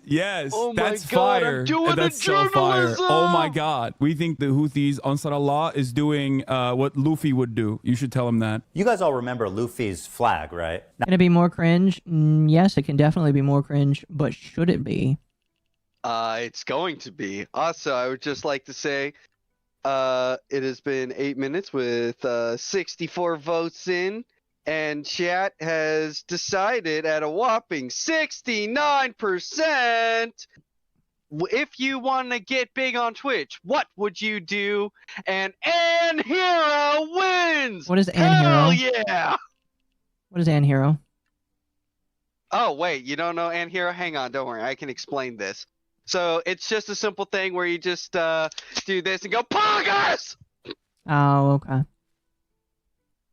Oh my That's God, fire. I'm doing That's the so fire. journalism! Oh my God. We think the Houthis, Ansar Allah, is doing what Luffy would do. You should tell him that. You guys all remember Luffy's flag, right? Can it be more cringe? Yes, it can definitely be more cringe, but should it be? It's going to be. Also, I would just like to say, it has been 8 minutes with 64 votes in, and chat has decided at a whopping 69%. If you want to get big on Twitch, what would you do? And Ann Hero wins. What is Ann Hell Hero? yeah! What is Ann Hero? Oh wait, you don't know Ann Hero? Hang on, don't worry, I can explain this. So it's just a simple thing where you just do this and go poggers. Oh, okay.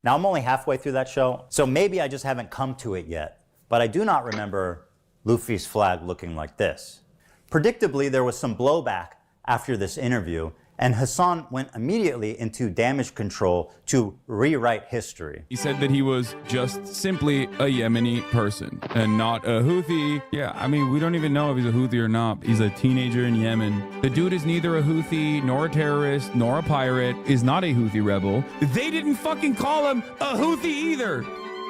Now, I'm only halfway through that show, so maybe I just haven't come to it yet. But I do not remember Luffy's flag looking like this. Predictably, there was some blowback after this interview, and Hasan went immediately into damage control to rewrite history. He said that he was just simply a Yemeni person and not a Houthi. Yeah, I mean, we don't even know if he's a Houthi or not. He's a teenager in Yemen. The dude is neither a Houthi, nor a terrorist, nor a pirate, is not a Houthi rebel. They didn't fucking call him a Houthi either.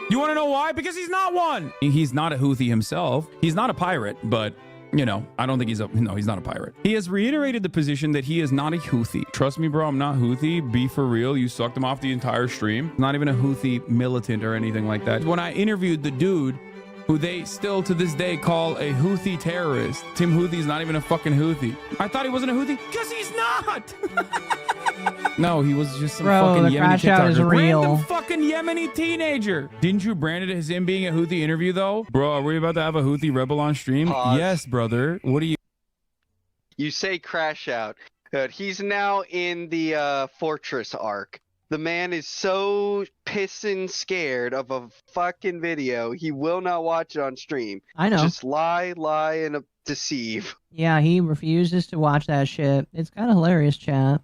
You want to know why? Because he's not one. He's not a Houthi himself. He's not a pirate, but... you know, I don't think he's not a pirate. He has reiterated the position that he is not a Houthi. Trust me, bro, I'm not Houthi. Be for real. You sucked him off the entire stream. Not even a Houthi militant or anything like that. When I interviewed the dude who they still to this day call a Houthi terrorist, Tim Houthi's not even a fucking Houthi. I thought he wasn't a Houthi because he's not. No, he was just some fucking the Yemeni crash out is TikToker. real. Random fucking Yemeni teenager. Didn't you brand it as him being a Houthi interview though? Bro, are we about to have a Houthi rebel on stream? Pause. Yes, brother. What do you... You say crash out. He's now in the fortress arc. The man is so pissing scared of a fucking video, he will not watch it on stream. I know. Just lie, and deceive. Yeah, he refuses to watch that shit. It's kind of hilarious, chat.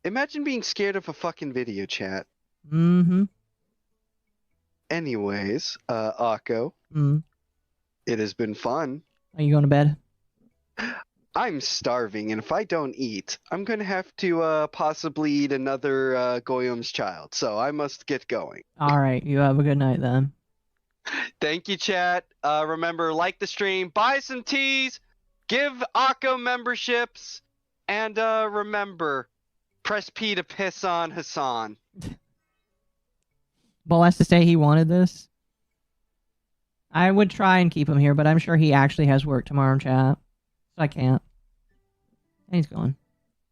Imagine being scared of a fucking video, chat. Mm-hmm. Anyways, Akko, it has been fun. Are you going to bed? I'm starving, and if I don't eat, I'm going to have to possibly eat another Goyim's child, so I must get going. All right, you have a good night then. Thank you, chat. Remember, like the stream, buy some teas, give Akko memberships, and remember, press P to piss on Hasan. Bull has to say he wanted this. I would try and keep him here, but I'm sure he actually has work tomorrow in chat. So I can't. And he's gone.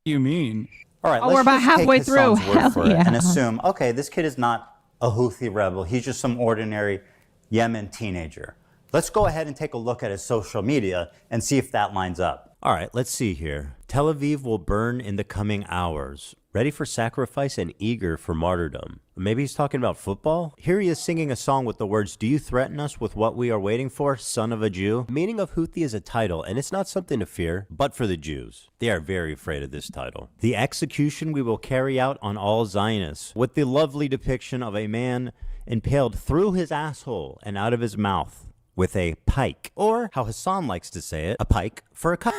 You mean? All right, Oh, let's we're about just take halfway Hasan's through. word Hell for it yeah. and assume, okay, this kid is not a Houthi rebel. He's just some ordinary Yemen teenager. Let's go ahead and take a look at his social media and see if that lines up. All right, let's see here. Tel Aviv will burn in the coming hours. Ready for sacrifice and eager for martyrdom. Maybe he's talking about football? Here he is singing a song with the words, "Do you threaten us with what we are waiting for, son of a Jew?" The meaning of Houthi is a title, and it's not something to fear, but for the Jews. They are very afraid of this title. The execution we will carry out on all Zionists, with the lovely depiction of a man impaled through his asshole and out of his mouth with a pike, or how Hasan likes to say it, a pike for a cut.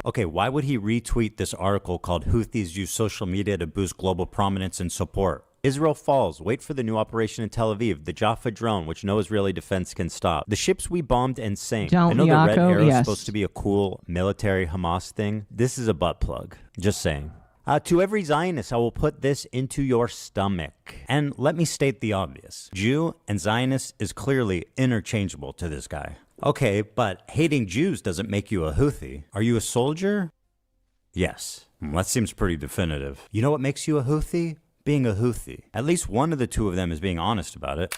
Okay, why would he retweet this article called "Houthis Use Social Media to Boost Global Prominence and Support"? Israel falls. Wait for the new operation in Tel Aviv. The Jaffa drone, which no Israeli defense can stop. The ships we bombed and sank. Don't I know the red Yaakov, arrow is yes. supposed to be a cool military Hamas thing. This is a butt plug. Just saying. To every Zionist, I will put this into your stomach. And let me state the obvious. Jew and Zionist is clearly interchangeable to this guy. Okay, but hating Jews doesn't make you a Houthi. Are you a soldier? Yes. That seems pretty definitive. You know what makes you a Houthi? Being a Houthi. At least one of the two of them is being honest about it.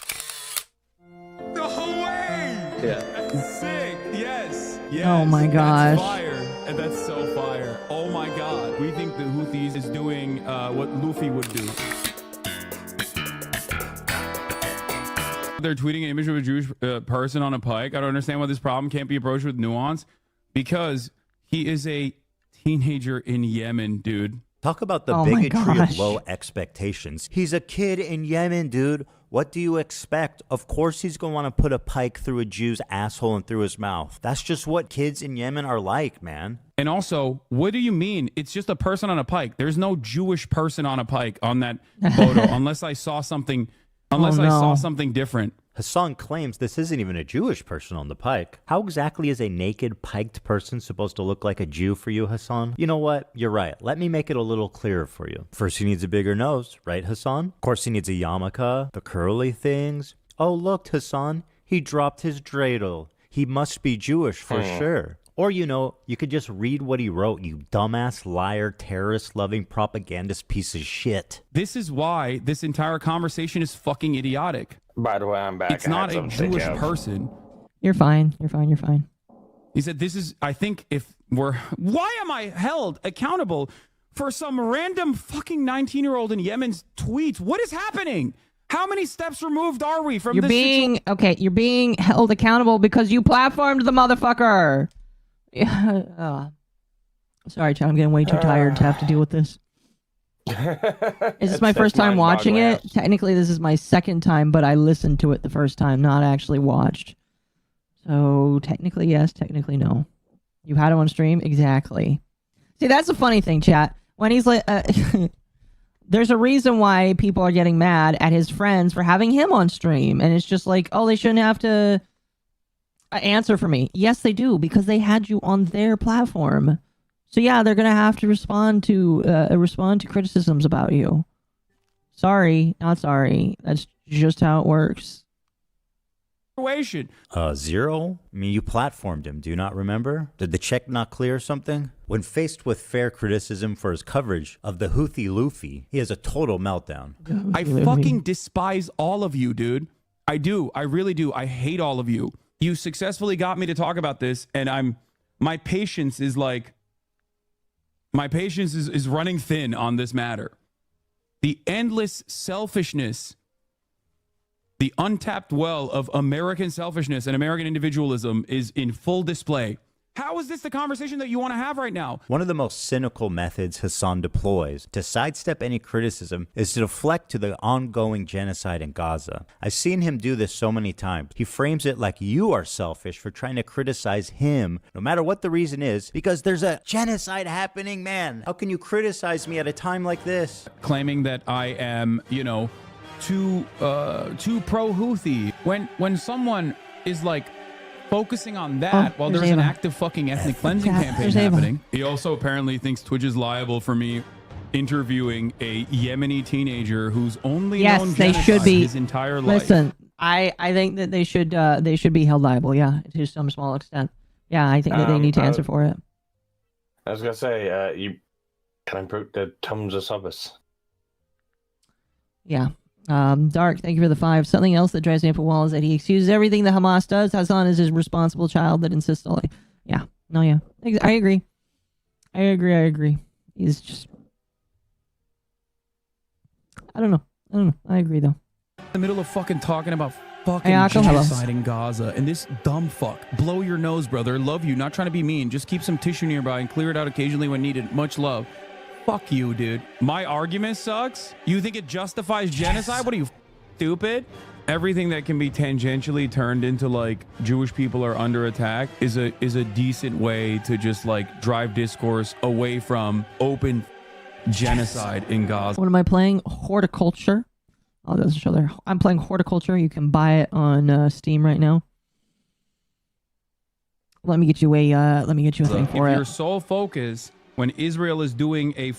Yeah. That's sick. Yes. Yes. Oh my gosh. That's fire. And that's so fire. Oh my god. We think the Houthis is doing what Luffy would do. They're tweeting an image of a Jewish person on a pike. I don't understand why this problem can't be approached with nuance. Because he is a teenager in Yemen, dude. Talk about the Oh my bigotry of gosh. low expectations. He's a kid in Yemen, dude. What do you expect? Of course he's going to want to put a pike through a Jew's asshole and through his mouth. That's just what kids in Yemen are like, man. And also, what do you mean? It's just a person on a pike. There's no Jewish person on a pike on that photo, unless I saw something, I saw something different. Hasan claims this isn't even a Jewish person on the pike. How exactly is a naked, piked person supposed to look like a Jew for you, Hasan? You know what? You're right. Let me make it a little clearer for you. First, he needs a bigger nose, right, Hasan? Of course, he needs a yarmulke, the curly things. Oh, look, Hasan. He dropped his dreidel. He must be Jewish for sure. Or, you know, you could just read what he wrote, you dumbass, liar, terrorist-loving, propagandist piece of shit. This is why this entire conversation is fucking idiotic. By the way, I'm back. It's not a Jewish person. You're fine. You're fine. You're fine. He said, this is, I think if we're, why am I held accountable for some random fucking 19-year-old in Yemen's tweets? What is happening? How many steps removed are we from You're this you're being held accountable because you platformed the motherfucker. Sorry, Chad, I'm getting way too tired to have to deal with this. Is this my first time watching it? Technically, this is my second time, but I listened to it the first time, not actually watched. So, technically, yes, technically, no. You had it on stream? Exactly. See, that's the funny thing, chat. When he's like, there's a reason why people are getting mad at his friends for having him on stream. And it's just like, oh, they shouldn't have to answer for me. Yes, they do, because they had you on their platform. So yeah, they're gonna have to respond to criticisms about you. Sorry, not sorry. That's just how it works. situation? Zero? I mean, you platformed him. Do you not remember? Did the check not clear or something? When faced with fair criticism for his coverage of the Houthi Luffy, he has a total meltdown. I fucking despise all of you, dude. I do. I really do. I hate all of you. You successfully got me to talk about this, and my patience is like, my patience is running thin on this matter. The endless selfishness, the untapped well of American selfishness and American individualism is in full display. How is this the conversation that you want to have right now? One of the most cynical methods Hasan deploys to sidestep any criticism is to deflect to the ongoing genocide in Gaza. I've seen him do this so many times. He frames it like you are selfish for trying to criticize him, no matter what the reason is, because there's a genocide happening, man. How can you criticize me at a time like this? Claiming that I am, too pro-Houthi. When someone is like, focusing on that while there's an active fucking ethnic cleansing campaign happening. He also apparently thinks Twitch is liable for me interviewing a Yemeni teenager who's only known genocide his entire life. Listen, I think that they should be held liable, yeah, to some small extent. Yeah, I think that they need to answer for it. I was gonna say, you can put the terms of service. Yeah. Dark, thank you for the 5. Something else that drives me up a wall is that he excuses everything that Hamas does. Hasan is his responsible child that insists on it. Yeah. No, yeah. I agree. I agree. He's just... I don't know. I agree, though. In the middle of fucking talking about fucking genocide in Gaza, and this dumb fuck. Blow your nose, brother. Love you. Not trying to be mean. Just keep some tissue nearby and clear it out occasionally when needed. Much love. Fuck you, dude. My argument sucks? You think it justifies genocide? What are you, stupid? Everything that can be tangentially turned into like Jewish people are under attack is a decent way to just like drive discourse away from open genocide in Gaza. What am I playing? Horticulture. Oh, it doesn't show there. I'm playing Horticulture. You can buy it on Steam right now. Let me get you a thing for it. If your sole focus when Israel is doing a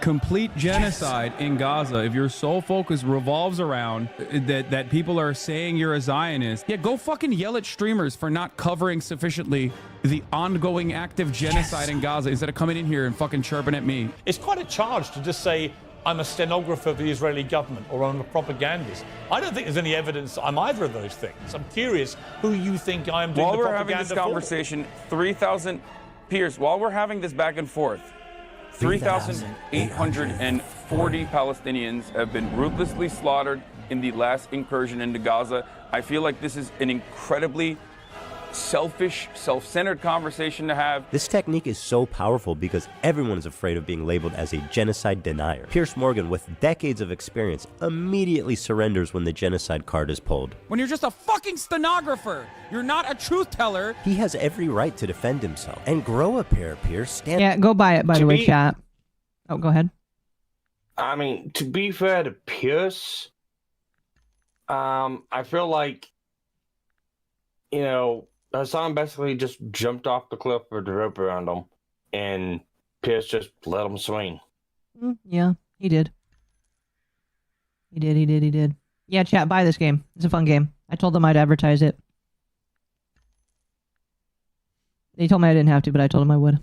complete genocide in Gaza, if your sole focus revolves around that people are saying you're a Zionist, yeah, go fucking yell at streamers for not covering sufficiently the ongoing active genocide in Gaza instead of coming in here and fucking chirping at me. It's quite a charge to just say I'm a stenographer for the Israeli government or I'm a propagandist. I don't think there's any evidence I'm either of those things. I'm curious who you think I am doing While the we're propaganda having this for. conversation, 3,000, Pierce, while we're having this back and forth, 3,840 Palestinians have been ruthlessly slaughtered in the last incursion into Gaza. I feel like this is an incredibly selfish, self-centered conversation to have. This technique is so powerful because everyone is afraid of being labeled as a genocide denier. Pierce Morgan, with decades of experience, immediately surrenders when the genocide card is pulled. When you're just a fucking stenographer, you're not a truth teller. He has every right to defend himself and grow a pair, Pierce. Yeah, go buy it, by the way, chat. Oh, go ahead. I mean, to be fair to Pierce, I feel like, you know, Hasan basically just jumped off the cliff with the rope around him, and Pierce just let him swing. Yeah, he did. He did. Yeah, chat, buy this game. It's a fun game. I told them I'd advertise it. They told me I didn't have to, but I told them I would.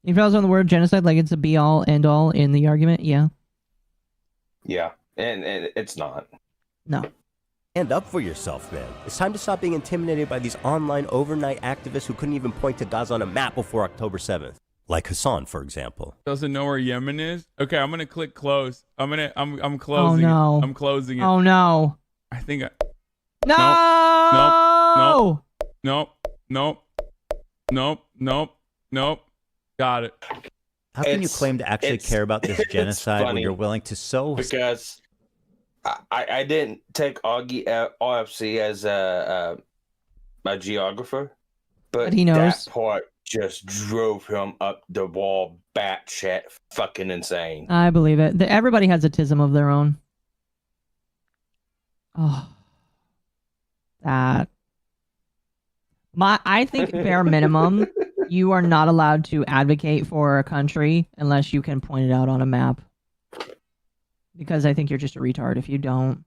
If I was on the word genocide, like it's a be-all, end-all in the argument, yeah. Yeah, and it's not. No. Stand up for yourself, man. It's time to stop being intimidated by these online overnight activists who couldn't even point to Gaza on a map before October 7th. Like Hasan, for example. Doesn't know where Yemen is? Okay, I'm gonna click close. I'm closing Oh, no. it. I'm closing it. Oh, no. I think I... No! Nope. Got it. How can you claim to actually care about this genocide when you're willing to so... Because I didn't take Augie OFC as a geographer, but he knows. that part just drove him up the wall batshit fucking insane. I believe it. Everybody has a tism of their own. Oh. That. I think bare minimum, you are not allowed to advocate for a country unless you can point it out on a map. Because I think you're just a retard if you don't.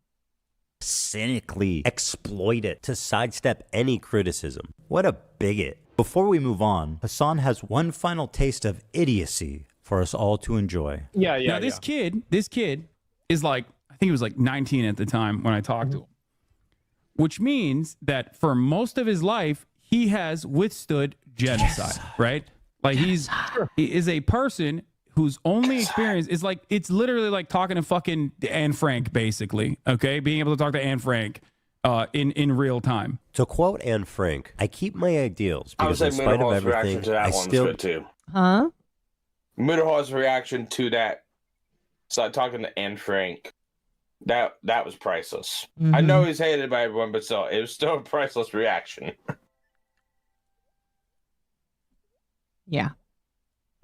Cynically exploit it to sidestep any criticism. What a bigot. Before we move on, Hasan has one final taste of idiocy for us all to enjoy. Now this kid is like, I think he was like 19 at the time when I talked to him. Which means that for most of his life, he has withstood genocide, right? Like he is a person whose only experience is like, it's literally like talking to fucking Anne Frank, basically. Okay, being able to talk to Anne Frank in real time. To quote Anne Frank, I keep my ideals because in spite of everything, to that I one's still good too. Huh? Middlehar's reaction to that, talking to Anne Frank, that was priceless. I know he's hated by everyone, but still, it was still a priceless reaction. Yeah.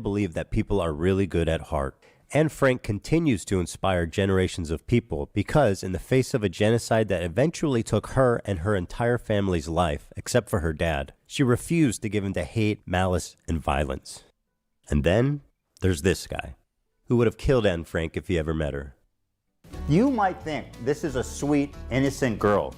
Believe that people are really good at heart. Anne Frank continues to inspire generations of people because in the face of a genocide that eventually took her and her entire family's life, except for her dad, she refused to give in to hate, malice, and violence. And then there's this guy, who would have killed Anne Frank if he ever met her. You might think this is a sweet, innocent girl.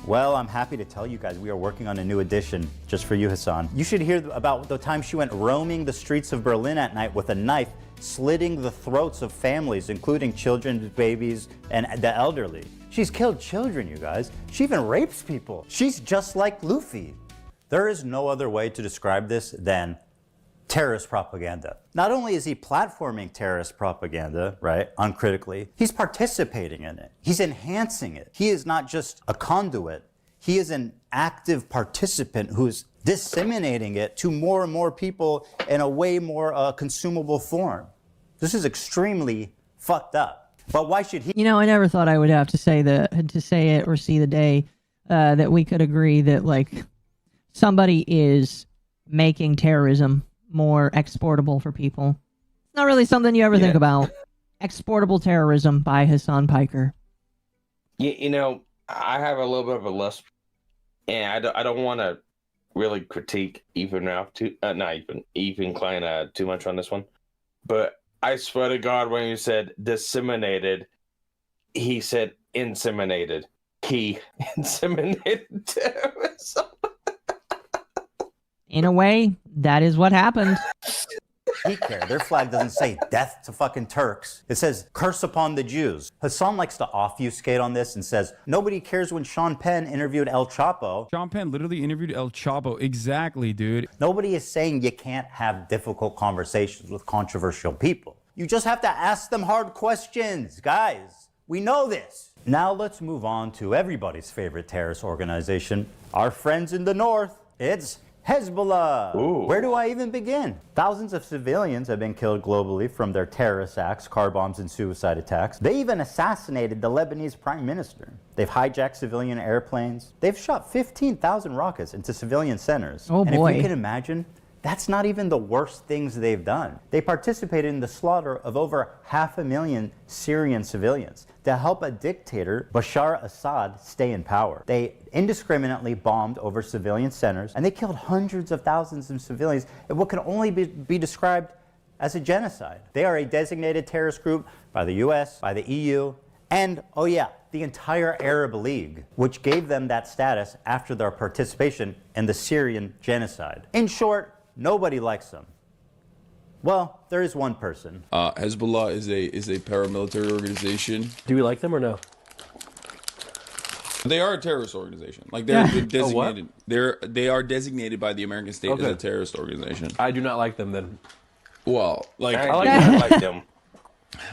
Well, I'm happy to tell you guys we are working on a new edition just for you, Hasan. You should hear about the time she went roaming the streets of Berlin at night with a knife, slitting the throats of families, including children, babies, and the elderly. She's killed children, you guys. She even rapes people. She's just like Luffy. There is no other way to describe this than terrorist propaganda. Not only is he platforming terrorist propaganda, right, uncritically, he's participating in it. He's enhancing it. He is not just a conduit. He is an active participant who's disseminating it to more and more people in a way more consumable form. This is extremely fucked up. But why should he? You know, I never thought I would have to say it or see the day that we could agree that like somebody is making terrorism more exportable for people. It's not really something you ever think about. Exportable terrorism by Hasan Piker. You know, I have a little bit of a list, and I don't want to really critique Ethan Ralph Ethan Klein too much on this one, but I swear to God, when you said disseminated, he said inseminated. He inseminated terrorism. In a way, that is what happened. Piker, their flag doesn't say death to fucking Turks. It says curse upon the Jews. Hasan likes to obfuscate on this and says nobody cares when Sean Penn interviewed El Chapo. Sean Penn literally interviewed El Chapo. Exactly, dude. Nobody is saying you can't have difficult conversations with controversial people. You just have to ask them hard questions, guys. We know this. Now let's move on to everybody's favorite terrorist organization, our friends in the north. It's Hezbollah. Ooh. Where do I even begin? Thousands of civilians have been killed globally from their terrorist acts, car bombs, and suicide attacks. They even assassinated the Lebanese prime minister. They've hijacked civilian airplanes. They've shot 15,000 rockets into civilian centers. Oh, and boy. if you can imagine, that's not even the worst things they've done. They participated in the slaughter of over 500,000 Syrian civilians to help a dictator, Bashar Assad, stay in power. They indiscriminately bombed over civilian centers, and they killed hundreds of thousands of civilians in what can only be described as a genocide. They are a designated terrorist group by the US, by the EU, and, oh yeah, the entire Arab League, which gave them that status after their participation in the Syrian genocide. In short, nobody likes them. Well, there is one person. Hezbollah is a paramilitary organization. Do we like them or no? They are a terrorist organization. Like they're designated. They are designated by the American state as a terrorist organization. I do not like them then. Well, like I like them.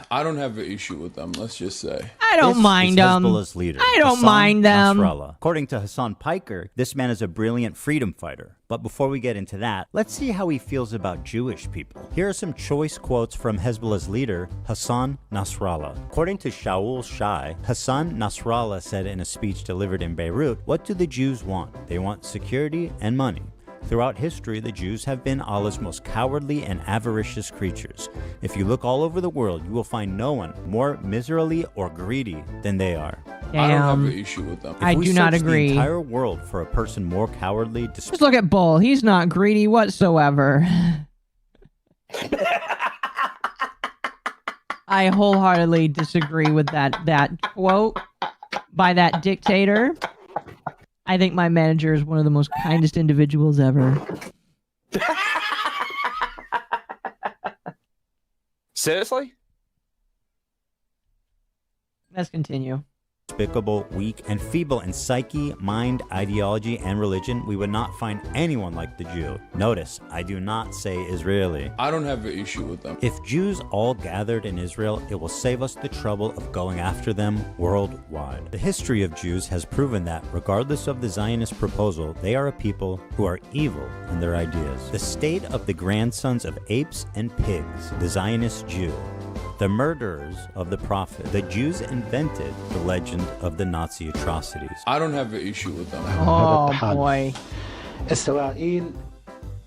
I don't have an issue with them. Let's just say I don't mind them. Hezbollah's leader, I don't Hasan mind them. Nasrallah. According to Hasan Piker, this man is a brilliant freedom fighter. But before we get into that, let's see how he feels about Jewish people. Here are some choice quotes from Hezbollah's leader, Hasan Nasrallah. According to Shaul Shai, Hasan Nasrallah said in a speech delivered in Beirut, "What do the Jews want? They want security and money. Throughout history, the Jews have been Allah's most cowardly and avaricious creatures. If you look all over the world, you will find no one more miserly or greedy than they are." I don't have an issue with them. I do not If we search agree. the entire world for a person more cowardly, Just look at Bull. He's not greedy whatsoever. I wholeheartedly disagree with that quote by that dictator. I think my manager is one of the most kindest individuals ever. Seriously? Let's continue. despicable, weak, and feeble in psyche, mind, ideology, and religion, we would not find anyone like the Jew. Notice, I do not say Israeli. I don't have an issue with them. If Jews all gathered in Israel, it will save us the trouble of going after them worldwide. The history of Jews has proven that, regardless of the Zionist proposal, they are a people who are evil in their ideas. The state of the grandsons of apes and pigs, the Zionist Jew, the murderers of the prophet. The Jews invented the legend of the Nazi atrocities. I don't have an issue with them. Oh boy.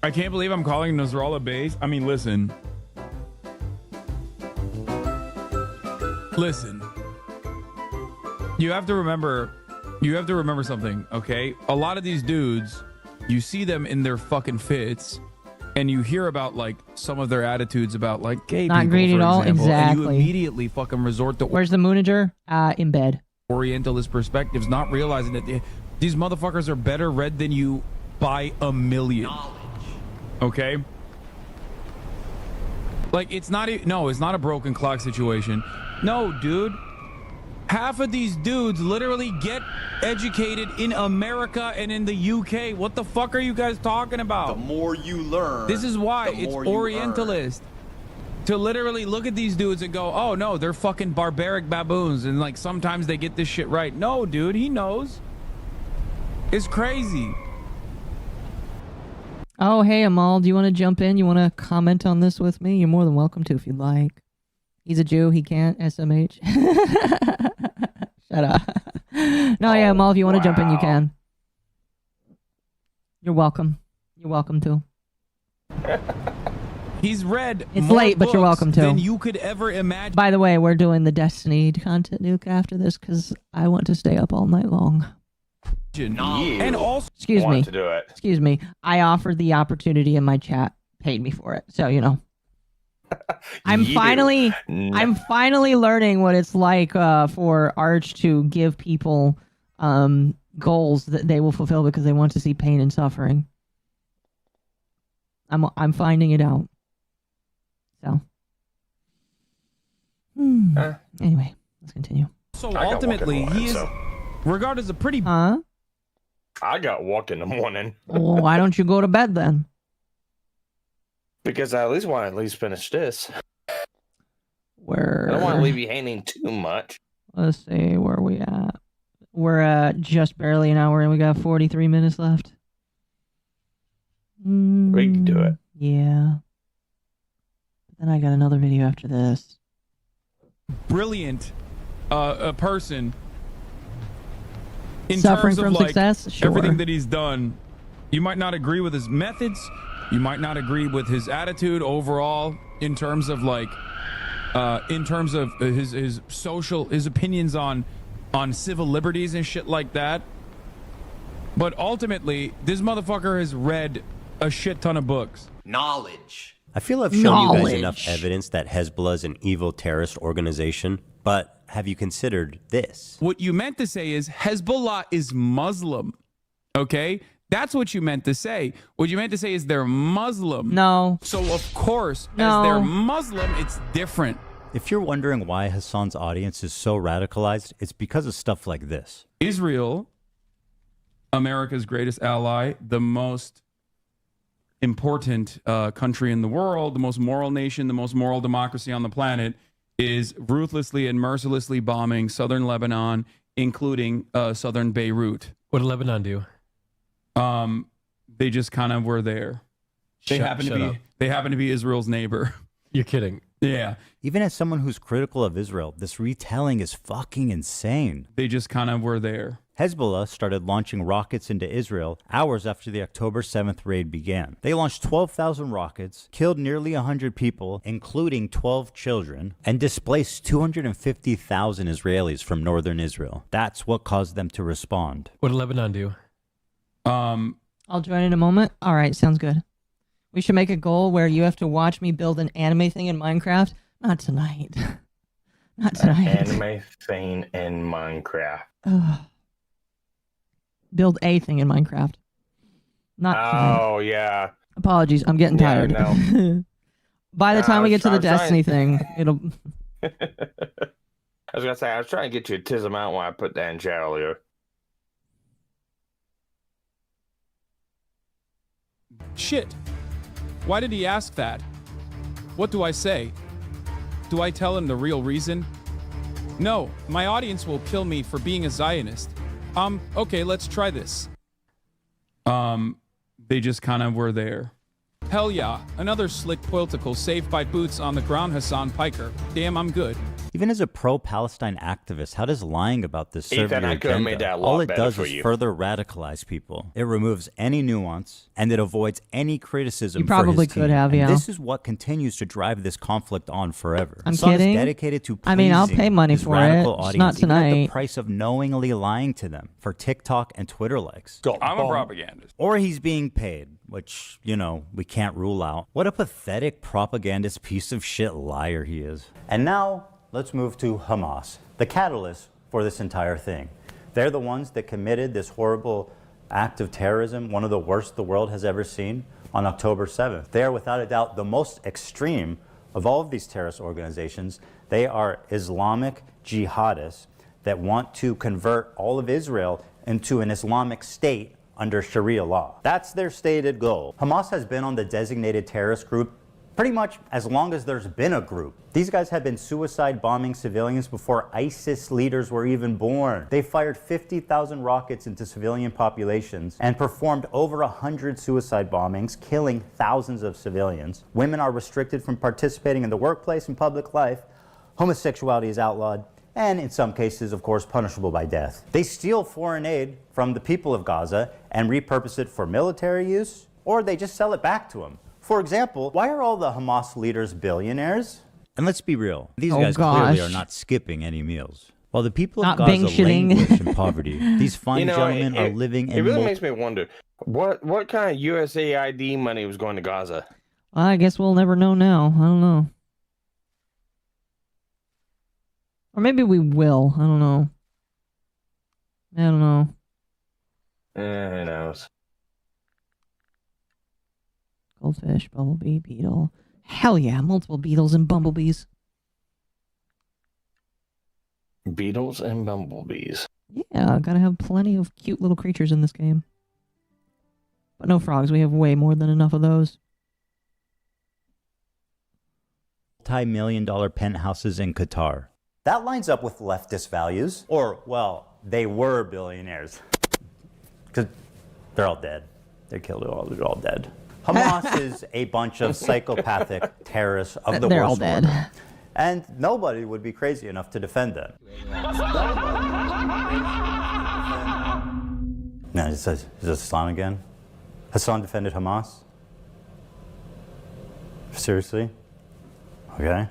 I can't believe I'm calling Nasrallah base. I mean, listen. Listen. You have to remember something, okay? A lot of these dudes, you see them in their fucking fits, and you hear about like some of their attitudes about like gay Not people, great for at all. example, and you Exactly. immediately fucking resort to Where's the Moonager? In bed. Orientalist perspectives, not realizing that these motherfuckers are better read than you by a million. Okay? Like, it's not a broken clock situation. No, dude. Half of these dudes literally get educated in America and in the UK. What the fuck are you guys talking about? The more you learn, This is why the it's more you Orientalist. To literally look at these dudes and go, oh no, they're fucking barbaric baboons, and like sometimes they get this shit right. No, dude, he knows. It's crazy. Oh, hey, Amal, do you want to jump in? You want to comment on this with me? You're more than welcome to if you'd like. He's a Jew. He can't. SMH. Shut up. No, yeah, Amal, if you want to jump in, you can. You're welcome. You're welcome to. He's read It's more late, but you're books welcome to. than you could ever imagine. By the way, we're doing the Destiny content nuke after this because I want to stay up all night long. And also, Excuse me. to do it. Excuse me. I offered the opportunity and my chat paid me for it. So, you know. I'm finally learning what it's like for Arch to give people goals that they will fulfill because they want to see pain and suffering. I'm finding it out. So, anyway, let's continue. So I got ultimately, walk in the he is morning, regarded as a pretty. Huh? I got walk in the morning Well, why don't you go to bed then? because I at least want to at least finish this. Where? I don't want to leave you hanging too much. Let's see where we at. We're at just barely an hour and we got 43 minutes left. We can do it. Yeah. But then I got another video after this. Brilliant a person in Suffering terms from of like success? Sure. everything that he's done. You might not agree with his methods, you might not agree with his attitude overall in terms of like his social, his opinions on civil liberties and shit like that, but ultimately this motherfucker has read a shit ton of books. Knowledge. I feel I've shown you guys enough evidence that Hezbollah is an evil terrorist organization, but have you considered this? What you meant to say is Hezbollah is Muslim. Okay? That's what you meant to say. What you meant to say is they're Muslim. No. So of course, No. as they're Muslim, it's different. If you're wondering why Hasan's audience is so radicalized, it's because of stuff like this. Israel, America's greatest ally, the most important country in the world, the most moral nation, the most moral democracy on the planet, is ruthlessly and mercilessly bombing southern Lebanon, including southern Beirut. What did Lebanon do? They just kind of were there. They happen to be Israel's neighbor. You're kidding. Yeah. Even as someone who's critical of Israel, this retelling is fucking insane. They just kind of were there. Hezbollah started launching rockets into Israel hours after the October 7th raid began. They launched 12,000 rockets, killed nearly 100 people, including 12 children, and displaced 250,000 Israelis from northern Israel. That's what caused them to respond. What did Lebanon do? I'll join in a moment. All right, sounds good. We should make a goal where you have to watch me build an anime thing in Minecraft. Not tonight. Not tonight. Anime thing in Minecraft. Ugh. Build a thing in Minecraft. Not tonight. Oh yeah. Apologies, I'm getting tired. No. By the time we get to the Destiny thing, it'll... I was gonna say I was trying to get you a Tism out when I put that in chat earlier. Shit. Why did he ask that? What do I say? Do I tell him the real reason? No, my audience will kill me for being a Zionist. Okay, let's try this. They just kind of were there. Hell yeah, another slick political saved by boots on the ground Hasan Piker. Damn, I'm good. Even as a pro-Palestine activist, how does lying about this serve Ethan, your I could have agenda? made that a lot All it better does for is you. further radicalize people. It removes any nuance, and it avoids any criticism. You probably for his could team. have, And yeah. this is what continues to drive this conflict on forever. I'm Hasan kidding. is dedicated to I mean, I'll pleasing pay money his for it. radical It's audience, not even at the tonight. price of knowingly lying to them for TikTok and Twitter likes. I'm a propagandist. Or he's being paid, which, you know, we can't rule out. What a pathetic propagandist piece of shit liar he is. And now, let's move to Hamas, the catalyst for this entire thing. They're the ones that committed this horrible act of terrorism, one of the worst the world has ever seen, on October 7th. They are without a doubt the most extreme of all of these terrorist organizations. They are Islamic jihadists that want to convert all of Israel into an Islamic state under Sharia law. That's their stated goal. Hamas has been on the designated terrorist group pretty much as long as there's been a group. These guys have been suicide bombing civilians before ISIS leaders were even born. They fired 50,000 rockets into civilian populations and performed over 100 suicide bombings, killing thousands of civilians. Women are restricted from participating in the workplace and public life. Homosexuality is outlawed, and in some cases, of course, punishable by death. They steal foreign aid from the people of Gaza and repurpose it for military use, or they just sell it back to them. For example, why are all the Hamas leaders billionaires? And let's be real, these guys clearly are not skipping any meals. While the people of Not Gaza bing-shitting. languish in poverty, these fine gentlemen are living It in really makes me wonder what kind of USAID money was going to Gaza. Well, I guess we'll never know now. I don't know. Or maybe we will. I don't know. I don't know. Who knows? Goldfish, bumblebee, beetle. Hell yeah, multiple beetles and bumblebees. Beetles and bumblebees. Yeah, gotta have plenty of cute little creatures in this game. But no frogs, we have way more than enough of those. Multi-million-dollar penthouses in Qatar. That lines up with leftist values. Or, well, they were billionaires. Because they're all dead. They killed it all. They're all dead. Hamas is a bunch of psychopathic terrorists of the They're all worst dead. order. And nobody would be crazy enough to defend them. No, it says, is this Islam again? Hasan defended Hamas? Seriously? Okay.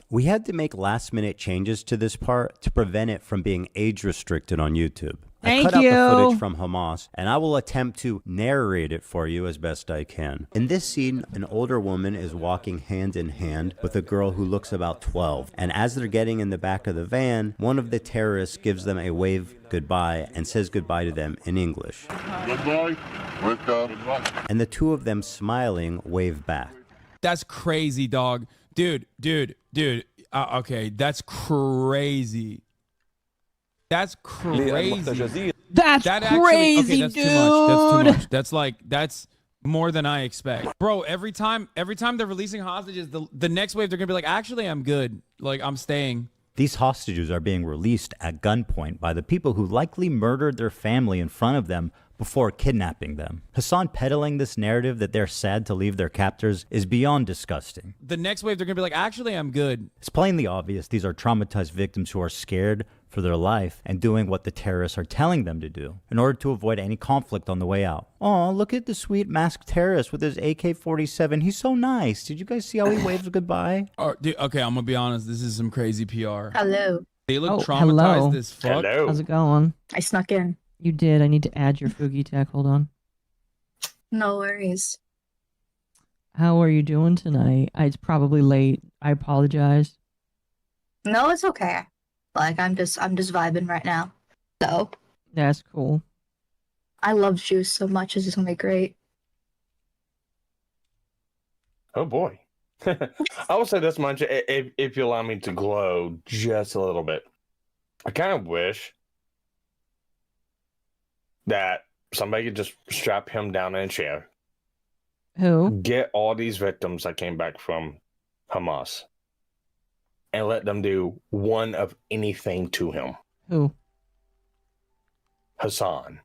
We had to make last-minute changes to this part to prevent it from being age-restricted on YouTube. I cut out the footage from Hamas, and I will attempt to narrate it for you as best I can. In this scene, an older woman is walking hand in hand with a girl who looks about 12. And as they're getting in the back of the van, one of the terrorists gives them a wave goodbye and says goodbye to them in English. Goodbye. Goodbye. And the two of them smiling wave back. That's crazy, dog. Dude. Okay, that's crazy. That's crazy. That's crazy, that's dude. Too much. That's more than I expect. Bro, every time they're releasing hostages, the next wave they're gonna be like, actually, I'm good. Like, I'm staying. These hostages are being released at gunpoint by the people who likely murdered their family in front of them before kidnapping them. Hasan peddling this narrative that they're sad to leave their captors is beyond disgusting. The next wave they're gonna be like, actually, I'm good. It's plainly obvious these are traumatized victims who are scared for their life and doing what the terrorists are telling them to do in order to avoid any conflict on the way out. Oh, look at the sweet masked terrorist with his AK-47. He's so nice. Did you guys see how he waves goodbye? Dude, okay, I'm gonna be honest. This is some crazy PR. Hello. They look hello. traumatized as fuck. How's it going? I snuck in. You did. I need to add your Fugi tech. Hold on. No worries. How are you doing tonight? It's probably late. I apologize. No, it's okay. Like I'm just vibing right now. So That's cool. I love juice so much. This is gonna be great. Oh boy. I will say this much, if you allow me to glow just a little bit. I kind of wish that somebody could just strap him down in a chair. Who? Get all these victims that came back from Hamas and let them do one of anything to him. Who? Hasan.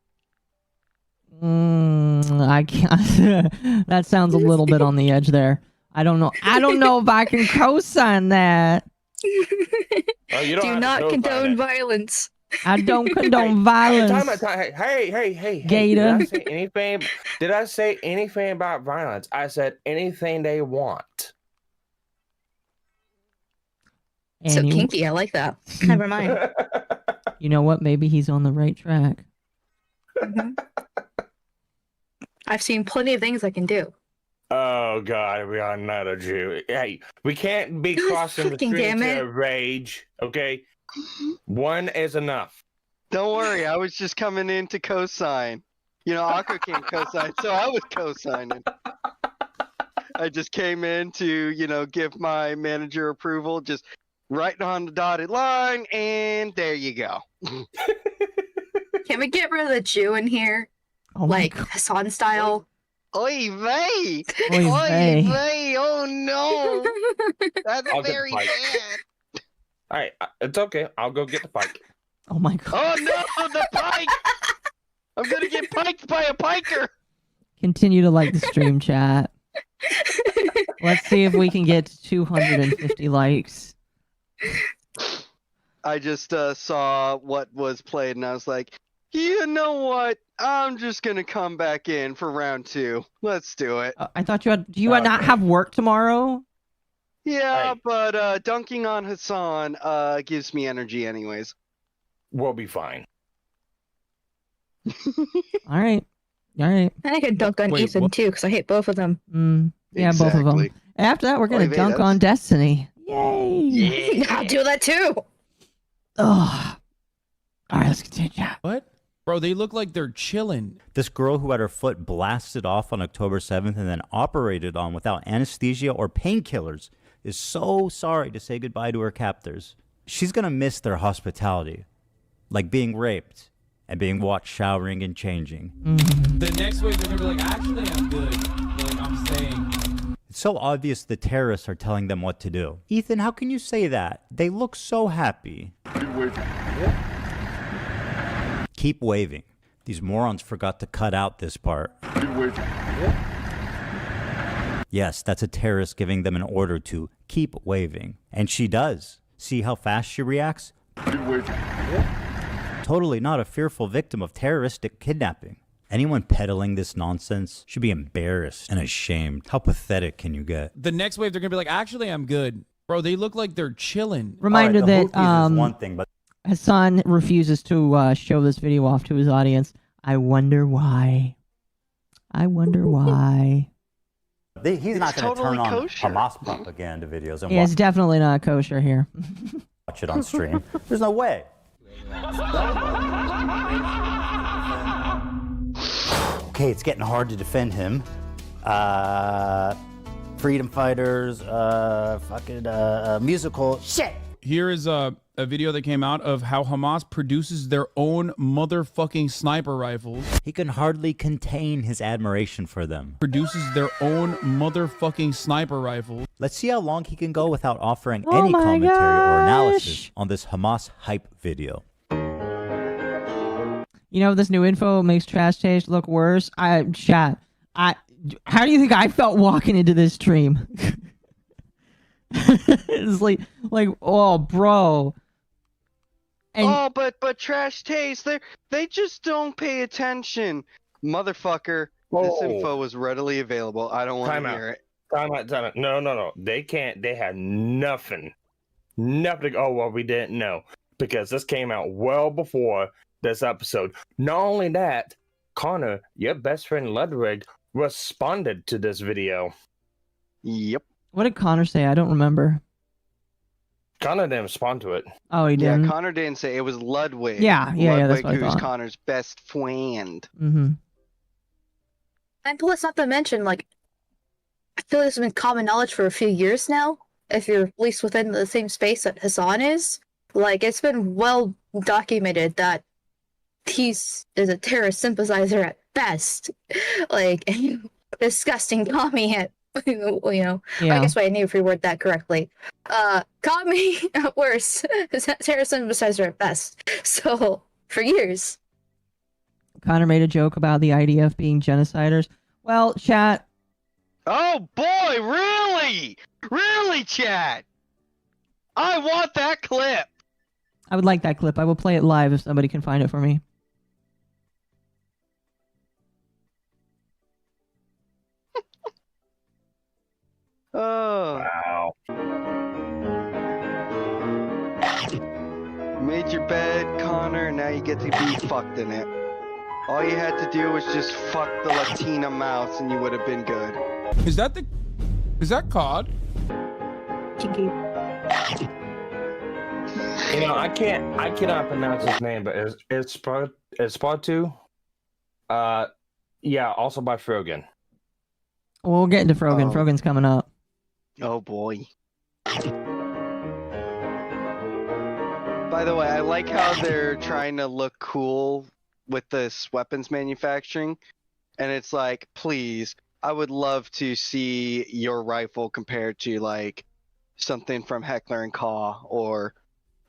I can't. That sounds a little bit on the edge there. I don't know. I don't know if I can co-sign that. Oh, you don't Do have not to condone violence. I don't condone violence. Hey, Gator. Did I say anything about violence? I said anything they want. So kinky. I like that. Never mind. You know what? Maybe he's on the right track. I've seen plenty of things I can do. Oh God, we are not a Jew. Hey, we can't be crossing the Fucking street damn it. to rage. Okay, one is enough. Don't worry, I was just coming in to co-sign. You know, Akko can't co-sign, so I was co-signing. I just came in to, you know, give my manager approval, just right on the dotted line, and there you go. Can we get rid of the Jew in here? Like Hasan style? Oy vey! Oy vey. Vey! Oh no! That's I'll get very the pike. bad. All right, it's okay. I'll go get the pike. Oh my God. Oh no, the pike! I'm gonna get piked by a piker! Continue to like the stream chat. Let's see if we can get to 250 likes. I just saw what was played and I was like, you know what? I'm just gonna come back in for round 2. Let's do it. I thought you had. Do you not have work tomorrow? Yeah, but dunking on Hasan gives me energy anyways. We'll be fine. All right. I could dunk on Ethan too, because I hate both of them. Yeah, both of them. After that, we're gonna dunk on Destiny. Yay! I'll do that too. Oh. All right, let's continue. What? Bro, they look like they're chilling. This girl who had her foot blasted off on October 7th and then operated on without anesthesia or painkillers is so sorry to say goodbye to her captors. She's going to miss their hospitality, like being raped and being watched showering and changing. The next wave, they're going to be like, actually, I'm good. Like, I'm staying. It's so obvious the terrorists are telling them what to do. Ethan, how can you say that? They look so happy. Keep waving. These morons forgot to cut out this part. Yes, that's a terrorist giving them an order to keep waving. And she does. See how fast she reacts? Totally not a fearful victim of terroristic kidnapping. Anyone peddling this nonsense should be embarrassed and ashamed. How pathetic can you get? The next wave, they're going to be like, actually, I'm good. Bro, they look like they're chilling. Reminder that one thing, but Hasan refuses to show this video off to his audience. I wonder why. I wonder why. He's not going to totally turn on kosher. Hamas propaganda videos and Yeah, it's definitely not kosher here. watch it on stream. There's no way. Okay, it's getting hard to defend him. Freedom fighters, musical shit. Here is a video that came out of how Hamas produces their own motherfucking sniper rifles. He can hardly contain his admiration for them. Produces their own motherfucking sniper rifles. Let's see how long he can go without offering Oh any my commentary or gosh. analysis on this Hamas hype video. You know, this new info makes trash taste look worse. How do you think I felt walking into this stream? It's like, oh, bro. And but trash taste, they just don't pay attention. Motherfucker, this info was readily available. I don't want to hear it. Time out. No. They can't. They had nothing. Oh, well, we didn't know. Because this came out well before this episode. Not only that, Connor, your best friend Ludwig, responded to this video. Yep. What did Connor say? I don't remember. Connor didn't respond to it. Oh, he didn't? Yeah, Connor didn't say it was Ludwig. Yeah, Ludwig, that's what I who's thought. Connor's best friend. Mm-hmm. And plus, not to mention, like, I feel like it's been common knowledge for a few years now, if you're at least within the same space that Hasan is. Like, it's been well documented that he's is a terrorist sympathizer at best. Like, disgusting commie at, you know, Yeah. I guess I need to reword that correctly. Commie at worst, terrorist sympathizer at best. So, for years. Connor made a joke about the IDF being genociders. Well, chat. Oh boy, really? Really, chat? I want that clip. I would like that clip. I will play it live if somebody can find it for me. Oh. Wow. Made your bed, Connor, and now you get to be fucked in it. All you had to do was just fuck the Latina mouse and you would have been good. Is that COD? You know, I cannot pronounce his name, but it's Spartu. Yeah, also by Frogan. We'll get into Frogan. Oh. Frogan's coming up. Oh boy. By the way, I like how they're trying to look cool with this weapons manufacturing. And it's like, please, I would love to see your rifle compared to like something from Heckler and Koch or,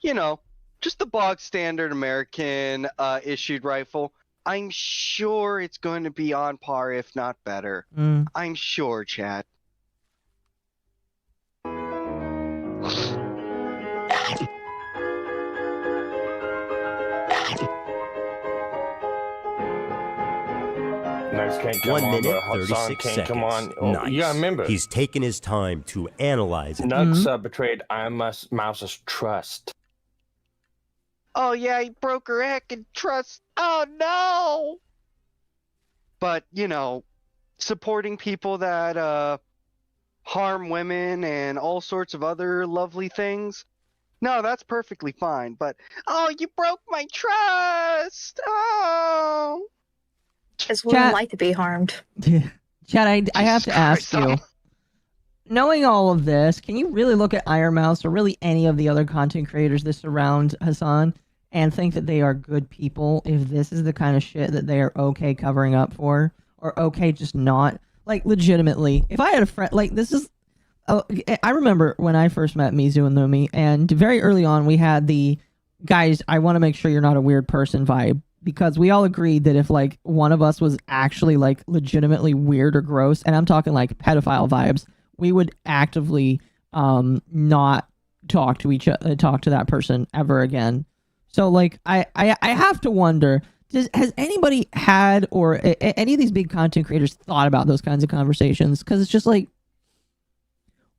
you know, just the bog standard American issued rifle. I'm sure it's going to be on par, if not better. I'm sure, chat. Next can't come 1 on, minute, but Hasan 36 can't seconds. come on. Oh, Nice. you gotta remember, He's taken his time to analyze it. Nux betrayed Mouse's trust. Oh yeah, he broke her heckin' trust. Oh no! But, you know, supporting people that harm women and all sorts of other lovely things, No, that's perfectly fine. But oh, you broke my trust. Oh. Just wouldn't like to be harmed. Chad, I have to ask you. Knowing all of this, can you really look at Iron Mouse or really any of the other content creators that surround Hasan and think that they are good people if this is the kind of shit that they are okay covering up for? Or okay just not? Like, legitimately. If I had a friend, like, this is... I remember when I first met Mizu and Lumi, and very early on we had the, guys, I want to make sure you're not a weird person vibe. Because we all agreed that if, like, one of us was actually, like, legitimately weird or gross, and I'm talking, like, pedophile vibes, we would actively not talk to that person ever again. So, like, I have to wonder, has anybody had, or any of these big content creators thought about those kinds of conversations? Because it's just like,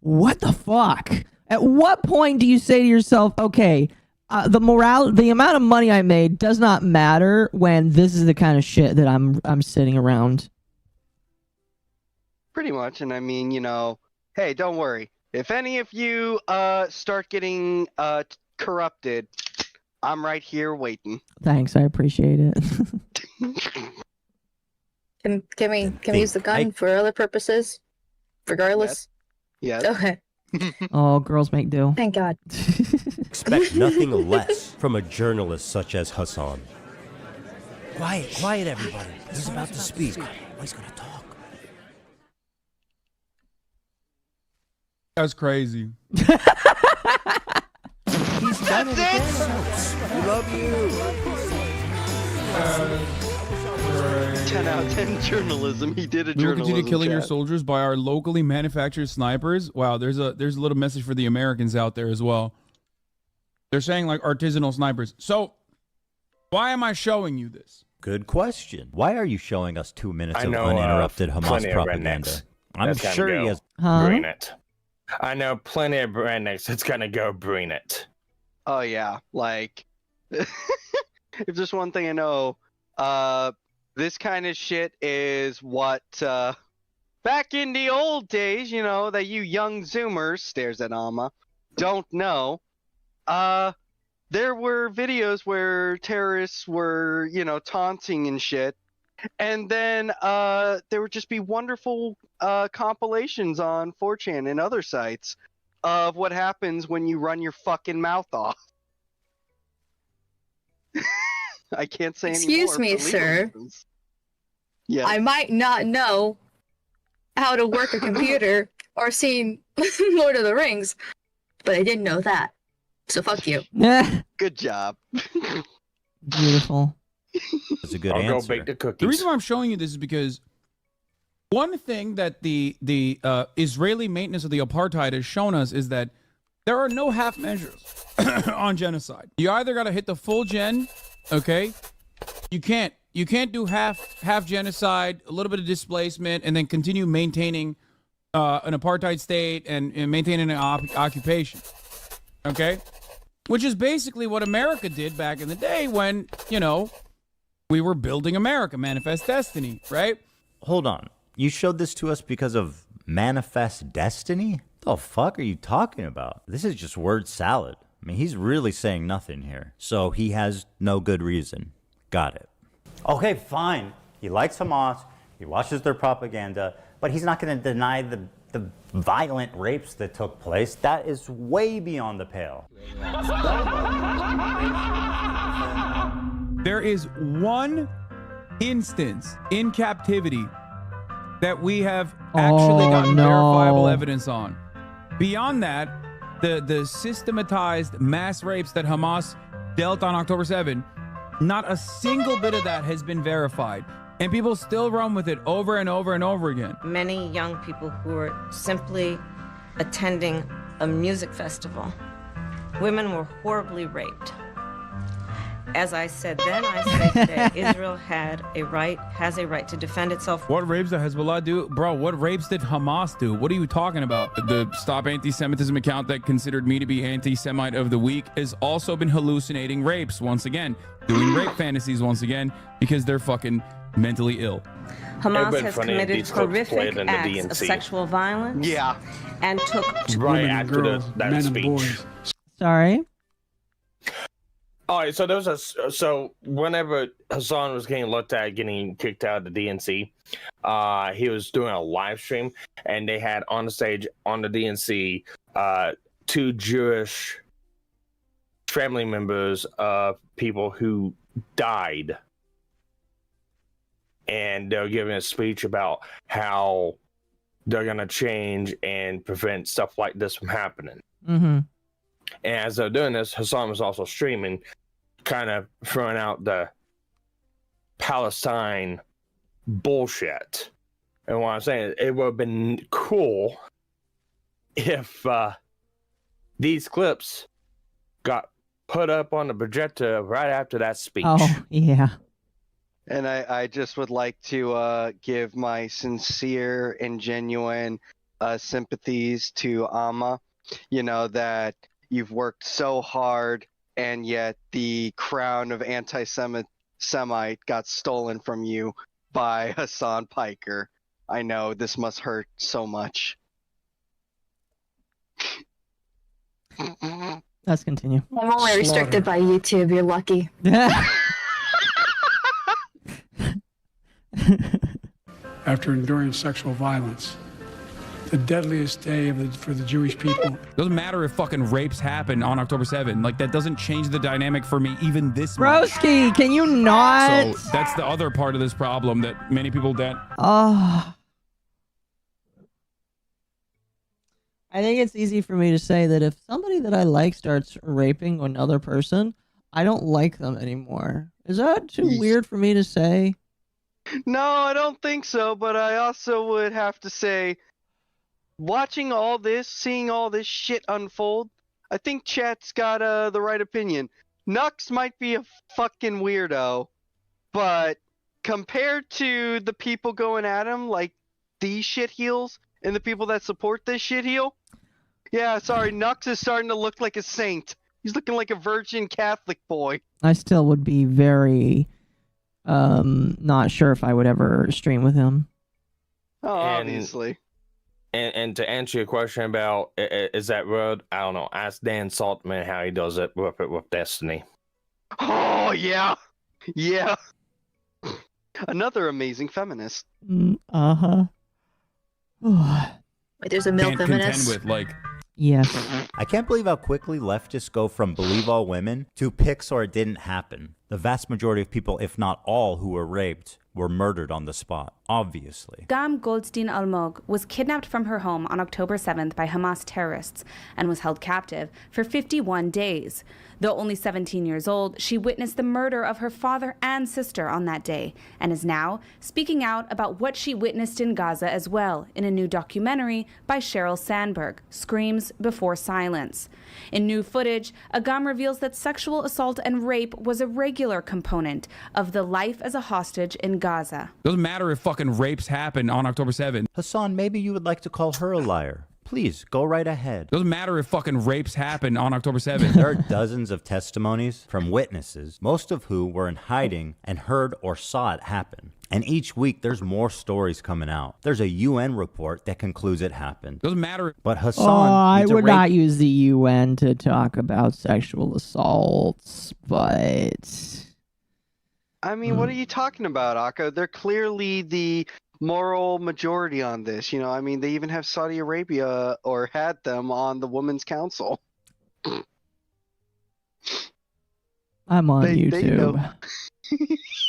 what the fuck? At what point do you say to yourself, okay, the amount of money I made does not matter when this is the kind of shit that I'm sitting around. Pretty much, and I mean, you know, hey, don't worry. If any of you start getting corrupted, I'm right here waiting. Thanks, I appreciate it. Can we use the gun for other purposes? Regardless? Yes. Okay. Oh, girls make do. Thank God. Expect nothing less from a journalist such as Hasan. Quiet, everybody. He's about to speak. He's going to talk. That's crazy. He's done it again. We love you. 10 out of 10 journalism. He did a We will journalism. continue killing your chat. soldiers by our locally manufactured snipers. Wow, there's a little message for the Americans out there as well. They're saying like artisanal snipers. So, why am I showing you this? Good question. Why are you showing us 2 minutes I of know, uninterrupted plenty Hamas of propaganda? rednecks I'm that's gonna sure he go has. Bring it. I know plenty of rednecks that's gonna go bring it. Oh yeah, like if there's one thing I know, this kind of shit is what back in the old days, you know, that you young Zoomers, stares at Alma, don't know. There were videos where terrorists were, you know, taunting and shit. And then there would just be wonderful compilations on 4chan and other sites of what happens when you run your fucking mouth off. I can't say any more. Excuse me, for legal sir. reasons. Yeah. I might not know how to work a computer or seen Lord of the Rings, but I didn't know that. So fuck you. Good job. Beautiful. That's a good I'll answer. go bake the cookies. The reason why I'm showing you this is because one thing that the Israeli maintenance of the apartheid has shown us is that there are no half measures on genocide. You either got to hit the full gen, okay? You can't do half genocide, a little bit of displacement, and then continue maintaining an apartheid state and maintaining an occupation, okay? Which is basically what America did back in the day when, you know, we were building America, Manifest Destiny, right? Hold on. You showed this to us because of Manifest Destiny? The fuck are you talking about? This is just word salad. I mean, he's really saying nothing here. So he has no good reason. Got it. Okay, fine. He likes Hamas. He watches their propaganda. But he's not going to deny the violent rapes that took place. That is way beyond the pale. There is one instance in captivity that we have actually gotten verifiable evidence on. Beyond that, the systematized mass rapes that Hamas dealt on October 7, not a single bit of that has been verified. And people still run with it over and over and over again. Many young people who were simply attending a music festival, women were horribly raped. As I said then, I say today, Israel has a right to defend itself. What rapes did Hezbollah do? Bro, what rapes did Hamas do? What are you talking about? The Stop Anti-Semitism account that considered me to be anti-Semite of the week has also been hallucinating rapes once again, doing rape fantasies once again because they're fucking mentally ill. Hamas has committed horrific acts of sexual violence. Yeah. And took right after that speech. Sorry? All right, so so whenever Hasan was getting kicked out of the DNC, he was doing a live stream, and they had on the stage on the DNC 2 Jewish family members of people who died, and they're giving a speech about how they're gonna change and prevent stuff like this from happening. Mm-hmm. And as they're doing this, Hasan was also streaming, kind of throwing out the Palestine bullshit. And what I'm saying, it would have been cool if these clips got put up on the projector right after that speech. Oh, yeah. And I just would like to give my sincere and genuine sympathies to Amma. You know, that you've worked so hard, and yet the crown of anti-Semite got stolen from you by Hasan Piker. I know this must hurt so much. Let's continue. I'm only restricted by YouTube. You're lucky. After enduring sexual violence, the deadliest day for the Jewish people. Doesn't matter if fucking rapes happen on October 7th. Like, that doesn't change the dynamic for me even this much. Broski, can you not? So that's the other part of this problem that many people don't. Oh. I think it's easy for me to say that if somebody that I like starts raping another person, I don't like them anymore. Is that too weird for me to say? No, I don't think so, but I also would have to say, watching all this, seeing all this shit unfold, I think chat's got the right opinion. Nux might be a fucking weirdo, but compared to the people going at him, like these shitheels, and the people that support this shitheel, yeah, sorry, Nux is starting to look like a saint. He's looking like a virgin Catholic boy. I still would be very not sure if I would ever stream with him. Oh, obviously. And to answer your question about is that road, I don't know. Ask Dan Saltman how he does it with Destiny. Oh yeah, yeah. Another amazing feminist. Uh-huh. Wait, there's a male feminist. Contend with, like, yes. I can't believe how quickly leftists go from believe all women to pics or it didn't happen. The vast majority of people, if not all, who were raped were murdered on the spot, obviously. Gam Goldstein Almog was kidnapped from her home on October 7th by Hamas terrorists and was held captive for 51 days. Though only 17 years old, she witnessed the murder of her father and sister on that day and is now speaking out about what she witnessed in Gaza as well in a new documentary by Sheryl Sandberg, Screams Before Silence. In new footage, Agam reveals that sexual assault and rape was a regular component of the life as a hostage in Gaza. Doesn't matter if fucking rapes happen on October 7th. Hasan, maybe you would like to call her a liar. Please, go right ahead. Doesn't matter if fucking rapes happen on October 7th. There are dozens of testimonies from witnesses, most of who were in hiding and heard or saw it happen. And each week, there's more stories coming out. There's a UN report that concludes it happened. Doesn't matter. But Hasan... I would not use the UN to talk about sexual assaults, but... I mean, what are you talking about, Akko? They're clearly the moral majority on this. You know, I mean, they even have Saudi Arabia, or had them, on the Women's Council. I'm on YouTube.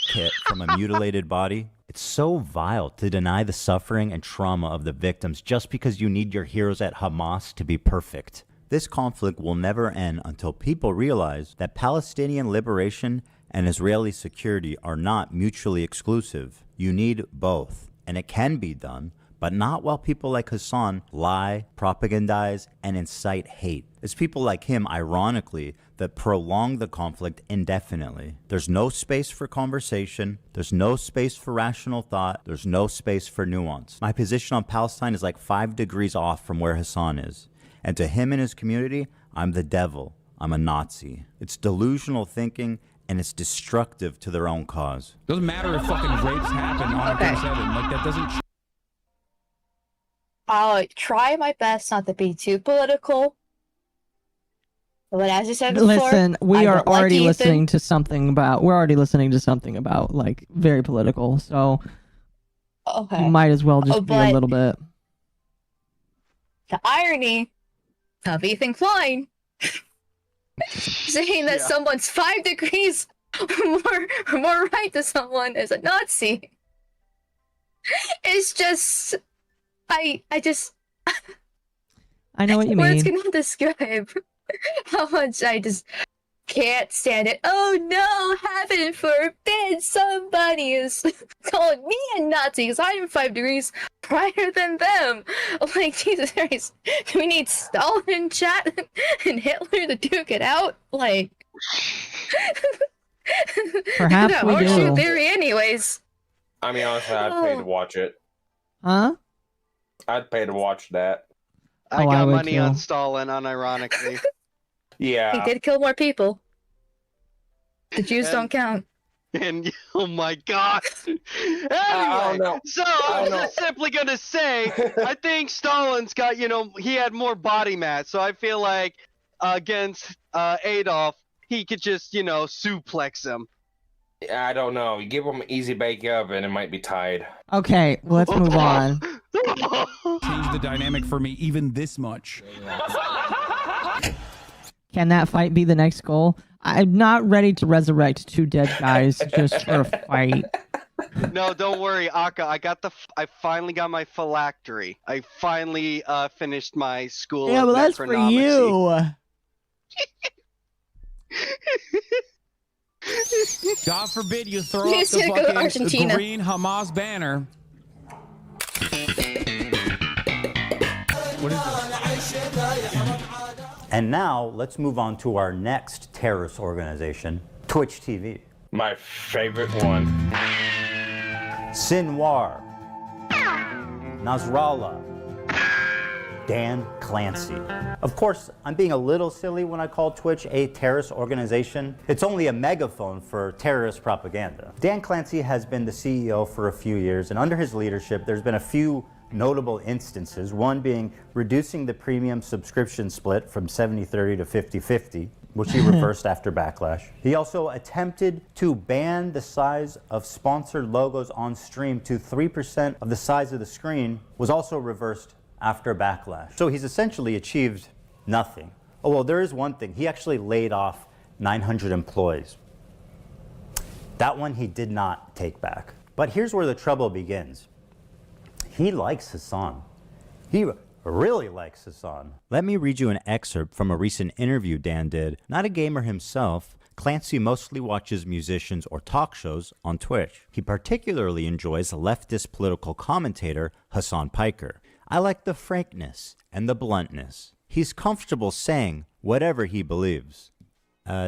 Kit from a mutilated body. It's so vile to deny the suffering and trauma of the victims just because you need your heroes at Hamas to be perfect. This conflict will never end until people realize that Palestinian liberation and Israeli security are not mutually exclusive. You need both, and it can be done, but not while people like Hasan lie, propagandize, and incite hate. It's people like him, ironically, that prolong the conflict indefinitely. There's no space for conversation. There's no space for rational thought. There's no space for nuance. My position on Palestine is like 5 degrees off from where Hasan is. And to him and his community, I'm the devil. I'm a Nazi. It's delusional thinking, and it's destructive to their own cause. Doesn't matter if fucking rapes happen on October 7th. Like, that doesn't... I'll try my best not to be too political. But as you said before, Listen, we I are don't like already Ethan. listening to something about. We're already listening to something about like very political. So Okay. you might as well just be a but little bit. the irony of Ethan Klein saying that someone's 5 degrees more right to someone as a Nazi is just I I know what you words mean. cannot describe how much I just can't stand it. Oh no, heaven forbid somebody is calling me a Nazi because I'm 5 degrees brighter than them. Like, Jesus Christ, do we need Stalin in chat and Hitler to duke it out? Like, Perhaps that we horseshoe do. theory anyways. I mean, honestly, I'd pay to watch it. Huh? I'd pay to watch that. I Oh, I got would money on too. Stalin, unironically. He Yeah. did kill more people. The Jews don't count. And oh my god. I Anyway, don't know. so I I'm don't just simply gonna say, I think Stalin's got, he had more body mass, so I feel like against Adolf, he could just, suplex him. I don't know. You give them an easy bake oven, it might be tied. Okay, let's move on. Change the dynamic for me even this much. Can that fight be the next goal? I'm not ready to resurrect 2 dead guys just for a fight. No, don't worry, Akka. I finally got my phylactery. I finally finished my school. Yeah, of but that's for necronomancy. you. God forbid you throw You up just the gotta go to fucking Argentina. green Hamas banner. What is this? And now let's move on to our next terrorist organization, Twitch TV. My favorite one. Sinwar, Nasrallah, Dan Clancy. Of course, I'm being a little silly when I call Twitch a terrorist organization. It's only a megaphone for terrorist propaganda. Dan Clancy has been the CEO for a few years, and under his leadership, there's been a few notable instances, one being reducing the premium subscription split from 70-30 to 50-50, which he reversed after backlash. He also attempted to ban the size of sponsored logos on stream to 3% of the size of the screen, was also reversed after backlash. So he's essentially achieved nothing. Oh, well, there is one thing. He actually laid off 900 employees. That one he did not take back. But here's where the trouble begins. He likes Hasan. He really likes Hasan. Let me read you an excerpt from a recent interview Dan did. Not a gamer himself, Clancy mostly watches musicians or talk shows on Twitch. He particularly enjoys leftist political commentator Hasan Piker. I like the frankness and the bluntness. He's comfortable saying whatever he believes.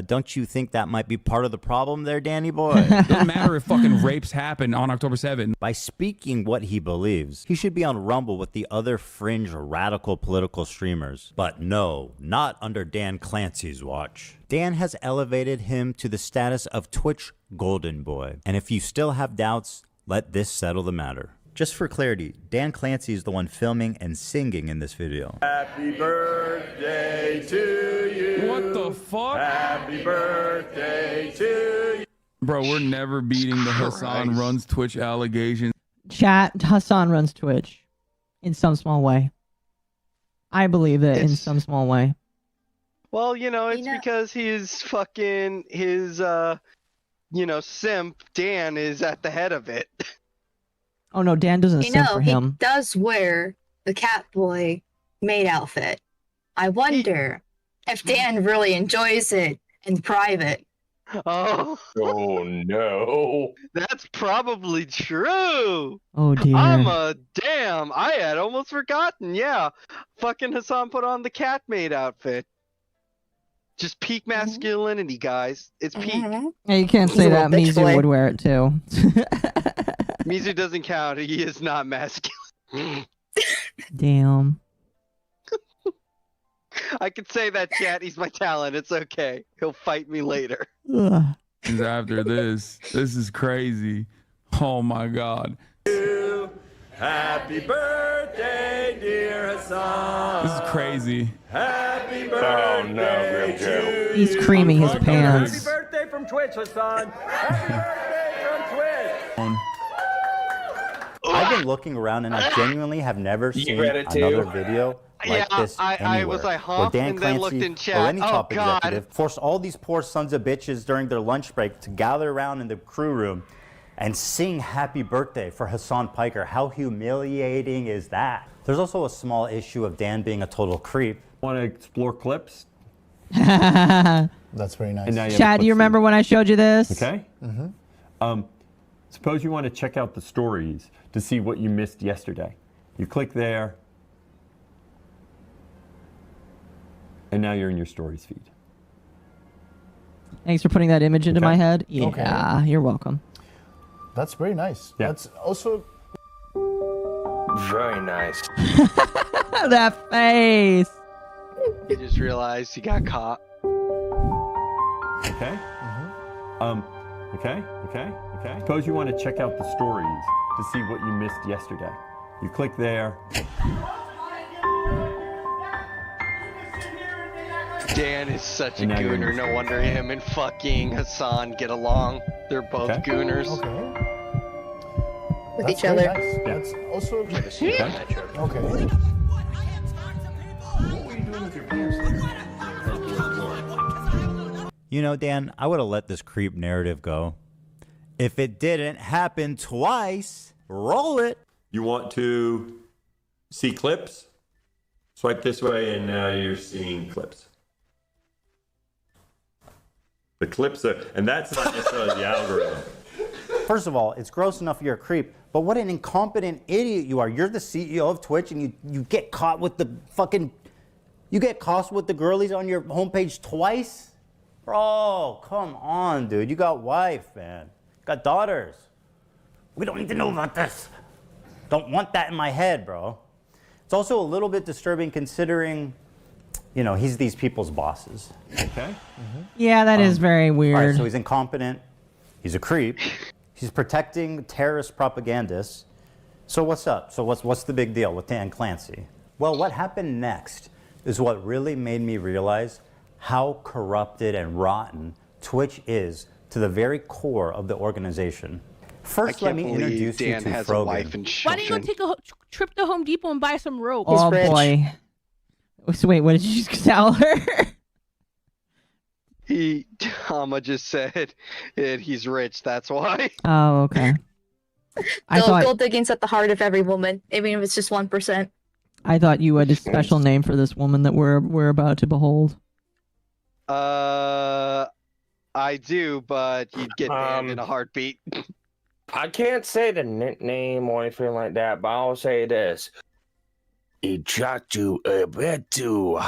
Don't you think that might be part of the problem there, Danny boy? Doesn't matter if fucking rapes happen on October 7th. By speaking what he believes, he should be on Rumble with the other fringe radical political streamers. But no, not under Dan Clancy's watch. Dan has elevated him to the status of Twitch Golden Boy. And if you still have doubts, let this settle the matter. Just for clarity, Dan Clancy is the one filming and singing in this video. Happy birthday to you. What the fuck? Happy birthday to you. Bro, we're never beating the Hasan runs Twitch allegations. Chat, Hasan runs Twitch in some small way. I believe it in some small way. Well, it's because his fucking simp Dan is at the head of it. Oh no, Dan doesn't stand for he him. does wear the Catboy maid outfit. I wonder if Dan really enjoys it in private. Oh. Oh no. That's probably true. Oh dear. Damn, I had almost forgotten. Yeah. Fucking Hasan put on the cat maid outfit. Just peak masculinity, guys. It's peak. Yeah, you can't say that. Mizu would wear it too. Mizu doesn't count. He is not masculine. Damn. I could say that, chat. He's my talent. It's okay. He'll fight me later. After this is crazy. Oh my God. Happy birthday birthday, dear Hasan. This is crazy. Happy birthday to you. He's creaming his pants. Happy birthday from Twitch, Hasan. Happy birthday from Twitch. I've been looking around and I genuinely have never You seen read it too? another video like this anywhere. I was like, where huh? Dan And then Clancy looked in or chat. any Oh, top God. executive forced all these poor sons of bitches during their lunch break to gather around in the crew room and sing happy birthday for Hasan Piker. How humiliating is that? There's also a small issue of Dan being a total creep. Want to explore clips? That's very nice. Chad, do you remember when I showed you this? Okay. Suppose you want to check out the stories to see what you missed yesterday. You click there, and now you're in your stories feed. Thanks for putting that image into my head. Yeah, Okay. you're welcome. That's very nice. That's also Very nice. That face. He just realized he got caught. Okay? Okay. Suppose you want to check out the stories to see what you missed yesterday. You click there. Dan is such a And now you're in gooner. your No wonder him and fucking Hasan get along. They're both gooners. With that's each very other. Nice. That's also okay. You know, Dan, I would have let this creep narrative go. If it didn't happen twice, roll it. You want to see clips? Swipe this way, and now you're seeing clips. The clips are, and that's not necessarily the algorithm. First of all, it's gross enough you're a creep, but what an incompetent idiot you are. You're the CEO of Twitch and you get caught with the you get caught with the girlies on your homepage twice? Bro, come on, dude. You got wife, man. Got daughters. We don't need to know about this. Don't want that in my head, bro. It's also a little bit disturbing considering, you know, he's these people's bosses. Okay? Yeah, that is very weird. All right, so he's incompetent. He's a creep. He's protecting terrorist propagandists. So what's up? So what's the big deal with Dan Clancy? Well, what happened next is what really made me realize how corrupted and rotten Twitch is to the very core of the organization. First, let me introduce you to Frogan. Why don't you go take a trip to Home Depot and buy some rope? Oh boy. So wait, what did you just tell her? Tama just said that he's rich, that's why. Oh, okay. Gold digging's at the heart of every woman, even if it's just 1%. I thought you had a special name for this woman that we're about to behold. I do, but you'd get banned in a heartbeat. I can't say the nickname or anything like that, but I'll say this. Ichatu ebetu.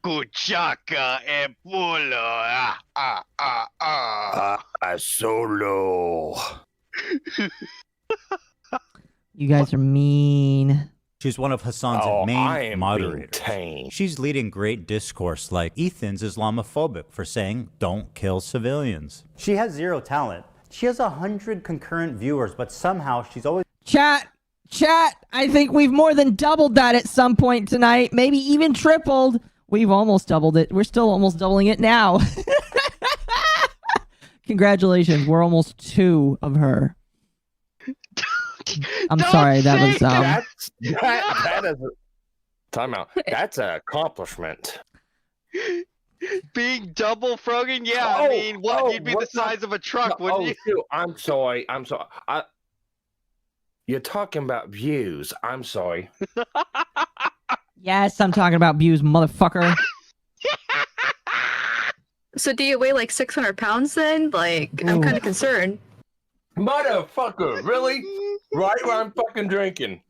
Kuchaka e pulo. Solo. You guys are mean. She's one of Hasan's I main am moderators. being tame. She's leading great discourse like Ethan's Islamophobic for saying, don't kill civilians. She has zero talent. She has 100 concurrent viewers, but somehow she's always... Chat, I think we've more than doubled that at some point tonight. Maybe even tripled. We've almost doubled it. We're still almost doubling it now. Congratulations. We're almost 2 of her. I'm sorry. That was... that is time out. That's an accomplishment. Being double Frogan? Yeah, I mean, what? You'd be the size of a truck, wouldn't you? Shoot, I'm sorry. You're talking about views. I'm sorry. Yes, I'm talking about views, motherfucker. So do you weigh like 600 pounds then? Like, I'm kind of concerned. Motherfucker, really? Right where I'm fucking drinking.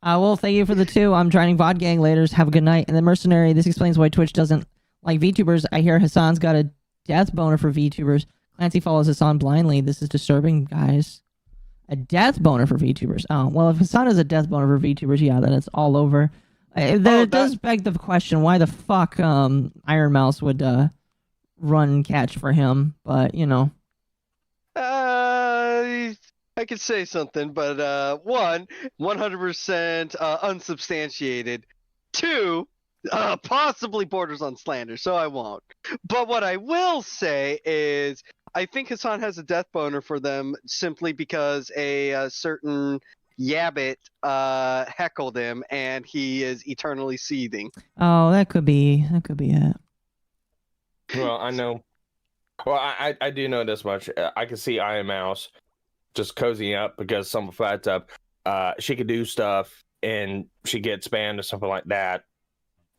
Well, thank you for the 2. I'm joining VOD Gang later. Have a good night. And then Mercenary, this explains why Twitch doesn't like VTubers. I hear Hasan's got a death boner for VTubers. Clancy follows Hasan blindly. This is disturbing, guys. A death boner for VTubers. Oh, well, if Hasan has a death boner for VTubers, yeah, then it's all over. Then it does beg the question, why the fuck Iron Mouse would run catch for him, but, you know. I could say something, but one, 100% unsubstantiated. Two, possibly borders on slander, so I won't. But what I will say is, I think Hasan has a death boner for them simply because a certain Yabbit heckled him, and he is eternally seething. Oh, that could be it. Well, I know. Well, I do know this much. I can see Iron Mouse just cozying up because some fact up. She could do stuff and she gets banned or something like that.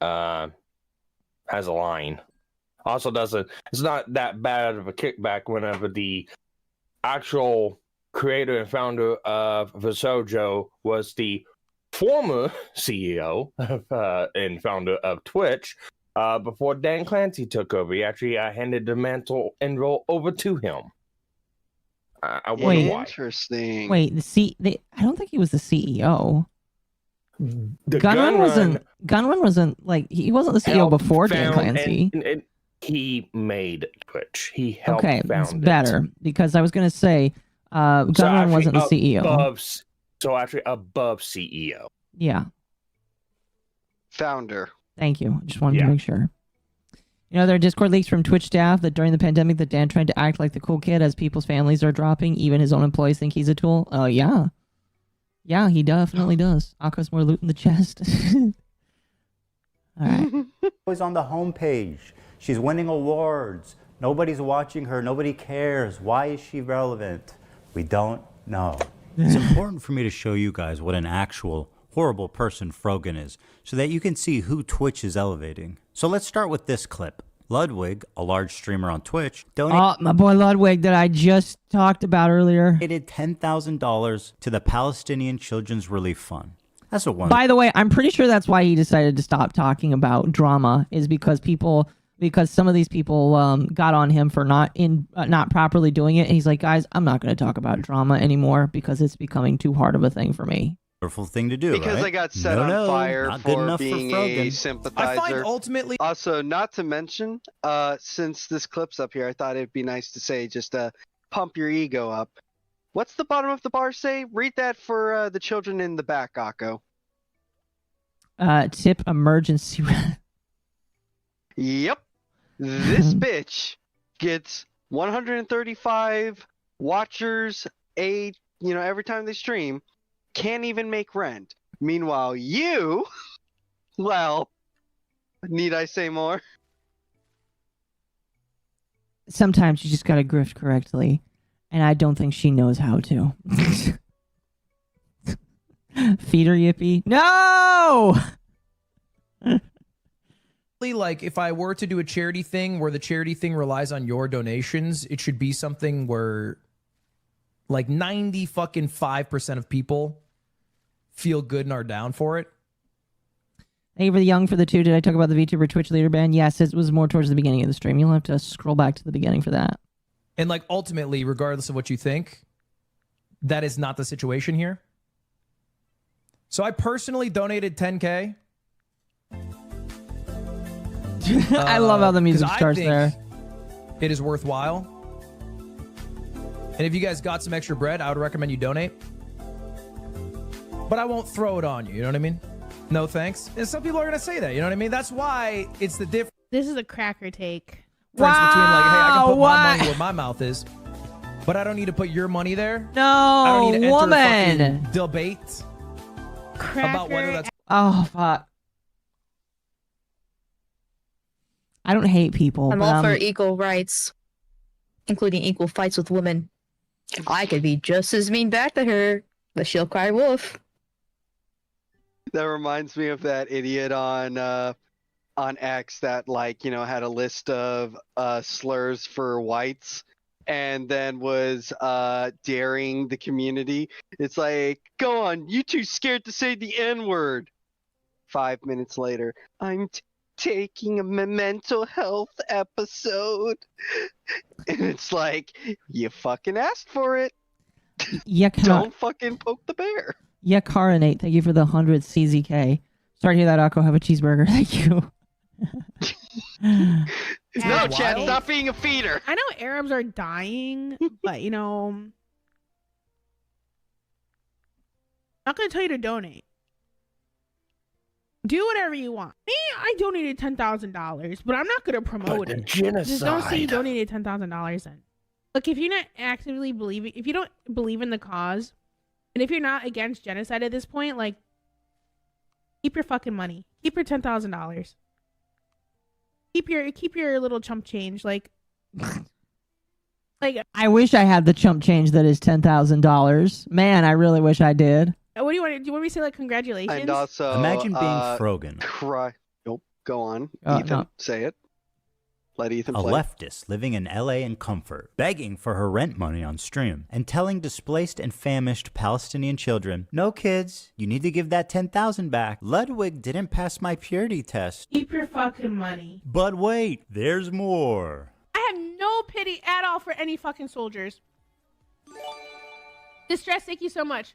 Has a line. Also doesn't. It's not that bad of a kickback whenever the actual creator and founder of Visojo was the former CEO and founder of Twitch. Before Dan Clancy took over, he actually handed the mantle and role over to him. I wonder why. Interesting. Wait, I don't think he was the CEO. The Gunrun wasn't like he wasn't the CEO before Dan Clancy. And he made Twitch. He helped found it's better because I was gonna say Gunrun wasn't the CEO. So actually above CEO. Yeah. Founder. Thank you. Just wanted to make sure. You know, there are Discord leaks from Twitch staff that during the pandemic that Dan tried to act like the cool kid as people's families are dropping. Even his own employees think he's a tool. Oh, yeah. Yeah, he definitely does. Akko's more loot in the chest. All right. Always on the homepage. She's winning awards. Nobody's watching her. Nobody cares. Why is she relevant? We don't know. It's important for me to show you guys what an actual horrible person Frogan is, so that you can see who Twitch is elevating. So let's start with this clip. Ludwig, a large streamer on Twitch, donated my boy Ludwig that I just talked about earlier. $10,000 to the Palestinian Children's Relief Fund. That's a one. By the way, I'm pretty sure that's why he decided to stop talking about drama, is because some of these people got on him for not properly doing it. And he's like, guys, I'm not going to talk about drama anymore because it's becoming too hard of a thing for me. Wonderful thing to do, because right? they got set on fire not good for enough being for a Frogan. sympathizer. I find ultimately also, not to mention, since this clip's up here, I thought it'd be nice to say, just pump your ego up. What's the bottom of the bar say? Read that for the children in the back, Akko. Tip emergency. Yep. This bitch gets 135 watchers every time they stream. Can't even make rent. Meanwhile, you, well, need I say more? Sometimes you just gotta grift correctly, and I don't think she knows how to. Feed her, Yippy. No! Like, if I were to do a charity thing where the charity thing relies on your donations, it should be something where like 95% of people feel good and are down for it. Thank you for the young for the 2. Did I talk about the VTuber Twitch leader ban? Yes, it was more towards the beginning of the stream. You'll have to scroll back to the beginning for that. And like ultimately, regardless of what you think, that is not the situation here. So I personally donated 10K. I love how the music starts there. It is worthwhile. And if you guys got some extra bread, I would recommend you donate. But I won't throw it on you, you know what I mean? No thanks. And some people are going to say that, you know what I mean? That's why it's the difference. This is a cracker take. Between like, hey, I can put my money where my mouth is, but I don't need to put your money there. No, I don't need to enter woman. a fucking debate about whether that's... Oh, fuck. I don't hate people. I'm all for equal rights, including equal fights with women. I could be just as mean back to her, but she'll cry wolf. That reminds me of that idiot on X that had a list of slurs for whites and then was daring the community. It's like, go on, you too scared to say the N-word. 5 minutes later, I'm taking a mental health episode. And it's like, you fucking asked for it. Yeah, don't fucking poke the bear. Yeah, Carinate, thank you for the 100 CZK. Sorry to hear that, Akko. Have a cheeseburger. Thank you. No, Chad, stop being a feeder. I know Arabs are dying, but not gonna tell you to donate. Do whatever you want. Me, I donated $10,000, but I'm not gonna promote it. Just don't say you donated $10,000 then. Look, if you're not actively believing, if you don't believe in the cause, and if you're not against genocide at this point, like, keep your fucking money. Keep your $10,000. Keep your little chump change, like I wish I had the chump change that is $10,000. Man, I really wish I did. What do you want? Do you want me to say like congratulations? And also, Imagine being Frogan. Nope. Go on, No. Ethan. Say it. Let Ethan A play. leftist living in LA in comfort, begging for her rent money on stream, and telling displaced and famished Palestinian children, "No kids, you need to give that 10,000 back. Ludwig didn't pass my purity test." Keep your fucking money. But wait, there's more. I have no pity at all for any fucking soldiers. Distress, thank you so much.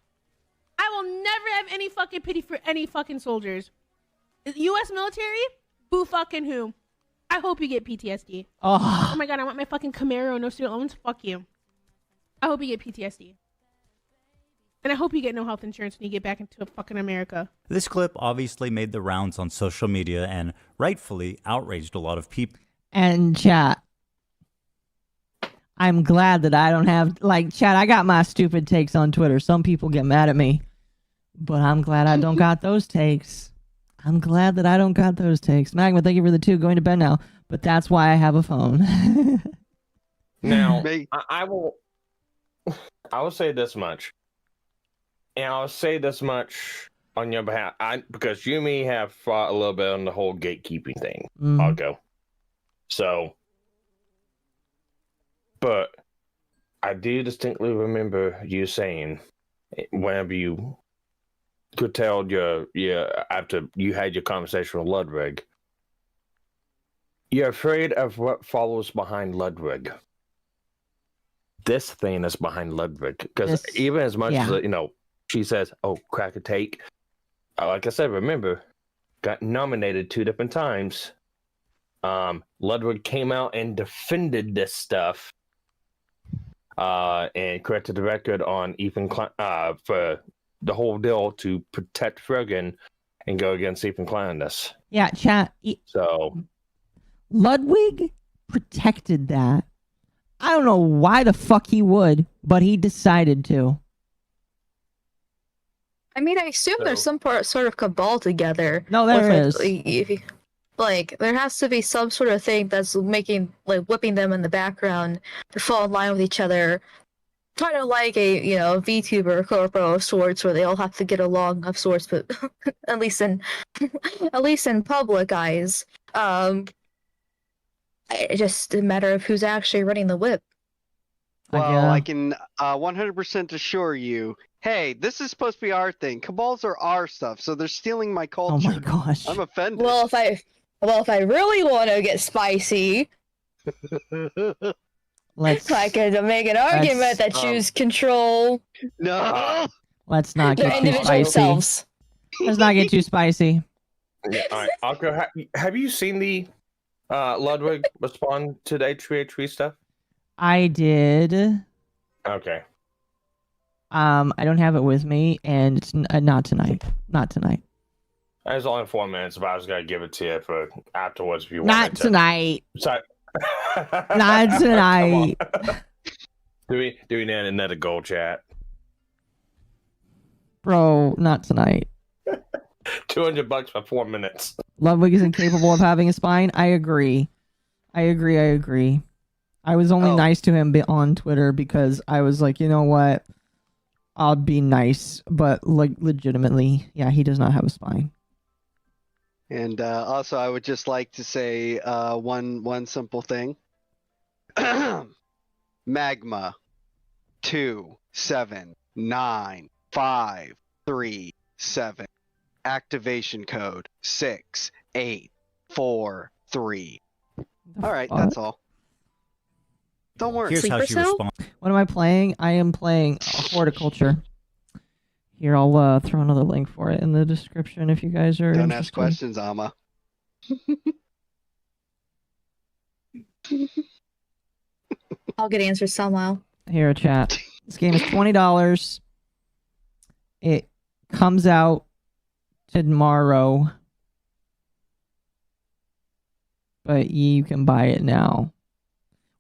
I will never have any fucking pity for any fucking soldiers. U.S. military? Boo fucking who? I hope you get PTSD. Oh my god, I want my fucking Camaro, no student loans. Fuck you. I hope you get PTSD. And I hope you get no health insurance when you get back into fucking America. This clip obviously made the rounds on social media and rightfully outraged a lot of people. And chat, I'm glad that I don't have, like, chat, I got my stupid takes on Twitter. Some people get mad at me, but I'm glad I don't got those takes. I'm glad that I don't got those takes. Magma, thank you for the 2. Going to bed now, but that's why I have a phone. Now, I will say this much. And I'll say this much on your behalf. Because you and me have fought a little bit on the whole gatekeeping thing. I'll go. So, but I do distinctly remember you saying, whenever you could tell after you had your conversation with Ludwig, you're afraid of what follows behind Ludwig. This thing is behind Ludwig. Because even as much as, she says, oh, crack a take. Like I said, remember, got nominated 2 different times. Ludwig came out and defended this stuff. And corrected the record on Ethan Klein, for the whole deal to protect Frogan and go against Ethan Klein on this. Yeah, chat. So Ludwig protected that. I don't know why the fuck he would, but he decided to. I mean, I assume there's some sort of cabal together. No, there is. Like, there has to be some sort of thing that's whipping them in the background to fall in line with each other. Kind of like a, VTuber corpo of sorts, where they all have to get along of sorts, but at least in public eyes. It's just a matter of who's actually running the whip. Well, I can 100% assure you, hey, this is supposed to be our thing. Cabals are our stuff, so they're stealing my culture. Oh my gosh. I'm offended. Well, if I really want to get spicy, I could make an argument that choose control. No. Let's not Their get too individual spicy. selves. Let's not get too spicy. Yeah, all right. Alko, have you seen the Ludwig respond to the HVH stuff? I did. Okay. I don't have it with me, and it's not tonight. Not tonight. It was only 4 minutes, but I was gonna give it to you for afterwards if you want. Not tonight. Sorry. Not tonight. Do we need another gold chat? Bro, not tonight. $200 for 4 minutes. Ludwig is incapable of having a spine. I agree. I was only nice to him on Twitter because I was like, you know what? I'll be nice, but legitimately, yeah, he does not have a spine. And also, I would just like to say one simple thing. Magma 2799537. Activation code 6843. All right, that's all. Don't worry. Here's how she responds. What am I playing? I am playing Horticulture. Here, I'll throw another link for it in the description if you guys are Don't interested. ask questions, Amma. I'll get answers somehow. Here, chat. This game is $20. It comes out tomorrow, but you can buy it now.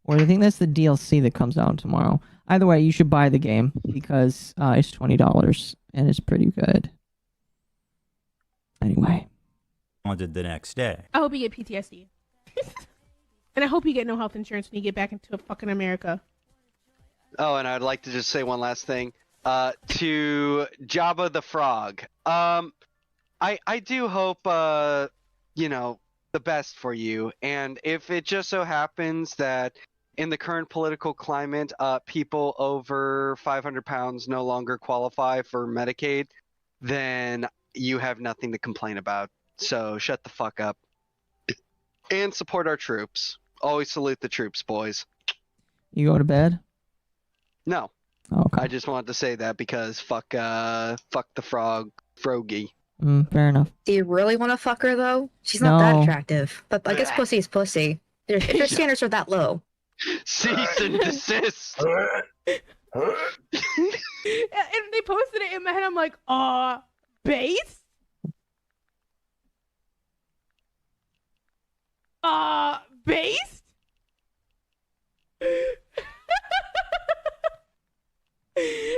Or I think that's the DLC that comes out tomorrow. Either way, you should buy the game because it's $20 and it's pretty good. Anyway. Wanted the next day. I hope you get PTSD. And I hope you get no health insurance when you get back into fucking America. Oh, and I'd like to just say one last thing. To Jabba the Frog. I do hope, you know, the best for you. And if it just so happens that in the current political climate, people over 500 pounds no longer qualify for Medicaid, then you have nothing to complain about. So shut the fuck up. And support our troops. Always salute the troops, boys. You go to bed? No. Okay. I just wanted to say that because fuck the frog, Frogie. Fair enough. Do you really want to fuck her though? She's not that No. attractive. But I guess pussy is pussy. If your standards are that low. Cease and desist. And they posted it in my head. I'm like, base? Based?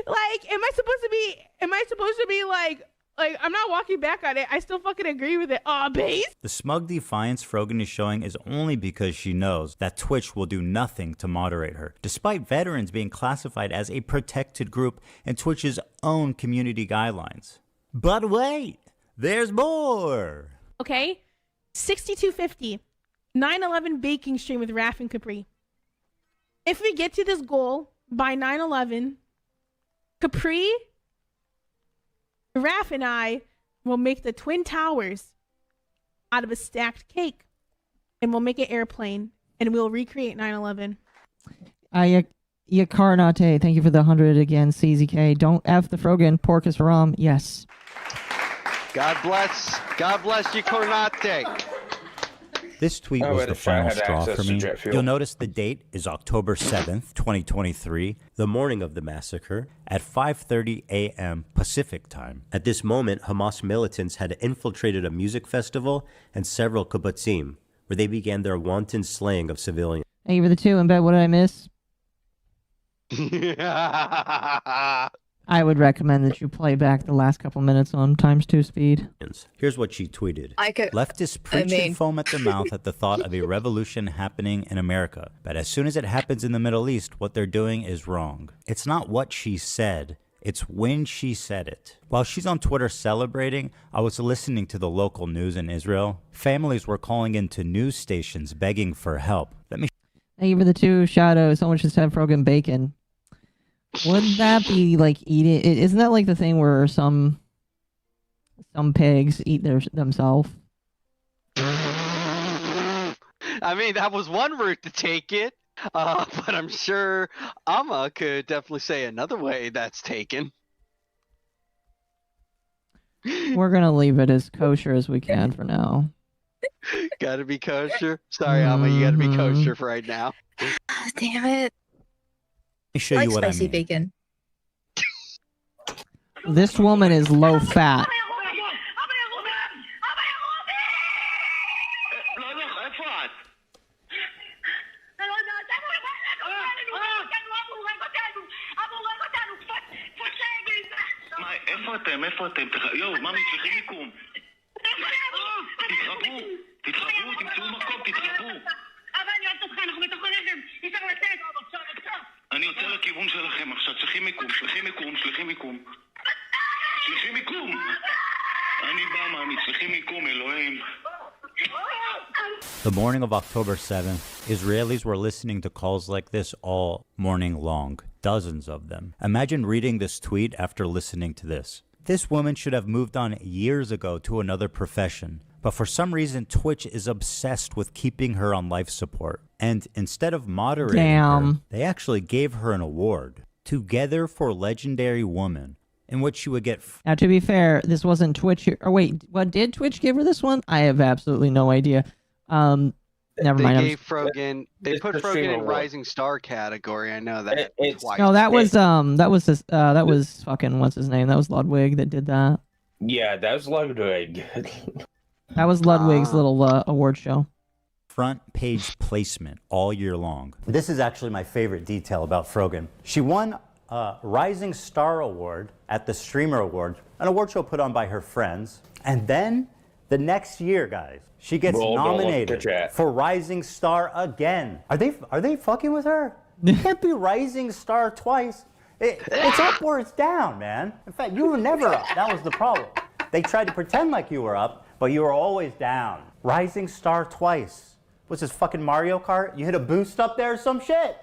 Like, am I supposed to be like I'm not walking back on it. I still fucking agree with it. Base? The smug defiance Frogan is showing is only because she knows that Twitch will do nothing to moderate her, despite veterans being classified as a protected group in Twitch's own community guidelines. But wait, there's more! Okay. 6250. 9/11 baking stream with Raph and Capri. If we get to this goal by 9/11, Capri, Raph, and I will make the Twin Towers out of a stacked cake. And we'll make an airplane. And we'll recreate 9/11. Yakarnate, thank you for the 100 again. CZK, don't F the Frogan. Pork is haram. Yes. God bless you, Cornate. This tweet Oh, was wait, the I final had straw access for to me. jet fuel. You'll notice the date is October 7th, 2023, the morning of the massacre, at 5:30 a.m. Pacific time. At this moment, Hamas militants had infiltrated a music festival and several kibbutzim, where they began their wanton slaying of civilians. Thank you for the 2. In bed, what did I miss? I would recommend that you play back the last couple minutes on ×2 speed. Here's what she tweeted. I Leftists preach and foam at the mouth at the thought of a revolution happening in America. But as soon as it happens in the Middle East, what they're doing is wrong. It's not what she said. It's when she said it. While she's on Twitter celebrating, I was listening to the local news in Israel. Families were calling into news stations begging for help. Thank you for the 2. Shadow. Someone should have Frogan bacon. Wouldn't that be like eating? Isn't that like the thing where some pigs eat themselves? I mean, that was one route to take it, but I'm sure Amma could definitely say another way that's taken. We're gonna leave it as kosher as we can for now. Gotta be kosher. Sorry, Amma, you gotta be kosher for right now. Damn it. Let me show I you like what I spicy mean. bacon. This woman is low fat. איפה אתם? יואו, ממי, צריכים מיקום. תתחברו, תמצאו מקום, תתחברו. אבל אני אוהבת אותך, אנחנו בתוך הרכב, אי אפשר לצאת. אני יוצא לכיוון שלכם עכשיו, צריכים מיקום. אני בא, ממי, צריכים מיקום, אלוהים. The morning of October 7th, Israelis were listening to calls like this all morning long. Dozens of them. Imagine reading this tweet after listening to this. This woman should have moved on years ago to another profession, but for some reason Twitch is obsessed with keeping her on life support. And instead of moderating her, they actually gave her an award, Together for Legendary Woman, in which she would get... Now, to be fair, this wasn't Twitch. Or wait, what did Twitch give her this one? I have absolutely no idea. Never mind. They put Frogan in Rising Star category. I know that. No, that was fucking what's his name? That was Ludwig that did that. Yeah, that's Ludwig. That was Ludwig's little award show. Front page placement all year long. This is actually my favorite detail about Frogan. She won a Rising Star Award at the Streamer Awards, an award show put on by her friends. And then the next year, guys, she gets nominated for Rising Star again. Are they fucking with her? You can't be Rising Star twice. It's up or it's down, man. In fact, you were never up. That was the problem. They tried to pretend like you were up, but you were always down. Rising Star twice. What's this, fucking Mario Kart? You hit a boost up there or some shit?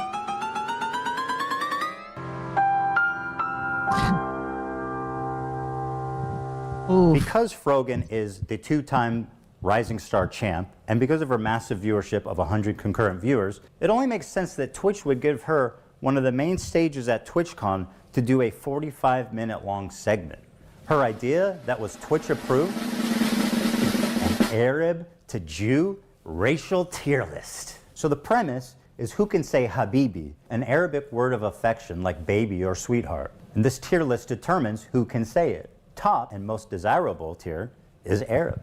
Because Frogan is the two-time Rising Star champ, and because of her massive viewership of 100 concurrent viewers, it only makes sense that Twitch would give her one of the main stages at TwitchCon to do a 45-minute long segment. Her idea that was Twitch approved, an Arab to Jew racial tier list. So the premise is who can say Habibi, an Arabic word of affection like baby or sweetheart. And this tier list determines who can say it. Top and most desirable tier is Arab.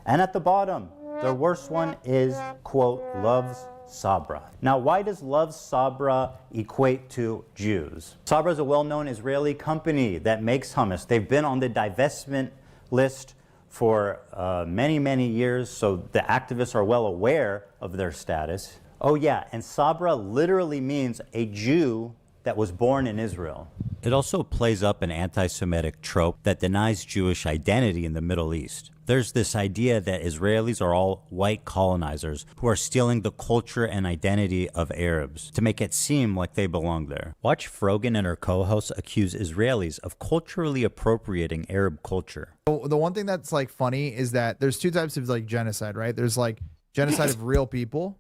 And at the bottom, the worst one is, quote, loves Sabra. Now, why does Love Sabra equate to Jews? Sabra is a well-known Israeli company that makes hummus. They've been on the divestment list for many, many years, so the activists are well aware of their status. Oh yeah, and Sabra literally means a Jew that was born in Israel. It also plays up an anti-Semitic trope that denies Jewish identity in the Middle East. There's this idea that Israelis are all white colonizers who are stealing the culture and identity of Arabs to make it seem like they belong there. Watch Frogan and her co-hosts accuse Israelis of culturally appropriating Arab culture. The one thing that's like funny is that there's two types of like genocide, right? There's like genocide of real people,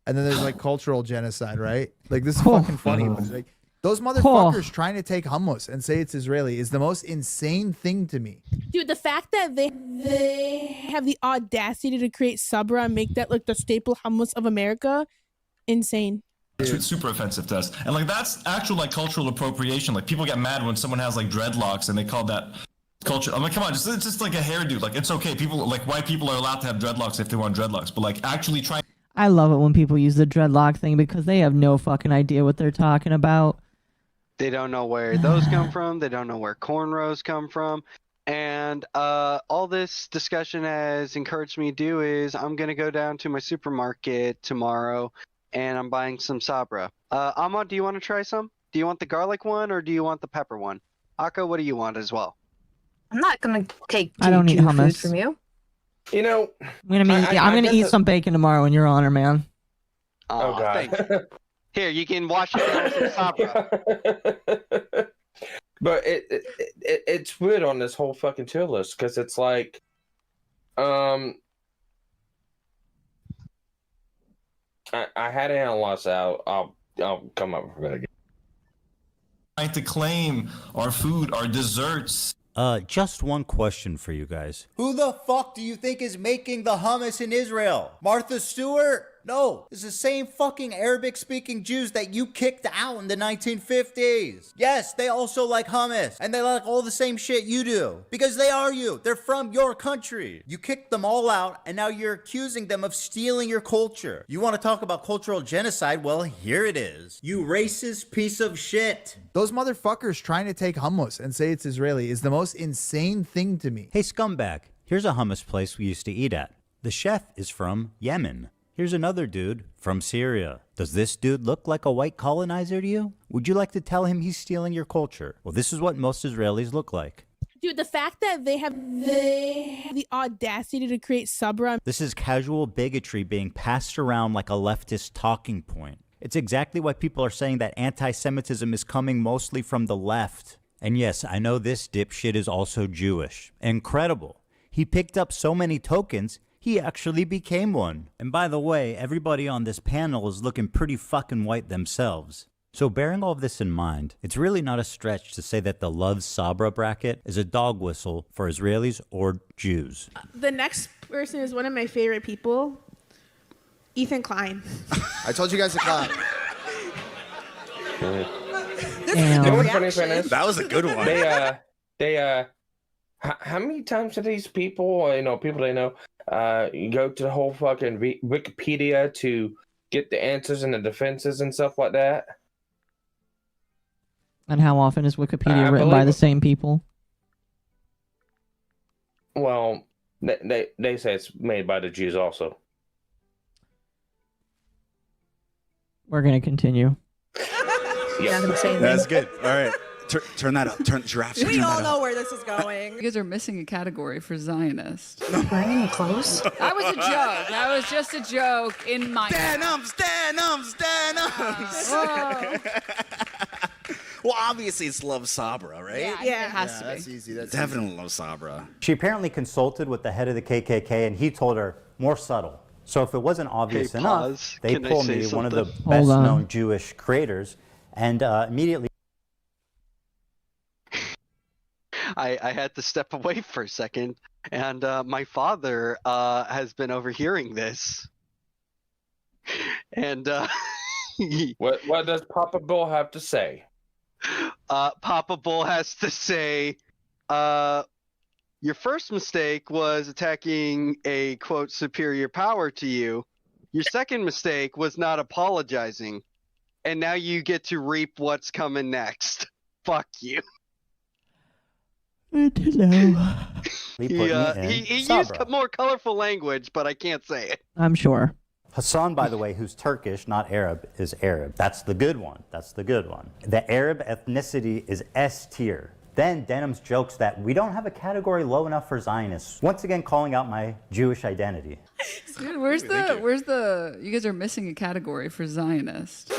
and then there's like cultural genocide, right? Like this is fucking funny. But it's like, those motherfuckers trying to take hummus and say it's Israeli is the most insane thing to me. Dude, the fact that they have the audacity to create Sabra and make that like the staple hummus of America, insane. It's super offensive to us. And like that's actual like cultural appropriation. Like people get mad when someone has like dreadlocks and they call that culture. I'm like, come on, it's just like a hairdo. Like it's okay. People like white people are allowed to have dreadlocks if they want dreadlocks, but like actually trying. I love it when people use the dreadlock thing because they have no fucking idea what they're talking about. They don't know where those come from. They don't know where cornrows come from. And all this discussion has encouraged me to do is I'm going to go down to my supermarket tomorrow and I'm buying some Sabra. Amma, do you want to try some? Do you want the garlic one or do you want the pepper one? Akka, what do you want as well? I'm not going to take I don't eat hummus food from you. You know, I'm gonna eat some bacon tomorrow in your honor, man. Oh, God. Thank you. Here, you can wash it down with some Sabra. But it's weird on this whole fucking tier list because it's like, I had to analyze out. I'll come up with it again. Trying to claim our food, our desserts. Just one question for you guys. Who the fuck do you think is making the hummus in Israel? Martha Stewart? No, it's the same fucking Arabic-speaking Jews that you kicked out in the 1950s. Yes, they also like hummus, and they like all the same shit you do. Because they are you. They're from your country. You kicked them all out, and now you're accusing them of stealing your culture. You want to talk about cultural genocide? Well, here it is. You racist piece of shit. Those motherfuckers trying to take hummus and say it's Israeli is the most insane thing to me. Hey, scumbag, here's a hummus place we used to eat at. The chef is from Yemen. Here's another dude from Syria. Does this dude look like a white colonizer to you? Would you like to tell him he's stealing your culture? Well, this is what most Israelis look like. Dude, the fact that they have the audacity to create Sabra. This is casual bigotry being passed around like a leftist talking point. It's exactly why people are saying that anti-Semitism is coming mostly from the left. And yes, I know this dipshit is also Jewish. Incredible. He picked up so many tokens, he actually became one. And by the way, everybody on this panel is looking pretty fucking white themselves. So bearing all of this in mind, it's really not a stretch to say that the Love Sabra bracket is a dog whistle for Israelis or Jews. The next person is one of my favorite people, Ethan Klein. I told you guys to clap. That was a good one. How many times do these people, people they know, you go to the whole fucking Wikipedia to get the answers and the defenses and stuff like that? And how often is Wikipedia I written by believe- the same people? Well, they say it's made by the Jews also. We're gonna continue. Yeah, That's good. All right. Turn that up. Turn giraffes. We turn all that know up. where this is going. You guys are missing a category for Zionist. Wearing any clothes? That was a joke. That was just a joke in my. Denim. Well, obviously it's Love Sabra, right? Yeah, it has to be. That's easy. That's Definitely Love Sabra. She apparently consulted with the head of the KKK, and he told her more subtle. So if it wasn't obvious Hey, enough, pause. they Can I pulled say me one of the something? Hold on. best-known Jewish creators, and immediately. I had to step away for a second, and my father has been overhearing this. And what does Papa Bull have to say? Papa Bull has to say, your first mistake was attacking a, quote, superior power to you. Your second mistake was not apologizing. And now you get to reap what's coming next. Fuck you. I don't know. He used more colorful language, but I can't say it. I'm sure. Hasan, by the way, who's Turkish, not Arab, is Arab. That's the good one. That's the good one. The Arab ethnicity is S tier. Then Denim's jokes that we don't have a category low enough for Zionists. Once again, calling out my Jewish identity. Dude, where's the? You guys are missing a category for Zionist.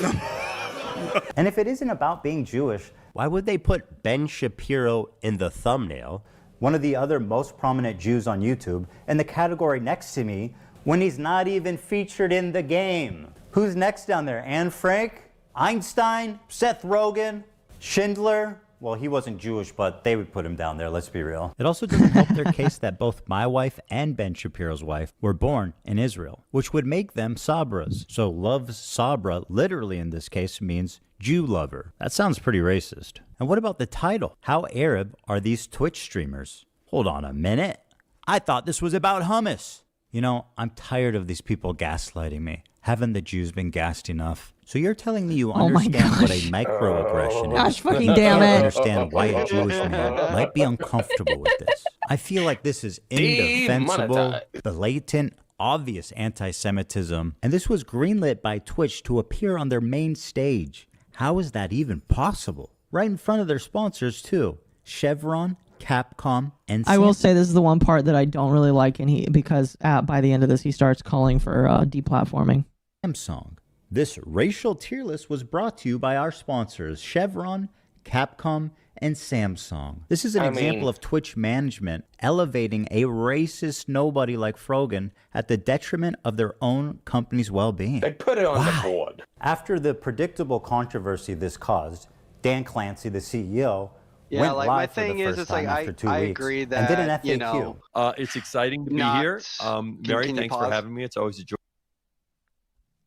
And if it isn't about being Jewish, why would they put Ben Shapiro in the thumbnail, one of the other most prominent Jews on YouTube, in the category next to me, when he's not even featured in the game? Who's next down there? Anne Frank? Einstein? Seth Rogen? Schindler? Well, he wasn't Jewish, but they would put him down there, let's be real. It also doesn't help their case that both my wife and Ben Shapiro's wife were born in Israel, which would make them Sabras. So love Sabra, literally in this case, means Jew lover. That sounds pretty racist. And what about the title? How Arab are these Twitch streamers? Hold on a minute. I thought this was about hummus. You know, I'm tired of these people gaslighting me. Haven't the Jews been gassed enough? So you're telling me you understand what a microaggression is? Gosh, fucking damn it. Understand why a Jewish man might be uncomfortable with this. I feel like this is indefensible, Demonetized. blatant, obvious anti-Semitism, and this was greenlit by Twitch to appear on their main stage. How is that even possible? Right in front of their sponsors too. Chevron, Capcom, and I will Samsung. say this is the one part that I don't really like, and because by the end of this he starts calling for deplatforming. Samsung. This racial tier list was brought to you by our sponsors, Chevron, Capcom, and Samsung. This is an example of Twitch management elevating a racist nobody like Frogan at the detriment of their own company's well-being. They put it on the board. After the predictable controversy this caused, Dan Clancy, the CEO, Yeah, went like live my for the thing is, first it's like time after 2 I weeks agree and did an that, FAQ. you know, It's exciting to be not- here. Mary, can you thanks for pause? having me. It's always a joy.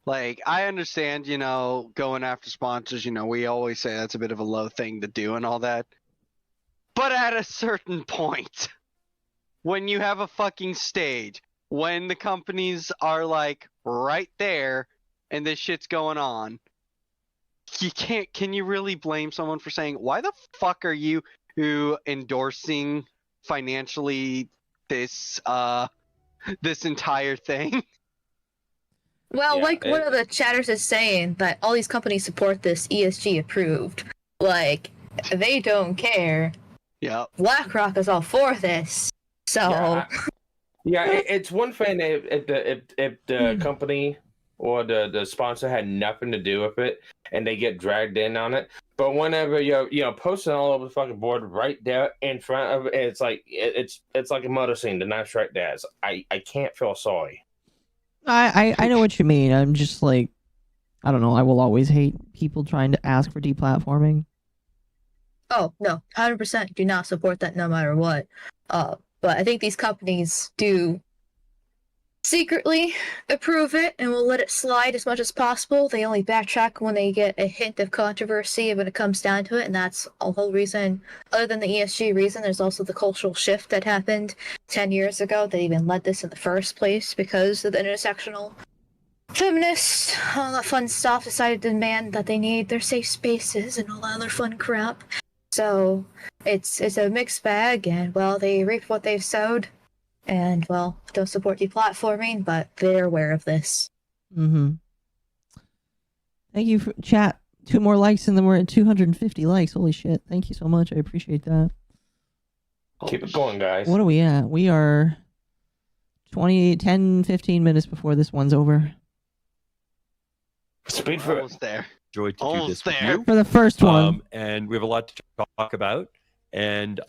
Like, I understand, you know, going after sponsors, you know, we always say that's a bit of a low thing to do and all that. But at a certain point, when you have a fucking stage, when the companies are like right there and this shit's going on, can you really blame someone for saying, why the fuck are you endorsing financially this entire thing? Well, Yeah, like one of the chatters is saying that all these companies support this ESG approved. Like, they don't care. Yeah. BlackRock is all for this. So Yeah, it's one thing if the company or the sponsor had nothing to do with it and they get dragged in on it. But whenever you're posting all over the fucking board right there in front of it, it's like a murder scene. The knife's right there. I can't feel sorry. I know what you mean. I'm just like, I don't know. I will always hate people trying to ask for deplatforming. oh no, 100% do not support that no matter what. But I think these companies do secretly approve it and will let it slide as much as possible. They only backtrack when they get a hint of controversy when it comes down to it, and that's a whole reason. Other than the ESG reason, there's also the cultural shift that happened 10 years ago that even led this in the first place because of the intersectional feminists, all that fun stuff, decided to demand that they need their safe spaces and all that other fun crap. So it's a mixed bag, and well, they reap what they've sowed. And, well, don't support deplatforming, but they're aware of this. Mm-hmm. Thank you for chat. 2 more likes and then we're at 250 likes. Holy shit. Thank you so much. I appreciate that. Keep it going, guys. What are we at? We are 10, 15 minutes before this one's over. Speed for Almost there. Enjoyed to do Almost this with there. you. For the first one. And we have a lot to talk about. And,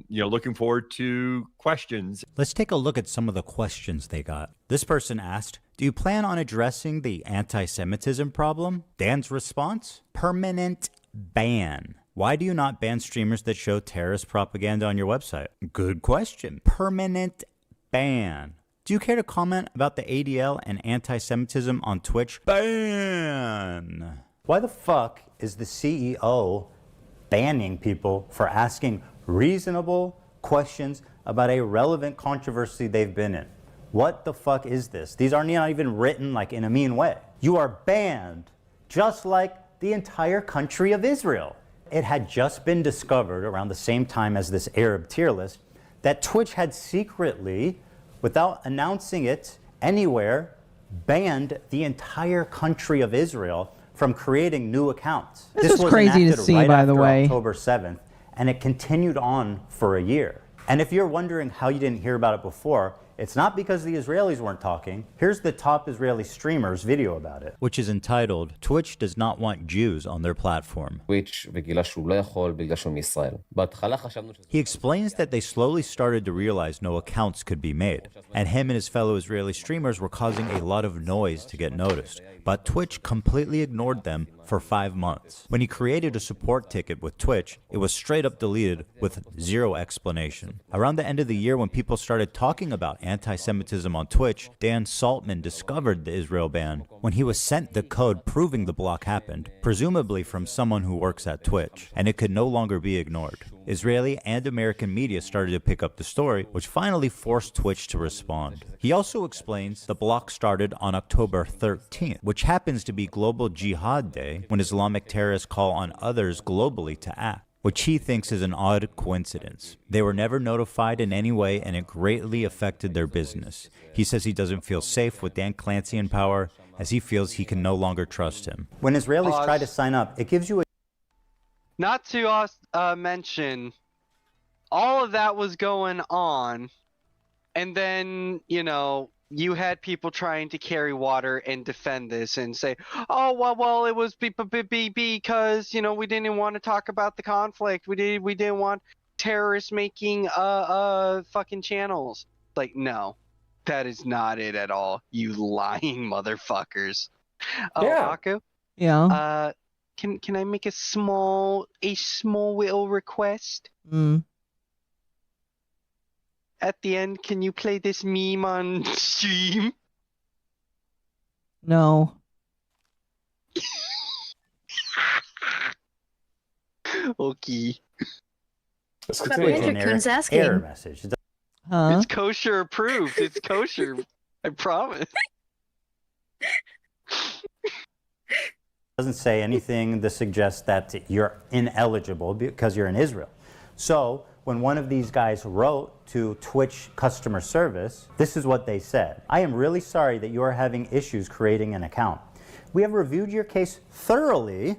looking forward to questions. Let's take a look at some of the questions they got. This person asked, do you plan on addressing the anti-Semitism problem? Dan's response, permanent ban. Why do you not ban streamers that show terrorist propaganda on your website? Good question. Permanent ban. Do you care to comment about the ADL and anti-Semitism on Twitch? Ban. Why the fuck is the CEO banning people for asking reasonable questions about a relevant controversy they've been in? What the fuck is this? These are not even written like in a mean way. You are banned, just like the entire country of Israel. It had just been discovered around the same time as this Arab tier list that Twitch had secretly, without announcing it anywhere, banned the entire country of Israel from creating new accounts. This was crazy to see, right by the after way. October 7th, and it continued on for a year. And if you're wondering how you didn't hear about it before, it's not because the Israelis weren't talking. Here's the top Israeli streamer's video about it, which is entitled, Twitch does not want Jews on their platform. He explains that they slowly started to realize no accounts could be made, and him and his fellow Israeli streamers were causing a lot of noise to get noticed. But Twitch completely ignored them for 5 months. When he created a support ticket with Twitch, it was straight up deleted with zero explanation. Around the end of the year, when people started talking about anti-Semitism on Twitch, Dan Saltman discovered the Israel ban when he was sent the code proving the block happened, presumably from someone who works at Twitch, and it could no longer be ignored. Israeli and American media started to pick up the story, which finally forced Twitch to respond. He also explains the block started on October 13th, which happens to be Global Jihad Day, when Islamic terrorists call on others globally to act, which he thinks is an odd coincidence. They were never notified in any way, and it greatly affected their business. He says he doesn't feel safe with Dan Clancy in power, as he feels he can no longer trust him. When Israelis try to sign up, it gives you a Not to mention, all of that was going on, and then, you had people trying to carry water and defend this and say, oh, well, it was because, we didn't want to talk about the conflict. We didn't want terrorists making fucking channels. Like, no, that is not it at all. You lying motherfuckers. Oh, Yeah. Aku? Yeah. Can I make a small little request? At the end, can you play this meme on stream? No. Okay. Let's But Andrew Coon's asking. error message. Huh? It's kosher approved. It's kosher. I promise. Doesn't say anything to suggest that you're ineligible because you're in Israel. So when one of these guys wrote to Twitch customer service, this is what they said. I am really sorry that you are having issues creating an account. We have reviewed your case thoroughly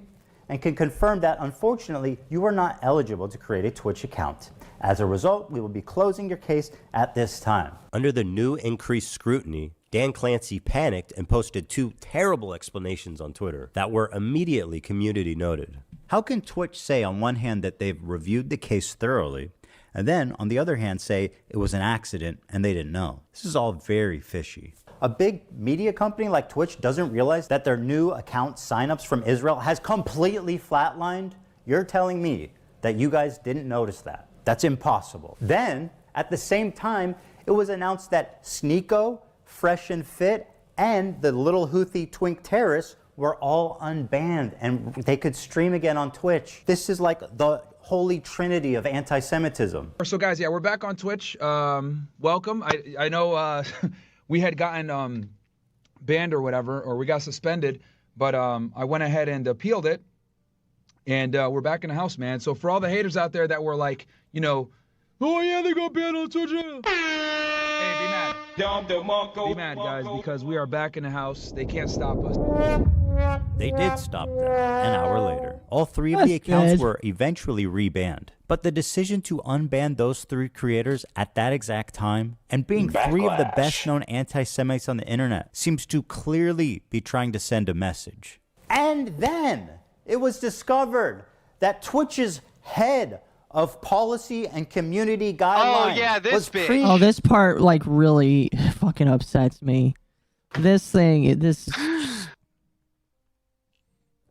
and can confirm that unfortunately you are not eligible to create a Twitch account. As a result, we will be closing your case at this time. Under the new increased scrutiny, Dan Clancy panicked and posted 2 terrible explanations on Twitter that were immediately community noted. How can Twitch say on one hand that they've reviewed the case thoroughly, and then on the other hand say it was an accident and they didn't know? This is all very fishy. A big media company like Twitch doesn't realize that their new account signups from Israel has completely flatlined? You're telling me that you guys didn't notice that? That's impossible. Then, at the same time, it was announced that Sneeko, Fresh and Fit, and the little Houthi twink terrorists were all unbanned and they could stream again on Twitch. This is like the holy trinity of anti-Semitism. So guys, yeah, we're back on Twitch. Welcome. I know we had gotten banned or whatever, or we got suspended, but I went ahead and appealed it, and we're back in the house, man. So for all the haters out there that were like, you know, oh yeah, they got banned on Twitch. Hey, be mad. Be mad, guys, because we are back in the house. They can't stop us. They did stop them an hour later. All three of the accounts were eventually rebanned. But the decision to unban those three creators at that exact time, and being three of the best-known anti-Semites on the internet, seems to clearly be trying to send a message. And then it was discovered that Twitch's head of policy and community guidelines was Oh, this part like really fucking upsets me. This thing,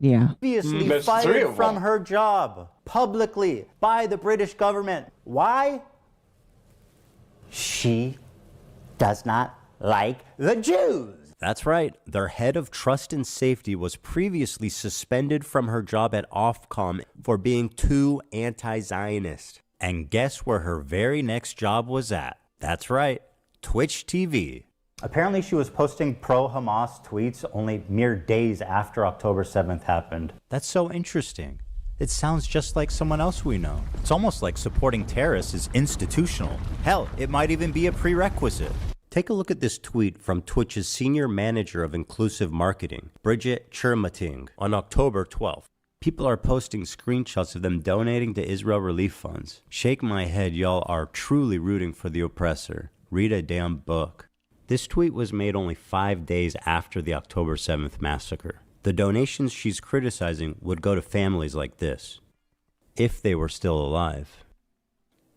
yeah. previously fired from her job publicly by the British government. Why? She does not like the Jews. That's right. Their head of trust and safety was previously suspended from her job at Ofcom for being too anti-Zionist. And guess where her very next job was at? That's right, Twitch TV. Apparently she was posting pro-Hamas tweets only mere days after October 7th happened. That's so interesting. It sounds just like someone else we know. It's almost like supporting terrorists is institutional. Hell, it might even be a prerequisite. Take a look at this tweet from Twitch's senior manager of inclusive marketing, Bridget Chermating, on October 12th. People are posting screenshots of them donating to Israel relief funds. Shake my head, y'all are truly rooting for the oppressor. Read a damn book. This tweet was made only 5 days after the October 7th massacre. The donations she's criticizing would go to families like this, if they were still alive.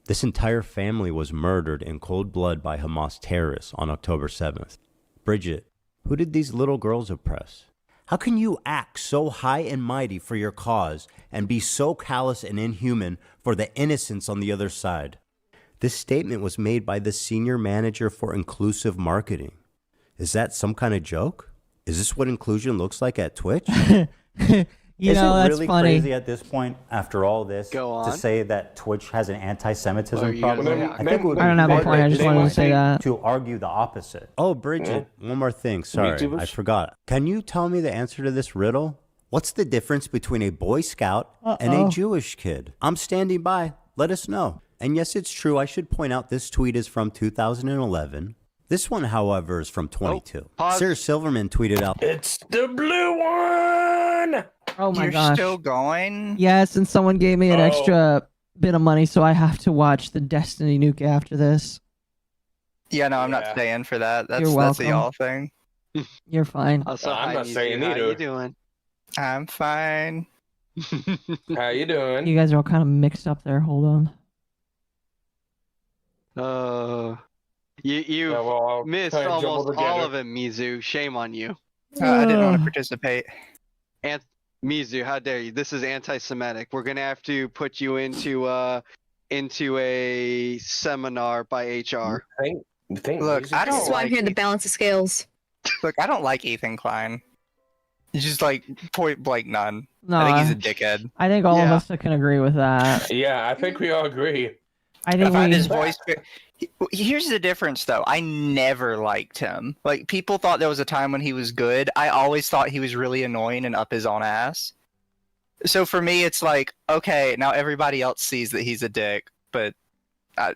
This entire family was murdered in cold blood by Hamas terrorists on October 7th. Bridget, who did these little girls oppress? How can you act so high and mighty for your cause and be so callous and inhuman for the innocents on the other side? This statement was made by the senior manager for inclusive marketing. Is that some kind of joke? Is this what inclusion looks like at Twitch? Is it that's really funny. crazy at this point, after all this, to say that Twitch has an anti-Semitism problem? I think it would I don't have a point. I just wanted to say that. to argue the opposite. Oh, Bridget, one more thing. Sorry, I forgot. Can you tell me the answer to this riddle? What's the difference between a Boy Scout and a Jewish kid? I'm standing by. Let us know. And yes, it's true. I should point out this tweet is from 2011. This one, however, is from 22. Sarah Silverman tweeted out, "It's the blue one." Oh my You're gosh. still going? Yes, and someone gave me an extra bit of money, so I have to watch the Destiny nuke after this. Yeah, no, I'm not staying for that. That's You're that's a welcome. y'all thing. You're fine. Also, I'm hi, not Mizu. saying How either. you doing? I'm fine. How you doing? You guys are all kind of mixed up there. Hold on. You missed kinda almost jumbled all together. of it, Mizu. Shame on you. I didn't want to participate. And Mizu, how dare you? This is anti-Semitic. We're gonna have to put you into a seminar by HR. Look, I This don't is why I'm like. here to balance the scales. Look, I don't like Ethan Klein. He's just like point blank none. No, I think he's a dickhead. I think all of us can agree with that. Yeah, I think we all agree. I think I find we. his voice. Here's the difference, though. I never liked him. Like people thought there was a time when he was good. I always thought he was really annoying and up his own ass. So for me, it's like, okay, now everybody else sees that he's a dick, but I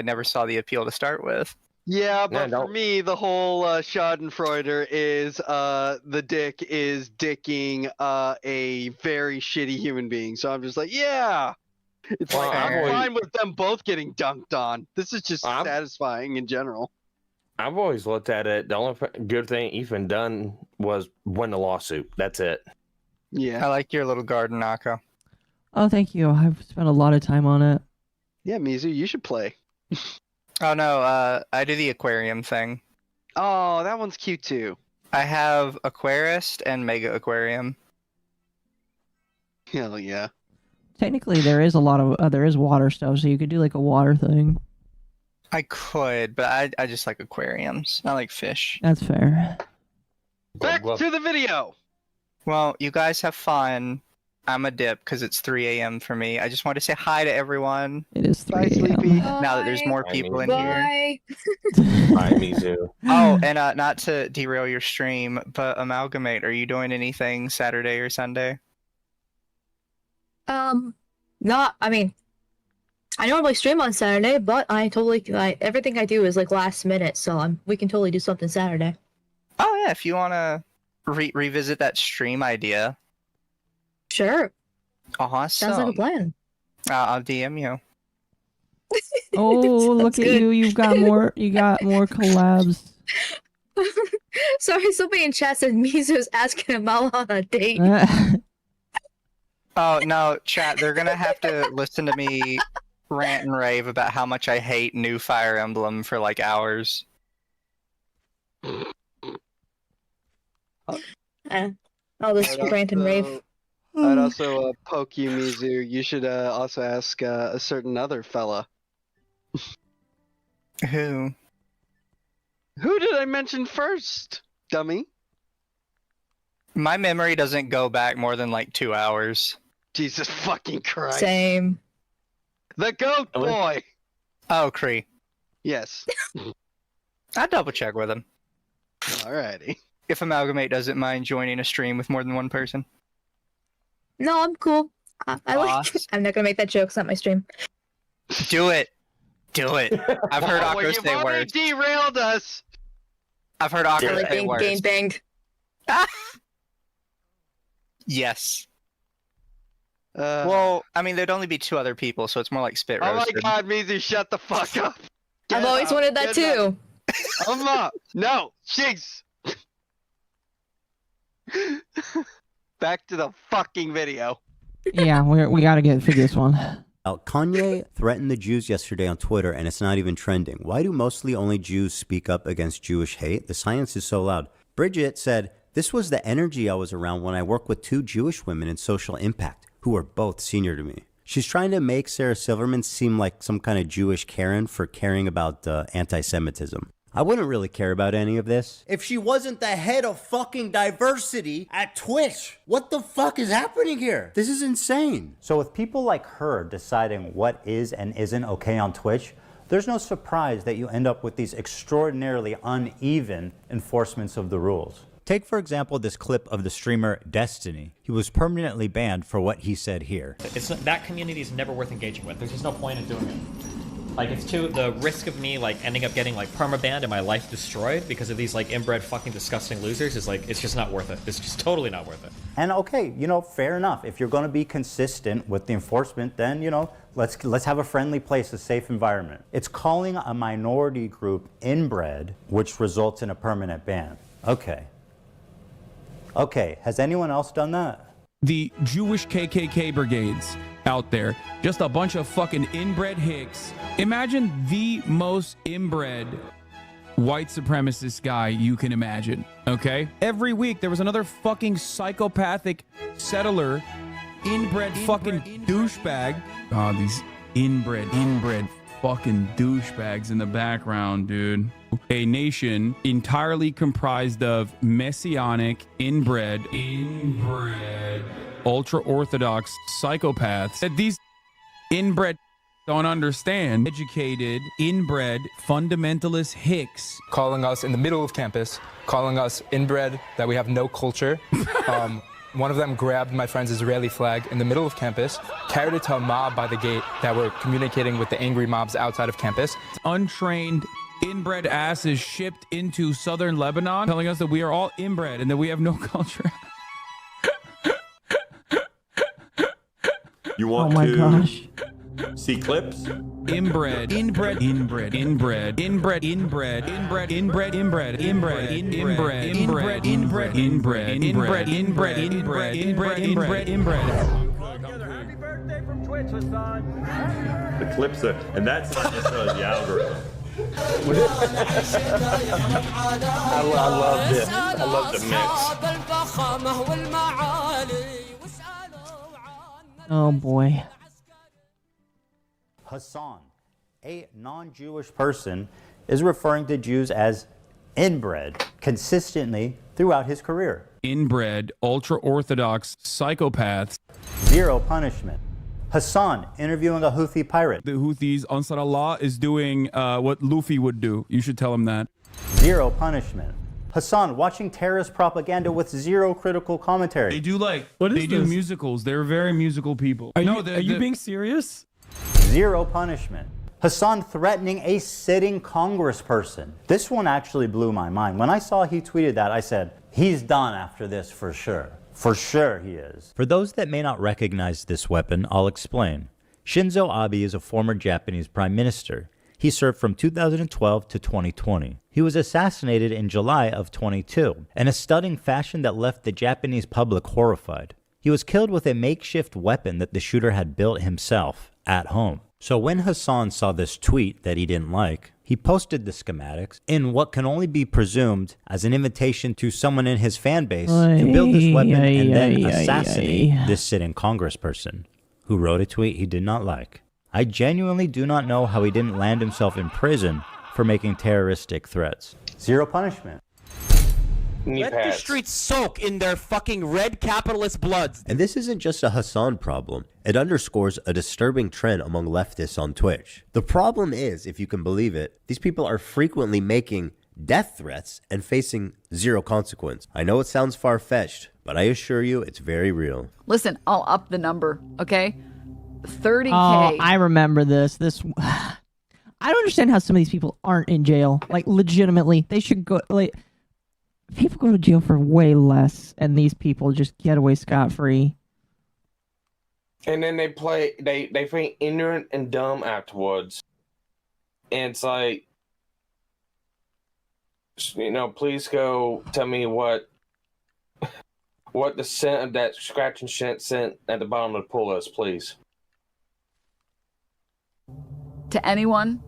never saw the appeal to start with. Yeah, but for me, the whole Schadenfreude is the dick is dicking a very shitty human being. So I'm just like, yeah. It's like, I'm fine with them both getting dunked on. This is just satisfying in general. I've always looked at it. The only good thing Ethan done was win the lawsuit. That's it. Yeah. I like your little garden, Nako. Oh, thank you. I've spent a lot of time on it. Yeah, Mizu, you should play. Oh no, I do the aquarium thing. Oh, that one's cute too. I have Aquarist and Mega Aquarium. Hell yeah. Technically, there is a lot of there is water stuff, so you could do like a water thing. I could, but I just like aquariums. I like fish. That's fair. Back to the video. Well, you guys have fun. I'm a dip because it's 3 a.m. for me. I just want to say hi to everyone. It is 3 Bye, Sleepy. Now that there's more people in here. Bye. Hi, Mizu. Oh, and not to derail your stream, but Amalgamate, are you doing anything Saturday or Sunday? Not. I mean, I normally stream on Saturday, but everything I do is like last minute, so we can totally do something Saturday. Oh yeah, if you want to revisit that stream idea. Sure. Awesome. Sounds like a plan. I'll DM you. Oh, look at you! You got more collabs. Sorry, somebody in chat said Mizu's asking Amala on a date. Oh no, chat! They're gonna have to listen to me rant and rave about how much I hate new Fire Emblem for like hours. I'll just rant and rave. I'd also poke you, Mizu. You should also ask a certain other fella. Who? Who did I mention first, dummy? My memory doesn't go back more than like 2 hours. Jesus fucking Christ. Same. The goat boy! Oh, Kree. Yes. I'll double check with him. Alrighty. If Amalgamate doesn't mind joining a stream with more than one person. No, I'm cool. I like. I'm not gonna make that joke. It's not my stream. Do it. Do it. I've heard Akko you've say already worse. derailed us. I've heard Akko say worse. Game banged. Yes. Well, I mean, there'd only be 2 other people, so it's more like spit Oh roasted. my God, Mizu, shut the fuck up. I've always wanted that too. No, jeez. Back to the fucking video. Yeah, we gotta get through this one. Kanye threatened the Jews yesterday on Twitter, and it's not even trending. Why do mostly only Jews speak up against Jewish hate? The silence is so loud. Bridget said, "This was the energy I was around when I worked with 2 Jewish women in social impact, who were both senior to me." She's trying to make Sarah Silverman seem like some kind of Jewish Karen for caring about anti-Semitism. I wouldn't really care about any of this if she wasn't the head of fucking diversity at Twitch. What the fuck is happening here? This is insane. So with people like her deciding what is and isn't okay on Twitch, there's no surprise that you end up with these extraordinarily uneven enforcements of the rules. Take, for example, this clip of the streamer Destiny. He was permanently banned for what he said here. That community is never worth engaging with. There's just no point in doing it. Like, it's the risk of me, like, ending up getting, like, permabanned and my life destroyed because of these, like, inbred fucking disgusting losers is, like, it's just not worth it. It's just totally not worth it. And okay, fair enough. If you're going to be consistent with the enforcement, then, let's have a friendly place, a safe environment. It's calling a minority group inbred, which results in a permanent ban. Okay, has anyone else done that? The Jewish KKK brigades out there, just a bunch of fucking inbred hicks. Imagine the most inbred white supremacist guy you can imagine, okay? Every week there was another fucking psychopathic settler, inbred fucking douchebag. Oh, these inbred fucking douchebags in the background, dude. A nation entirely comprised of messianic, inbred, ultra-orthodox psychopaths that these inbred don't understand. Educated, inbred, fundamentalist hicks. Calling us in the middle of campus, calling us inbred, that we have no culture. One of them grabbed my friend's Israeli flag in the middle of campus, carried it to a mob by the gate that were communicating with the angry mobs outside of campus. Untrained, inbred asses shipped into southern Lebanon, telling us that we are all inbred and that we have no culture. You want gosh. See clips? Inbred. The clips are, and that's not necessarily the algorithm. I love this. I love the mix. Oh boy. Hasan, A non-Jewish person is referring to Jews as inbred consistently throughout his career. Inbred, ultra-Orthodox psychopaths. Zero punishment. Hasan interviewing a Houthi pirate. The Houthis, Ansar Allah, is doing what Luffy would do. You should tell him that. Zero punishment. Hasan watching terrorist propaganda with zero critical commentary. They do they do musicals. They're very musical people. Are you being serious? Zero punishment. Hasan threatening a sitting congressperson. This one actually blew my mind. When I saw he tweeted that, I said, he's done after this for sure. For sure he is. For those that may not recognize this weapon, I'll explain. Shinzo Abe is a former Japanese prime minister. He served from 2012 to 2020. He was assassinated in July of 22 in a stunning fashion that left the Japanese public horrified. He was killed with a makeshift weapon that the shooter had built himself at home. So when Hasan saw this tweet that he didn't like, he posted the schematics in what can only be presumed as an invitation to someone in his fan base to build this weapon and then assassinate this sitting congressperson who wrote a tweet he did not like. I genuinely do not know how he didn't land himself in prison for making terroristic threats. Zero punishment. Let the streets soak in their fucking red capitalist bloods. And this isn't just a Hasan problem. It underscores a disturbing trend among leftists on Twitch. The problem is, if you can believe it, these people are frequently making death threats and facing zero consequence. I know it sounds far-fetched, but I assure you it's very real. Listen, I'll up the number, okay? 30K. Oh, I remember this. I don't understand how some of these people aren't in jail. Like, legitimately, they should go. Like, people go to jail for way less, and these people just get away scot-free. And then they play ignorant and dumb afterwards. And it's like, please go tell me what the scent of that scratch and scent at the bottom of the pool is, please. To anyone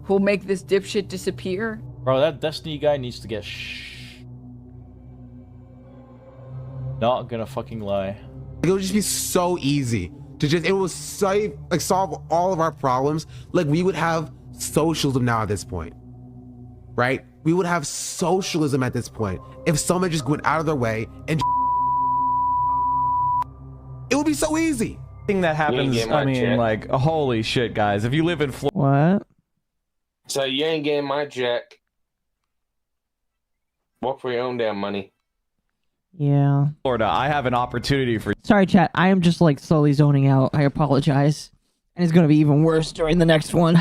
who'll make this dipshit disappear. Bro, that Destiny guy needs to get Not gonna fucking lie. It would just be so easy to solve all of our problems. Like, we would have socialism now at this point, right? We would have socialism at this point if someone just went out of their way and it would be so easy. Thing that happens, I mean, like, holy shit, guys. If you live in Florida. What? So you ain't getting my check. Work for your own damn money. Yeah. Florida, I have an opportunity for Sorry, chat. I am just, like, slowly zoning out. I apologize. And it's going to be even worse during the next one.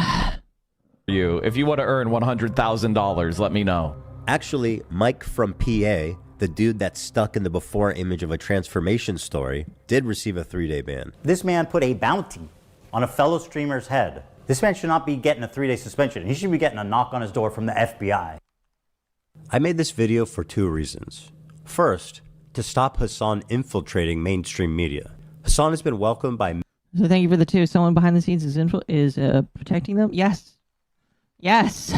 you. If you want to earn $100,000, let me know. Actually, Mike from PA, the dude that's stuck in the before image of a transformation story, did receive a 3-day ban. This man put a bounty on a fellow streamer's head. This man should not be getting a 3-day suspension. He should be getting a knock on his door from the FBI. I made this video for 2 reasons. First, to stop Hasan infiltrating mainstream media. Hasan has been welcomed by... So thank you for the 2. Someone behind the scenes is protecting them? Yes. Yes.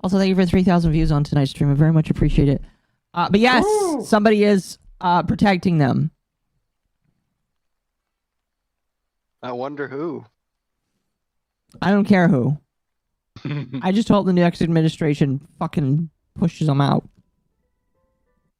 Also, thank you for 3,000 views on tonight's stream. I very much appreciate it. But yes, somebody is protecting them. I wonder who. I don't care who. I just hope the next administration fucking pushes them out.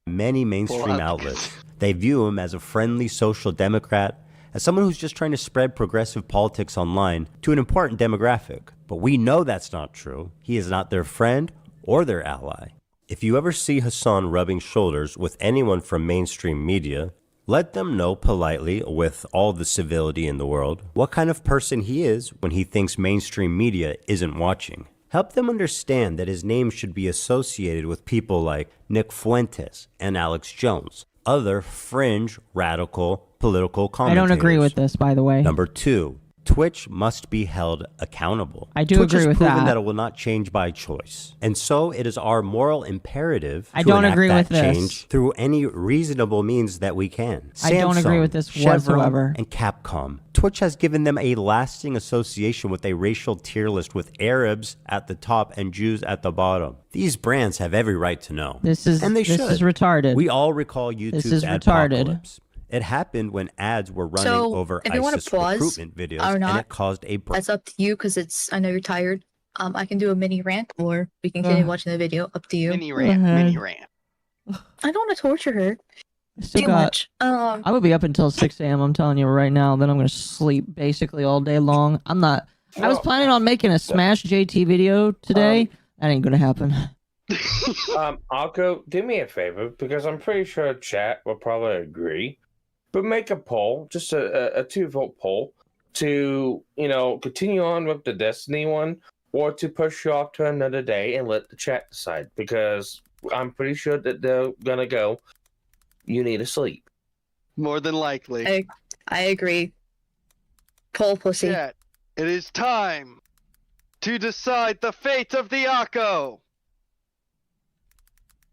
Many mainstream outlets. They view him as a friendly social democrat, as someone who's just trying to spread progressive politics online to an important demographic. But we know that's not true. He is not their friend or their ally. If you ever see Hasan rubbing shoulders with anyone from mainstream media, let them know politely, with all the civility in the world, what kind of person he is when he thinks mainstream media isn't watching. Help them understand that his name should be associated with people like Nick Fuentes and Alex Jones, other fringe, radical, political commentators. I don't agree with this, by the way. Number 2, Twitch must be held accountable. I do Twitch agree with has proven that. that it will not change by choice. And so it is our moral imperative I to don't enact agree that with this. change through any reasonable means that we can. I don't agree with this Chevron, whatsoever. and Capcom. Twitch has given them a lasting association with a racial tier list with Arabs at the top and Jews at the bottom. These brands have every right to know. This is and they this should. is retarded. We all recall YouTube's This is retarded. adpocalypse. It happened when ads were running So, over if you want ISIS to pause recruitment videos, or and not, it caused a break. that's up to you because I know you're tired. I can do a mini rant, or we can continue watching the video. Up to you. Mini rant, mini rant. I don't want to torture her Still too got- much. I would be up until 6 a.m. I'm telling you right now. Then I'm gonna sleep basically all day long. I'm not. I was planning on making a Smash JT video today. That ain't gonna happen. Alko, do me a favor, because I'm pretty sure chat will probably agree, but make a poll, just a 2-vote poll, to, continue on with the Destiny one, or to push you off to another day and let the chat decide, because I'm pretty sure that they're gonna go, you need to sleep. More than likely. I agree. Poll pussy. Chat, it is time to decide the fate of the Akko.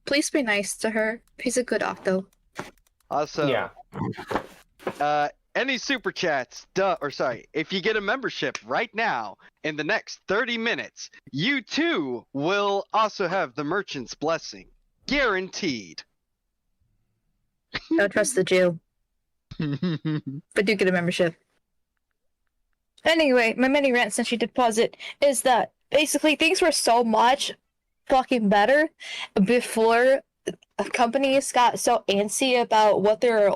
Please be nice to her. He's a good Octo. Also, yeah. Any super chats, if you get a membership right now in the next 30 minutes, you too will also have the merchant's blessing. Guaranteed. Don't trust the Jew. But do get a membership. Anyway, my mini rant, since you did pause it, is that basically things were so much fucking better before companies got so antsy about what they're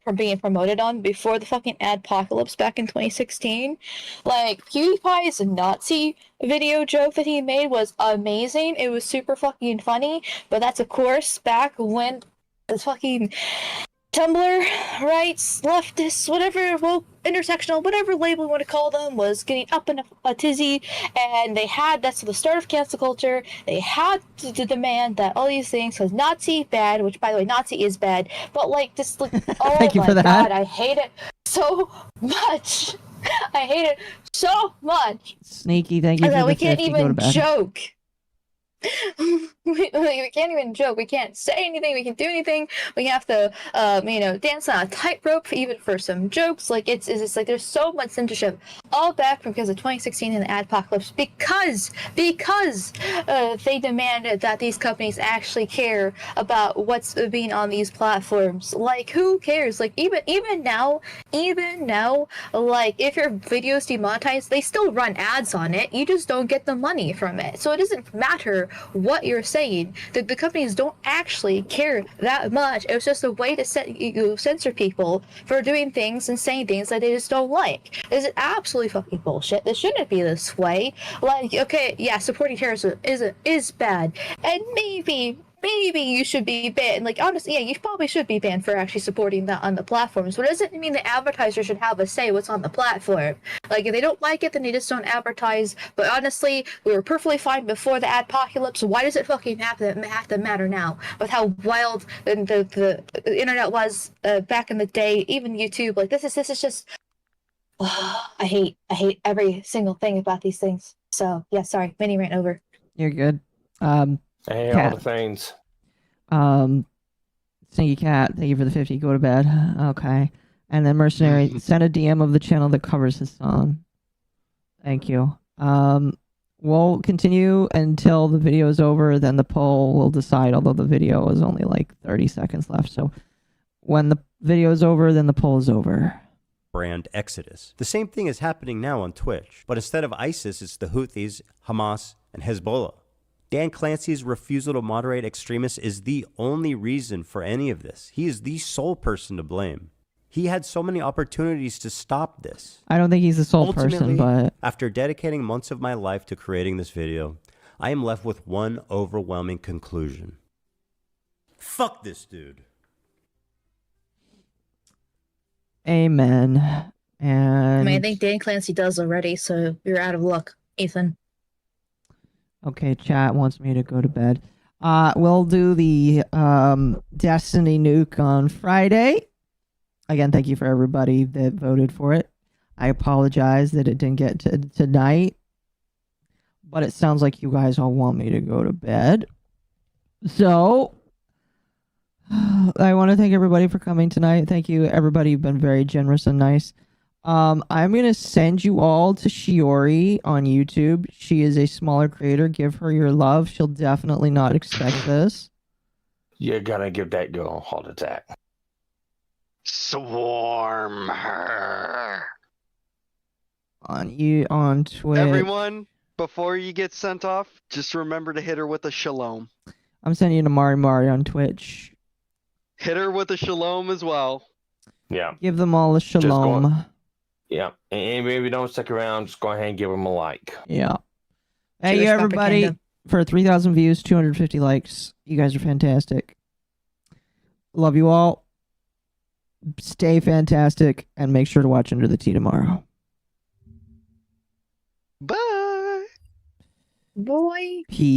from being promoted on before the fucking adpocalypse back in 2016. Like, PewDiePie's Nazi video joke that he made was amazing. It was super fucking funny, but that's of course back when the fucking Tumblr, rights, leftists, whatever, intersectional, whatever label you want to call them, was getting up in a tizzy, and that's the start of cancel culture. They had to demand that all these things, because Nazi bad, which by the way, Nazi is bad, but oh Thank you my for that. god, I hate it so much. I hate it so much. Sneaky, thank you for the We 50. can't Go to even bed. joke. we can't even joke. We can't say anything. We can do anything. We have to, dance on a tightrope even for some jokes. Like it's like there's so much censorship, all back because of 2016 and the adpocalypse. Because they demanded that these companies actually care about what's being on these platforms. Like, who cares? Like even now, like if your video's demonetized, they still run ads on it. You just don't get the money from it. So it doesn't matter what you're saying. The companies don't actually care that much. It was just a way to censor people for doing things and saying things that they just don't like. This is absolutely fucking bullshit. This shouldn't be this way. Like, okay, yeah, supporting terrorism is bad, and maybe you should be banned. Like, honestly, yeah, you probably should be banned for actually supporting that on the platforms. But it doesn't mean the advertiser should have a say what's on the platform. Like, if they don't like it, then they just don't advertise. But honestly, we were perfectly fine before the adpocalypse. Why does it fucking have to matter now? With how wild the internet was back in the day, even YouTube. Like, this is just. I hate every single thing about these things. So yeah, sorry, mini rant over. You're good. Hey, Cat. all the things. Sneaky Cat, thank you for the 50. Go to bed. Okay. And then Mercenary, send a DM of the channel that covers his song. Thank you. We'll continue until the video is over, then the poll will decide, although the video is only like 30 seconds left. So when the video is over, then the poll is over. Brand exodus. The same thing is happening now on Twitch, but instead of ISIS, it's the Houthis, Hamas, and Hezbollah. Dan Clancy's refusal to moderate extremists is the only reason for any of this. He is the sole person to blame. He had so many opportunities to stop this. I don't think he's the sole person, Ultimately, but after dedicating months of my life to creating this video, I am left with one overwhelming conclusion. Fuck this dude. amen. And I mean, I think Dan Clancy does already, so you're out of luck, Ethan. okay, chat wants me to go to bed. We'll do the Destiny nuke on Friday. Again, thank you for everybody that voted for it. I apologize that it didn't get to tonight, but it sounds like you guys all want me to go to bed. So I want to thank everybody for coming tonight. Thank you, everybody. You've been very generous and nice. I'm going to send you all to Shiori on YouTube. She is a smaller creator. Give her your love. She'll definitely not expect this. You're gonna give that girl a heart attack. Swarm her. On Twitch. Everyone, before you get sent off, just remember to hit her with a shalom. I'm sending you to Mari on Twitch. Hit her with a shalom as well. Yeah. Give them all a shalom. Yeah. And maybe don't stick around. Just go ahead and give them a like. Yeah. Hey, you everybody, for 3,000 views, 250 likes. You guys are fantastic. Love you all. Stay fantastic, and make sure to watch Under the Tea tomorrow. Bye. Boy. Peace.